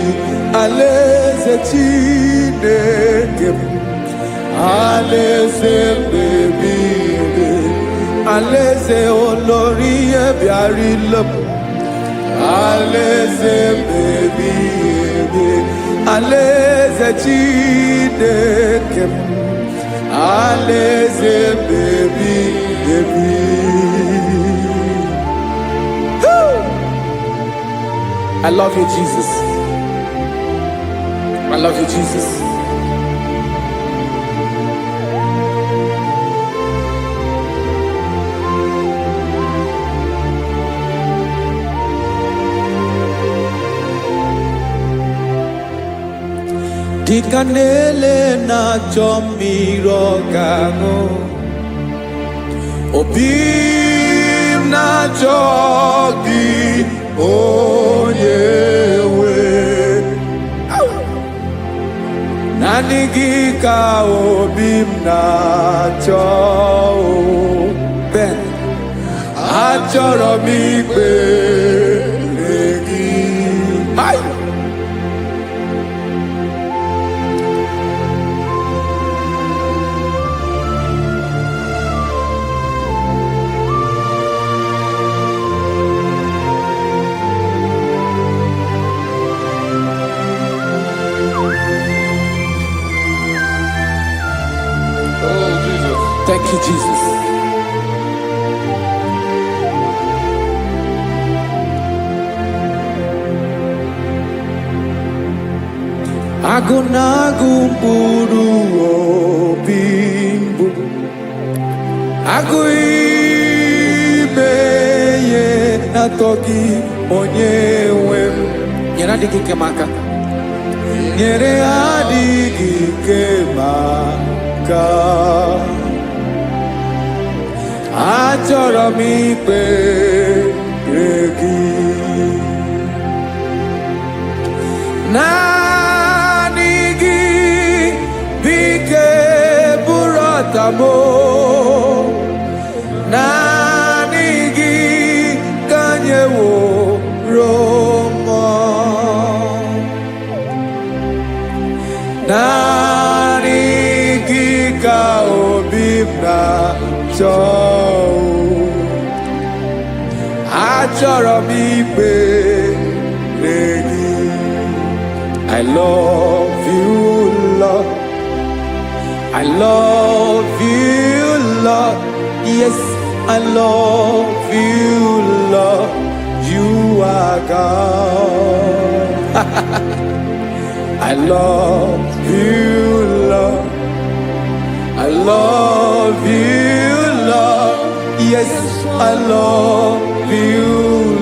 alaeze Chineke m alaeze ebi ebi alaeze olori ihe bịara ile m alaeze ebi ebi alaeze Chineke m alaeze ebi ebi. I love you, Jesus. I love you, Jesus. Dịka na-ele na-achọ mmiri ọ ga-aṅụ, obi m na na-achọ gị onye nwe. Naanị gị ka obi m na-achọ. Ben, achọrọ m ikpere gị. Hai! Thank you, Jesus. Agụ na-agụ mkpụrụ obi mbụ, agụ ime ihe na-atọ gị onye nwe m. Nyere adịghị ike m aka, nyere adịghị ike m aka. Achọrọ m ikpere gị. Naanị gị bike bụrụ ọtamo. Naanị gị ka anyị wụrụ mmụọ. Naanị gị ka obi m na-achọ. Achọrọ m ikpere gị. I love you, Lord. I love you, Lord. Yes, I love you, Lord. You are God. I love you, Lord. I love you, Lord. Yes, I love you,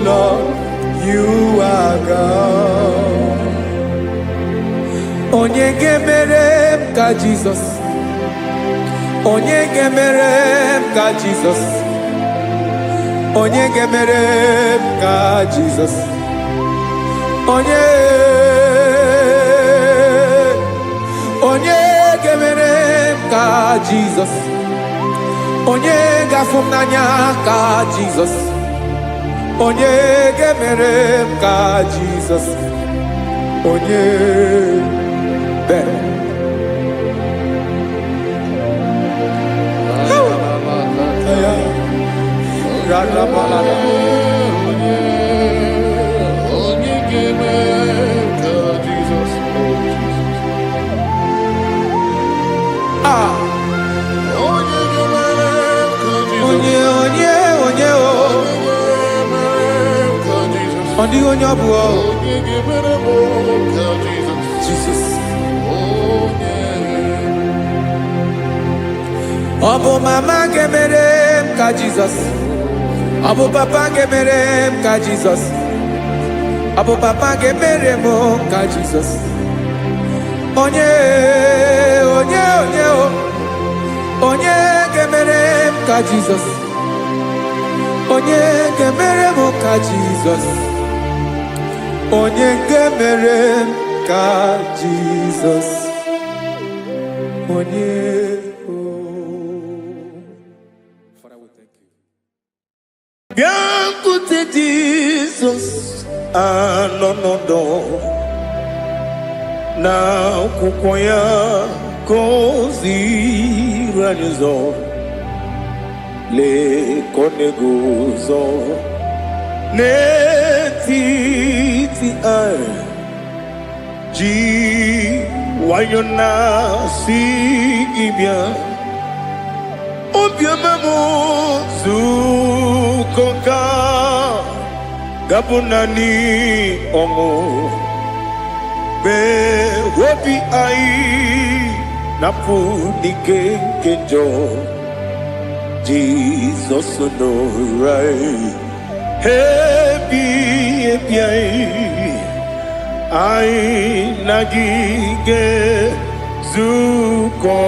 Lord. You are God. Onye ga-emere m ka Jesus. Onye ga-emere m ka Jesus. Onye ga-emere m ka Jesus. Onye ga-emere m ka Jesus. Onye ga-afụ m n'anya ka Jesus. Onye ga-emere m ka Jesus. Onye better. Jesus. Obu mama gemere m ka Jesus. Obu papa gemere m ka Jesus. Obu papa gemere m ka Jesus. Onye gemere m ka Jesus. Onye gemere m ka Jesus. Onye gemere m ka Jesus. Onye Biancote Jesus, anonodo na kukoya kozi ranizo le konegozo ne titi ai ji wayona si ibia obiamamu zukoka gabunani omo be wobi ai napu dike kenjo Jesus no right happy ai nagige zuko.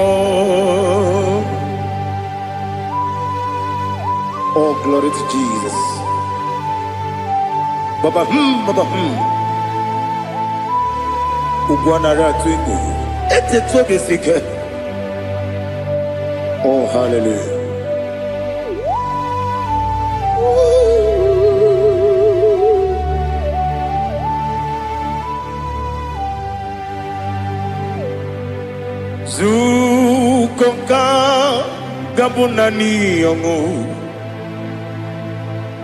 Oh, glory to Jesus. Baba Ugwanara twingo. Ete tobe sike. Oh, hallelujah. Zukonka gabunani yongo.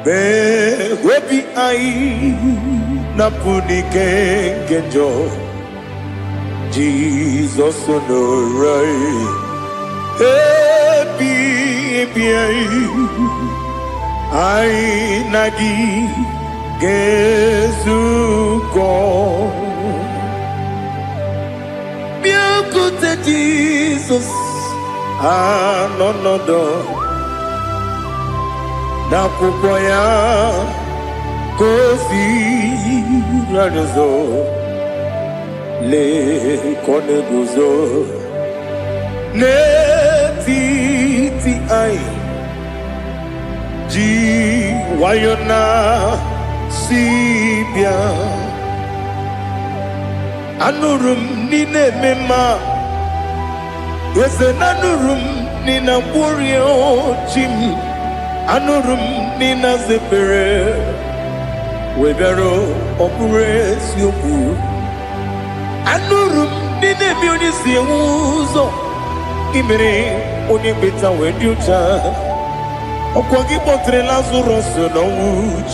Be webi ai napunike genjo. Jesus on the right. Happy ai nagi gezuko. Biakute Jesus anonodo. Nakukoya kosi ranozo le koneguzo ne ti ai ji wayona sibia anurum nine mema yese nanurum nina burio chim anurum nina zepere webero opure sioku anurum nine bioni siuzo imere onye beta wediucha okwagi potre Lazarus no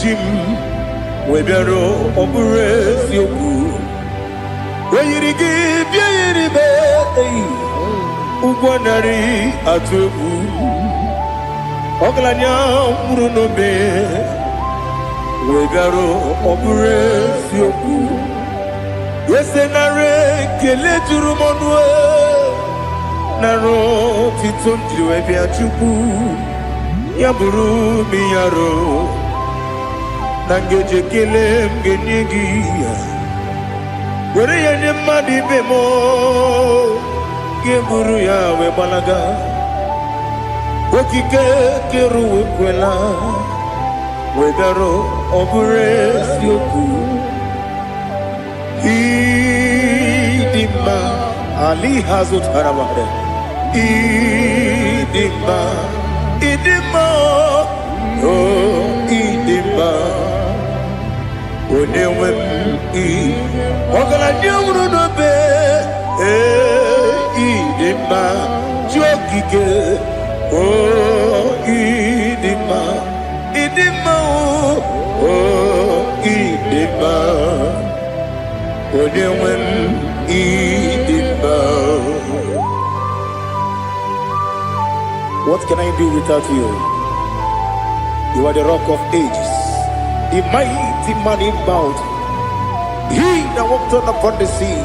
jim webero opure sioku weyirigi biayiribe ugwanari atubu Oglanya murunobe wegaro obure sioku yesenare kele jurumonwe naro titondriwe biachuku yaburu miyaro nangeje kele mgenyegi were yenye madi bemo geburu yawe balaga Okike keru kwela wedaro obure sioku idima ali hazut haramare idima oh idima onewe ogala nyamru no be idima jokike Oh, idima, oh, idima, onewen idima. What can I do without you? You are the rock of ages, the mighty man in mountain. He that walked on upon the sea.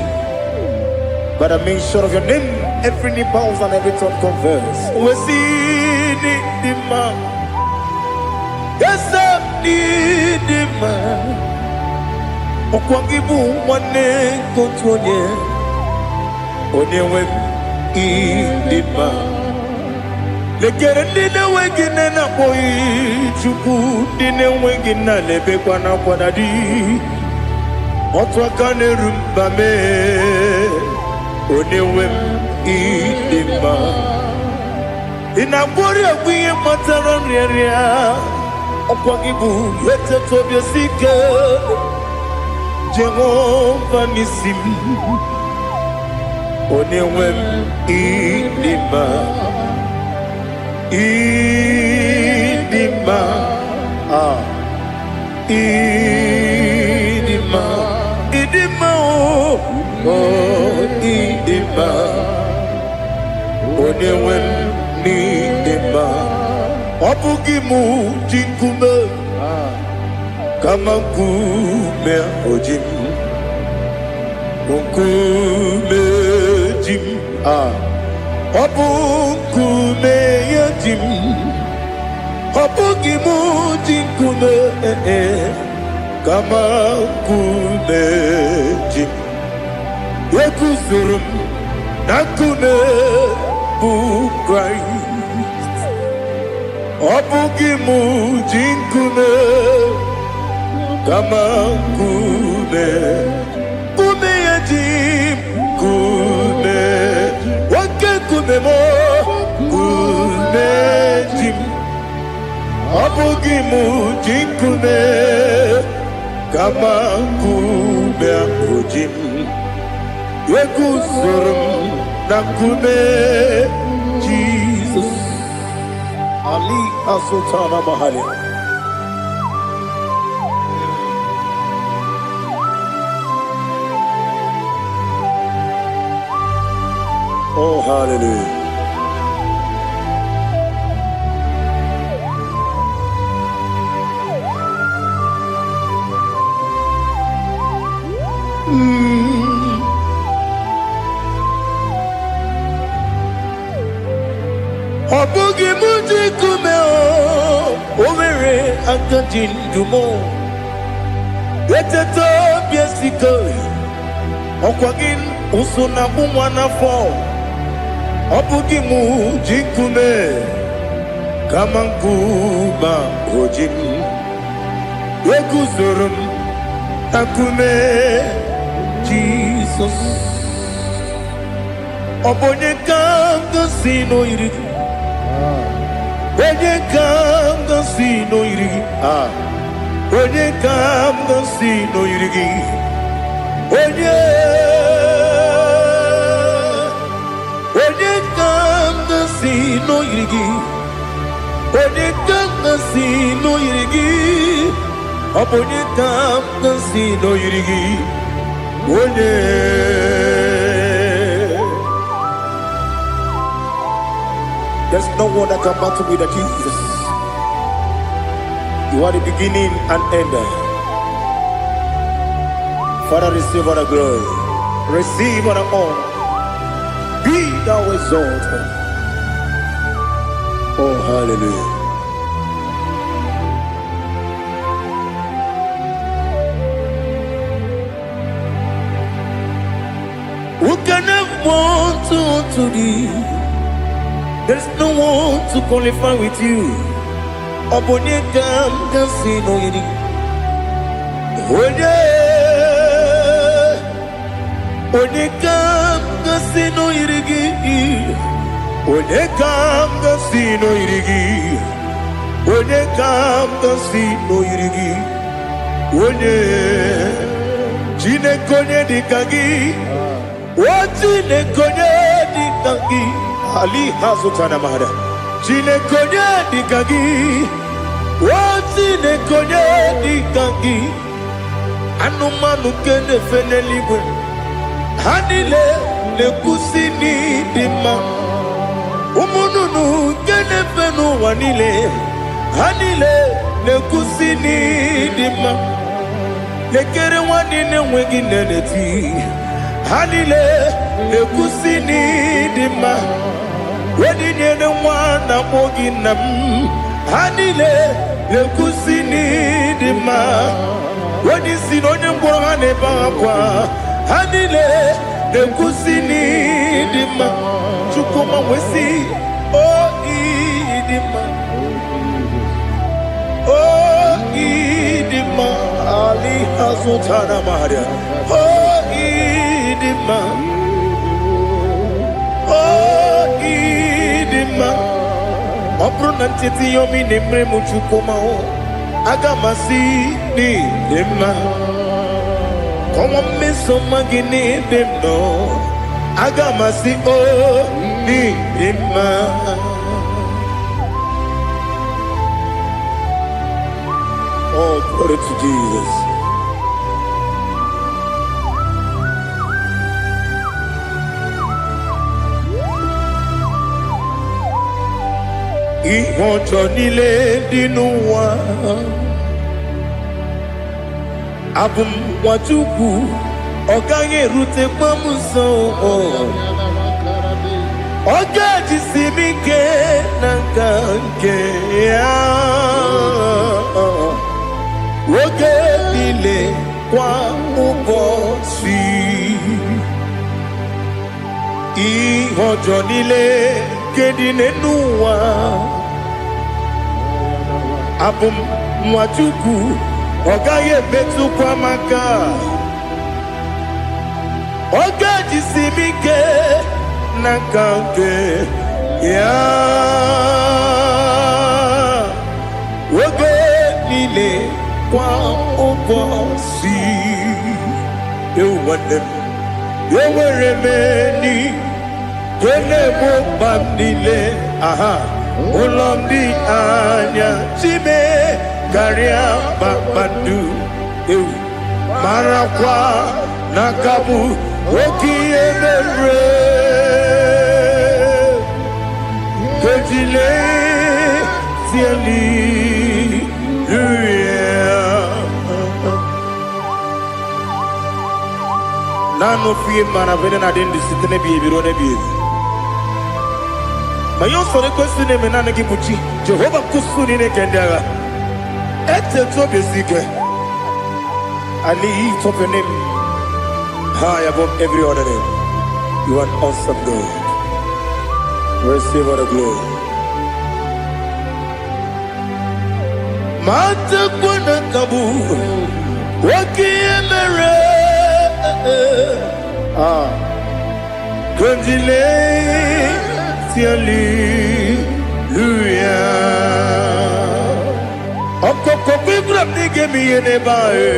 By the mention of your name, every knee bows and every tongue confess. We see the man. Yes, I need the man. Okwangibu wane kotonye. Onyewe idima. Lekere dine wegine na boy chuku dine wegina lebe kwa na kwanadi. Otwakane rumbame. Onewem idima inabori agwiye mataron ria okwagibu yete tobye sike Jehova nisim onewem idima idima idima oh idima onewem idima obugimu jinkume kama nkume ojim nkume jim obukume yajim obugimu jinkume kama nkume jim Yekuzurum nakune bu Christ Obugimu jinkune kama kume kume ya jim kume wake kume mo kume jim abugi mu jikume kama kume ujim yekusurum na kume Jesus Ali Asultana Mahali. Oh, hallelujah. Obugi muji kume o mere akajin dumo eteto biesiko okwagin usuna umwana fo obugi muji kume kama kuma hojin yekuzurum akume Jesus obonye kanga sino irigi Onye kam gasi no irigi Onye kam gasi no irigi Onye kam gasi no irigi Onye kam gasi no irigi Onye kam gasi no irigi Onye There's no one that can battle with Jesus. You are the beginning and end. Father, receive all the glory. Receive all the honor. Be thou exalted. Oh, hallelujah. Who can have more to thee? There's no one to qualify with you. Obonye kam kasino yiri. Onye kam kasino yiri. Onye kam kasino yiri. Onye kam kasino yiri. Onye jine konye dikagi. Wajine konye dikagi. Ali Hazutana Mahada. Jine konye dikagi. Wajine konye dikagi. Anumanu kene feneliwe. Hanile le kusini dima. Umununu kene fenu wanile. Hanile le kusini dima. Lekere wanine wengi neneti. Hanile le kusini dima. Wedi nyene wana mogi nam Hanile le kusini dima Wedi sinonye mborane bakwa Hanile le kusini dima Chukuma wesi oh idima Oh idima Ali Hazutana Maria Oh idima Obruna ntiti yomi nemre muchukoma o agamasi ni dema Komo meso magini demno agamasi o ni dema Oh, glory to Jesus. Ihojo nile dinuwa Abum wajuku Oganye rute pamuso Oga jisimike nankanke Oge nile kwa ubosi Ihojo nile kedine nuwa Abum mwachuku Ogaye betu kwa maka. Ogaji simike nakanke ya. Oge nile kwa obosi. You want them. You were remaining. Kene mo bandile. Aha. Ulomdi anya. Chime. Garia babandu. Marakwa. Nakabu. Oki emere. Kejile. Tieli. Nano fiye mana vene na den disitene biye biro ne biye. Mayon sore kusune menane kibuchi. Jehovah kusuni ne kendaga. Ete to besike. Ali top your name high above every other name. You are awesome God. Receive all the glory. Mata kuna kabu. Waki emere. Kandile tiali luya. Okoko bibram nige miyene bae.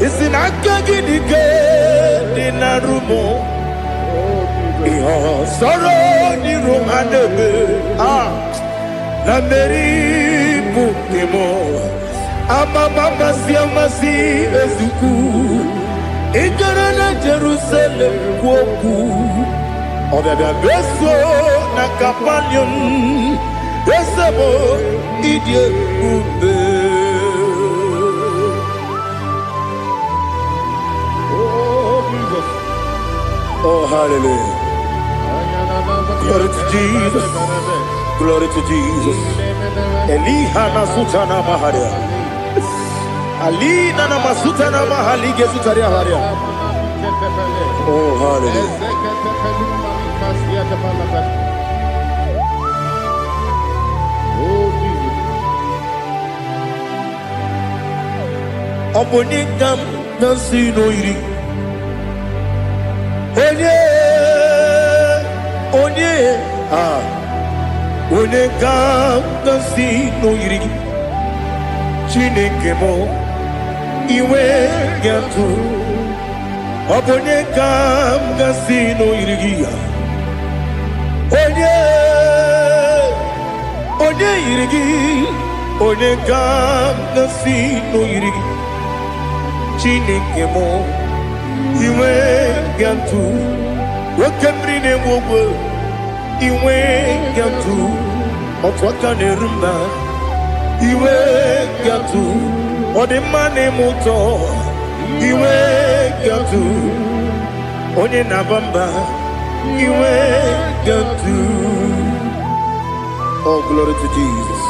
Isinaka gidike dinarumo. Iho soro ni romanebe. Na meri bukemo. Ama mama si ezuku. Ikarana Jerusalem woku. Obebe beso na kapanion. Besebo idie ube. Oh Jesus. Oh hallelujah. Glory to Jesus. Glory to Jesus. Elihana sutana maharia. Ali nana masuta na mahali gesutaria haria. Oh hallelujah. Oh Jesus. Obonikam nasino iri. Onye Onekam nasino iri. Chineke mo. Iwe gatu Obone kam gasino irigia. Onye irigi. Onye kam gasino irigi. Chineke mo. Iwe gatu Wakemri ne wogo. Iwe gatu Otwaka ne rumba. Iwe gatu Ode mane moto. Iwe gatu Onye nabamba. Iwe gatu. Oh glory to Jesus.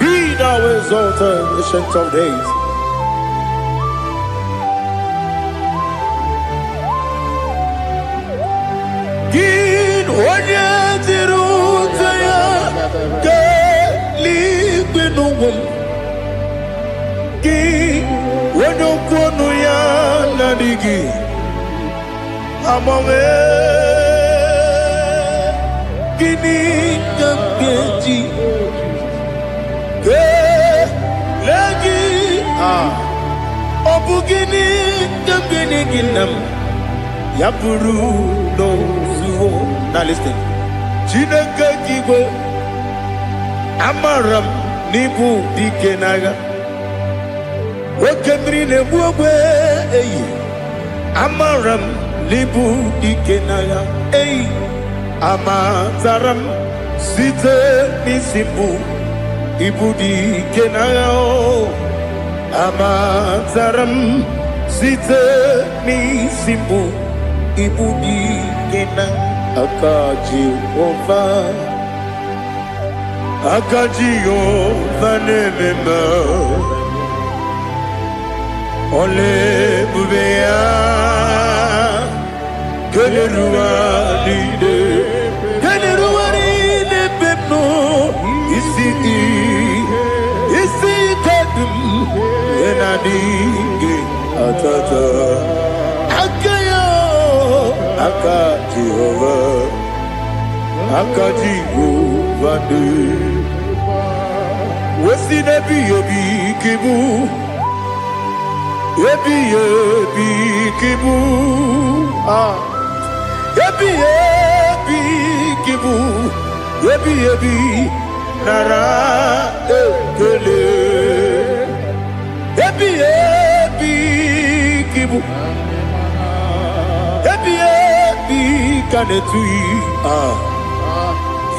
Be thou exalted, ancient of days. Gin onye tirutaya. Ki wono ya nadigi amame kini kampeji ke lagi obugini kambeni ginam yapuru no zuo. Now listen. Chineke kigo amaram nibu dikenaga. Wakemri ne buwe amaram nibu dikenaga. Amazaram site nisimbu ibu dikenaga. Amazaram site nisimbu ibu dikenaga. Akaji ova. Akajiyo vanemema Ole bubea Keleruwa lide Keleruwa lide pepno Adigi Atata Akayo Aka Jehovah Aka Jehovah Wesi nebi yebi kibu Yebi yebi kibu Yebi yebi kibu Yebi yebi nara ekele Yebi yebi kibu Yebi yebi kanetui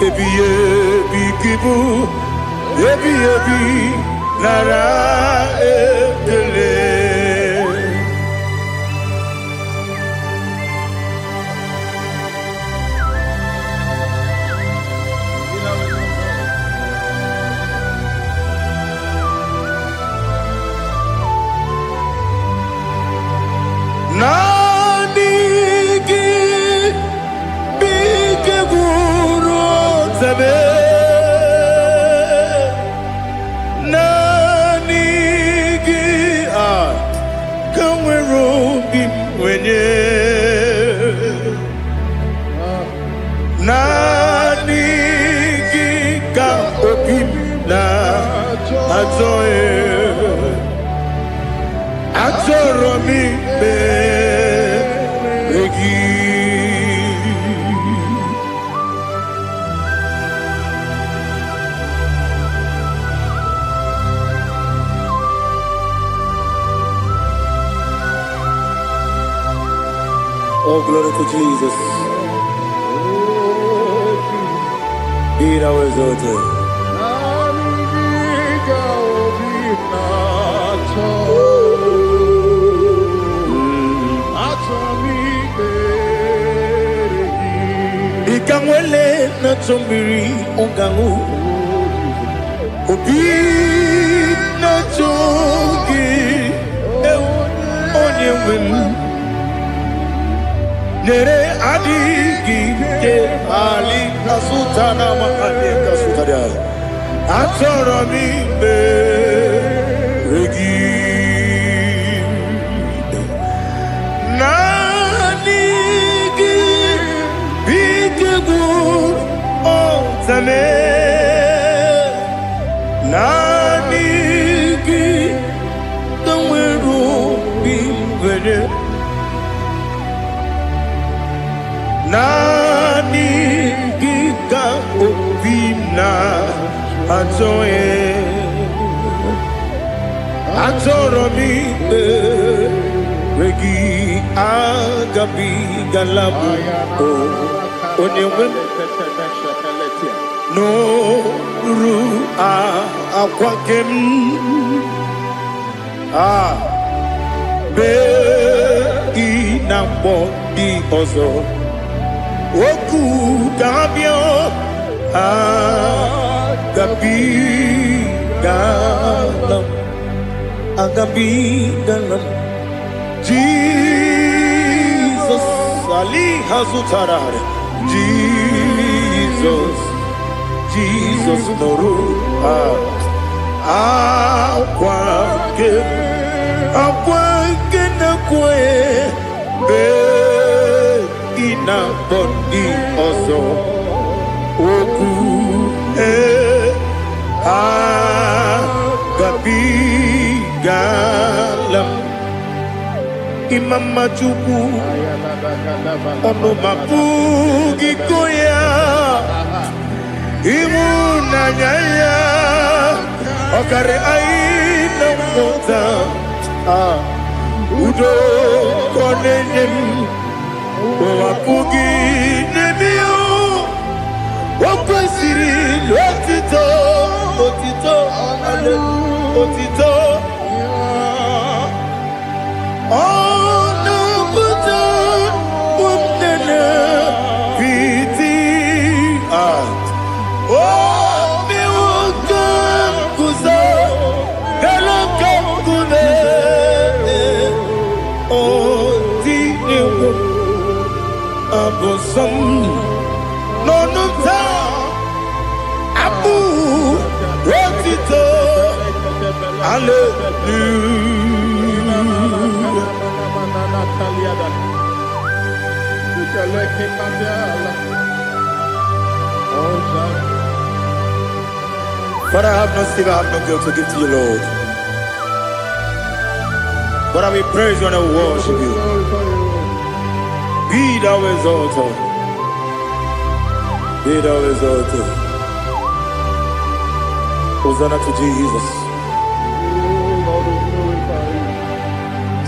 Yebi yebi kibu Yebi yebi nara ekele Nanigi bige guru zabe Nanigi kamweru bimwenye Nanigi ka obimna azoe Atoromi beregi Oh, glory to Jesus. Be thou exalted. Ikamwele na chombiri ongangu Obi na chongi onye wim Nere adigi ke ali kasutana mahali kasutaria Atoro mi beregi Zame Nanigi Kamweru bimwenye Nanigi ka obimna atoye Atoromi regi agabi galabu Onyewen No ru akwakem be inambo di ozo oku gabio agabi galam Jesus ali hazutarare Jesus noru akwake na kwe be ina bodi ozo oku gabi galam imam majuku ono mapugi koya Imuna nyaya okare aina mota udo konenyem wapugi nemio wakwasiri otito ale otito ono buto umnene piti Oh, mi wakam kuzo, hello kamkune. Oh, diniwo, abosam, nonuta, abu, rotito, hallelujah. But I have no sin, I have no guilt to give to you, Lord. But I will praise you and I will worship you. Be thou exalted. Be thou exalted. Hosanna to Jesus.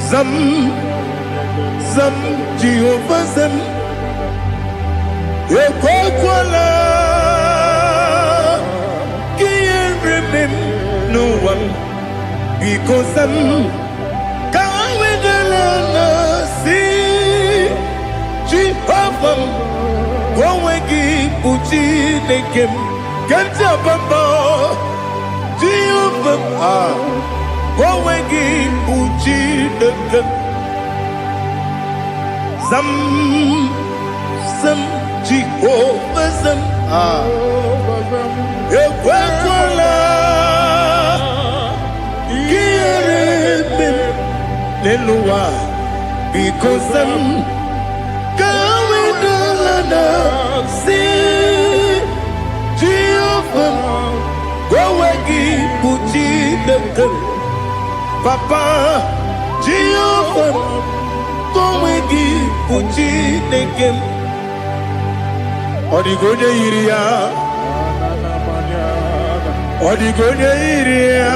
Zam, Zam, Jehovah Zam. Ekwakwala. Can't remember no one. Because I'm Jehovah, Gowegi Uchi Nekem, Kantabamba, Jehovah, Gowegi Uchi Nekem, Zam, Jehovah, Zam, Ekwakwala, Kieremem, Nelua, because I'm see Jehovah, Gowegi Puchi Nekem, Papa Jehovah, Gowegi Puchi Nekem, Odigonya Iria, Odigonya Iria,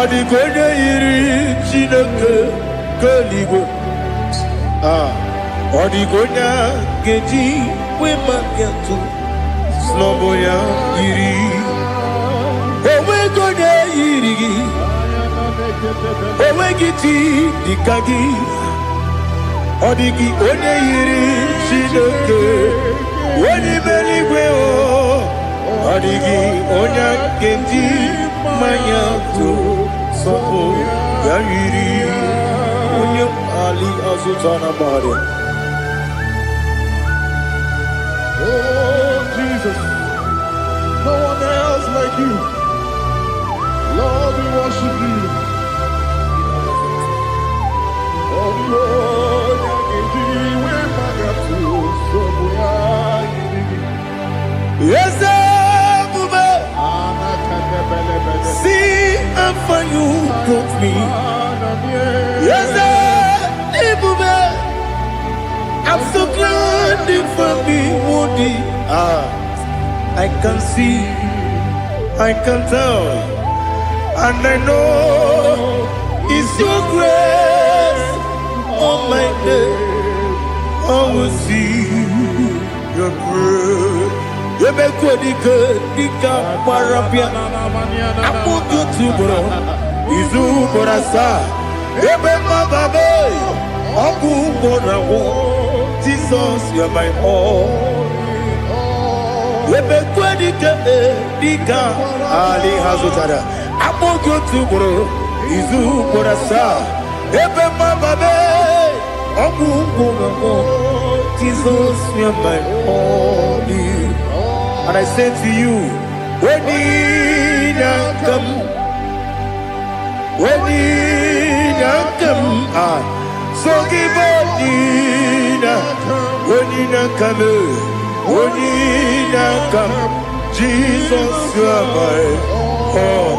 Odigonya Iri Chineke Kaligo. Odigonya geji we magetu sloboya iri owe gonya iri owe giti dikagi odigi onye iri Chineke woni beligwe o odigi onya geji manyatu sloboya iri onye ali azutana bare. Oh, Jesus, no one else like you. Lord, we worship you. Oh, Lord, yes, see how you brought me. Yes, I'm so glad for me, Woody. I can see, I can tell, and I know it's your grace. On my day, I will see your grace. You make good, Dika Parapia. I put you to bro. Izu Borasa. You make my baby. Aku Borawo. Jesus, you're my all. You make good, Dika Ali Hazutara. I put you to bro. Izu Borasa. You make my baby. Aku Borawo. Jesus, you're my all. And I say to you, when you come, so give up, when you come, Jesus, you are my all.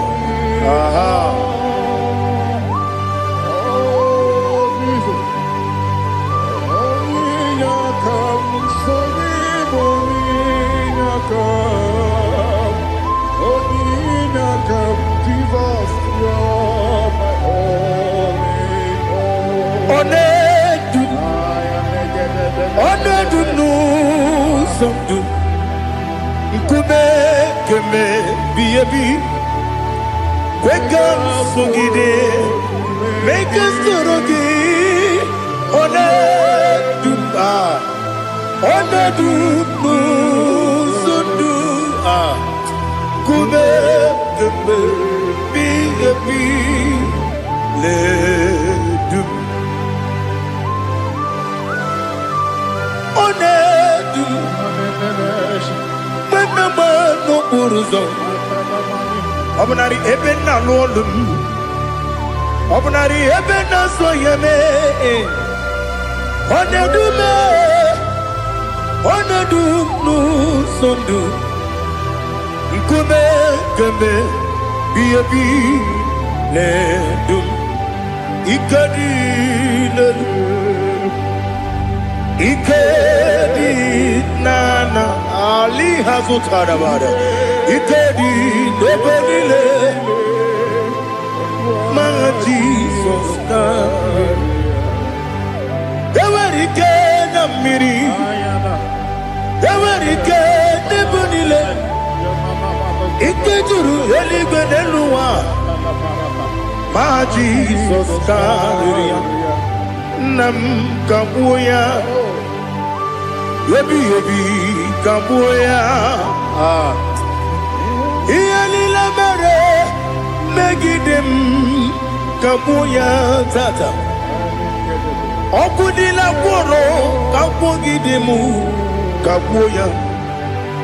Make us Obnari ebena soyeme. Onedume. Onedunu sondu. Nkume keme. Biyebi ledum. Ikadi lelu. Ikedi nana Ali hazutara bada. Ikedi nebonile. My Jesus God. Ewerike na miri. Ewerike nebonile. Ikejuru eligwe neluwa. My Jesus God. Nam kabuya. Yebi kabuya. Iyalila mere megidem kabuya tata. Okudila kworo kabugidemu kabuya.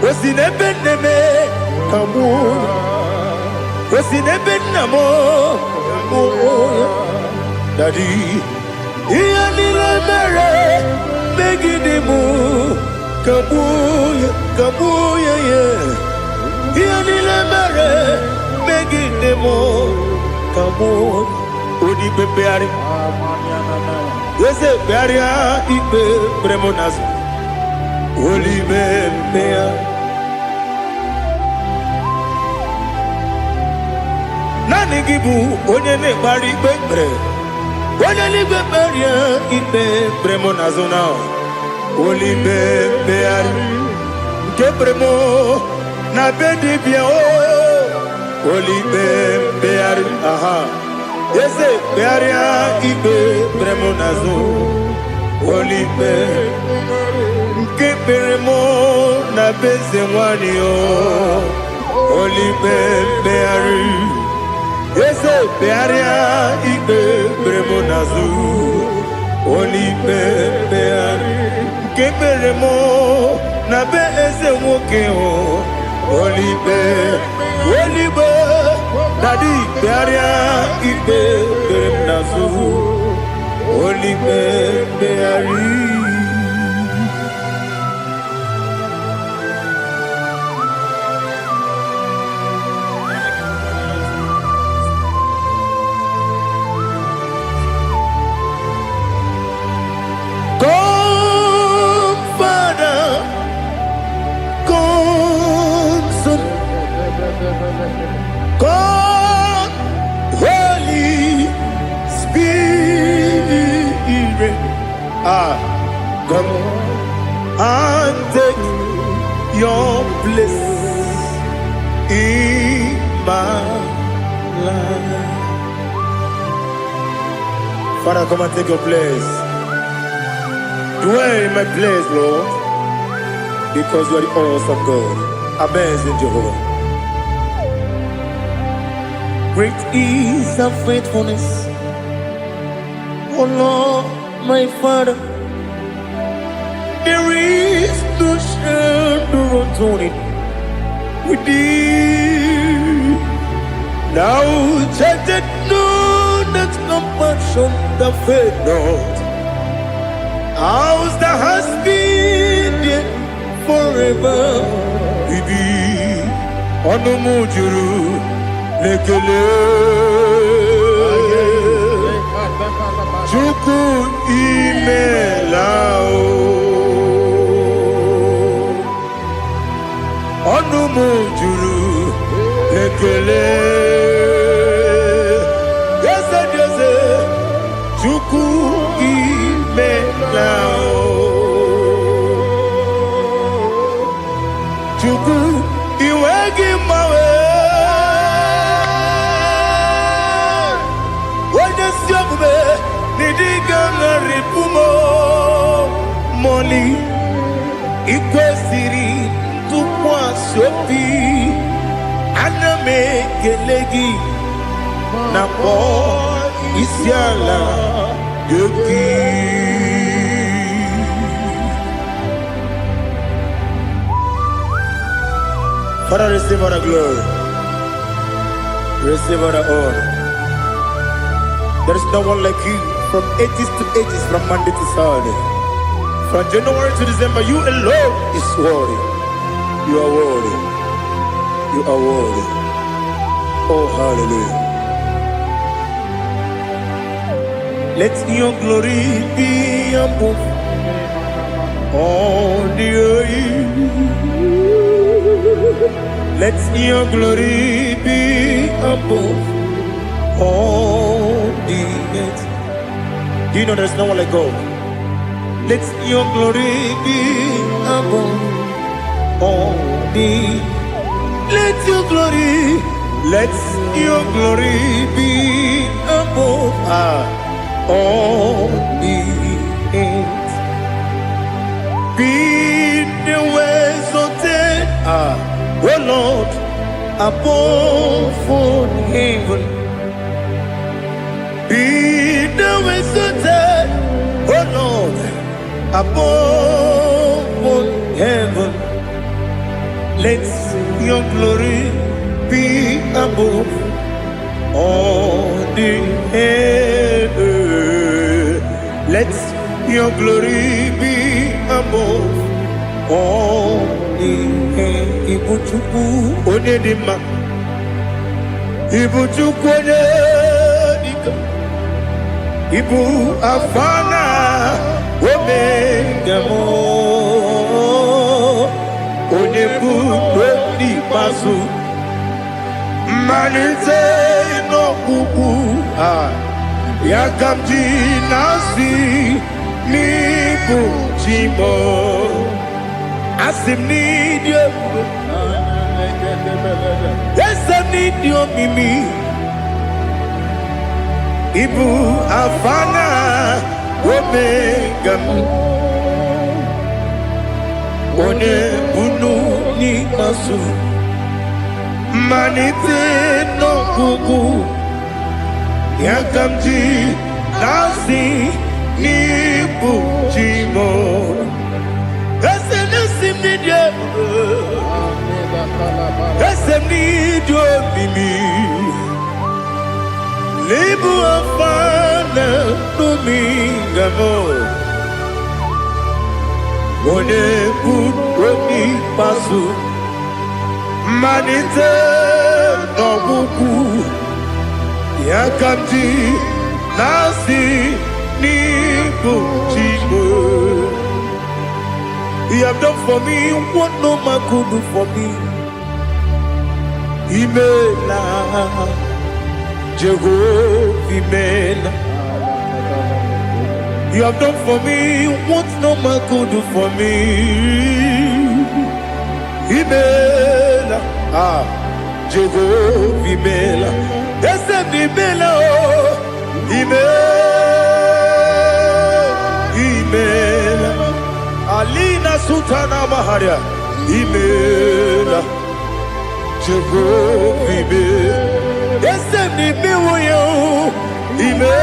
Osinebeneme kabuya. Osinebenamo kabuya. Daddy. Iyalila mere megidemu kabuya kabuya yeah. Iyalila mere megidemu kabuya. Odi bebeari. Yese bearia ibe premonas. Oli bebea. Nani gibu onye ne bari bebre. Onye ligbe beria ibe premonazona. Oli bebeari. Nke premo na bedi bia o. Oli bebeari. Aha. Yese bearia ibe premonazo. Oli be. Nke premo na beze wani o. Oli bebeari. Yese bearia ibe premonazo. Oli bebeari. Nke premo na beze woke o. Oli be. Oli be. Daddy bearia ibe premonazo. Oli beari. Come, Father, come, Son, come, Holy Spirit. Come and take your place in my life. Father, come and take your place. Dwell in my place, Lord, because you are the awesome God. Amazing Jehovah. Great is thy faithfulness, oh Lord, my Father. There is no shadow of turning with thee. Now check that no, that compassion that faith not. Ours that has been there forever. Bibi, Onomujuru, Lekele, Chuku Imelao, Onomujuru, Lekele, yes, Chuku Imelao. Chuku iwegi mawe. Wanya siogbe nidiga ngaripumo. Moli ikwesiri tukwa shopi. Aname kelegi na po isiala yoki. Father, receive all the glory. Receive all the honor. There is no one like you. From ages to ages, from Monday to Saturday. From January to December, you alone is worthy. You are worthy. You are worthy. Oh, hallelujah. Let your glory be above all the earth. Let your glory be above all the earth. Do you know there's no one like God? Let your glory be above all the earth. Let your glory be above all the earth. Be the ways of death, oh Lord, above all heaven. Be the ways of death, oh Lord, above all heaven. Let your glory be above all the earth. Let your glory be above all the earth. Ibuchukwu onedima, Ibuchukwu onedika, Ibu afana omega mo. Onebu doni pasu manite no kuku ya kamji nasi nibu chimo asim ni dio esem ni dio mimi ibu afana omega one bunu ni masu manite no kuku ya kamji nasi ni bujimo esem ni dio esem ni dio mimi libu afana numingamo one buoni pasu manite no buku ya kamji nasi ni buchigo. You have done for me what no man could do for me. Imela Jehovah Imela. You have done for me what no man could do for me. Imela, Jehovah Imela. Yes, Imela, Imela. Alina Sultana Maharia. Imela, Jehovah Imela. Yes, Imela, Imela,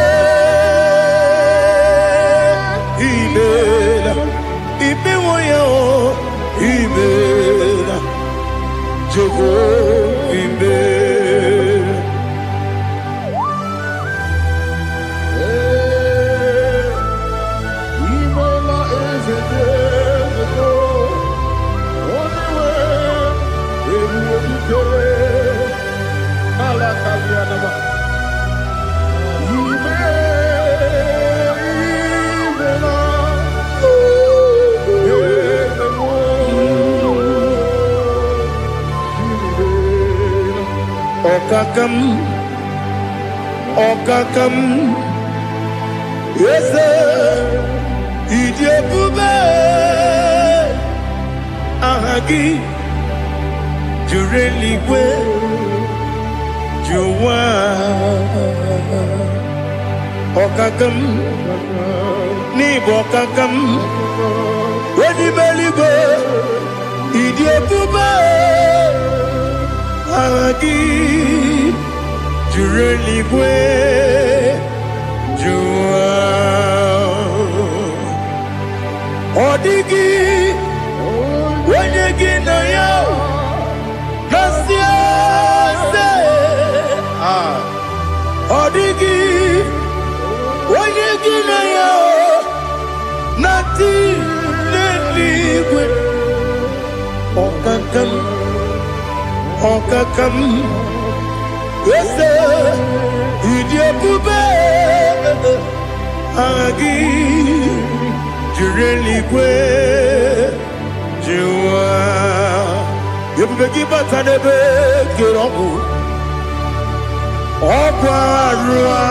Imela, Jehovah Imela. Imela is a devil. Only way in the day. Alakalianaba. Okakam, yes, Ijebube, Ahagi, Jureligwe, Juwa, Okakam, Nibokakam, Wedibeligo, Ijebube, Ahagi. Jureligwe, Jua, Odigi, Wenyegi na yo, Nasia se, Odigi, Okakam, yes, Idia Pube, Agi, Jureligwe, Jua, Yubeki Batanebe, Kiroku, Okwarua,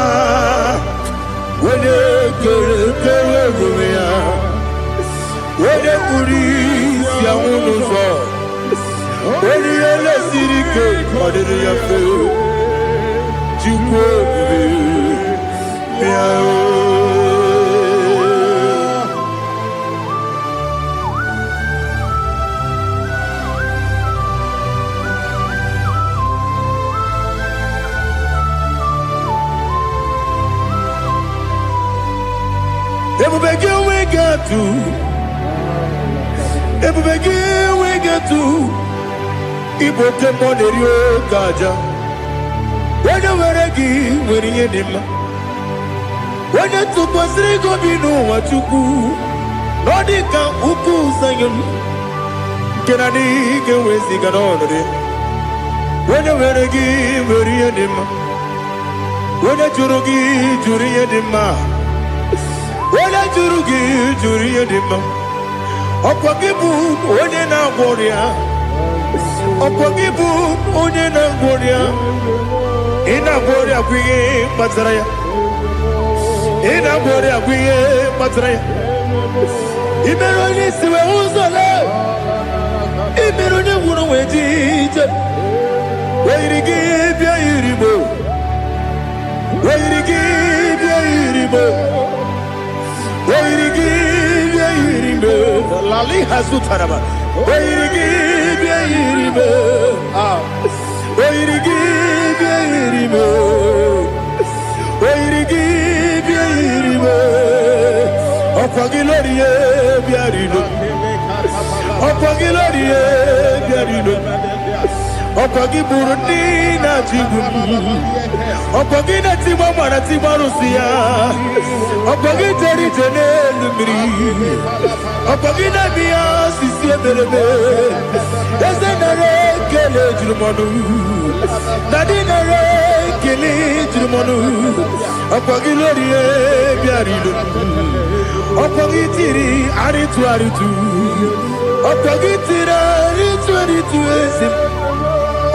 Wede Kerumia, Wede Kuris, Yamunuzo. When you let Sirike, what did you feel? You we get to. We get to. Ibo tempo de rio kaja. Wena weregi weriye nima. Wena tupasri ko binu wachuku. Nodika uku sayon. Kenani ke wezi kanonore. Wena weregi weriye nima. Wena jurugi juriye nima. Wena jurugi juriye nima. Okwa kibu wene na boria. Opogibu onye na ngoria ina ngoria kwiye matraya ina ngoria kwiye matraya imero ni siwe uzole imero ni wuro wejije weirigi bia iribo weirigi bia iribo weirigi bia iribo lali hasutaraba weirigi bia iribo weirigi bia iribo weirigi bia iribo okwagilorie bia rido okwagilorie bia rido okwagiburundi na jibu okwagina timama na timarusia okwagiteri tenelumri okwagina bia sisie belebe ezenare kele jurumonu nadinare kele jurumonu okwagilorie biarido okwagitiri aritu okwagitira aritu ezim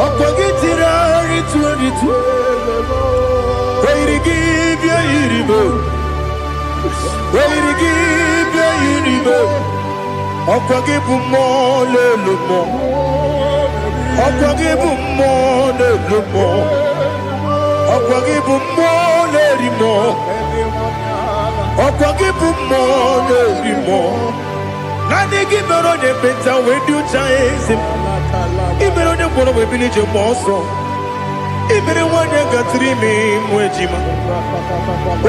okwagitira aritu weirigi bia iribo weirigi bia iribo okwagibu mo lelumo okwagibu mo lelumo okwagibu mo lerimo okwagibu mo lerimo nani gimero ne beta wedu chaizim imero ne kono we bilije moso imere wanya gatrimi mwejima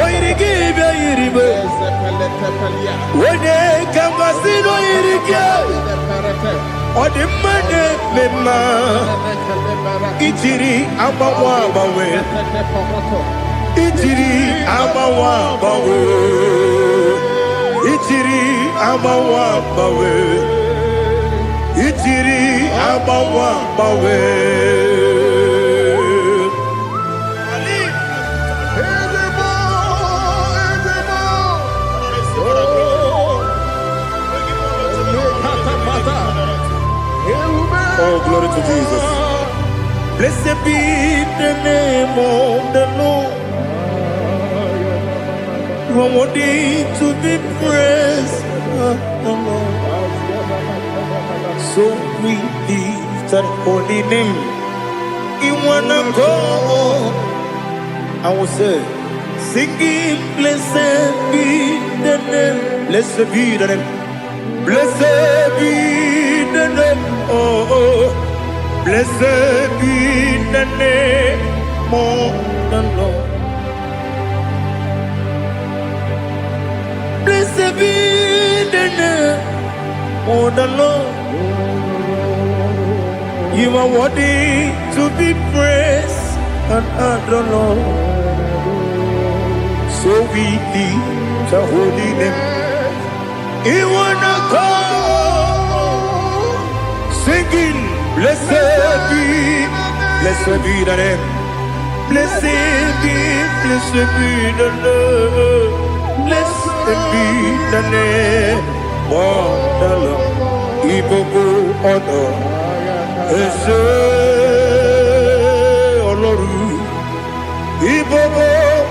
oirigi bia iribo wene kamasino irige odimane mema itiri abawa bawe itiri abawa bawe itiri abawa bawe itiri abawa bawe Oh, glory to Jesus. Blessed be the name of the Lord. You are worthy to be praised. So we lift that holy name. You wanna go? I will say, singing, blessed be the name. Blessed be the name. Blessed be the name. Oh, blessed be the name of the Lord. Blessed be the name of the Lord. You are worthy to be praised and adored, Lord. So we lift the holy name. You wanna go singing. Blessed be the name. Blessed be the name. Blessed be the name of the Lord. IGBO honor. Ese Oloru. IGBO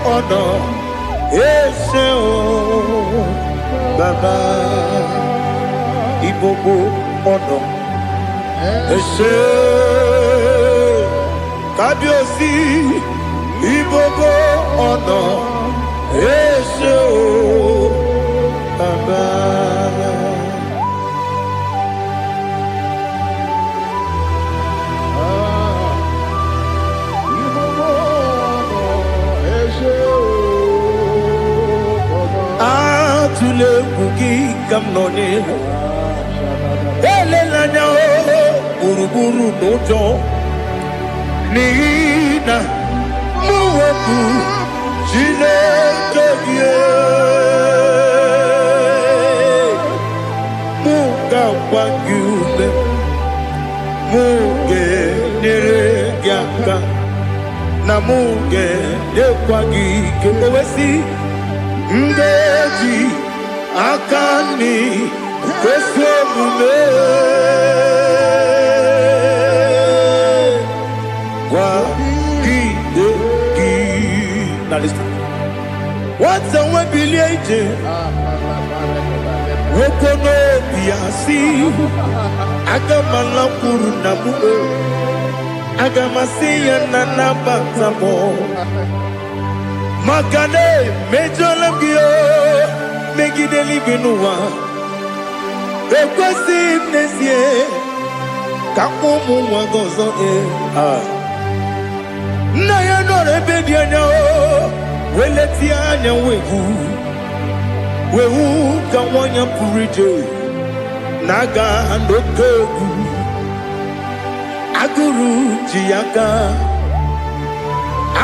honor. Ese Baba. IGBO honor. Ese Kábíyèsí IGBO honor. Ese Baba. Atule kuki kamnone. Elelanya uruburu nojo. Nina muweku Chineke Muga wangyume Muge niregiaka Na muge nekwagike Ewesi Ngeji akani Kwesomume Now listen. What's the one billion? Wokono biasi. Agamala kurunamu. Agamasiya nanabatamo. Makane mejolamgio. Megideli binua. Ekwesi mnesie. Kakumu wagozo na ya no rebedi anya o weleti anya wehu ka wanya purije naga ndokogu aguru jiyaka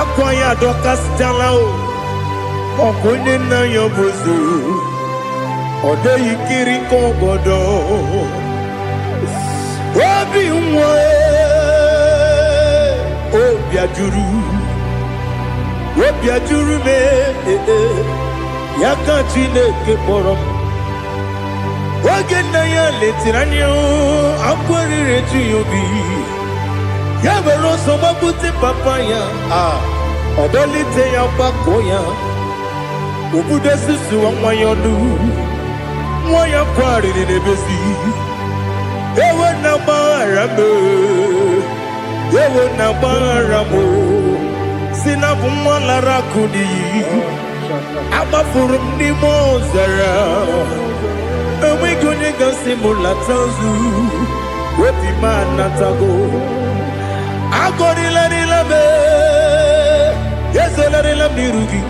akwanya doka stala o okonye na yobozu ode yikiri kogodo obi nwa Obiajuru me Yaka Chineke kpọrọ Oge nna ya letiri anya akwarịrị eju ya obi ya were ọsọ gbapute papa ya ọdọlite ya gbakọ ya obodo susu nwa ya ọnụ nwa ya kwarịrị n'ebezi ewe na gbaghara me ewe na gbaghara mo si na bụ nwa lara kudi agbafuru m n'ime ọzara enweghị onye gasị m lata ozu obi m anatago agọrịlarịla m ezolarịla m n'iru gị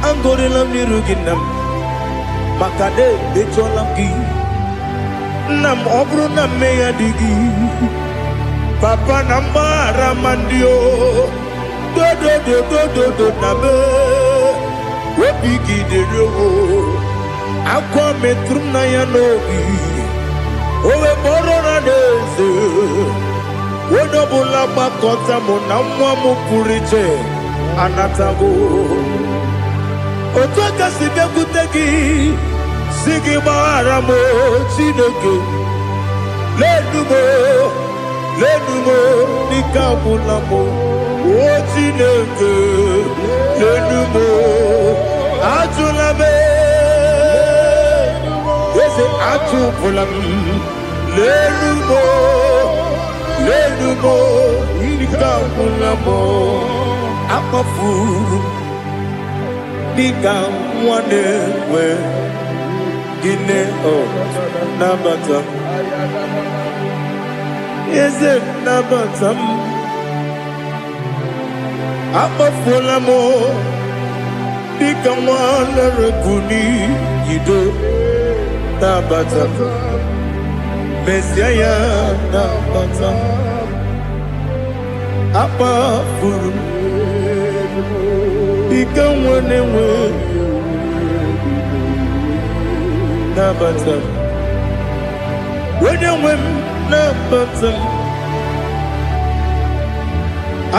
agọrịla m n'iru gị nna m maka na emechuola m gị nna m ọ bụrụ na mmehie dị gị papa na mgbaghara ma ndị o dodododododo na me obi gị dịrị owo akwa metụrụ m na ya n'obi owe kpọrọ na n'eze onye ọbụla gbakọta mụ na nwa m pụrụ iche anatago otu aka si bịakwute gị si gị gbaghara m Chineke lenumo dịka agwụla m o Chineke lenumo ajụla m eze achụpụla m lenumo dịka agwụla m akpafuru dịka nwa na-enwe gịnị nabata eze nabata m akpafuola m dịka nwa na-erekuni yido nabata mesia ya nabata akpafuru dịka nwa na-enwe nabata onye nwe m nabatam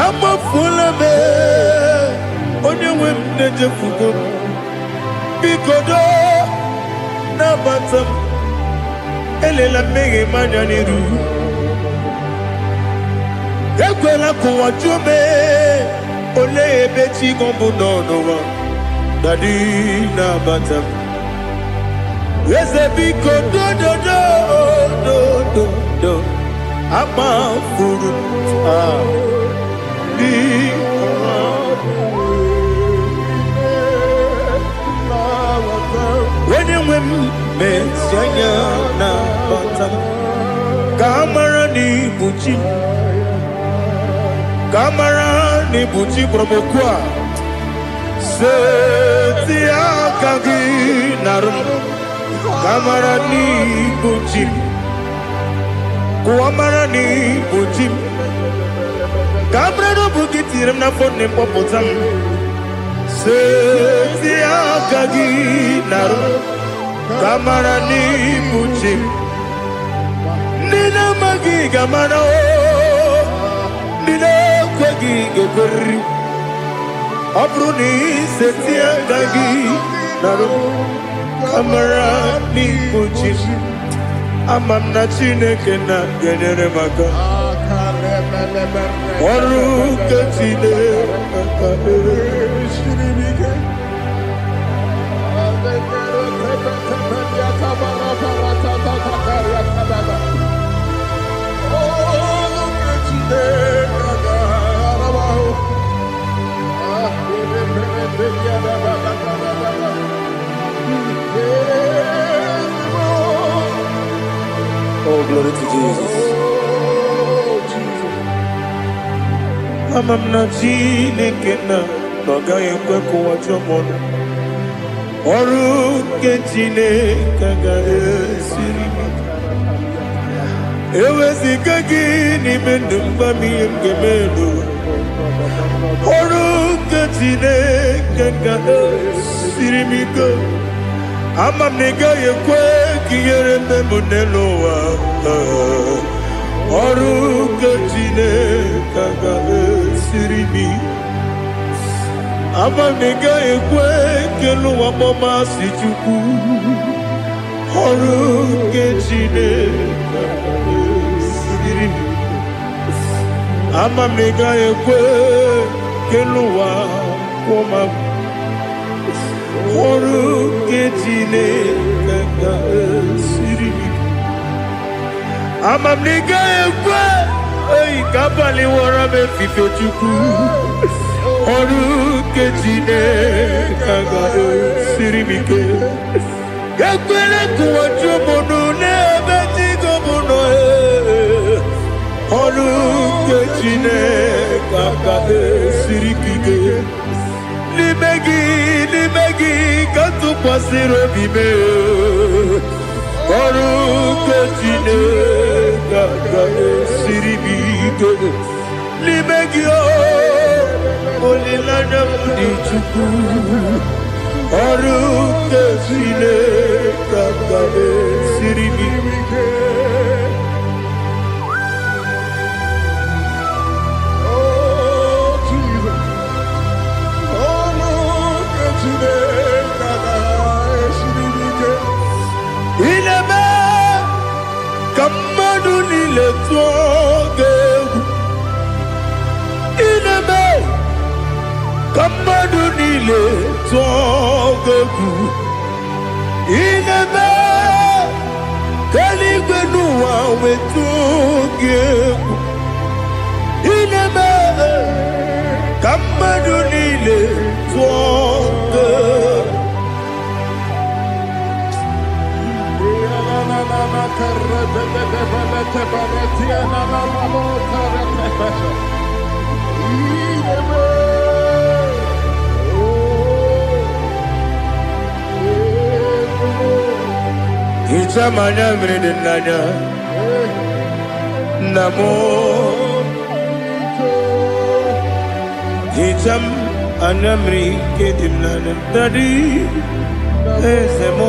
amafula me onye nwe m na-ejefugo bikodo nabatam elela mmehie m anya n'iru ekwela ka ụwa jụọ m olee ebe chi gị bụ n'ụwa dadi nabata m eze biko dododododo akpafuru onye nwe m mesi anya nabata m ka a mara n'ibu chi m ka a mara n'ibu chi kpọrọmokwu a seti aka gị narụ m ka a mara n'ibu chi m kụwa mara n'ibu chi m ka a mara n'ọbụ gị tinyere m n'afọ nne mkpọpụta m seti aka gị narụ m ka a mara n'ibu chi m ndị na-amaghị ga-amara ndị na-ekweghị ga-ekweriri ọ bụrụ na iseti aka gị narụ ka mara n'ibu chi ama m na Chineke na-enyere m aka ọrụ nke Chineke Oh, glory to Jesus. ama m na Chineke na ọ gaghị ekwe ka ụwa jụọ m ọnụ ọrụ nke Chineke ga-esiri m eweziga gị n'ime ndụ mgba m ihe m ga-eme ọrụ nke Chineke ga-esiri m ike ama m na ị gaghị ekwe ka ihere mme m n'elu ụwa ọrụ nke Chineke ga-esiri m ama m na ị gaghị ekwe ka elu ụwa gbamasị Chukwu ọrụ nke Chineke ga-esiri m ama m na ị gaghị ekwe ka elu ụwa kwụma m ọrụ nke Chineke ga-esiri m ama m na ị gaghị ekwe oyi ka abalị wara m efife Chukwu ọrụ nke Chineke ga-esiri m ike ekwere ka ụwa jụọ m ọnụ n'ebe chi gị bụ nọ ọrụ nke Chineke ga-esiri gị ike n'ime gị ka tụkwasịrị obi m ọrụ nke Chineke ga-esiri m ike n'ime gị olileanya m dị Chukwu ọrụ nke Chineke ga-esiri m ike ileme ka mmadụ niile tụọ gị egwu ileme ka mmadụ niile tụọ gị egwu ileme ka eluigwe n'ụwa wee tụọ gị egwu ileme ka mmadụ niile tụọ gị egwu Ichamanya mmiri n'anya nna m hicham anya mmiri nke dị m n'anya dadi eze m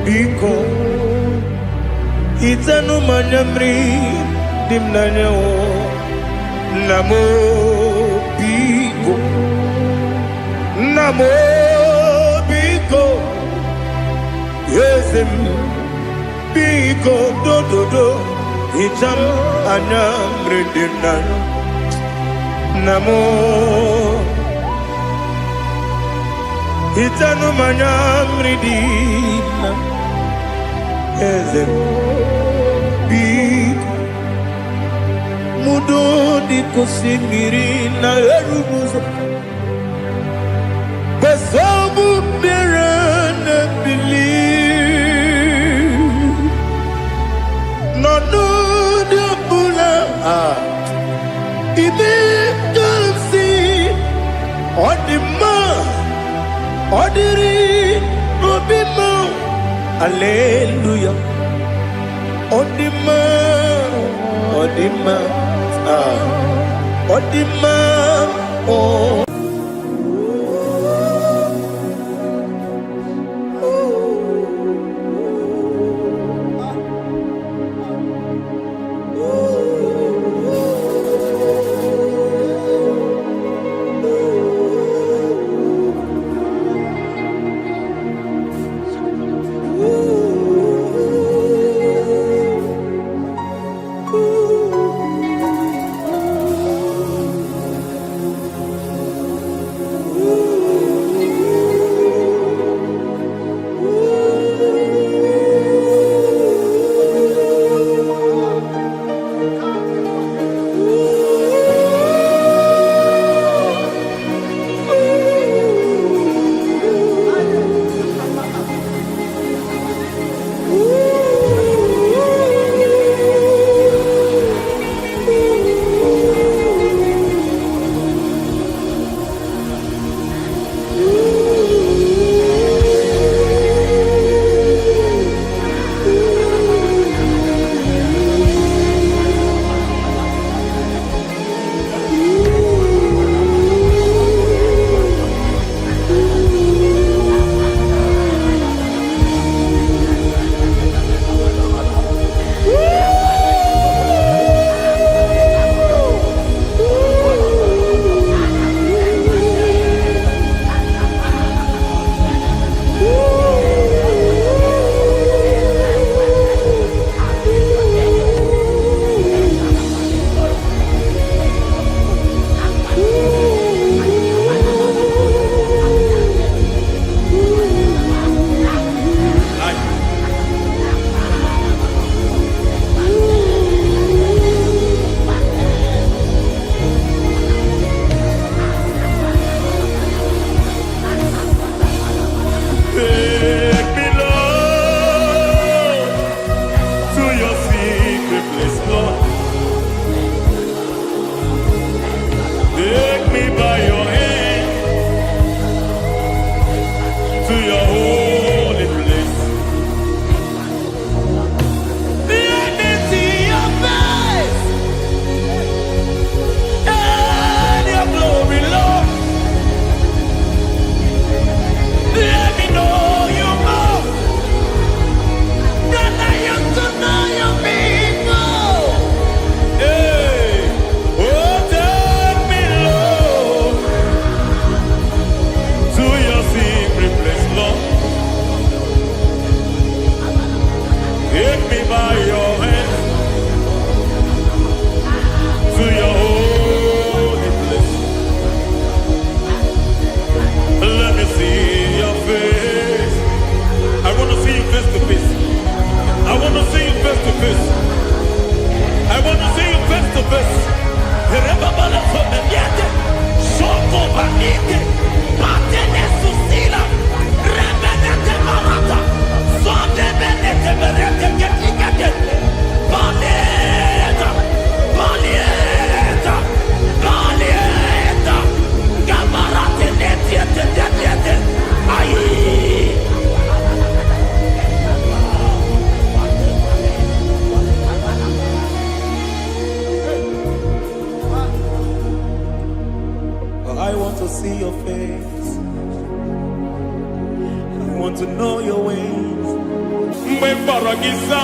biko Itanu manyamri dimnanyo namo biko yesem biko do itam anyamri dimnanyo namo itanu manyamri dimnanyo yesem mudo di kusimiri na erumuzo besobu berene believe no de bula ibe dansi odima odiri obima hallelujah odima oh. want to know your ways. Mbe baragisa,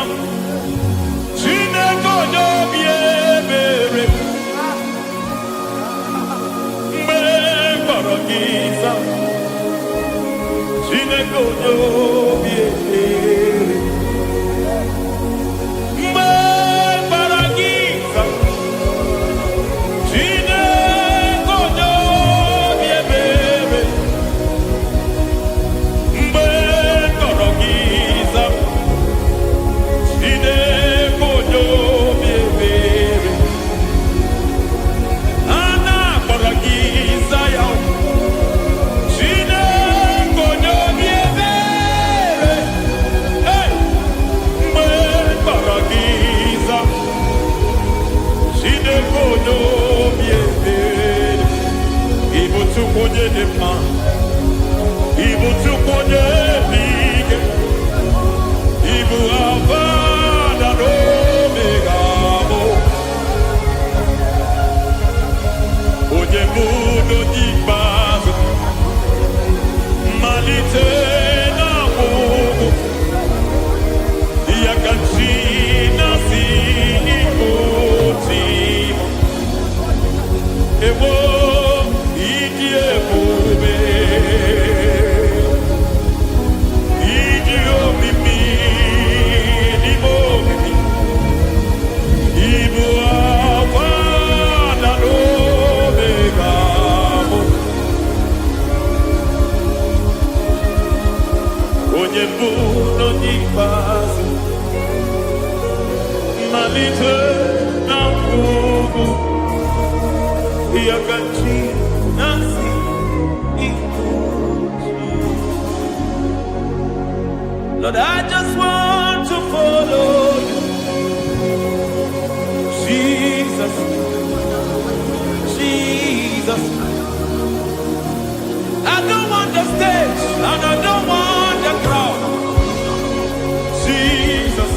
Lord, I just want to follow you. Jesus, Jesus. I don't want the stage and I don't want the crowd. Jesus,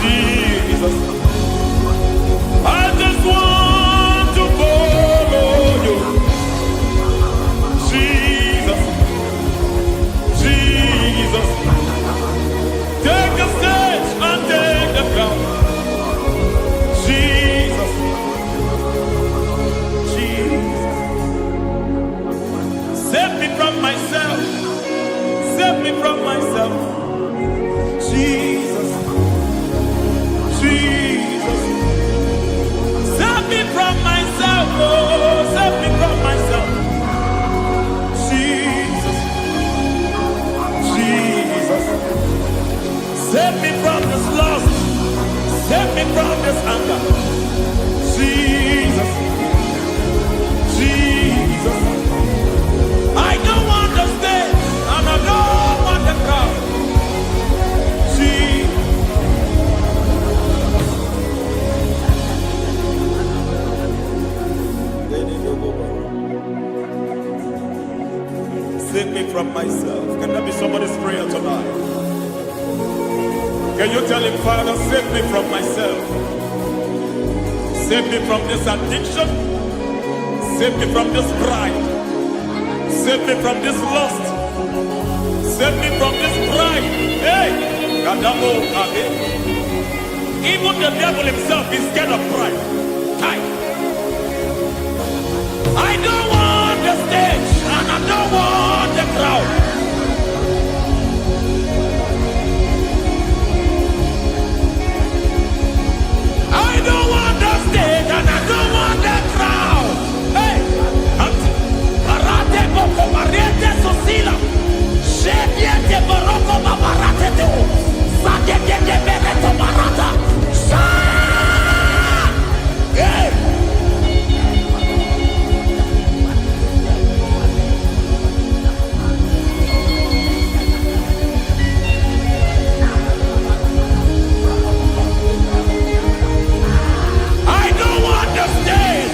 Jesus. I just want to follow you. Jesus, Jesus. Take the stage and take the crown. Jesus, Jesus. Save me from myself. Save me from myself. Jesus, Jesus. Save me from myself. Oh, save me from myself. Jesus, Jesus. Save me from this lust. Save me from this anger. Jesus, Jesus. I don't want the stage and I don't want the crowd. Jesus. Save me from myself. Can that be somebody's prayer tonight? Can you tell him, Father, save me from myself. Save me from this addiction. Save me from this pride. Save me from this lust. Save me from this pride. Hey! Kadamo, Kade. Even the devil himself is scared of pride. Hi. I don't want the stage and I don't want the crowd. I don't want the stage and I don't want the crowd. Hey, Barate Boko Mariete Sosila. Shediete Baroko Babarate Teo. Sadete Bereto Barata. Hey.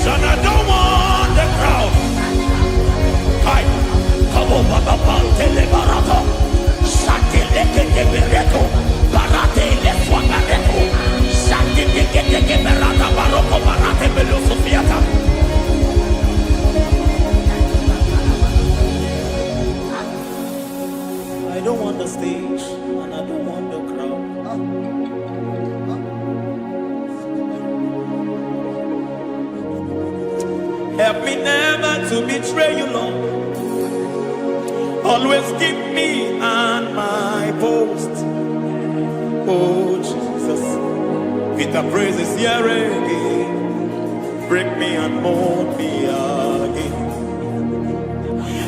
And I don't want the crowd. Hi, Kabo Baba Pantele Barato, Shatileke de Bereto, Barate le Swagareto, Shatileke de Berata Baroko Barate Belosofiata. I don't want the stage and I don't want the crowd. Help me never to betray you, Lord. Always keep me on my post. Oh Jesus, with the praises here again, break me and mold me again.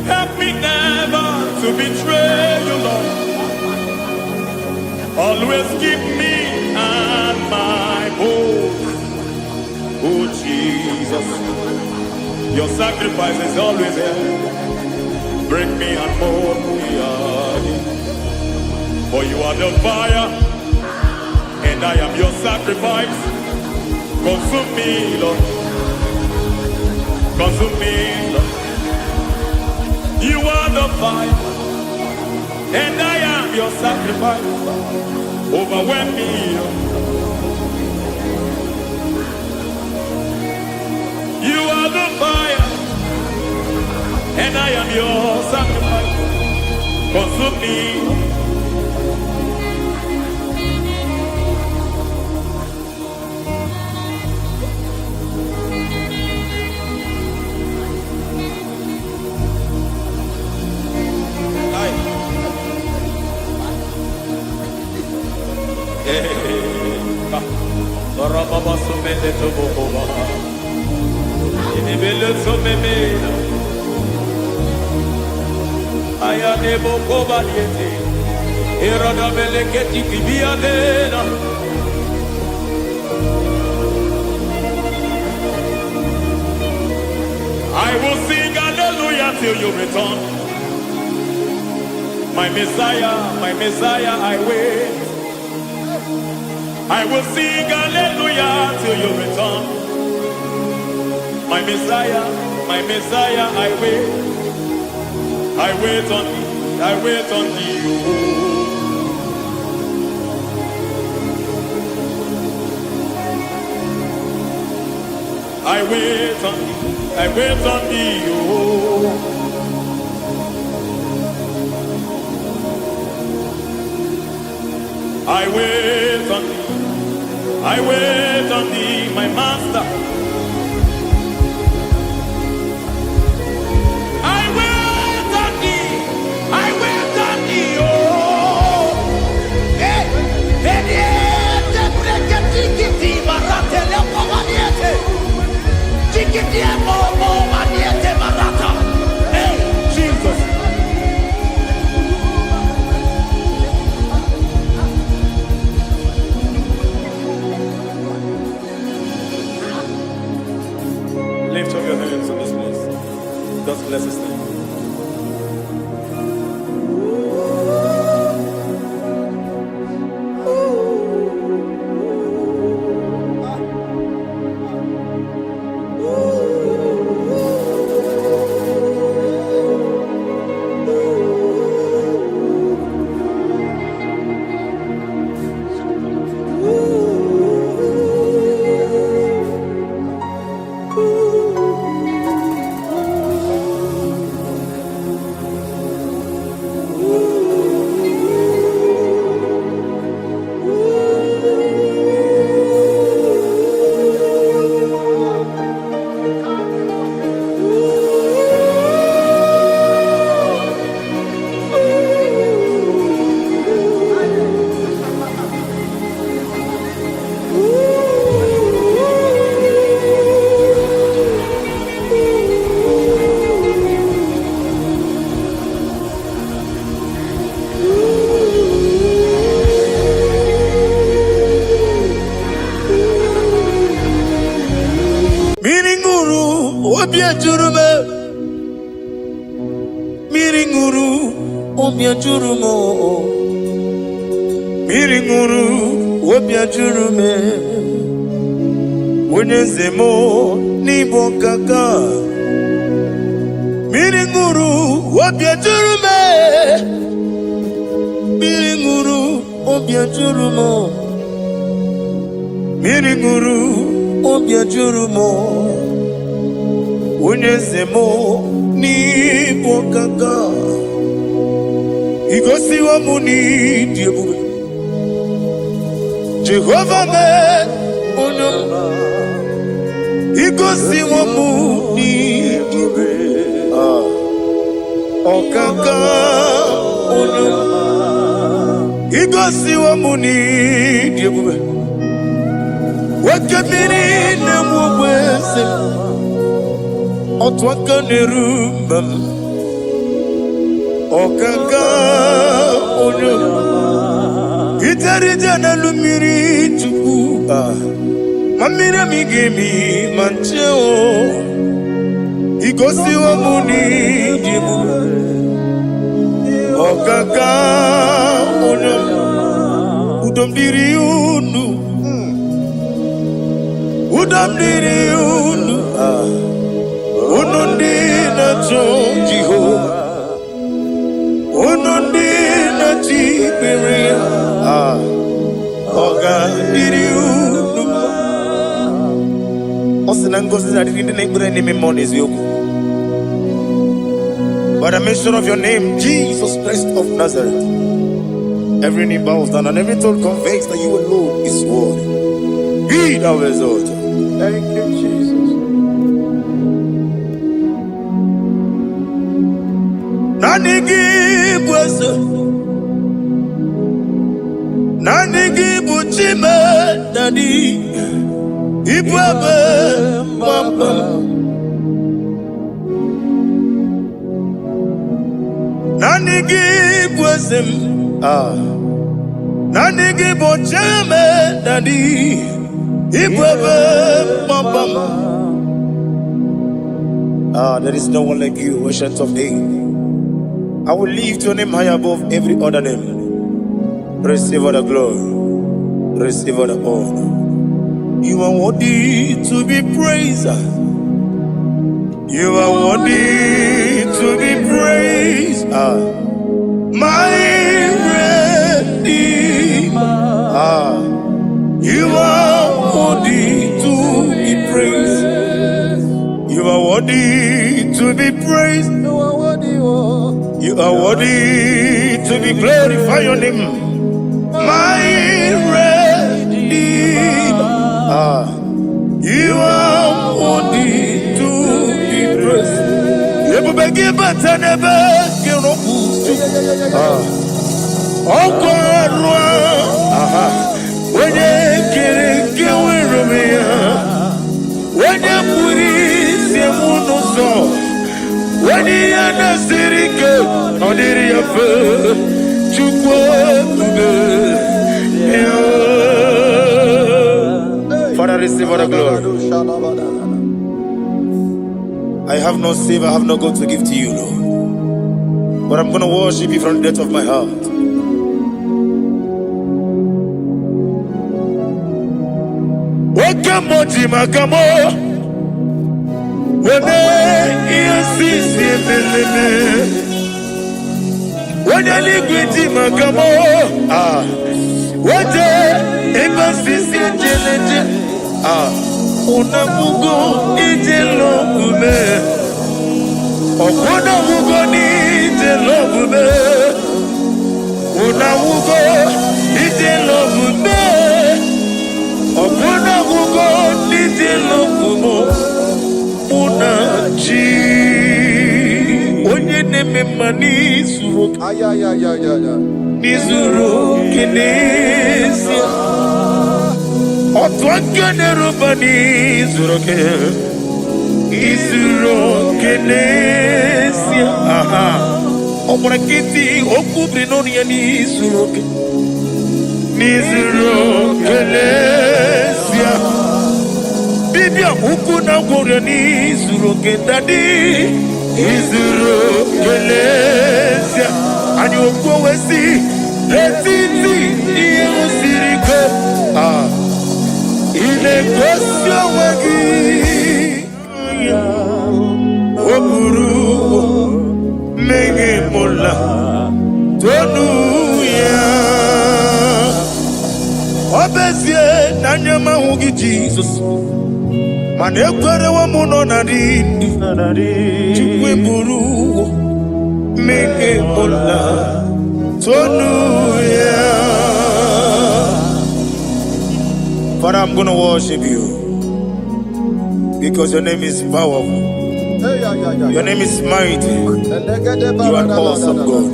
Help me never to betray you, Lord. Always keep me on my post. Oh Jesus, your sacrifice is always there. Break me and mold me again. For you are the fire, and I am your sacrifice. Consume me, Lord. Consume me, Lord. You are the fire, and I am your sacrifice. Overwhelm me, Lord. You are the fire, and I am your sacrifice. Consume me. I will sing hallelujah till you return. My Messiah, I wait. I will sing hallelujah till you return. My Messiah, I wait. I wait on thee, I wait on thee. I wait on thee, I wait on thee. I wait on thee, I wait on thee, my master. I wait on thee, I wait on thee, oh. Hey, Jesus. Lift up your hands in this place. Just bless his name. Miringuru wopia jurume Unezemo nibo kaka Miringuru wopia jurume Miringuru wopia jurumo Miringuru wopia jurumo Unezemo nibo kaka Igosi wa muni diebube Jehovah me unama igosi wamuni okaka onyo igosi wamuni diebube wakabiri na mwese otwaka nerumam okaka onyo itarija na lumiri tuku mamira migemi mancheo igosi wamuni dibu okaka ono udomdiri unu unondi na Jeho unondi na Tiberia oga diri unu by the mention of your name, Jesus Christ of Nazareth, every knee bows down and every tongue confesses that you alone is worthy. Be thou exalted. Thank you, Jesus. Nanigi buchime nani ibebe mama nanigi bwesem nanigi buchime nani ibebe mama. There is no one like you, ancient of days. I will lift your name high above every other name. Receive all the glory, receive all the honor. You are worthy to be praised. You are worthy to be praised. My Redeemer. You are worthy to be praised. You are worthy to be praised. You are worthy to be glorified. Your name. My Redeemer, you are worthy to be praised. You beg but I never get up. Oh God, when you get away me, when you put it, you won't know. When you are not sitting on the river. Father, receive all the glory. I have no save, I have no God to give to you, Lord. But I'm going to worship you from the depth of my heart. Welcome, Makamo. When you liquid Makamo, what a embassy, Unamugo, Ijelobume, Okonamugo, Ijelobume, Unamugo, Ijelobume, Okonamugo, Ijelobumo, Unachi. Onye neme mani suru nizuru kinesia otwangene rubani zuru ke izuru kinesia omrakiti okubri noni ya nizuru ke nizuru kinesia bibia ukuna gore nizuru ke dadi izuru kinesia ani okwesi letiti iusiriko ile kwesio wagi oburu mege mola tonu ya obezie nanyama hugi Jesus mane kwere wa muno na rindu chukwe buru mege mola tonu ya. Father, I'm going to worship you. Because your name is powerful. Your name is mighty. You are awesome God.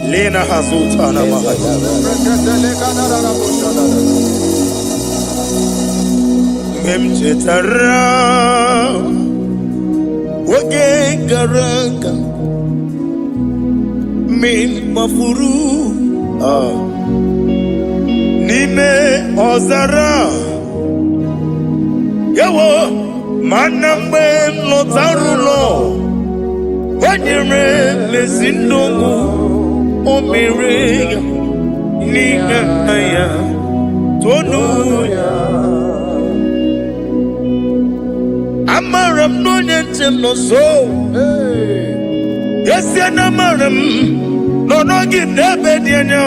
Lena Hazutana Mahaya. Memchetara Wage Garanga Min Mafuru Nime Ozara Yawo Manambe Lotarulo Wanyere Mesindongu Omere Nigaya Tonuya Amaram no nyentem no so. Yes, Amaram no no give never no.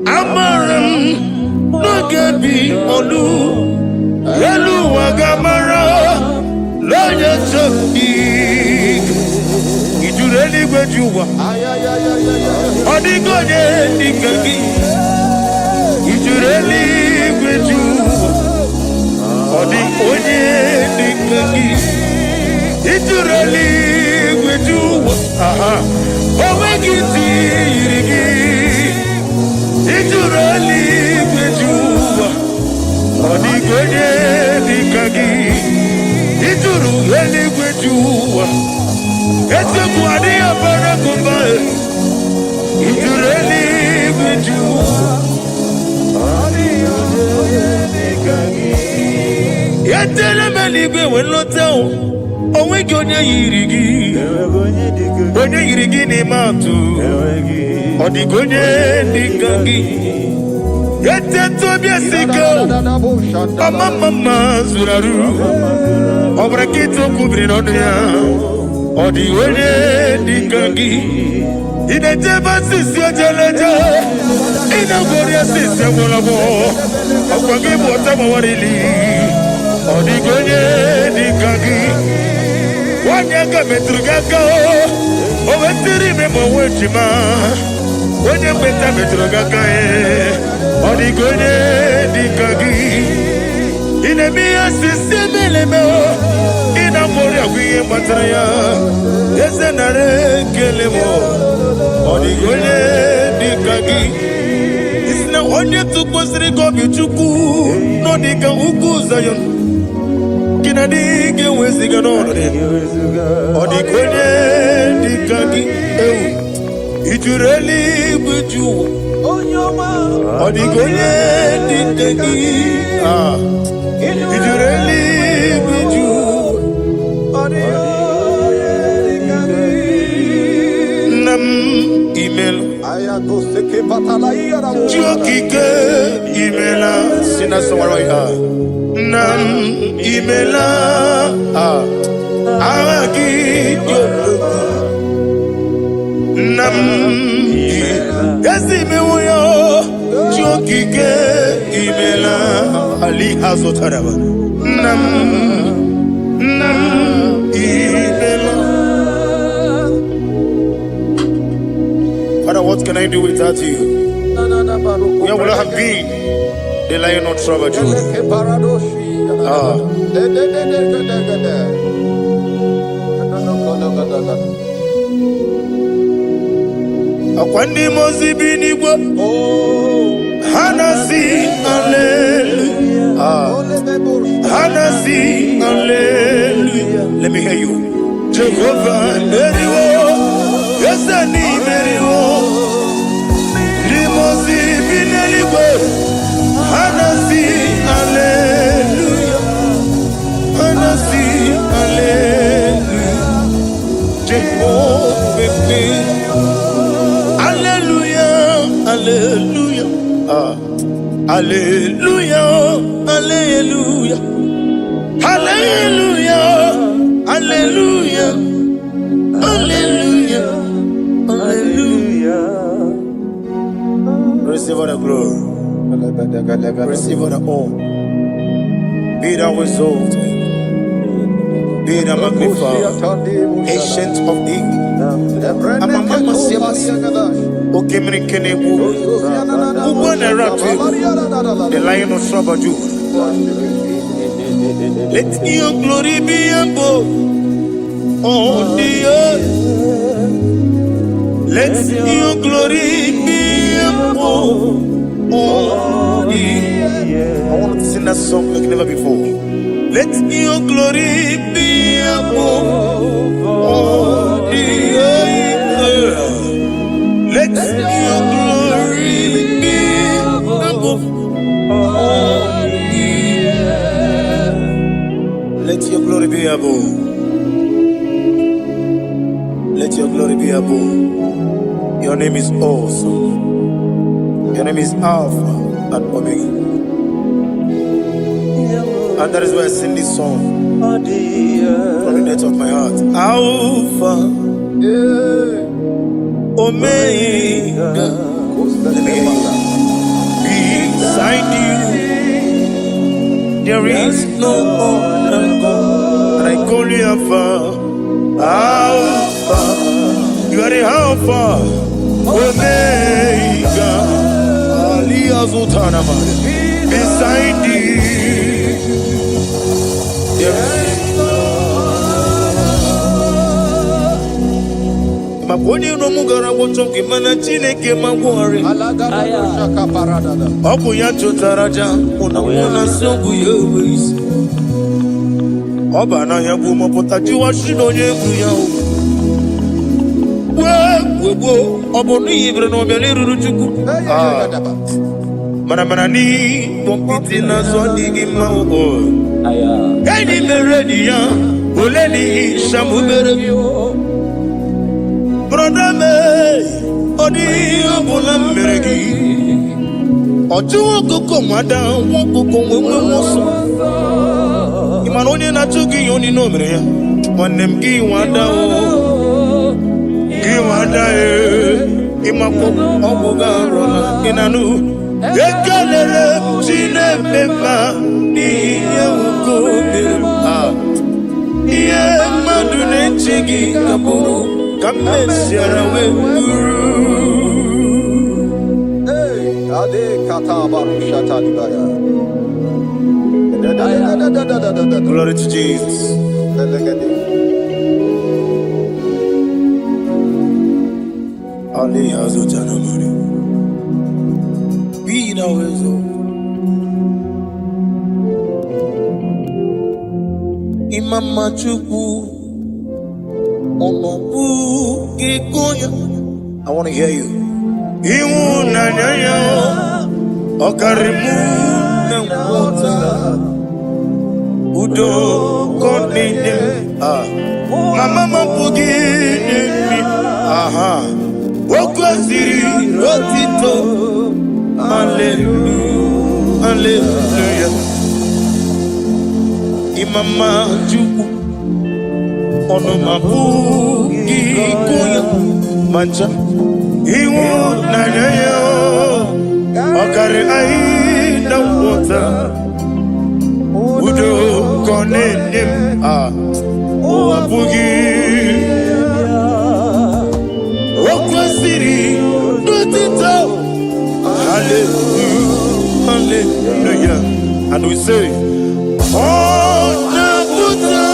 Amaram no get be olu. Elu wagamara lo yechobi. Ijureli gwejuwa. Odigoye dikagi. Ijureli gwejuwa. Odi onye dikagi Itureli gweju Owegiti yirigi Itureli gweju Odi onye dikagi Itureli gweju Eteku adi apara kumba Itureli gweju Odi onye dikagi Yatele meligwe wenlotao Owegi onye yirigi ni matu Odigo onye digangi Yate bia siko Mama zuraru Obrakito kubri noduya Odigo onye digangi Ineteba sisi ojelejo Inagoria sisi wolobo Okwangibu otama warili Odigonye dikagi Wanyaka metrugaka Ovetiri memo wechima Onye mbeta metrugaka Odigonye dikagi Inemia siseme meo Inamori akwiye matraya Yese nare kelemo Odigonye dikagi Isina onye tukwasiri gobi chuku Nodika uku zayon Kinadige weziga nore Odikonye dikagi Itureli buju Odikonye dikagi Itureli buju Nam email Chokike imela Sina samaroi Nam imela Agi Nam Yasi mewoyo Chokike imela Ali Hazotaraba Nam imela Father, what can I do without you? Where would I have been? The Lion of Trouble, Akwandi mozibi nigwa Hanasi hallelujah Hanasi hallelujah Let me hear you Jehovah Meriwo Yesani Meriwo Limozibi neligwa Hanasi hallelujah Hanasi hallelujah Jehovah Hallelujah Hallelujah Hallelujah Hallelujah Hallelujah Hallelujah Hallelujah Hallelujah Receive all the glory Receive all the honor Be thou exalted Be thou magnified Ancient of days Amama Siamas Okemri Kenebu Ubana Ratu The Lion of Sabaju Let your glory be above on the earth. Let your glory be above on the earth. I want to sing that song like never before. Let your glory be above on the earth. Let your glory be above on the earth. Let your glory be above. Let your glory be above. Your name is awesome. Your name is Alpha and Omega. And that is why I sing this song from the depth of my heart. Alpha, Omega. Let me hear you. Beside you, there is no other God. And I call you Alpha. Alpha, you are the Alpha, Omega. Beside you, there is no Maponi no mugara wochoki mana chineke magwari. Obu ya chotaraja una songu yewis. Oba na ya bu mopota jiwa shino yebu ya. Webo obo ni ibre no bele ruruchuku. Mana ni pompiti na zodi gimao. Eni meredi ya oleni shamu berebio. Brother me odi obula meregi. Ojo koko mada won koko wewe woso. Imanonye na chuki yoni no mere. Wanem gi wada o. Gi wada e. Imako obuga rola inanu. Ekelele chine pepa ni yewuko mirpa. Iye madune chigi kaburu. Hey, Ade Katabaru Shatalibaya. Glory to Jesus. Ali Hazutana Mari. Be thou exalted. Imama Chukwu. I want to hear you. Udo Mama Pugi. Aha. Rotito. Hallelujah. Hallelujah. Imama Chukwu. Ono mabugi kuya mancha iwo nanyayo okare aina water udo konenim o abugi okwasiri dutito hallelujah hallelujah and we say oh na buta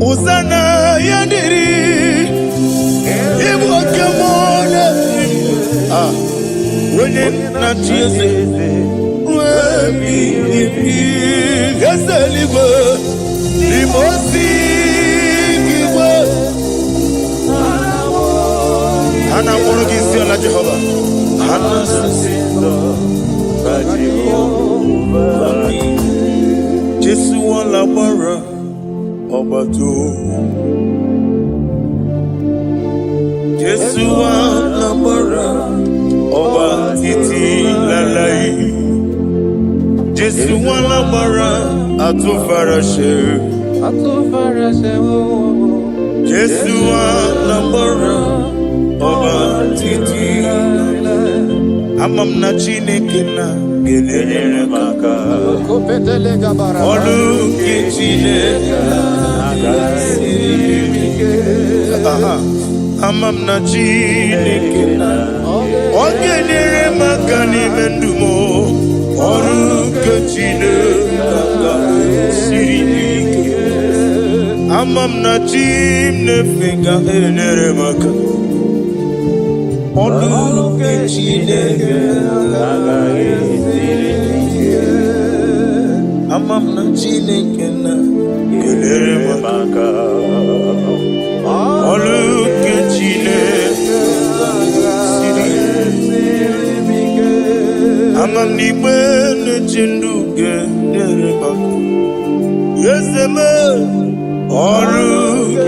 Uzana yandiri ibu kemona wenye na chiese wemi gasaliwe limosi kiwe Ana korogi isi ala Jehovah. Ana sasindo ba Jehovah. Jesu wala bara obato. Jesu wala bara oba titi lalai. Jesu wala bara atufarashe. Jesu wala bara oba titi lalai. Amam na Chineke na gelele maka. Olu ke Chineke amam na Chineke na ogelele maka ni mendumo. Olu ke Chineke amam na Chineke gelele maka. Olu ke Chineke amam na Chineke na gelele maka. Olu ke Chineke amam ni bene chindu gelele maka. Yeseme olu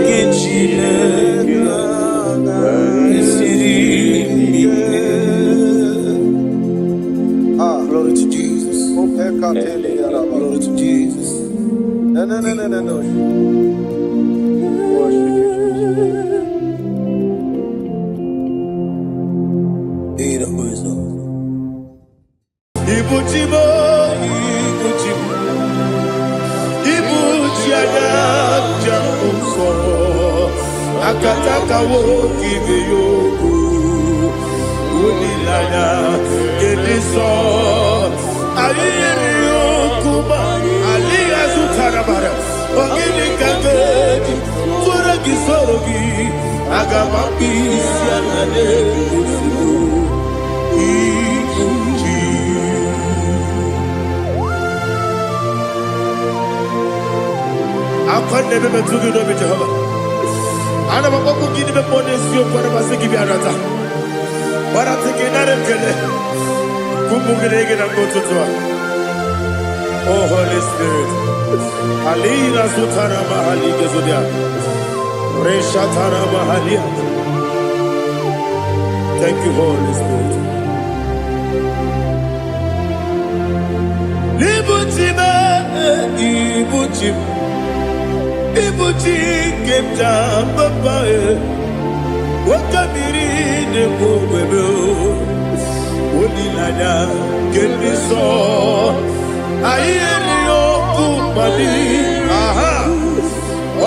ke Chineke glory to Jesus. Glory to Jesus. No. Worship you, Jesus. Be the wisdom. Ibuchibo, Ibuchiada, Jamuso, Akataka wo give you. Unilaya, Gediso, Aliyo Kuba, Aliya Zutarabara, Ogini Kagedi, Furagi Sorogi, Agamapi, Sianade, Ibuchi. I can't never be too good of Jehovah. I never want to give the bonus you for the Masiki Biarata. But I'm thinking that I'm oh, Holy Spirit. Alina Sutara Mahali Gezudia. Reshatara Mahalia. Thank you, Holy Spirit. Libuchima, Ibuchim. Ibuchi came down, Papa. Wakamiri de Bobebo, Unilada, Kendiso, Ayerio Kumbali, aha,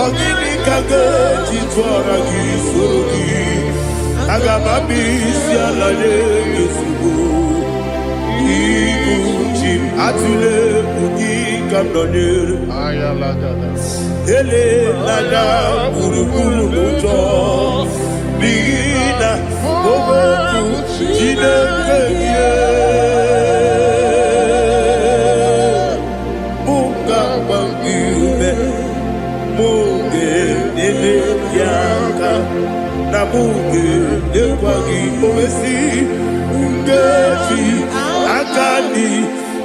Ogini Kaga, Chitoragi, Surugi, Agamabi, Sialade, Yusubu, Ibuchim, Atule, Ugi, Kamdonir, Ayalada, Ele, Lada, Uruguru, Luto. Bina, Bobo, Chineke, Muga Bangume, Muge, Nele, Yaka, Namuge, Yekwagi, Omesi, Ungeji, Akani,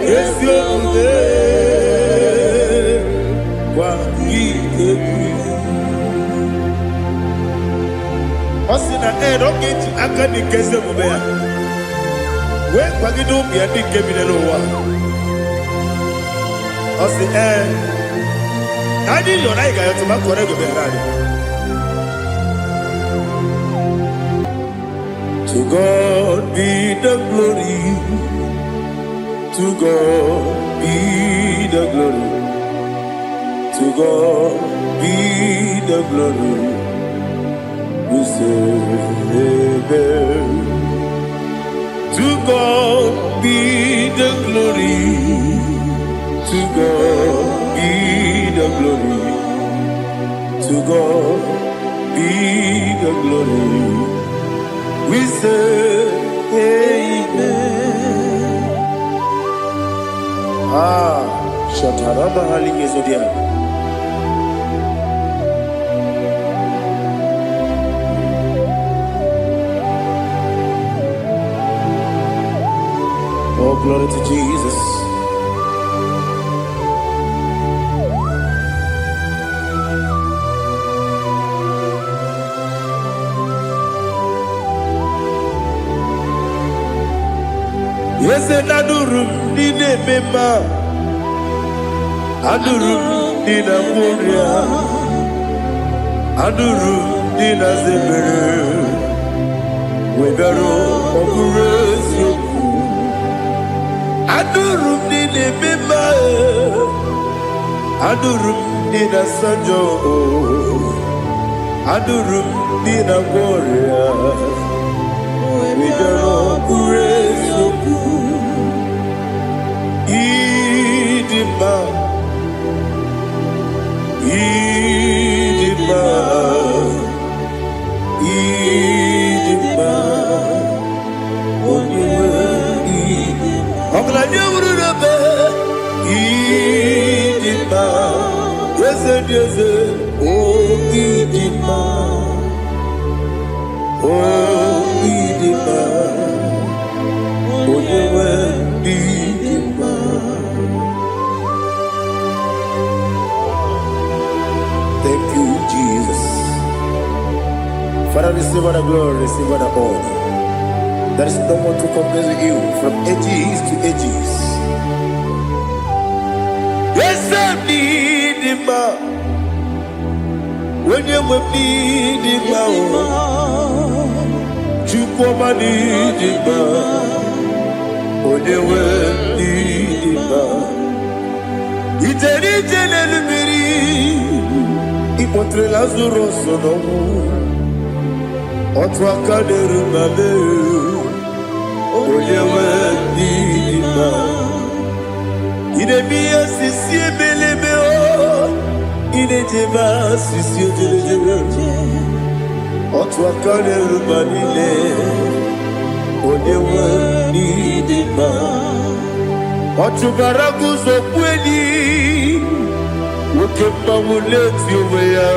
Esyonde, Kwagi, Osina roketi akani keze mubea. We kwagido bia dike binelowa. Osi nani lona iga yoto makore go berani. To God be the glory. To God be the glory. To God be the glory. We say, to God be the glory. To God be the glory. To God be the glory. We say, Amen. Shatarama Haligezodia. Oh, glory to Jesus. Yes, and adurum dine mema, adurum dina muria, adurum dina zebere, webero okurezio, adurum dine mema, adurum dina sanjo, adurum dina muria, webero okurezio. Idima, Idima, Idima, Oniwe, Idima, Oglanyamurube, Idima, Yeze, oh Idima, oh Idima, Oniwe, Idima. Thank you, Jesus. Father, receive all the glory, receive all the honor. There is no one to compare with you from ages to ages. Yes, I need him. When you need him, you come and need him. When you need him, it's a little Ipotre Lazaro sonomu, otwa kaderu male, oyewe dima. Idemiya sisi belebe o, idejeba sisi ojelejebe. Otwa kaderu male, oyewe dima. Otubaragu zokweni. Ukemba muleti uweya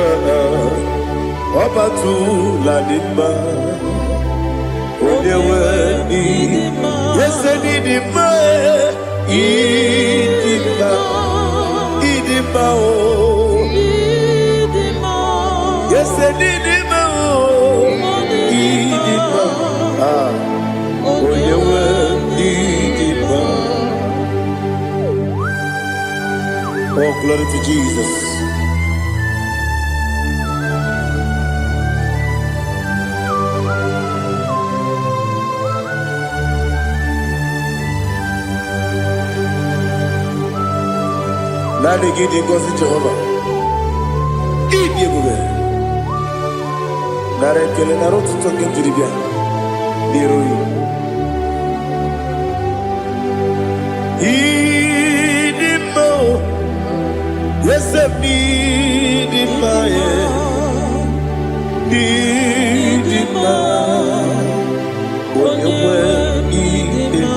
Wabatu ladima Unewe idima Yese nidima Idima Idima o Yese nidima o Idima Unewe idima. Oh, glory to Jesus. Nani gidi ngozi Jehovah. Idi ebube. Nare kele naro tuto genjiri bia. Dirui. Idi mo. Yes, I need it, my need it, my when you need it,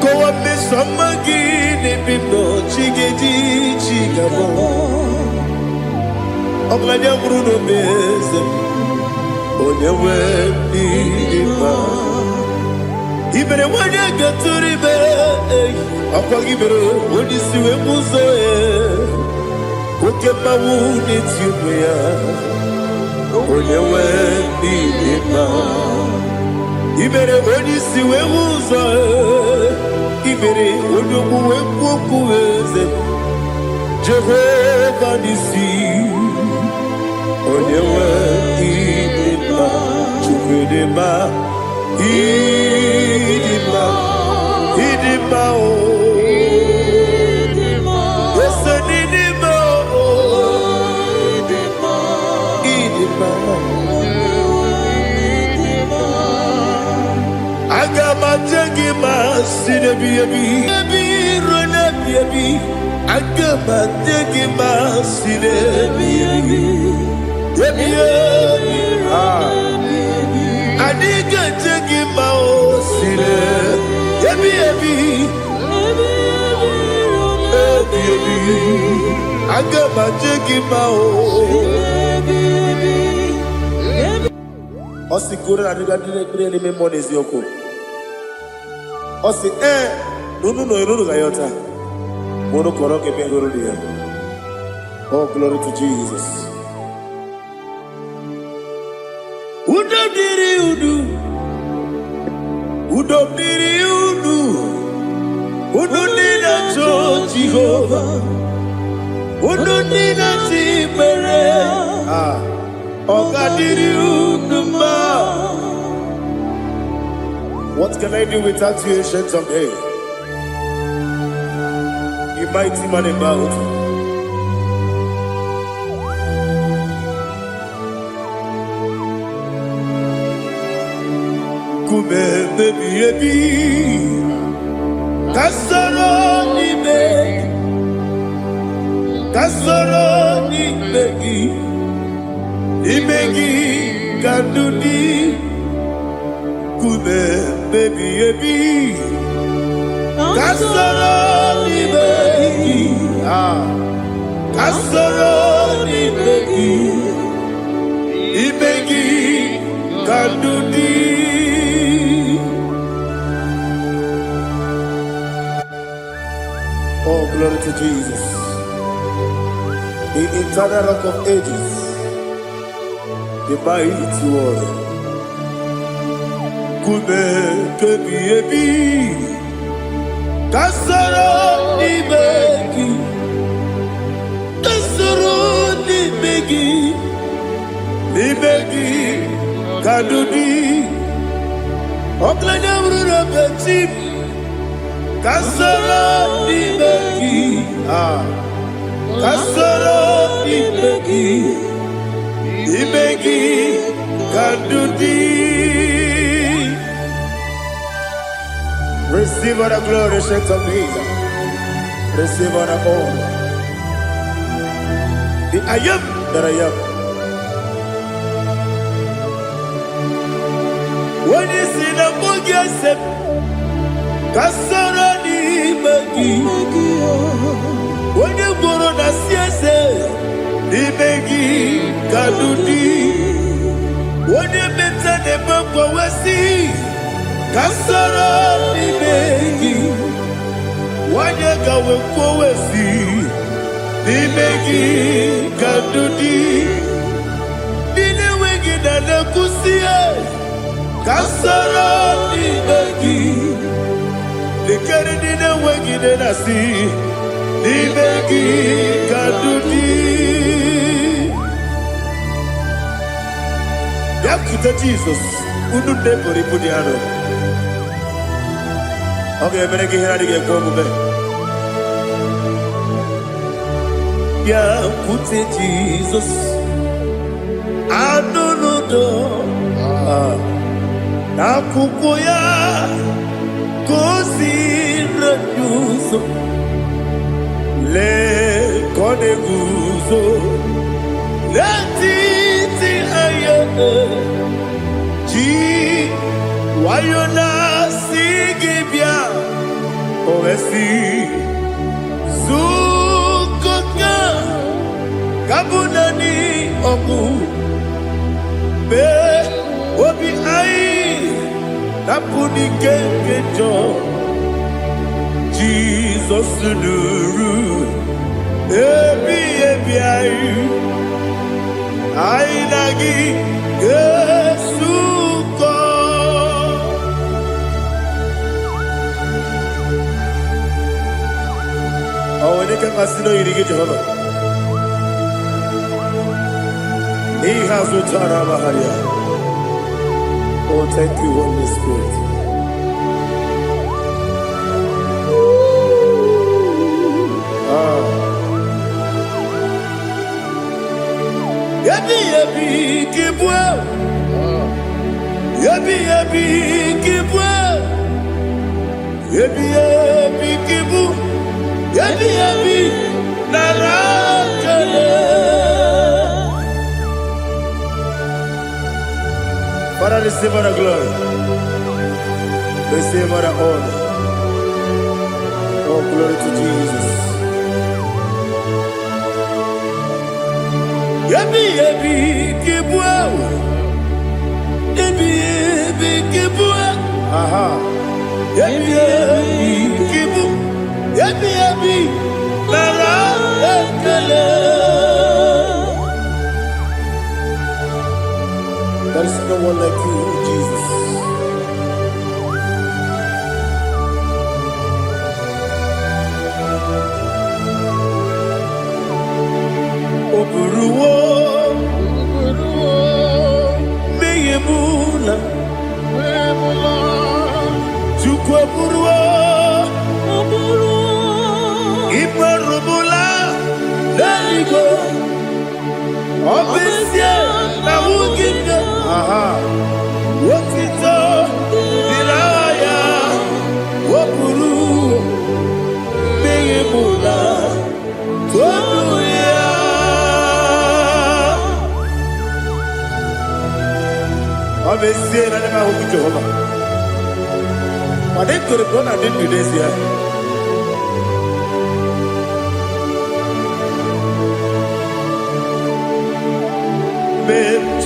go up me some again, if you know, chigabo. I'm glad you're Bruno Mason, when you need it, even when you get to the bed. Apagibero, when you see a muzo, who get my wound, it's you, when you went in Ibere, when you see a muzo, Ibere, when you go, Jehovah, Nissi, when you went in Chukudema, Idima, Agama jagi masine biyabi, rona biyabi. Agama jagi masine biyabi, biyabi. Adiga jagi masine biyabi, biyabi. Agama jagi masine. Osikura adiga dire memories yoko. Osi no gayota. Mono koroke mengoro dia. Oh, glory to Jesus. Udo diri udu. Udo diri udu. Udo nina cho Jehovah. Udo nina timere. Oga diri udu ma. What can I do without you, ancient of days? You mighty man about. Kume baby baby, kasoro ni begi kanduni. Kume baby baby, kasoro ni begi, kasoro ni begi kanduni. Oh, glory to Jesus, the eternal rock of ages, the mighty one. Kume baby, kasoro ni begi kadudi. Oklanya brura bechim, kasoro ni begi, kasoro ni begi kadudi. Receive all the glory, shake of Jesus. Receive all the honor. The I am that I am. When you see the book, you say, Kasara ni begi. When you go to the siese, ni begi kadudi. When you meet the bumper, we see. Kasara ni begi, wanyaka wekuwezi, ni begi kadudi, nine wengi na nekusie. Kasara ni begi, nikere nine wengi na nasi, ni begi kadudi. Yakuta Jesus, unu nepori pudiano. Okay, I'm going to get going. Yeah, put it Jesus. I don't know. Nakukoya, kosi renyuso, le kone guzo, le titi ayane, ji wayona sigibia, oesi, zukoka, kabunani oku, be obi ai. Napuni kengejo, Jesus nuru, ebi ayu, ainagi Yesuko. Oh, ini kan asino irigi Jehovah. He has utara baharia. Oh, thank you, Holy Spirit. Yabi kibwa. Yabi kibwa. Yabi kibu. Yabi narakale. Father, receive all the glory. Receive all the honor. Oh, glory to Jesus. Yabi kibwa. Yabi kibwa. Aha. ebi ebi kibu ebi ebi nara ekele. There is no one like you, Jesus. Oburuwo, meyemula, Chukwu oburuwo, imerubula, leligo, obesie na wugide, wotito, diraya, oburuwo, meyemula, tonuya. Obesie na nema huku Jehova. But they could have gone and didn't do this here.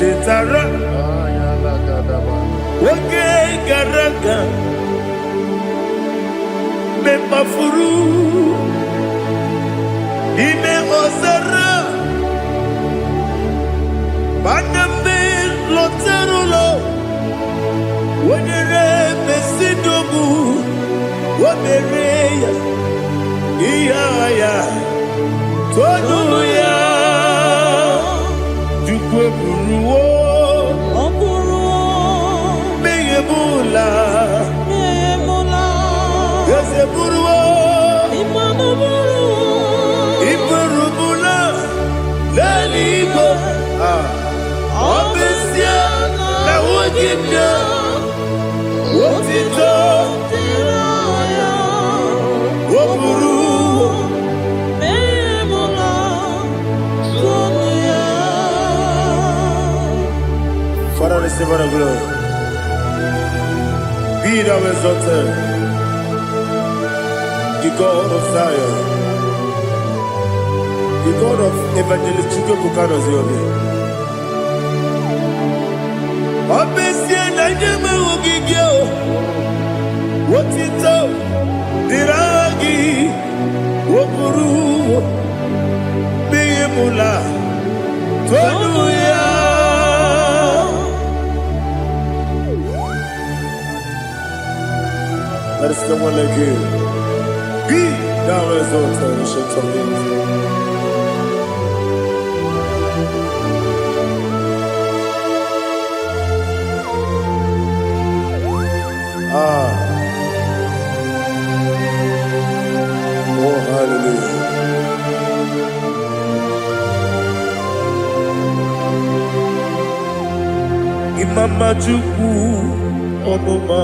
Chitara, okay, Garanga, Mafuru, Ime Osara, Banambe, Loterulo, when you're Messidobu, what the Rea, Iaya, Tonuya. Buruwo, meyemula, yese buruwo, iburubula, leligo, obesia na wogibya, wotito, woburuwo. Father, receive all the glory. Be thou exalted, the God of Zion, the God of Evangelist Chukwu Bukanos Yobi. Obesie na nyeme ogigio, wotito, diragi, wokuru, beyemula, tonuya. There is no one like you. Be thou exalted, ancient of days. Oh, hallelujah. Imama Chukwu Omoma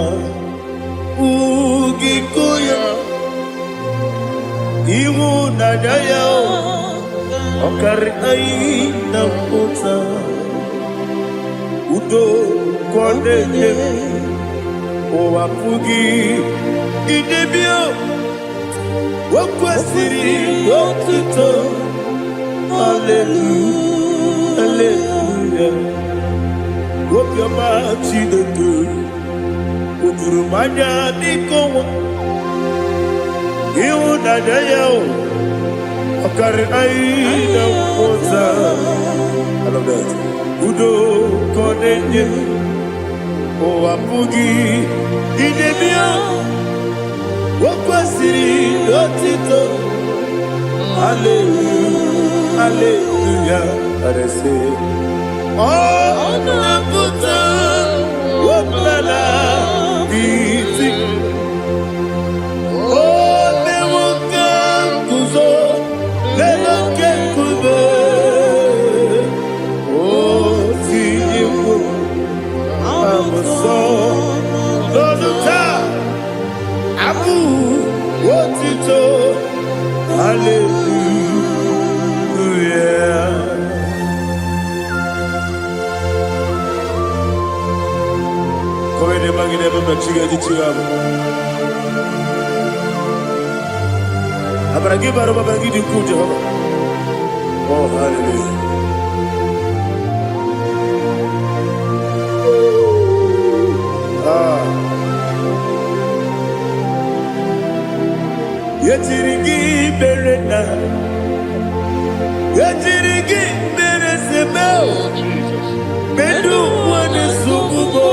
Ugikoya Iwu Nadaya Okari Aina Kota Udo Kondeye Owapugi Idebio Wakwasiri Wakito Hallelujah Hallelujah Wop your mouth to the good Udurumanya Nikowa Iwu Nadaya Okari Aina Kota I love that Udo Kondeye Owapugi Idebio Wakwasiri Otito Hallelujah Hallelujah I say Oh Naputa Waplala Biti Oh Newoka Kuzo Leloke Kube Oh Tiyimu Amuso Loduta Abu Otito Hallelujah Kowe magine baba chiga chiga Abaragi baro baba ngidi ku Jehova Oh hallelujah Yetirigi berena. Yetirigi beresebel. Bedu wane subugo.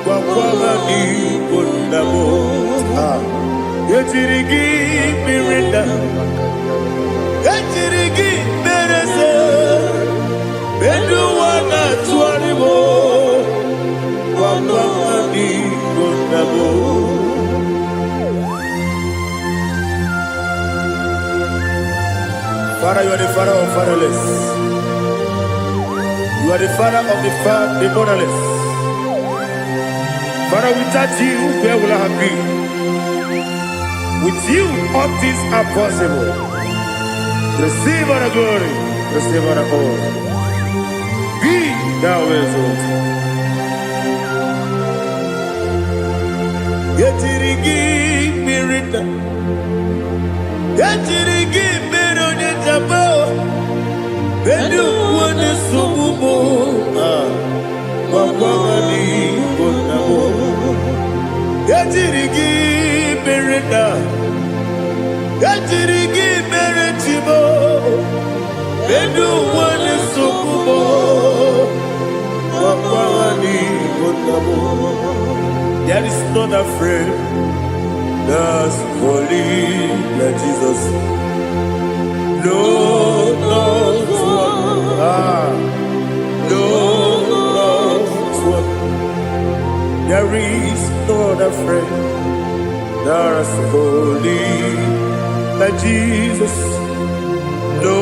Wakwama ni kundamo. Yetirigi berena. Yetirigi berese. Bedu wana tuarimo. Wakwama ni kundamo. Father, you are the father of fatherless. You are the father of the motherless. Father, without you, where will I have been? With you, all things are possible. Receive all the glory, receive all the honor. Be thou exalted. Yetirigi mirita. Yetirigi mirone jabo. Bedu wane sububo. Wakwamani konamo. Yetirigi mirita. Yetirigi miritibo. Bedu wane sububo. Wakwamani konamo. There is none afraid that's holy like Jesus. No, not one. No, not one. There is none afraid that's holy like Jesus. No,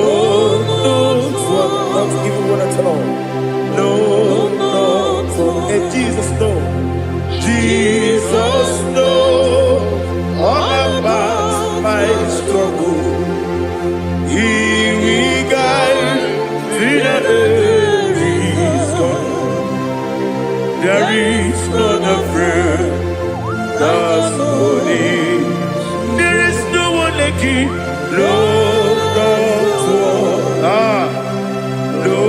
not one. Not even one at all. No, not one. And Jesus, no. Jesus knows all about my struggle. He will guide me that there is God. There is none afraid that's holy. There is no one like Him. No, not one. No,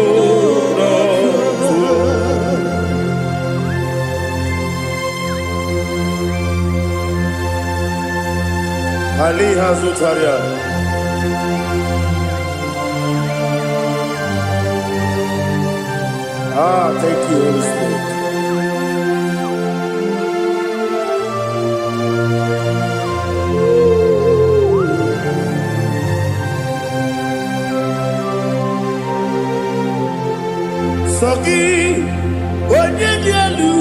not one. Ali Hazutaria. Thank you, Holy Spirit. Soki, Onyedialu,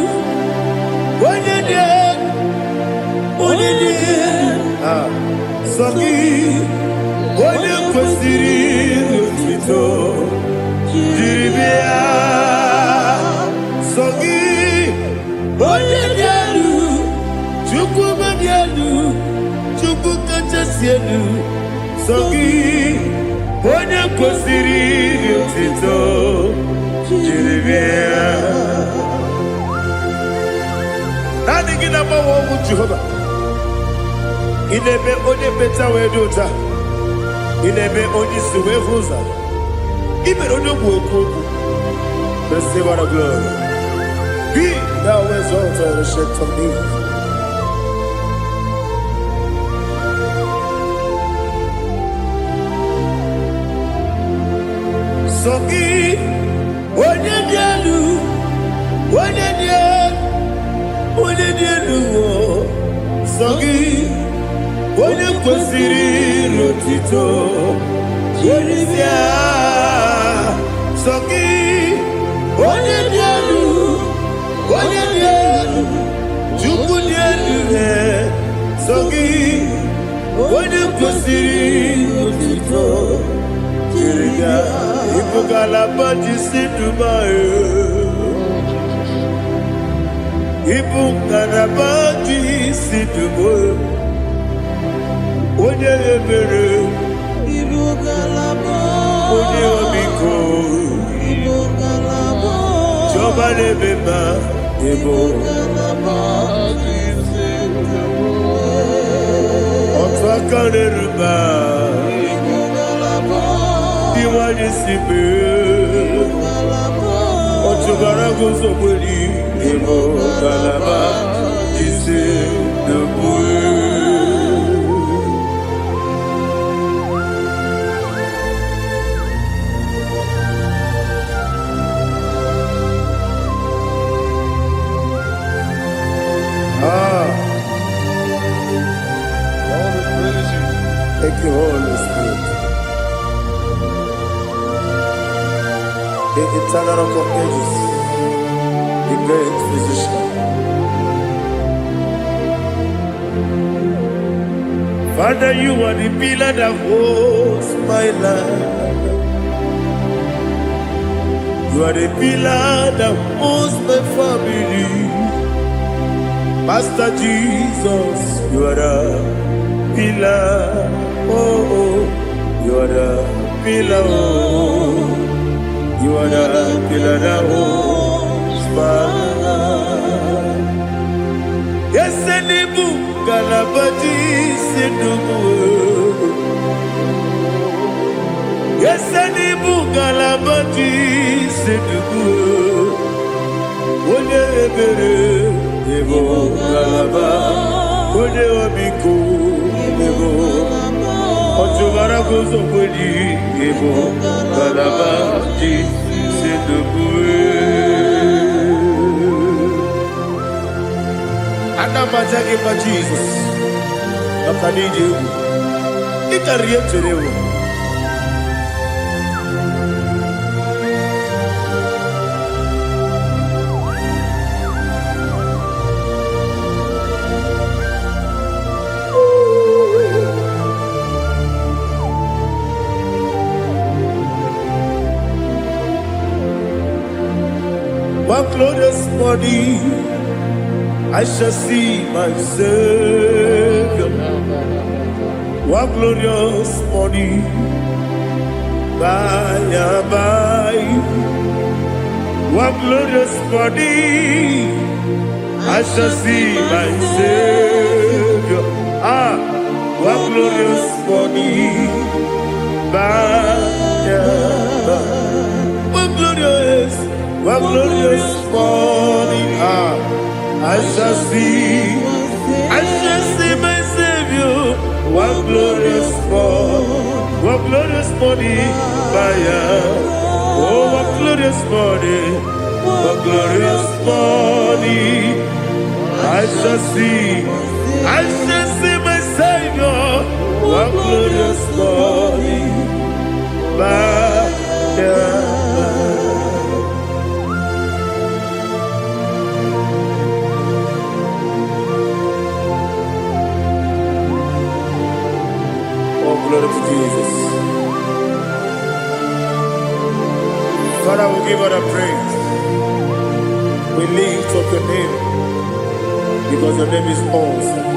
Soki, Onye kwesịrị otuto jiri bịa. Soki, Onye dị elu, Chukwu dị elu, Chukwu kachasị elu. Soki, Onye kwesịrị otuto jiri bịa. Naanị gị na-agbanwe ọgwụ Jehova. Inebe onye beta wee dị ụta. Inebe onye isi wee hụ ụzọ. Imere onye okwu okwu. Receive all the glory. Be thou exalted and shake from me. Soki onye dị elu, onye dị elu, onye dị elu. Soki onye kwesịrị otuto jiri bịa. Soki onye dị elu, onye dị elu, Chukwu dị elu. Soki onye kwesịrị otuto jiri bịa. Ibu galaba jisi dumae. Ibu galaba jisi dumae. Onye ebere, Ibu galaba, onye omiko, Ibu galaba, Jọba n'ebeba, Ibu galaba, otu aka n'eruba, Ibu galaba, iwanye sibe, otu gara guzo mweli, Ibu galaba, jisi dubu. Spirit. The eternal rock of ages, the great physician. Father, you are the pillar that holds my life. You are the pillar that holds my family. Master Jesus, you are the pillar. Oh, oh, you are the pillar. Oh, you are the pillar that holds my life. Yes, Senibu Galabati Sedubu. Yes, Senibu Galabati Sedubu. One ebere ebo galaba. One obiku ebo. Otuvara gozo kweli ebo galaba ji sedubu. Anamajage pa Jesus. Akanije. Ikariye terewo. One glorious body, I shall see my Savior. One glorious body, by and by. One glorious body, I shall see my Savior. One glorious body, by and by. One glorious morning, I shall see my Savior. One glorious morning, oh, one glorious morning, I shall see my Savior. One glorious morning, glory to Jesus. Father, we give you the praise. We lift up your name because your name is awesome.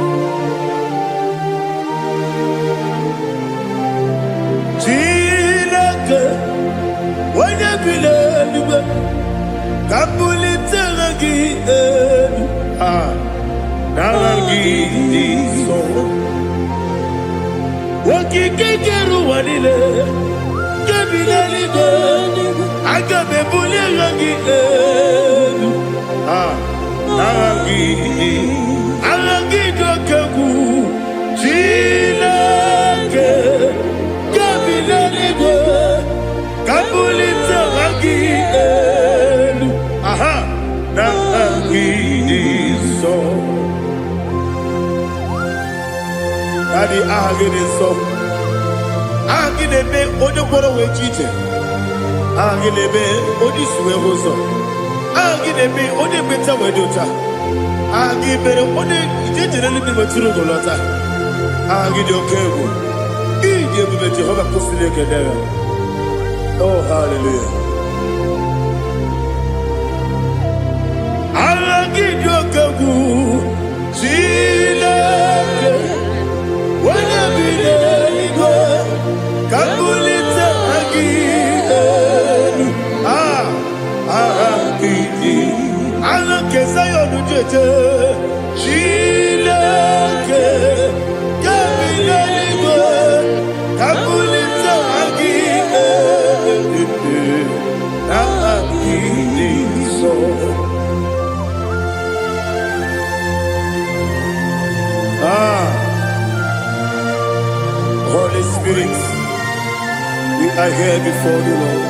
Chilake, when you believe, Kabuli Telagi, Nalagi, so. Wakikeru wanile Kebilaligo Agabe bulilangi Alangi dokagu Chilake Kebilaligo Kabulita lagi Nalagi so Daddy, ahagene so. Ahagene be onye kworo we chiche. Ahagene be onye suwe hoso. Ahagene be onye beta we dota. Ahagene be onye ijejere libi maturu golota. Ahagene okego. Ije bube Jehovah kusile kedera. Oh, hallelujah. Ahagene okego. Chilake. When I be there, Kabulita again. I look as I on the judge. Chilake, Kabulita again. So. Holy Spirit, we are here before you, Lord.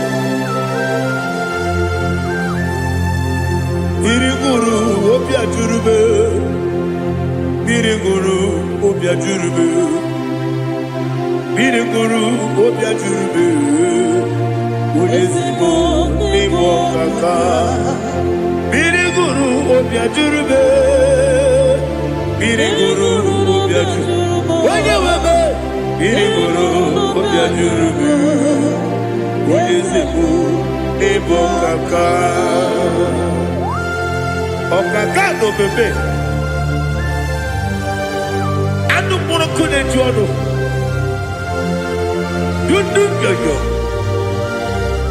Biriguru obia jurube, Biriguru obia jurube, Biriguru obia jurube Uyezimo Nimo Kaka Biri Guru obia jurube Biri Guru obia jurube Wanyawebe Biri Guru obia jurube Uyezimo Nimo Kaka Okaka no bebe Anu mono kune juono Dundu yoyo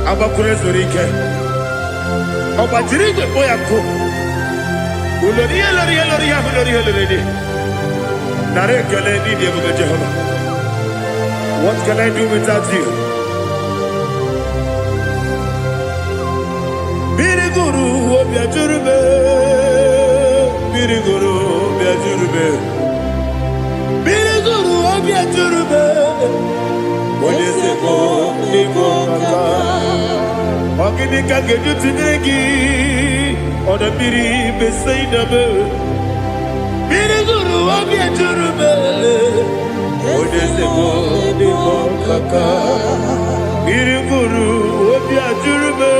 Abakure zorike Obajirige boyako Uloriye Nare kele ni diye mube Jehovah. What can I do without you? Biri guru obya jurube Biri guru obya jurube Biri guru obya jurube Oyezimo Nimo Kaka Ogini kageju tinegi Oda biri beseina be Biri guru obya jurube Oyezimo Nimo Kaka Biri guru obya jurube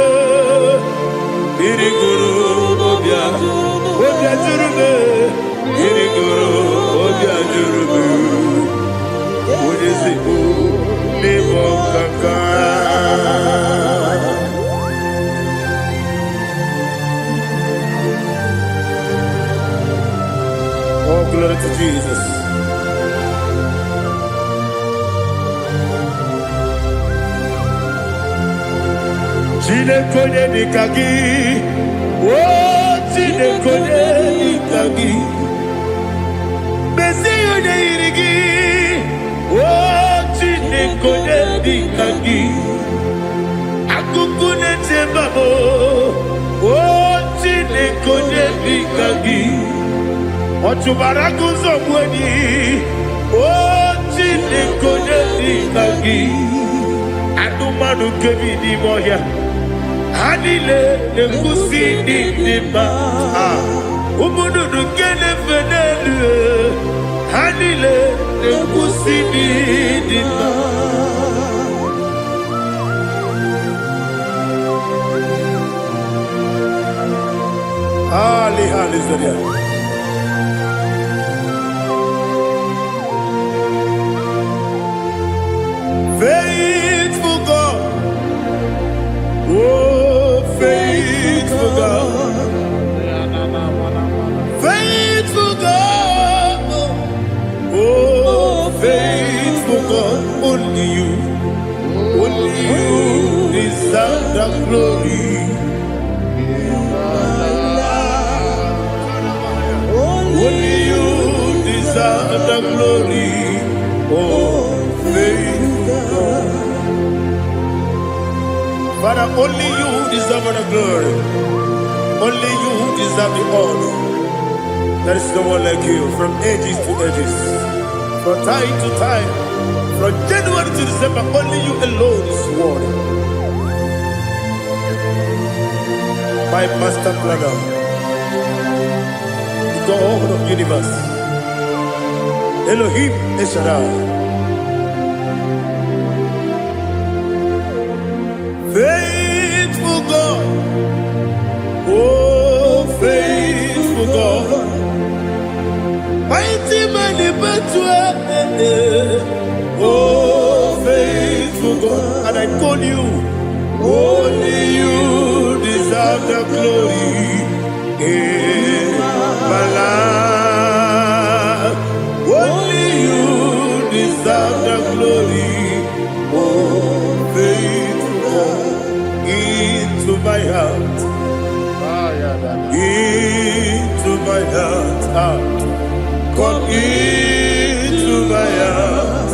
Biri guru obya jurube Biri guru obya jurube Oyezimo Nimo Kaka Oh, glory to Jesus. Chine konye nikagi Oh, chine konye nikagi Besi yone irigi Oh, chine konye nikagi Akukune chembabo Oh, chine konye nikagi Ochubaraku zomweni Oh, chine konye nikagi Anumanu kebi ni moya Hanile nekusi ni nima Umudu nukene fenelu Hanile nekusi ni nima Hali Zaria Faithful God Oh, faithful God, faithful God, oh, faithful God, only you deserve the glory. Only you deserve the glory, oh, faithful God. Father, only you deserve the glory. Only you deserve the honor. There is no one like you from ages to ages, from time to time, from January to December. Only you alone is worthy. My master planner, the God of the universe, Elohim Eshadai. Faithful God, oh faithful God, mighty man in battle, oh faithful God, and I call you, only you deserve the glory in my life, only you deserve the glory, oh faithful into my heart, into my heart, come into my heart,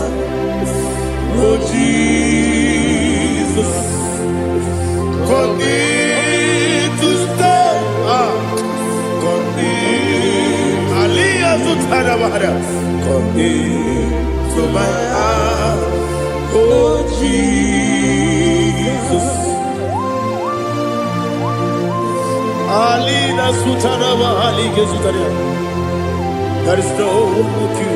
oh Jesus, come in to stay, come in, Aliyah Zutanabara, come into my heart, oh Jesus. Alina Sutanaba Ali Gezutaria. There is no one like you.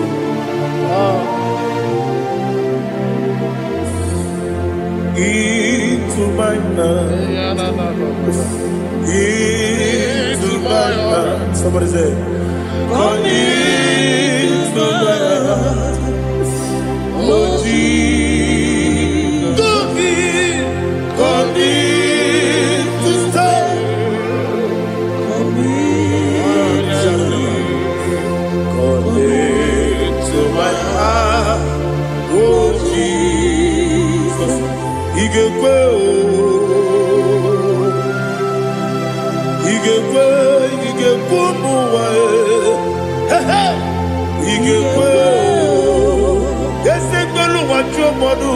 into my heart, into my heart. Somebody say, come into my heart, oh Jesus, come in to stay, come into my heart, oh Jesus, Igekwe, Igekwe muwa, Igekwe, Yesekelu wachomodu,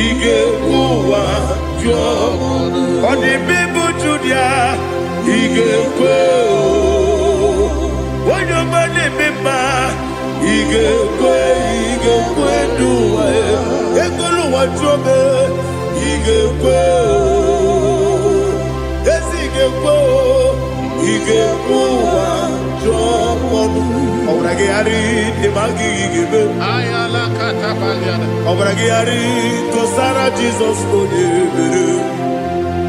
Igekwe wachomodu, Odi bibu Judia, Igekwe, Wanyomane mema, Igekwe duwa, Ekelu wachome, Igekwe, Igekwe wachomodu. Obrage ari demagi igebe. Ayala katapaliana. Obrage ari kosara Jesus odebere.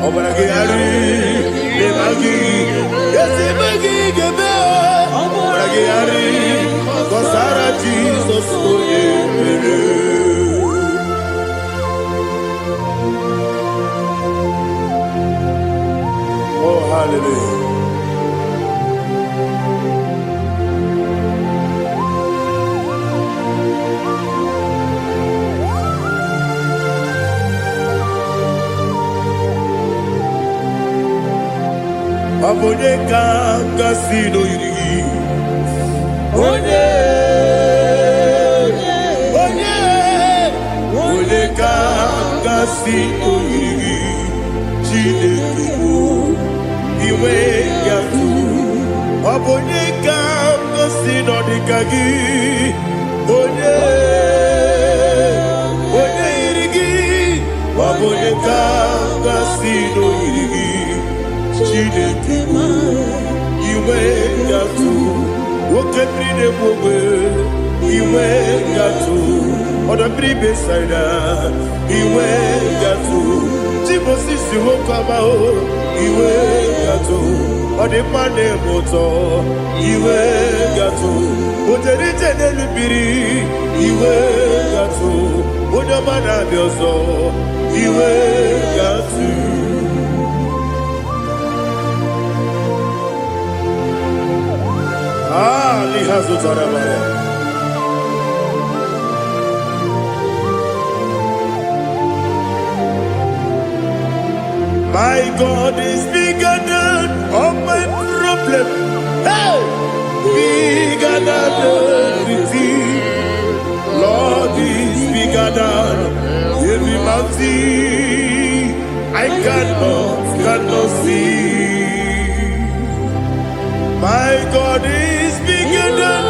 Obrage ari demagi yesimagi igebe. Obrage ari kosara Jesus odebere. Oh hallelujah. Abone kanga sino yiri. Onye kanga sino yiri. Chineke mo iwe yatu. Abone kanga sino dikagi. Onye yiri. Abone kanga sino yiri. Chineke iwe yatu wokepri ne bobe iwe yatu odabri besaida iwe yatu timosisi wokama o iwe yatu odimane moto iwe yatu oterite nelubiri iwe yatu odamana bioso iwe yatu. My God is bigger than all my problem. Hey, bigger than everything. Lord is bigger than every mountain I cannot see. My God is bigger than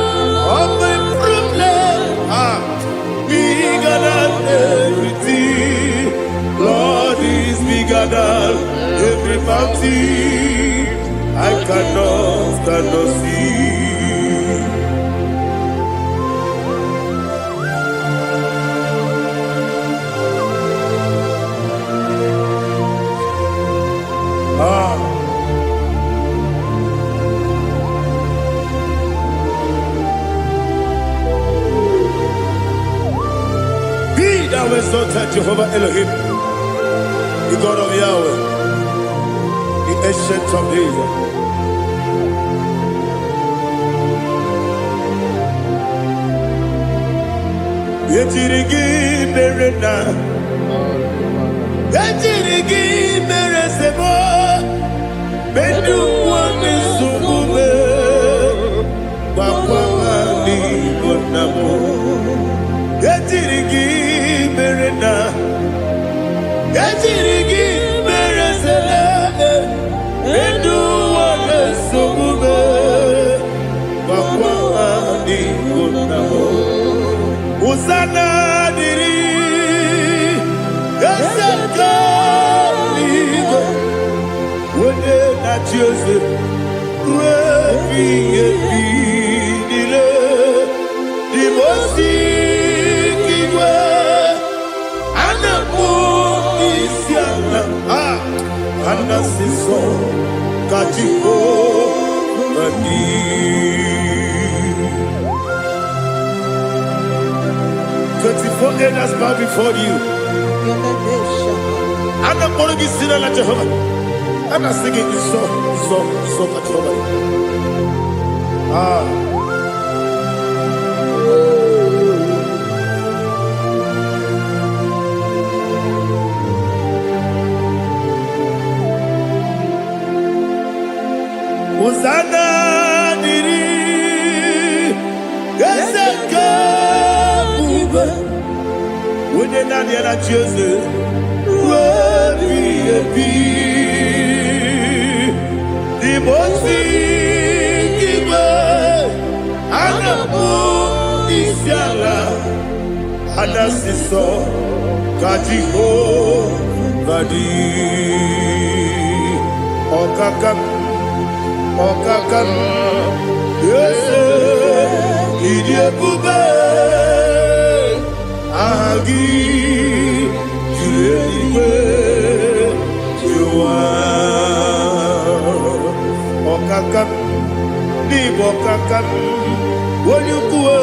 all my problems, bigger than everything. Lord is bigger than every mountain I cannot see. Thou exalted Jehovah Elohim, the God of Yahweh, the ancient of days. Yetirigi merena, yetirigi meresemo, bendu wame subume, wakwamani bonamo. Yetirigi merena, yetirigi meresele, bendu wame subume, wakwamani bonamo. Usana diri, yasaka ligo, wone na Jose, wepi dile, dimosi kigwe, anapu Anasiso Kajiko Badi 24 elders bow before you. I'm not going to be singing like Jehovah. I'm not singing this song Jehovah. Hosanna diri Ezeka Bube Wode na dia na Jose Webi ebi Di mosi kiwe Anapo isiala Anasiso Kajiko Badi Okakam Okakam Yese Idiekube Agi Julewe Joa Okakam Nibo Okakam Wonyukue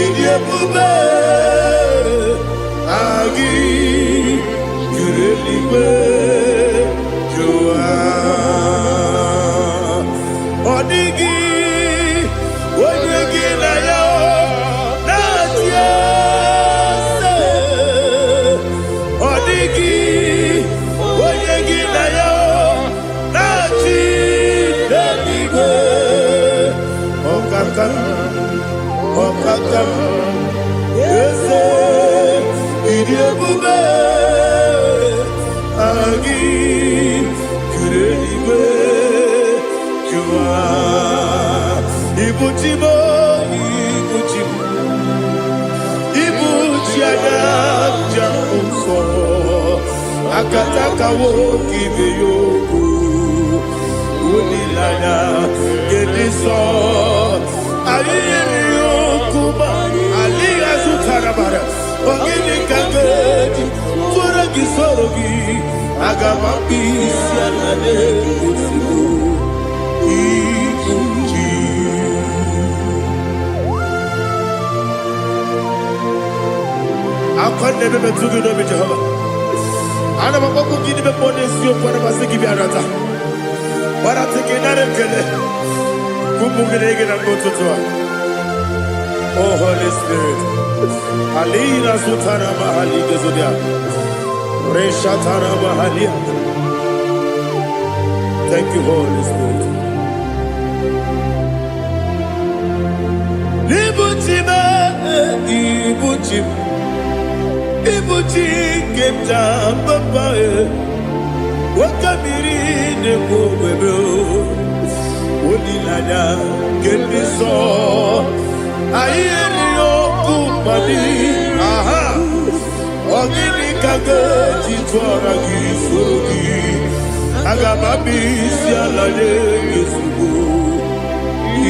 Idiekube Agi Julewe Joa Odigi, Odigi na yo, na tiese. Odigi, Odigi na yo, na tiese. Okakam, Okakam, yese, idiebube, agi, kureliwe. Ibuchimo, Ibuchiana, Jamuso, Akataka woki beyoku, Unilana, Gediso, Aliyokuma, Aliya Zutarabara, Ogini Kageti, Furagi Sorogi, Agamambi, Sianade, Usibu. I can't never be too good with Jehovah. I never want to give them money, so for the Masiki Biarata. But I take another killer. Kumugin and go to Tua. Oh, Holy Spirit. Alina Sutana Mahali Gezodia. Reshatana Mahalia. Thank you, Holy Spirit. Ibuchima, Ibuchim. Ibuchi kemja papa wakamiri ne kwebe onilanya kemiso ayeri okupani aha ogini kage jitwara gisogi agamabi sialale yesugo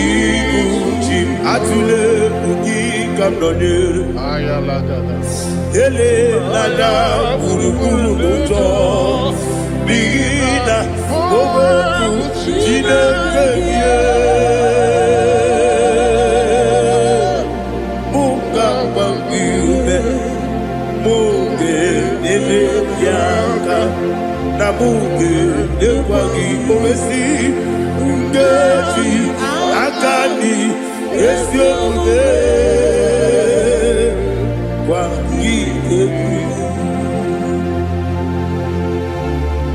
Ibuchi atule ugi kamdonere ayalada Ele lada buruburu moto Bina oboku Chineke Munga bangiube Munge nene yaka Na munge nekwagi omesi Ngeji akani Esyo ude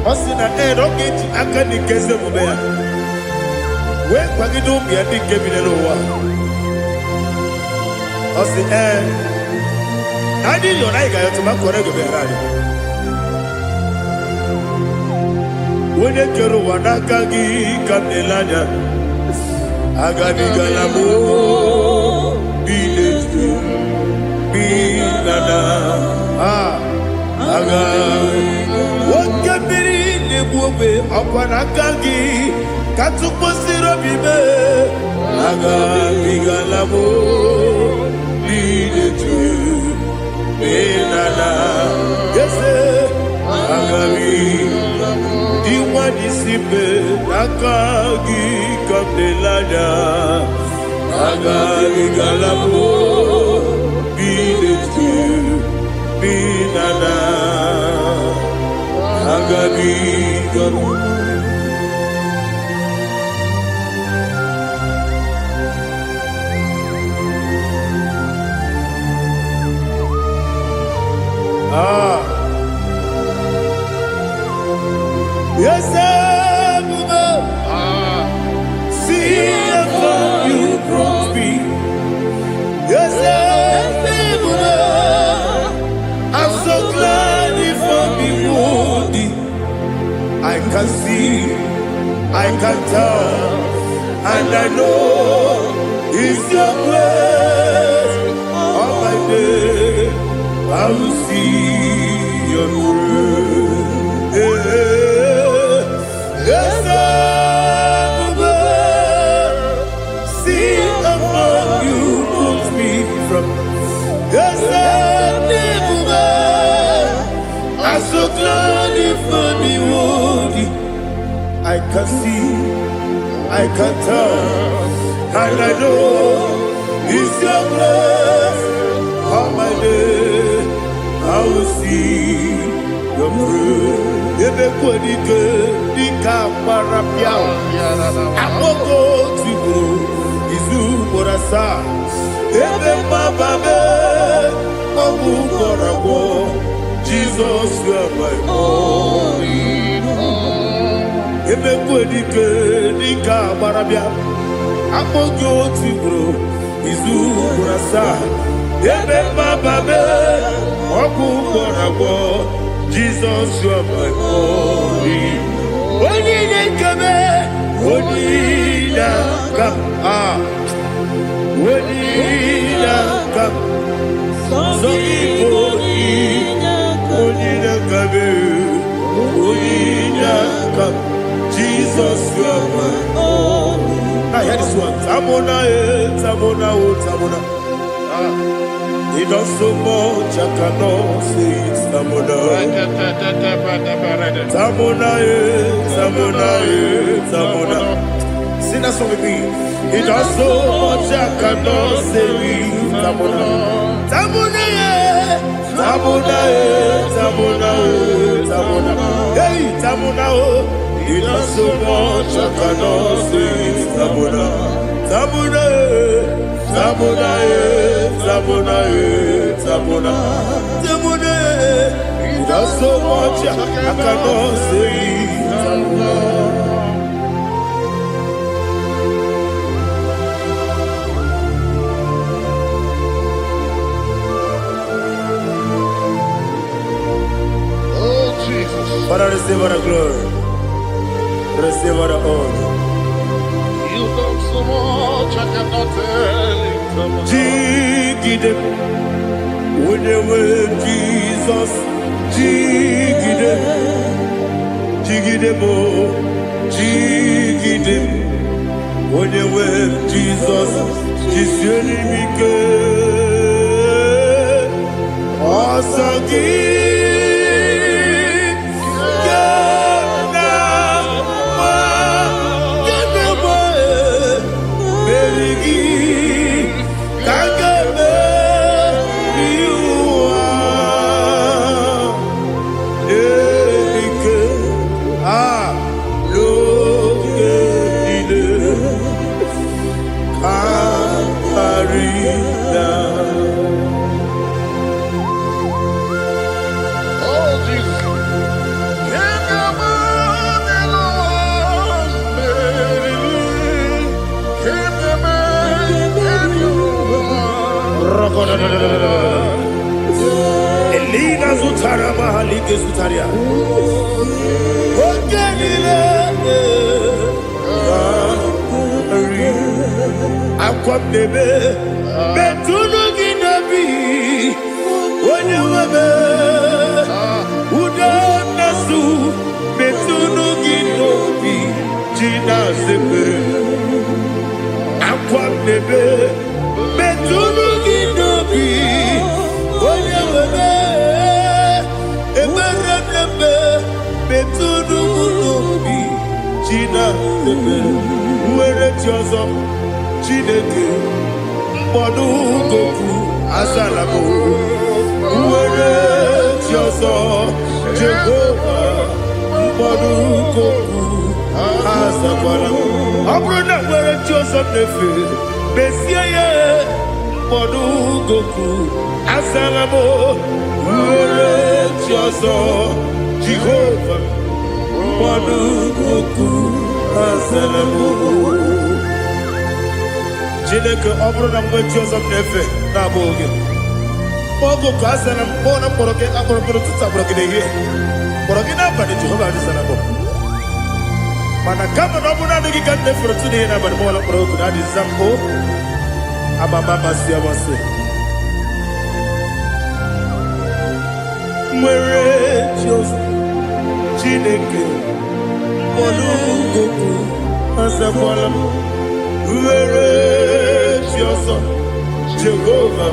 Osina rocket akani keze mubea. We kwagidu bia dike binelowa. Osi Nadi yona iga yotu makore go berani. Wene kero wanakagi kamnelanya. Agani galamo biletu. Binana aga wakabiri nebuobe akwanakagi katuposiro bibe aga bigalamo biletu binana yese aga bi disipe nakagi kamdelanya agagi galabo bidetu binana agagi galu. Yes, see how you brought me. Yes, I'm so glad for me, Lordy. I can see, I can tell, and I know it's your grace. All my day, I will see your grace. Yes, see how you moved me from. Yes, I'm so glad for me, Woody. I can see, I can tell, and I know it's your grace. All my day, I will see your grace. Ebekwedike dika parapia akoko tibro izu borasa ebe mababe obu borabo Jesus you are my only hope. Ebekwedike dika parapia akoko tibro izu borasa ebe mababe obu borabo Jesus, you are my only. When you come, when you come, when you come, so you come, Jesus, you are my only. I hear this one. Tamona, Tamona, Tamona. He does so much, I cannot say it's Tamona. Tamona, Tamona, Tamona. Sing that song with me. He does so much, I cannot say it's Tamona. Tamona, Tamona, Tamona, Tamona. Hey, Tamona, he does so much, I cannot say it's Tamona. Tamona, Tamona, Tamona, Tamona, Tamona. He does so much, I cannot say Tamona. Oh, Jesus. Father, receive all the glory. Receive all the honor. You done so much, I cannot tell it. Jigide, when you were Jesus, Jigide, Jigide mo, Jigide, when you were Jesus, Jisyenimike, Asagi, Elina Zutara Mahalike Zutaria. Akwam debe betunu ginabi wonye webe uda nasu betunu ginobi jina sepe. Akwam debe betunu ginobi wonye webe ebere nebe betunu ginobi mere nwere chi ọzọ Chineke mkpọdụ goku azala m nwere chi ọzọ Jehova mkpọdụ goku azakwala m ọ bụrụ na nwere chi ọzọ na-efe mesie ya mkpọdụ goku azala m nwere chi ọzọ Jehova mkpọdụ goku azala m Chineke ọ bụrụ na mgbe chi ọzọ m na-efe na-abụ oge ogoku azala m kpọọ na mkpọrọ gị akpọrọ mkpọrọ tụtụ akpọrọ gị n'ehihie mkpọrọ gị n'abalị Jehova adịzala m mana kama na ọ bụ naanị gị ka m na-efere tụ n'ihe n'abalị m ọla mkpọrọ ogu na adịza m amama amasị amasị nwere chi ọzọ Chineke mkpọrọ ogoku azakwala m nwere chi ọzọ Jehova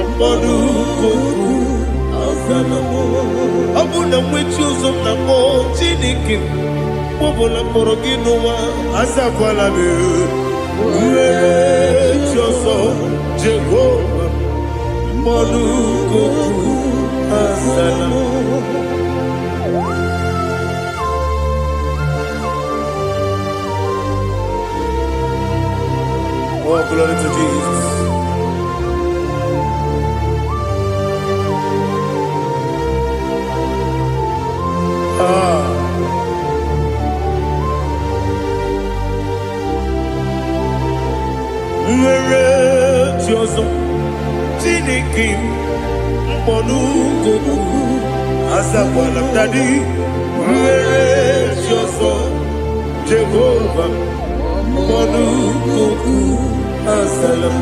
mkpọrọ ogoku azala m ọ bụ na nwe chi ọzọ m na mkpọ Chineke mkpọbụla mkpọrọ gị n'ụwa azakwala m nwere chi ọzọ Jehova mkpọrọ ogoku azala m Oh, glory to Jesus. Nwere chi ọzọ Chineke mkpọrọ goku azakwala m dadi nwere chi ọzọ Jehova mkpọrọ goku azala m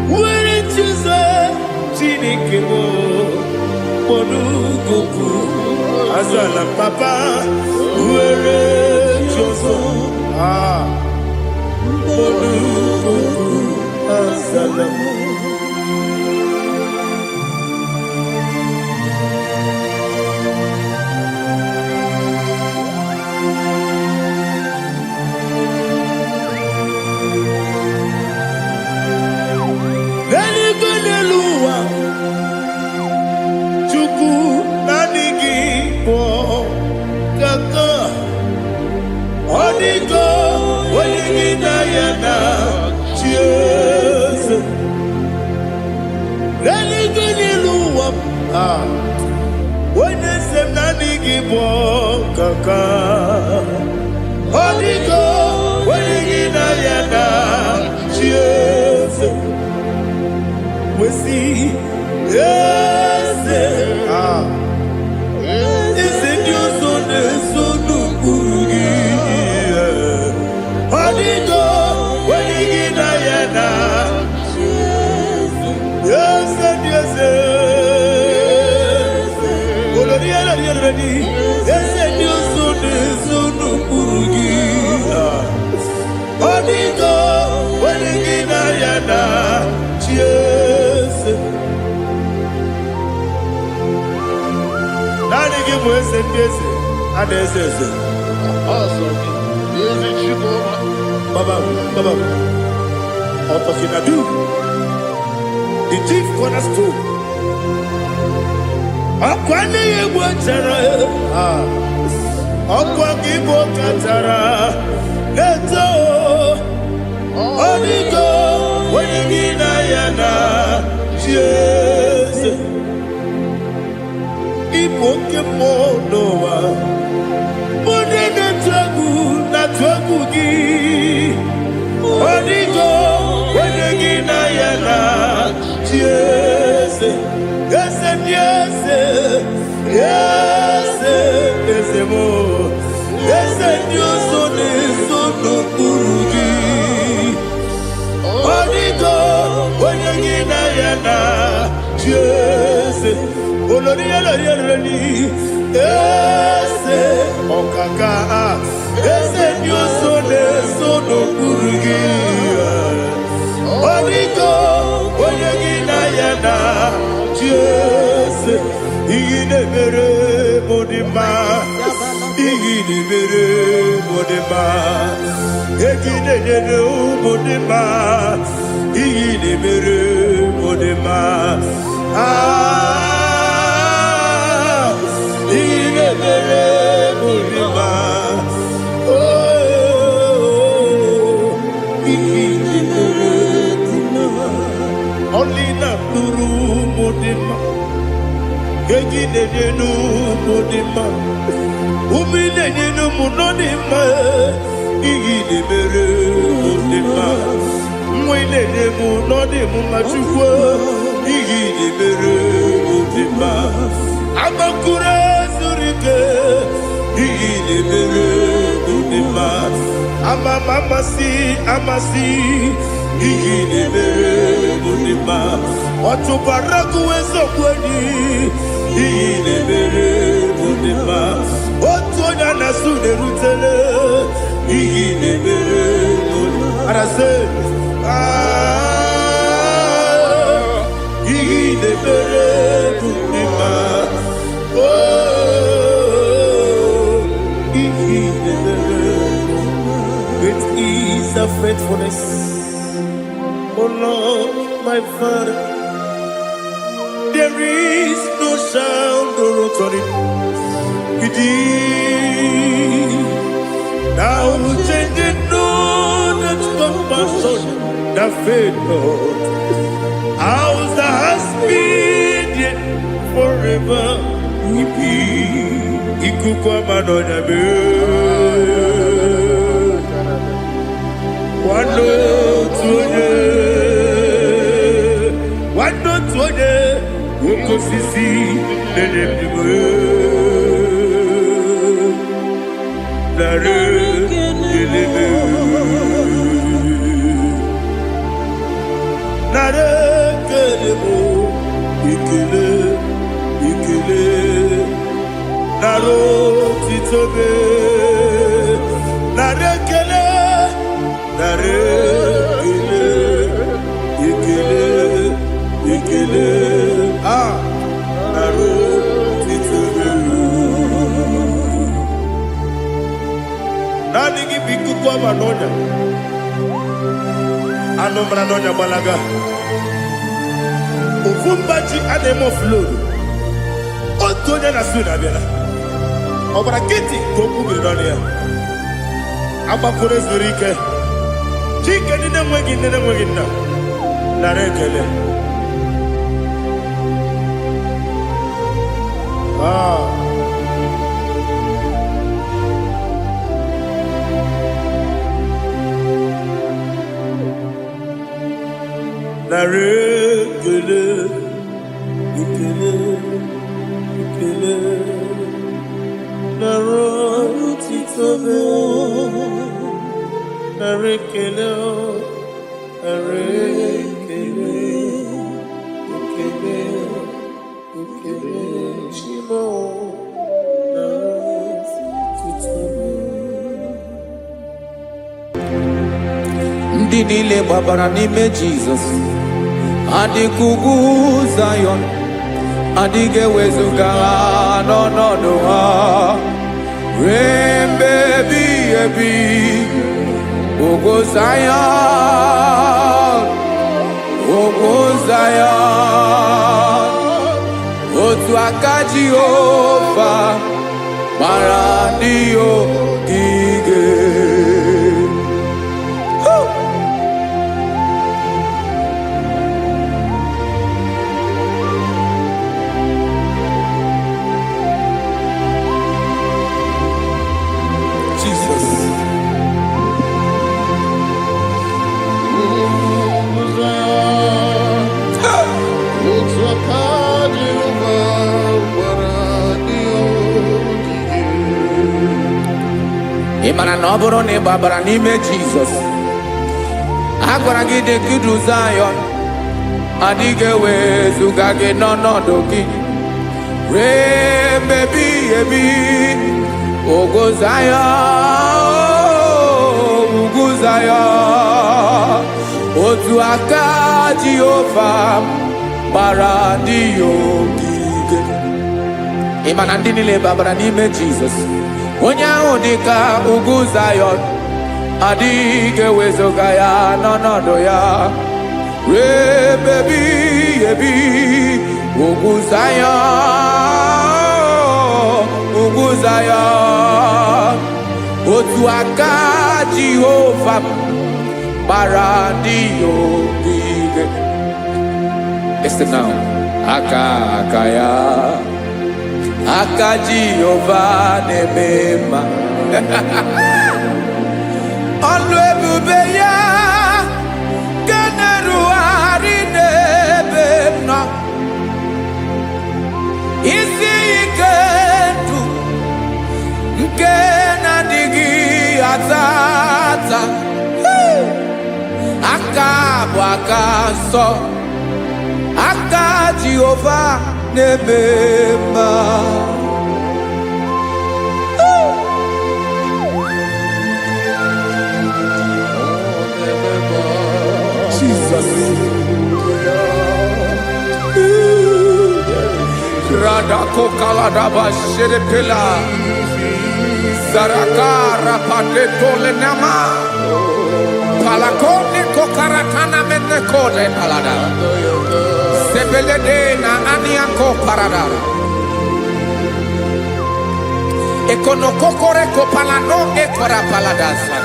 nwere chi ọzọ Chineke mkpọrọ goku azala m papa nwere chi ọzọ mkpọrọ goku azala m onye se m na adịghị bụ kaka ọ dịgo onye gị na ya na chi eze wesi eze eze ndị ọzọ na-eso n'okpuru gị ọ dịgo onye gị na ya na chi eze ndị eze eze ndị ọzọ na-eso n'okpuru gị ọ dịgo onye gị na ya na chi eze naanị gị bụ eze ndị eze a na-eze eze Baba Otokinadu the chief cornerstone ọkwa n'ihi egwu chara ọkwa gị bụ kachara eto ọ dịgo onye gị na ya na chi eze ịbụ oke mmụọ n'ụwa onye na-atụ egwu gị ọ dịgo onye gị na ya na chi eze eze ndị eze eze eze mo eze ndị ọzọ na-eso n'okpuru gị ọ dịgo onye gị na ya na chi eze olori elori eze ọkaka eze ndị ọzọ na-eso n'okpuru gị ọ dịgo onye gị na ya na chi eze ihe na-emere m dị mma ihe na-emere m Modema, Egidenu Modema, Igidemere Modema, Igidemere Modema, Igidemere only na Nuru Modema, Egidenu Modema. Umilenu munonima, igidemere munonima. Mwilene munonimu machukwa, igidemere munonima. Amakure zurike, igidemere munonima. Amasi, igidemere munonima. Otubaraku ezokweni, igidemere munonima. Otonya na sude rutele, igidemere munonima. Arase, igidemere munonima. Oh, igidemere. Great is the faithfulness, oh Lord, my Father. There is no sound on it. Now changing no that's compassion, the faith, Lord. How's the husband yet forever? Ikukwa manonya be. Wando tuone, uko sisi nenemiwe. Nare kelebe, nare kelebo, ikele, naro titobe, nare kele, ikele, naro titobe. Nani gibiku kwa manonya, anomra nonya balaga. Ufumbaji anemo flow. Otonya na suna bela. Obra kiti koku bironia. Abakure zurike. Chike nene mwegi na. Narekele. Narekele, ikele, narotitobe, narekele, ikele, chimo, narotitobe. Ndị niile gbabara n'ime Jizọs adịghị ugwu Zayọn, adịghị ewezuga ha n'ọnọdụ ha ruo mgbe ebighị ebi. Ugwu Zayọn, otu aka Jehova gbara ndị ogige. Ị mara na ọ bụrụ na ị gbabara n'ime Jizọs, a gwara gị dị kudu Zayọn, adịghị ewezuga gị n'ọnọdụ gị ruo mgbe ebighị ebi. Ugwu Zayọn, otu aka Jehova gbara ndị ogige. Ị ma na ndị niile gbabara n'ime Jizọs onye ahụ dịka ugwu Zayọn adịghị ewezuga ya n'ọnọdụ ya ruo ebe ebighị ebi. Ugwu Zayọn, ugwu Zayọn, otu aka Jehova gbara ndị ogige. Listen now. Aka ya, aka Jehova na-eme mma. Ọlụ ebube ya ga na-erugharị n'ebe m nọ. Isi ike ndụ nke na-adịghị ata ata. Aka bụ aka nsọ, aka Jehova na-eme mma. Jesus. Radako kaladaba sherepela zarakara pateto lenama palakone kokarakana mene kode palada sebelede na aniako parada ekonokokore kopalano ekora paladasa.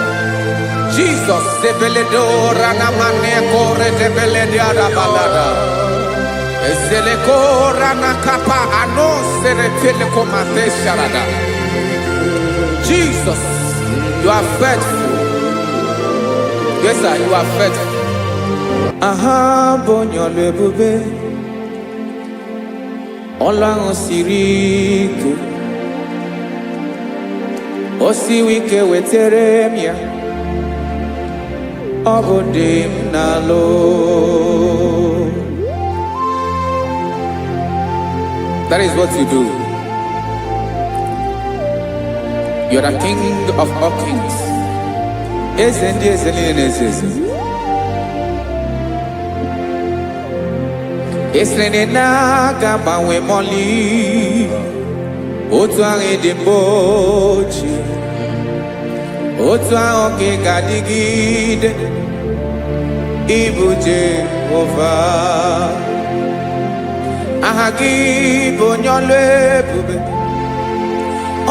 Jesus sebeledo ranamane kore debelede adabalada ezeleko ranakapa ano serepele komate sharada. Jesus, you are faithful. Yes, sir, you are faithful. Aha, bonyo lebube. Ọlọ́run siri ike. O si wike wetere m ya. Ọ bụ dị m n'alụ. That is what you do. You are the King of all kings. Ezendi ezelini ezezi. Eslene na gabanwe moli. Otu ahụ dị mgbochi. Otu ahụ ka ị ga-adịgide. Ịbụ Jehova. Aha gị bụ onye ọlụ ebube.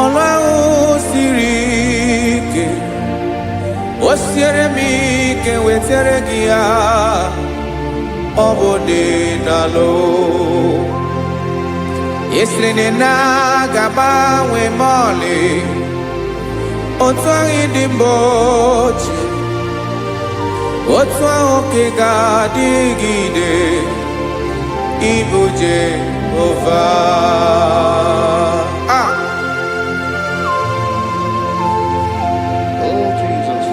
Ọlụ ahụ siri ike. O siere m ike wetere gị ya. Ọ bụ dị n'alụ. Esiri na ga-agbanwe m ọlị. Otu ahụ dị mgbochi. Otu ahụ ka ị ga-adịgide. Ịbụ Jehova. Oh, Jesus.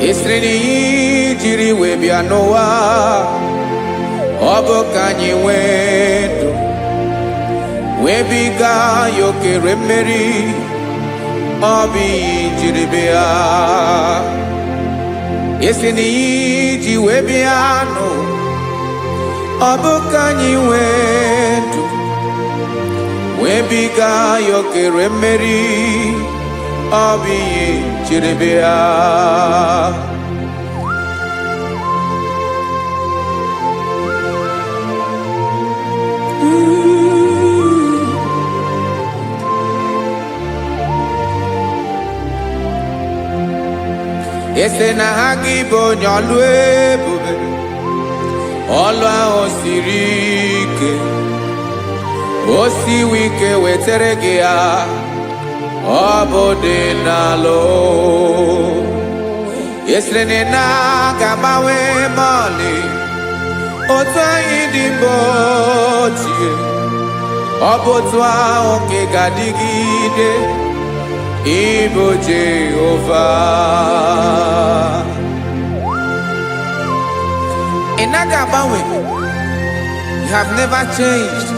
Esiri jiri wee bịa n'ụwa. Ọ bụ ka anyị nwee ndụ. Wee biga ya okere mmeri. Ọ bụ ihe jiri bịa. Esi n'iyi ji wee bịa nụ. Ọ bụ ka anyị nwee ndụ. Wee biga ya okere mmeri. Ọ bụ ihe jiri bịa. Ese na ha gị bụ onye ọlụ ebube. Ọlụ ahụ siri ike. O siwe ike wetere gị ya. Ọ bụ dị n'alụ. Esere na ga-agbanwe m ọlị. Otu anyị dị mgbochi. Ọ bụ otu ahụ ka ị ga-adịgide. Ịbụ Jehova. Ị naghị agbanwe. You have never changed.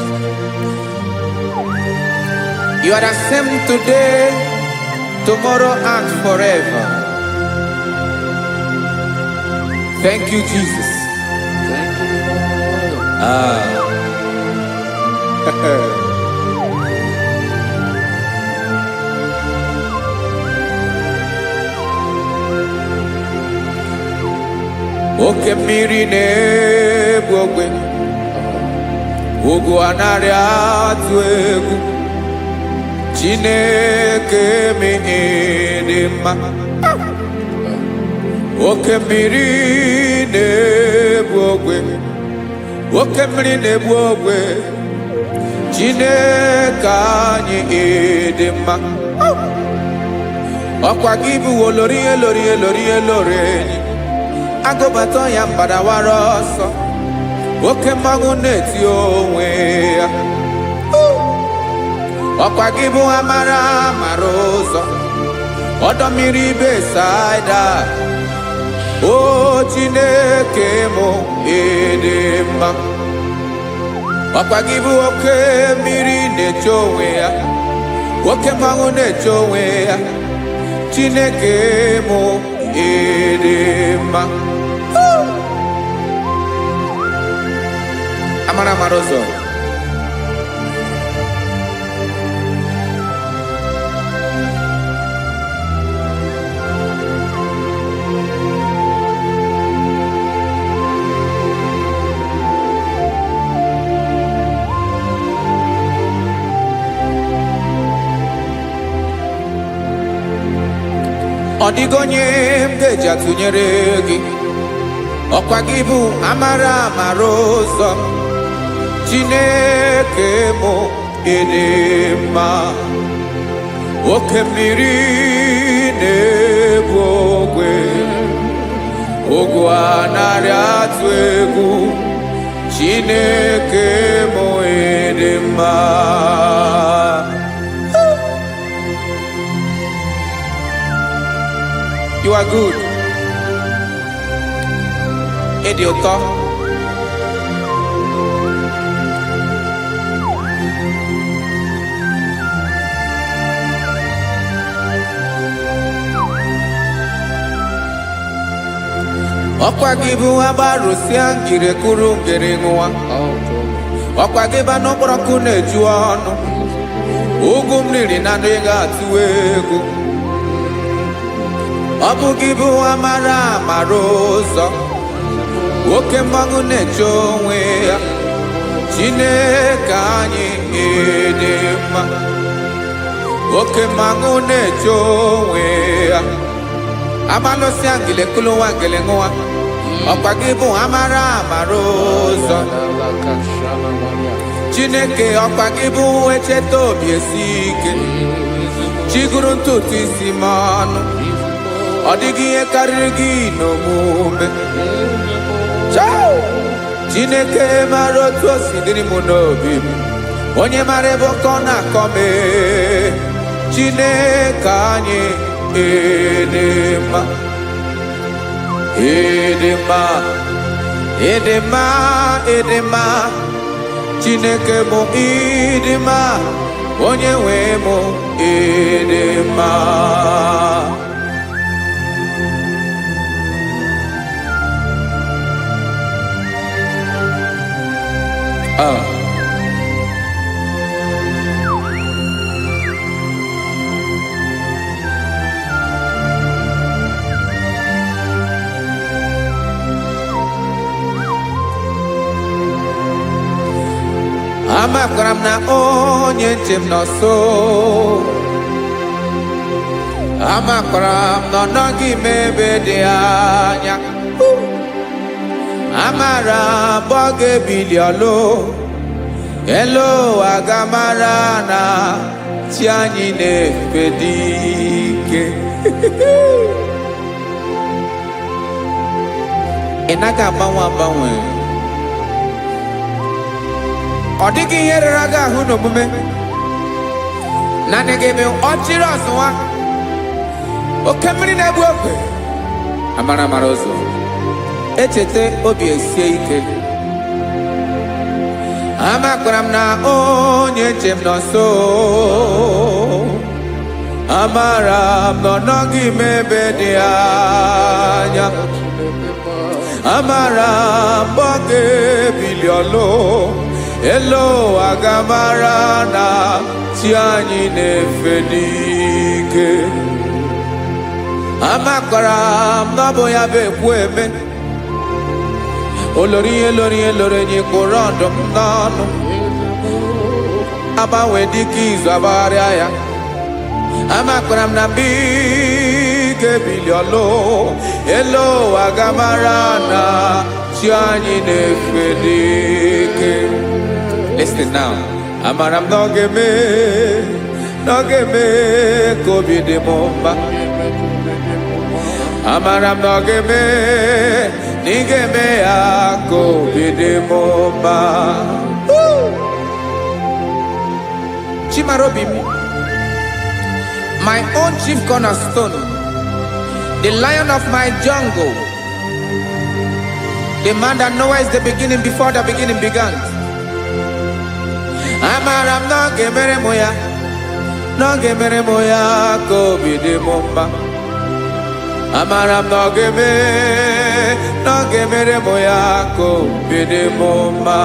You are the same today, tomorrow and forever. Thank you, Jesus. Thank you, Lord. Ah. Oke mmiri na-egbu ogwe, ugwu anaghị atụ egwu. Chineke m dị mma. Oke mmiri na-egbu ogwe, oke mmiri na-egbu ogwe. Chineke anyị dị mma. Ọkwa gị bụ olori elori elori elori enyi. Agụbata ya mbadawara ọsọ, oke mmanwụ na-eti onwe ya. Ọkwa gị bụ amara amara ụzọ, ọdọ mmiri Besaida. O Chineke mụ dị mma. Ọkwa gị bụ oke mmiri na-eche onwe ya, oke mmanwụ na-eche onwe ya. Chineke mụ dị mma. Amara amara ụzọ. Ọ dịghị onye m ga-eji atụnyere gị. Ọkwa gị bụ amara amara ụzọ. Chineke mụ dị mma. Oke mmiri na-egbu ogwe, ugwu anaghị atụ egwu. Chineke mụ dị mma. You are good. Ịdị ụtọ. Ọkwa gị bụ agbarụsịa ngire kụrụ ngere nwa. Ọkwa gị bụ n'okporoko na-eju ọnụ. Ugwu mmiri na ndị ga-atụ egwu. Ọ bụ gị bụ amara amara ụzọ, oke mmanwụ na-eche onwe ya. Chineke anyị dị mma. Oke mmanwụ na-eche onwe ya. Abalụsị angele kụlụ nwa ngele nwa. Ọkwa gị bụ amara amara ụzọ. Chineke ọkwa gị bụ echeta obi esi ike. Chigụrụ ntutu isi m ọnụ. Ọ dịghị ihe karịrị gị n'omume. Chineke mara otu o si dịrị m n'obi m. Onye mara ebe ọkọ na-akọ m. Chineke anyị dị mma. Dị mma. Dị mma. Dị mma. Chineke mụ dị mma. Onye nwe mụ dị mma. Amakwara m na onye nche m nọ nso. Amakwara m na ọ nọghị m ebe dị anya. Amara m ọ ga-ebili ọlụ. Elu agamara na chi anyị na-efe dị ike. Ị naghị agbanwe agbanwe. Ọ dịghị ihe rere gị ahụ n'omume. Naanị gị bụ ọchịrị ọzụwa. Oke mmiri na-egbu ogwe. Amara amara ụzọ. Echeta obi esie ike. Amakwara m na onye nche m nọ nso. Amara m na ọ nọghị m ebe dị anya. amara mboge biliolo elo agamara na ti anyi nefe n'ike amakwara mnabo ya bekwu eme olori nyi kwụrụ ọdụm n'ọnụ agbanwe dịka izu agbagharịa ya amakwara m na mbike biliolo elo agamara na chi anyị na-efe n'ike. Listen now. Amara m n'oge mee ka obi dị m mma. Amara m n'oge mee na ị ga-eme ya ka obi dị m mma. Chimarobi m, my own chief cornerstone, the lion of my jungle, the man that knows the beginning before the beginning began. Amara m n'oge mere m ya ka obi dị m mma. Amara m n'oge mere m ya ka obi dị m mma.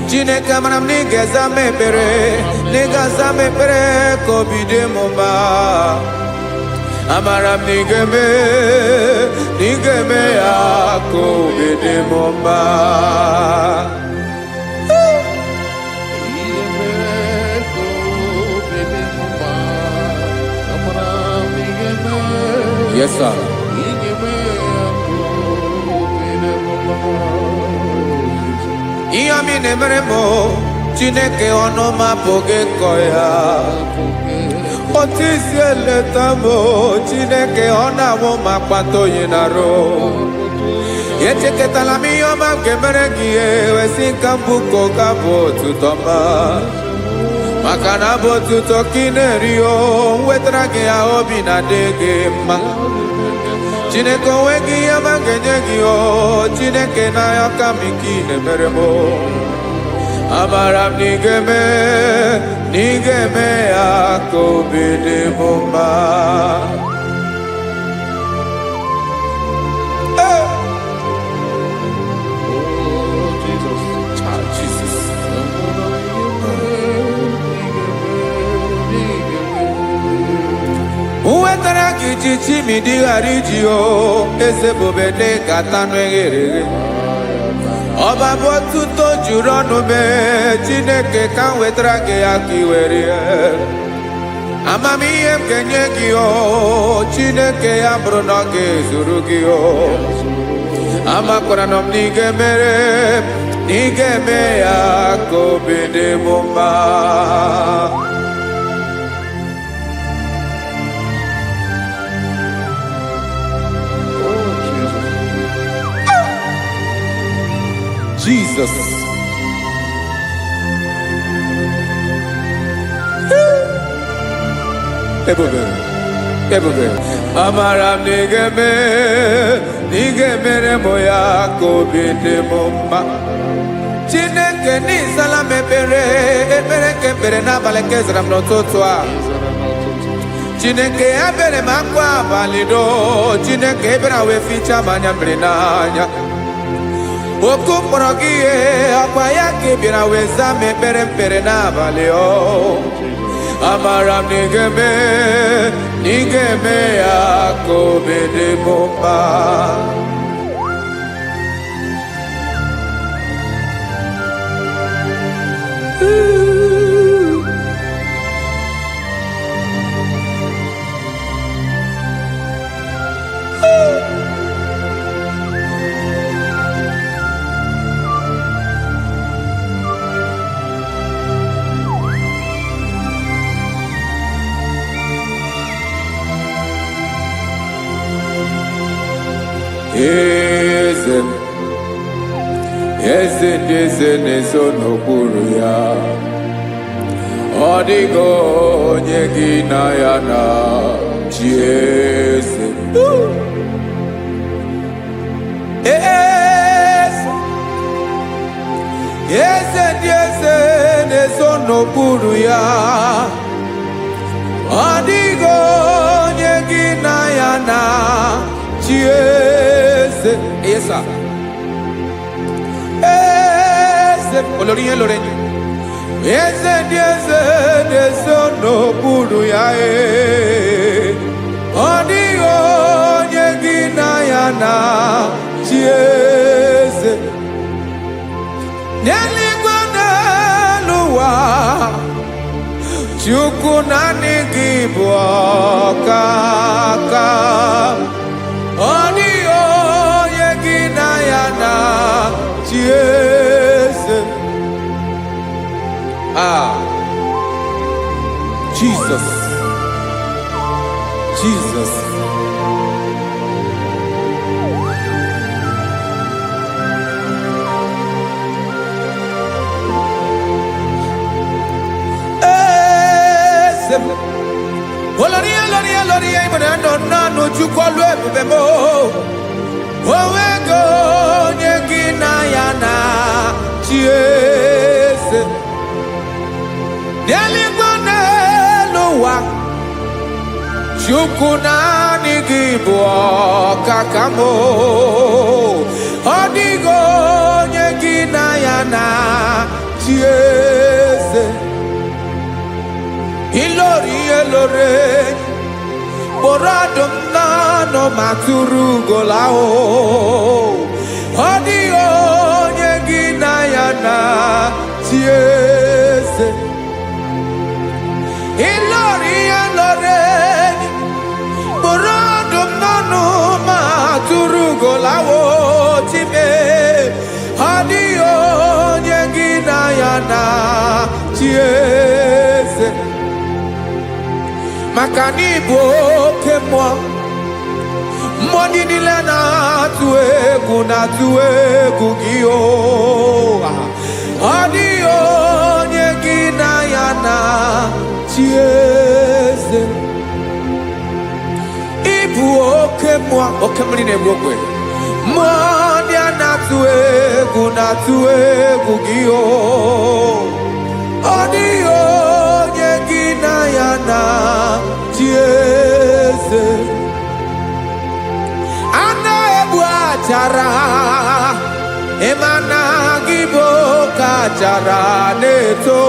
Chineke amara m na ị ga-aza m ekpere, ka obi dị m mma. Amara m na ị ga-eme ya ka obi dị m mma. Yes, sir. Iyami nemere mo, Chineke ọnụ ma pụghị kọ ya. Otisi eleta mo, Chineke ọ na-awụ ma kpata oyi n'arụ. Echeketala m ihe ọma nke mere gị ewesi nka mbụko ka bụ otuto ma. Maka na bụ otuto ka ị na-eri o, wetara gị ya obi na-adị gị mma. Chineke onwe gị ihe ọma ga-enye gị o, Chineke n'anya ka m ike ị na-emere m. Amara m na ị ga-eme ya ka obi dị m mma. Uwetara gị chichi mi dịghara iji o, eze bobede kata nụ eghere. Ọba bụ otuto juru ọnụ mee, Chineke ka m wetara gị ya ka ị were ya. Amamihe m ga-enye gị o, Chineke ya bụrụ na ọ ga-ezuru gị o. Amakwara na m na ị ga-eme ya ka obi dị m mma. Jesus. Ebube. Amara m na ị ga-emere m ya ka obi dị m mma. Chineke n'ịzala m ekpere ka ekpere n'abalị ka ezara m n'ụtụtụ a. Chineke ebere m akwa abalị do, Chineke ebere wee ficha m anya mmiri n'anya. Oku mkpọrọ gị ihe akwa ya ka ị bịara wee zaa m ekpere n'abalị o. Amara m na ị ga-eme ya ka obi dị m mma. Eze ndị eze na-ezo n'okpuru ya. Ọ dịghị onye gị na ya na chi eze. Eze ndị eze na-ezo n'okpuru ya. Ọ dịghị onye gị na ya na chi eze. eze. Yes, sir. Eze, olori ye lore. Eze di eze, eze no buru ya e. Odi onye gina ya na chi eze. N'eluigwe n'eluwa, Chukwu naanị gị bụ ọkaka. Ọ dịghị onye gị na ya na-achị eze. Jesus. Jesus. Oloria, imana no chukolu ebemo. Owego nyegina yana chiese. Deligone luwa. Chukuna nigibo kakamo. Odigo nyegina yana chiese. Ilore Boradum nano maturu golao Odio nyegina yana tiese Ilori Boradum nano maturu golao Time Odio nyegina yana tiese Makani boke mwa Mwani nile na tuegu giyo Adio nyegina yana chiese Ibu oke mwa Oke mline mwokwe Mwani ana tuegu giyo Adio nyegina yana chiese Ana ebu achara Emana gibo kachara neto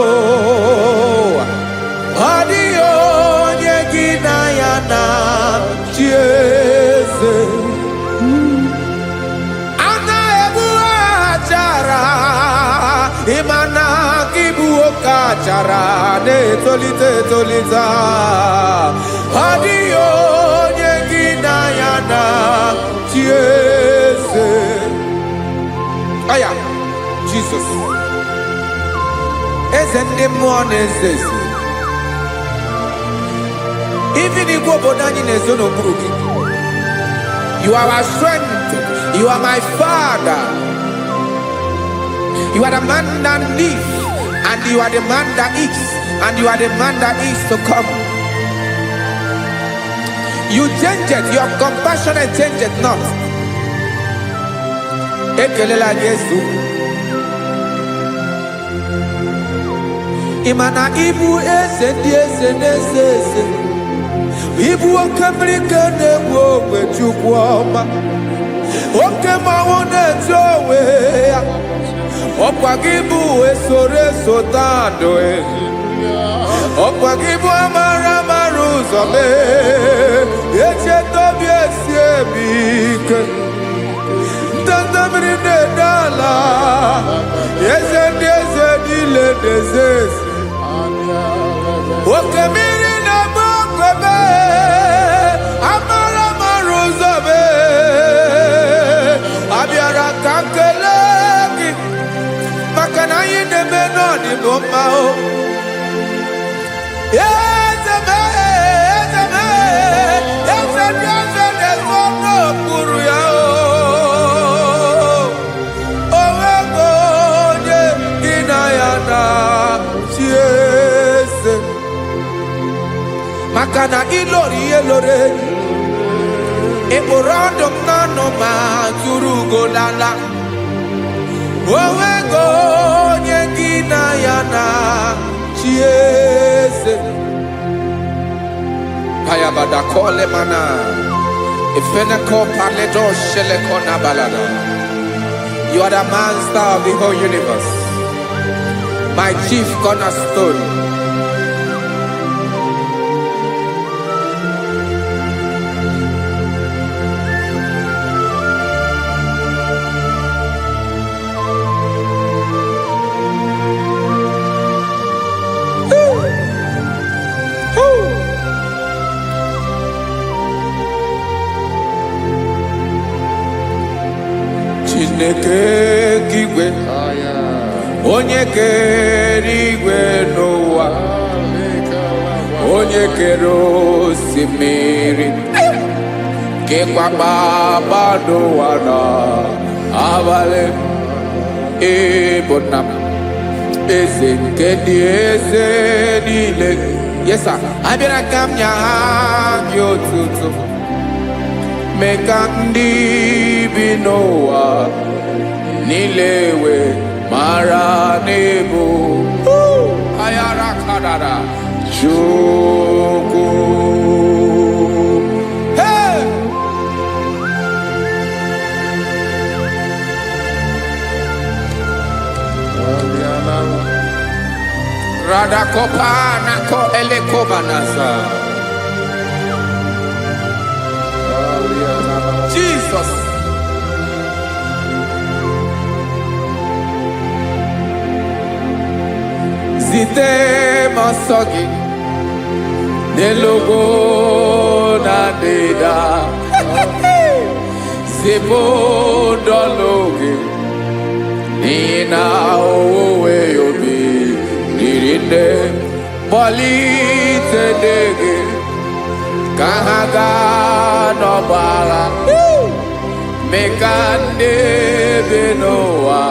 Adio nyegina yana chiese Ana ebu achara Emana gibo kachara neto lita Adio nyegina yana chiese Aya, Jesus Ezende mwone zezi Even if you go down in a zone of Buruki You are our strength You are my father You are the man that lives And you are the man that eats And you are the man that is to come You change it, your compassionate change it not. Ekelela Yesu. Imana ibu ese ese. Ibu okamrika newo wechukwoma. Okema wone towe. Okwagibu esore sotando Okwagibu amara maruzome Eche tobi esiebike Tandamri nedala Yeze dile dezesi Okemiri na bokwebe Amara maruzome Abiara kankelegi Makana yine menoni bomao Makana ilori Eborando nano maturu golala Owego nyegina yana chiese Payabada kole mana Ifeneko paledo sheleko na balada. You are the master of the whole universe, my chief cornerstone. Chineke kigwe, onye kere igwe n'ụwa, onye kere osimiri, kekwa kpakpando ụwa n'abalị, ịbụ nna m, eze nke ndị eze niile. Yes sir, abịara ka m nye gị otuto, mee ka ndị bi n'ụwa niile wee mara n'ebu ayara kadara Chukwu. Hey! Radakopa nako elekobanasa. Jesus. Zite masogi nelogo na deda Zibo dologe nina owe yobi nirinde bolite dege kahaga no bala mekande benoa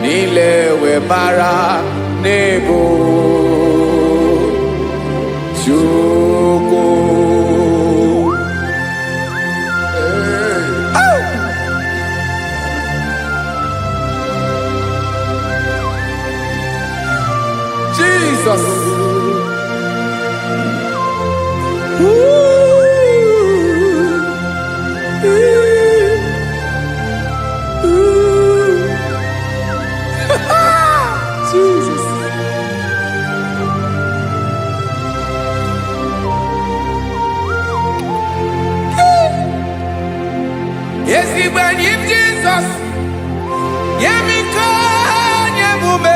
nilewe mara nebo Chukwu. Jesus. Jesus. Yes, he when him Jesus. Yemiko nyemume.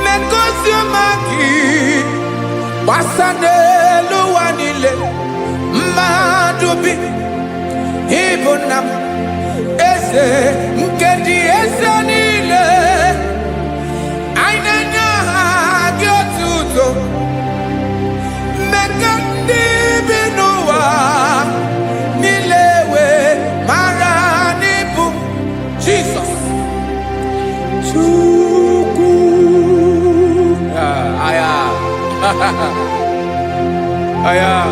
Mekosio maki. Wasane luwanile. Madubi. Ibunam. Ese mkendi ese nile. Ainanya gyotuto. Mekandi binuwa. Nilewe maranibu. Jesus. Chukwu. Aya. Aya.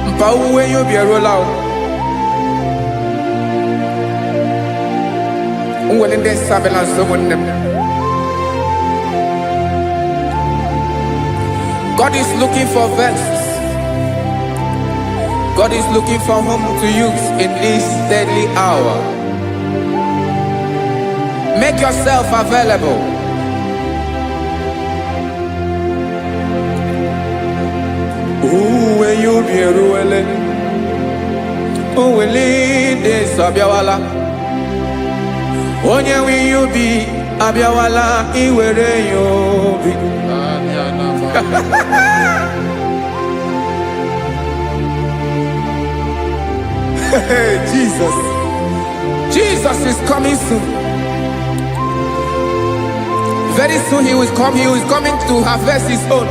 Mpa uwe yobi erola. God is looking for vessels. God is looking for whom to use in this deadly hour. Make yourself available. When you be ruling, who will lead this Abiawala? Onye will you be Abiawala? Iwere you be. Jesus. Jesus is coming soon. Very soon he will come. He is coming to harvest his own.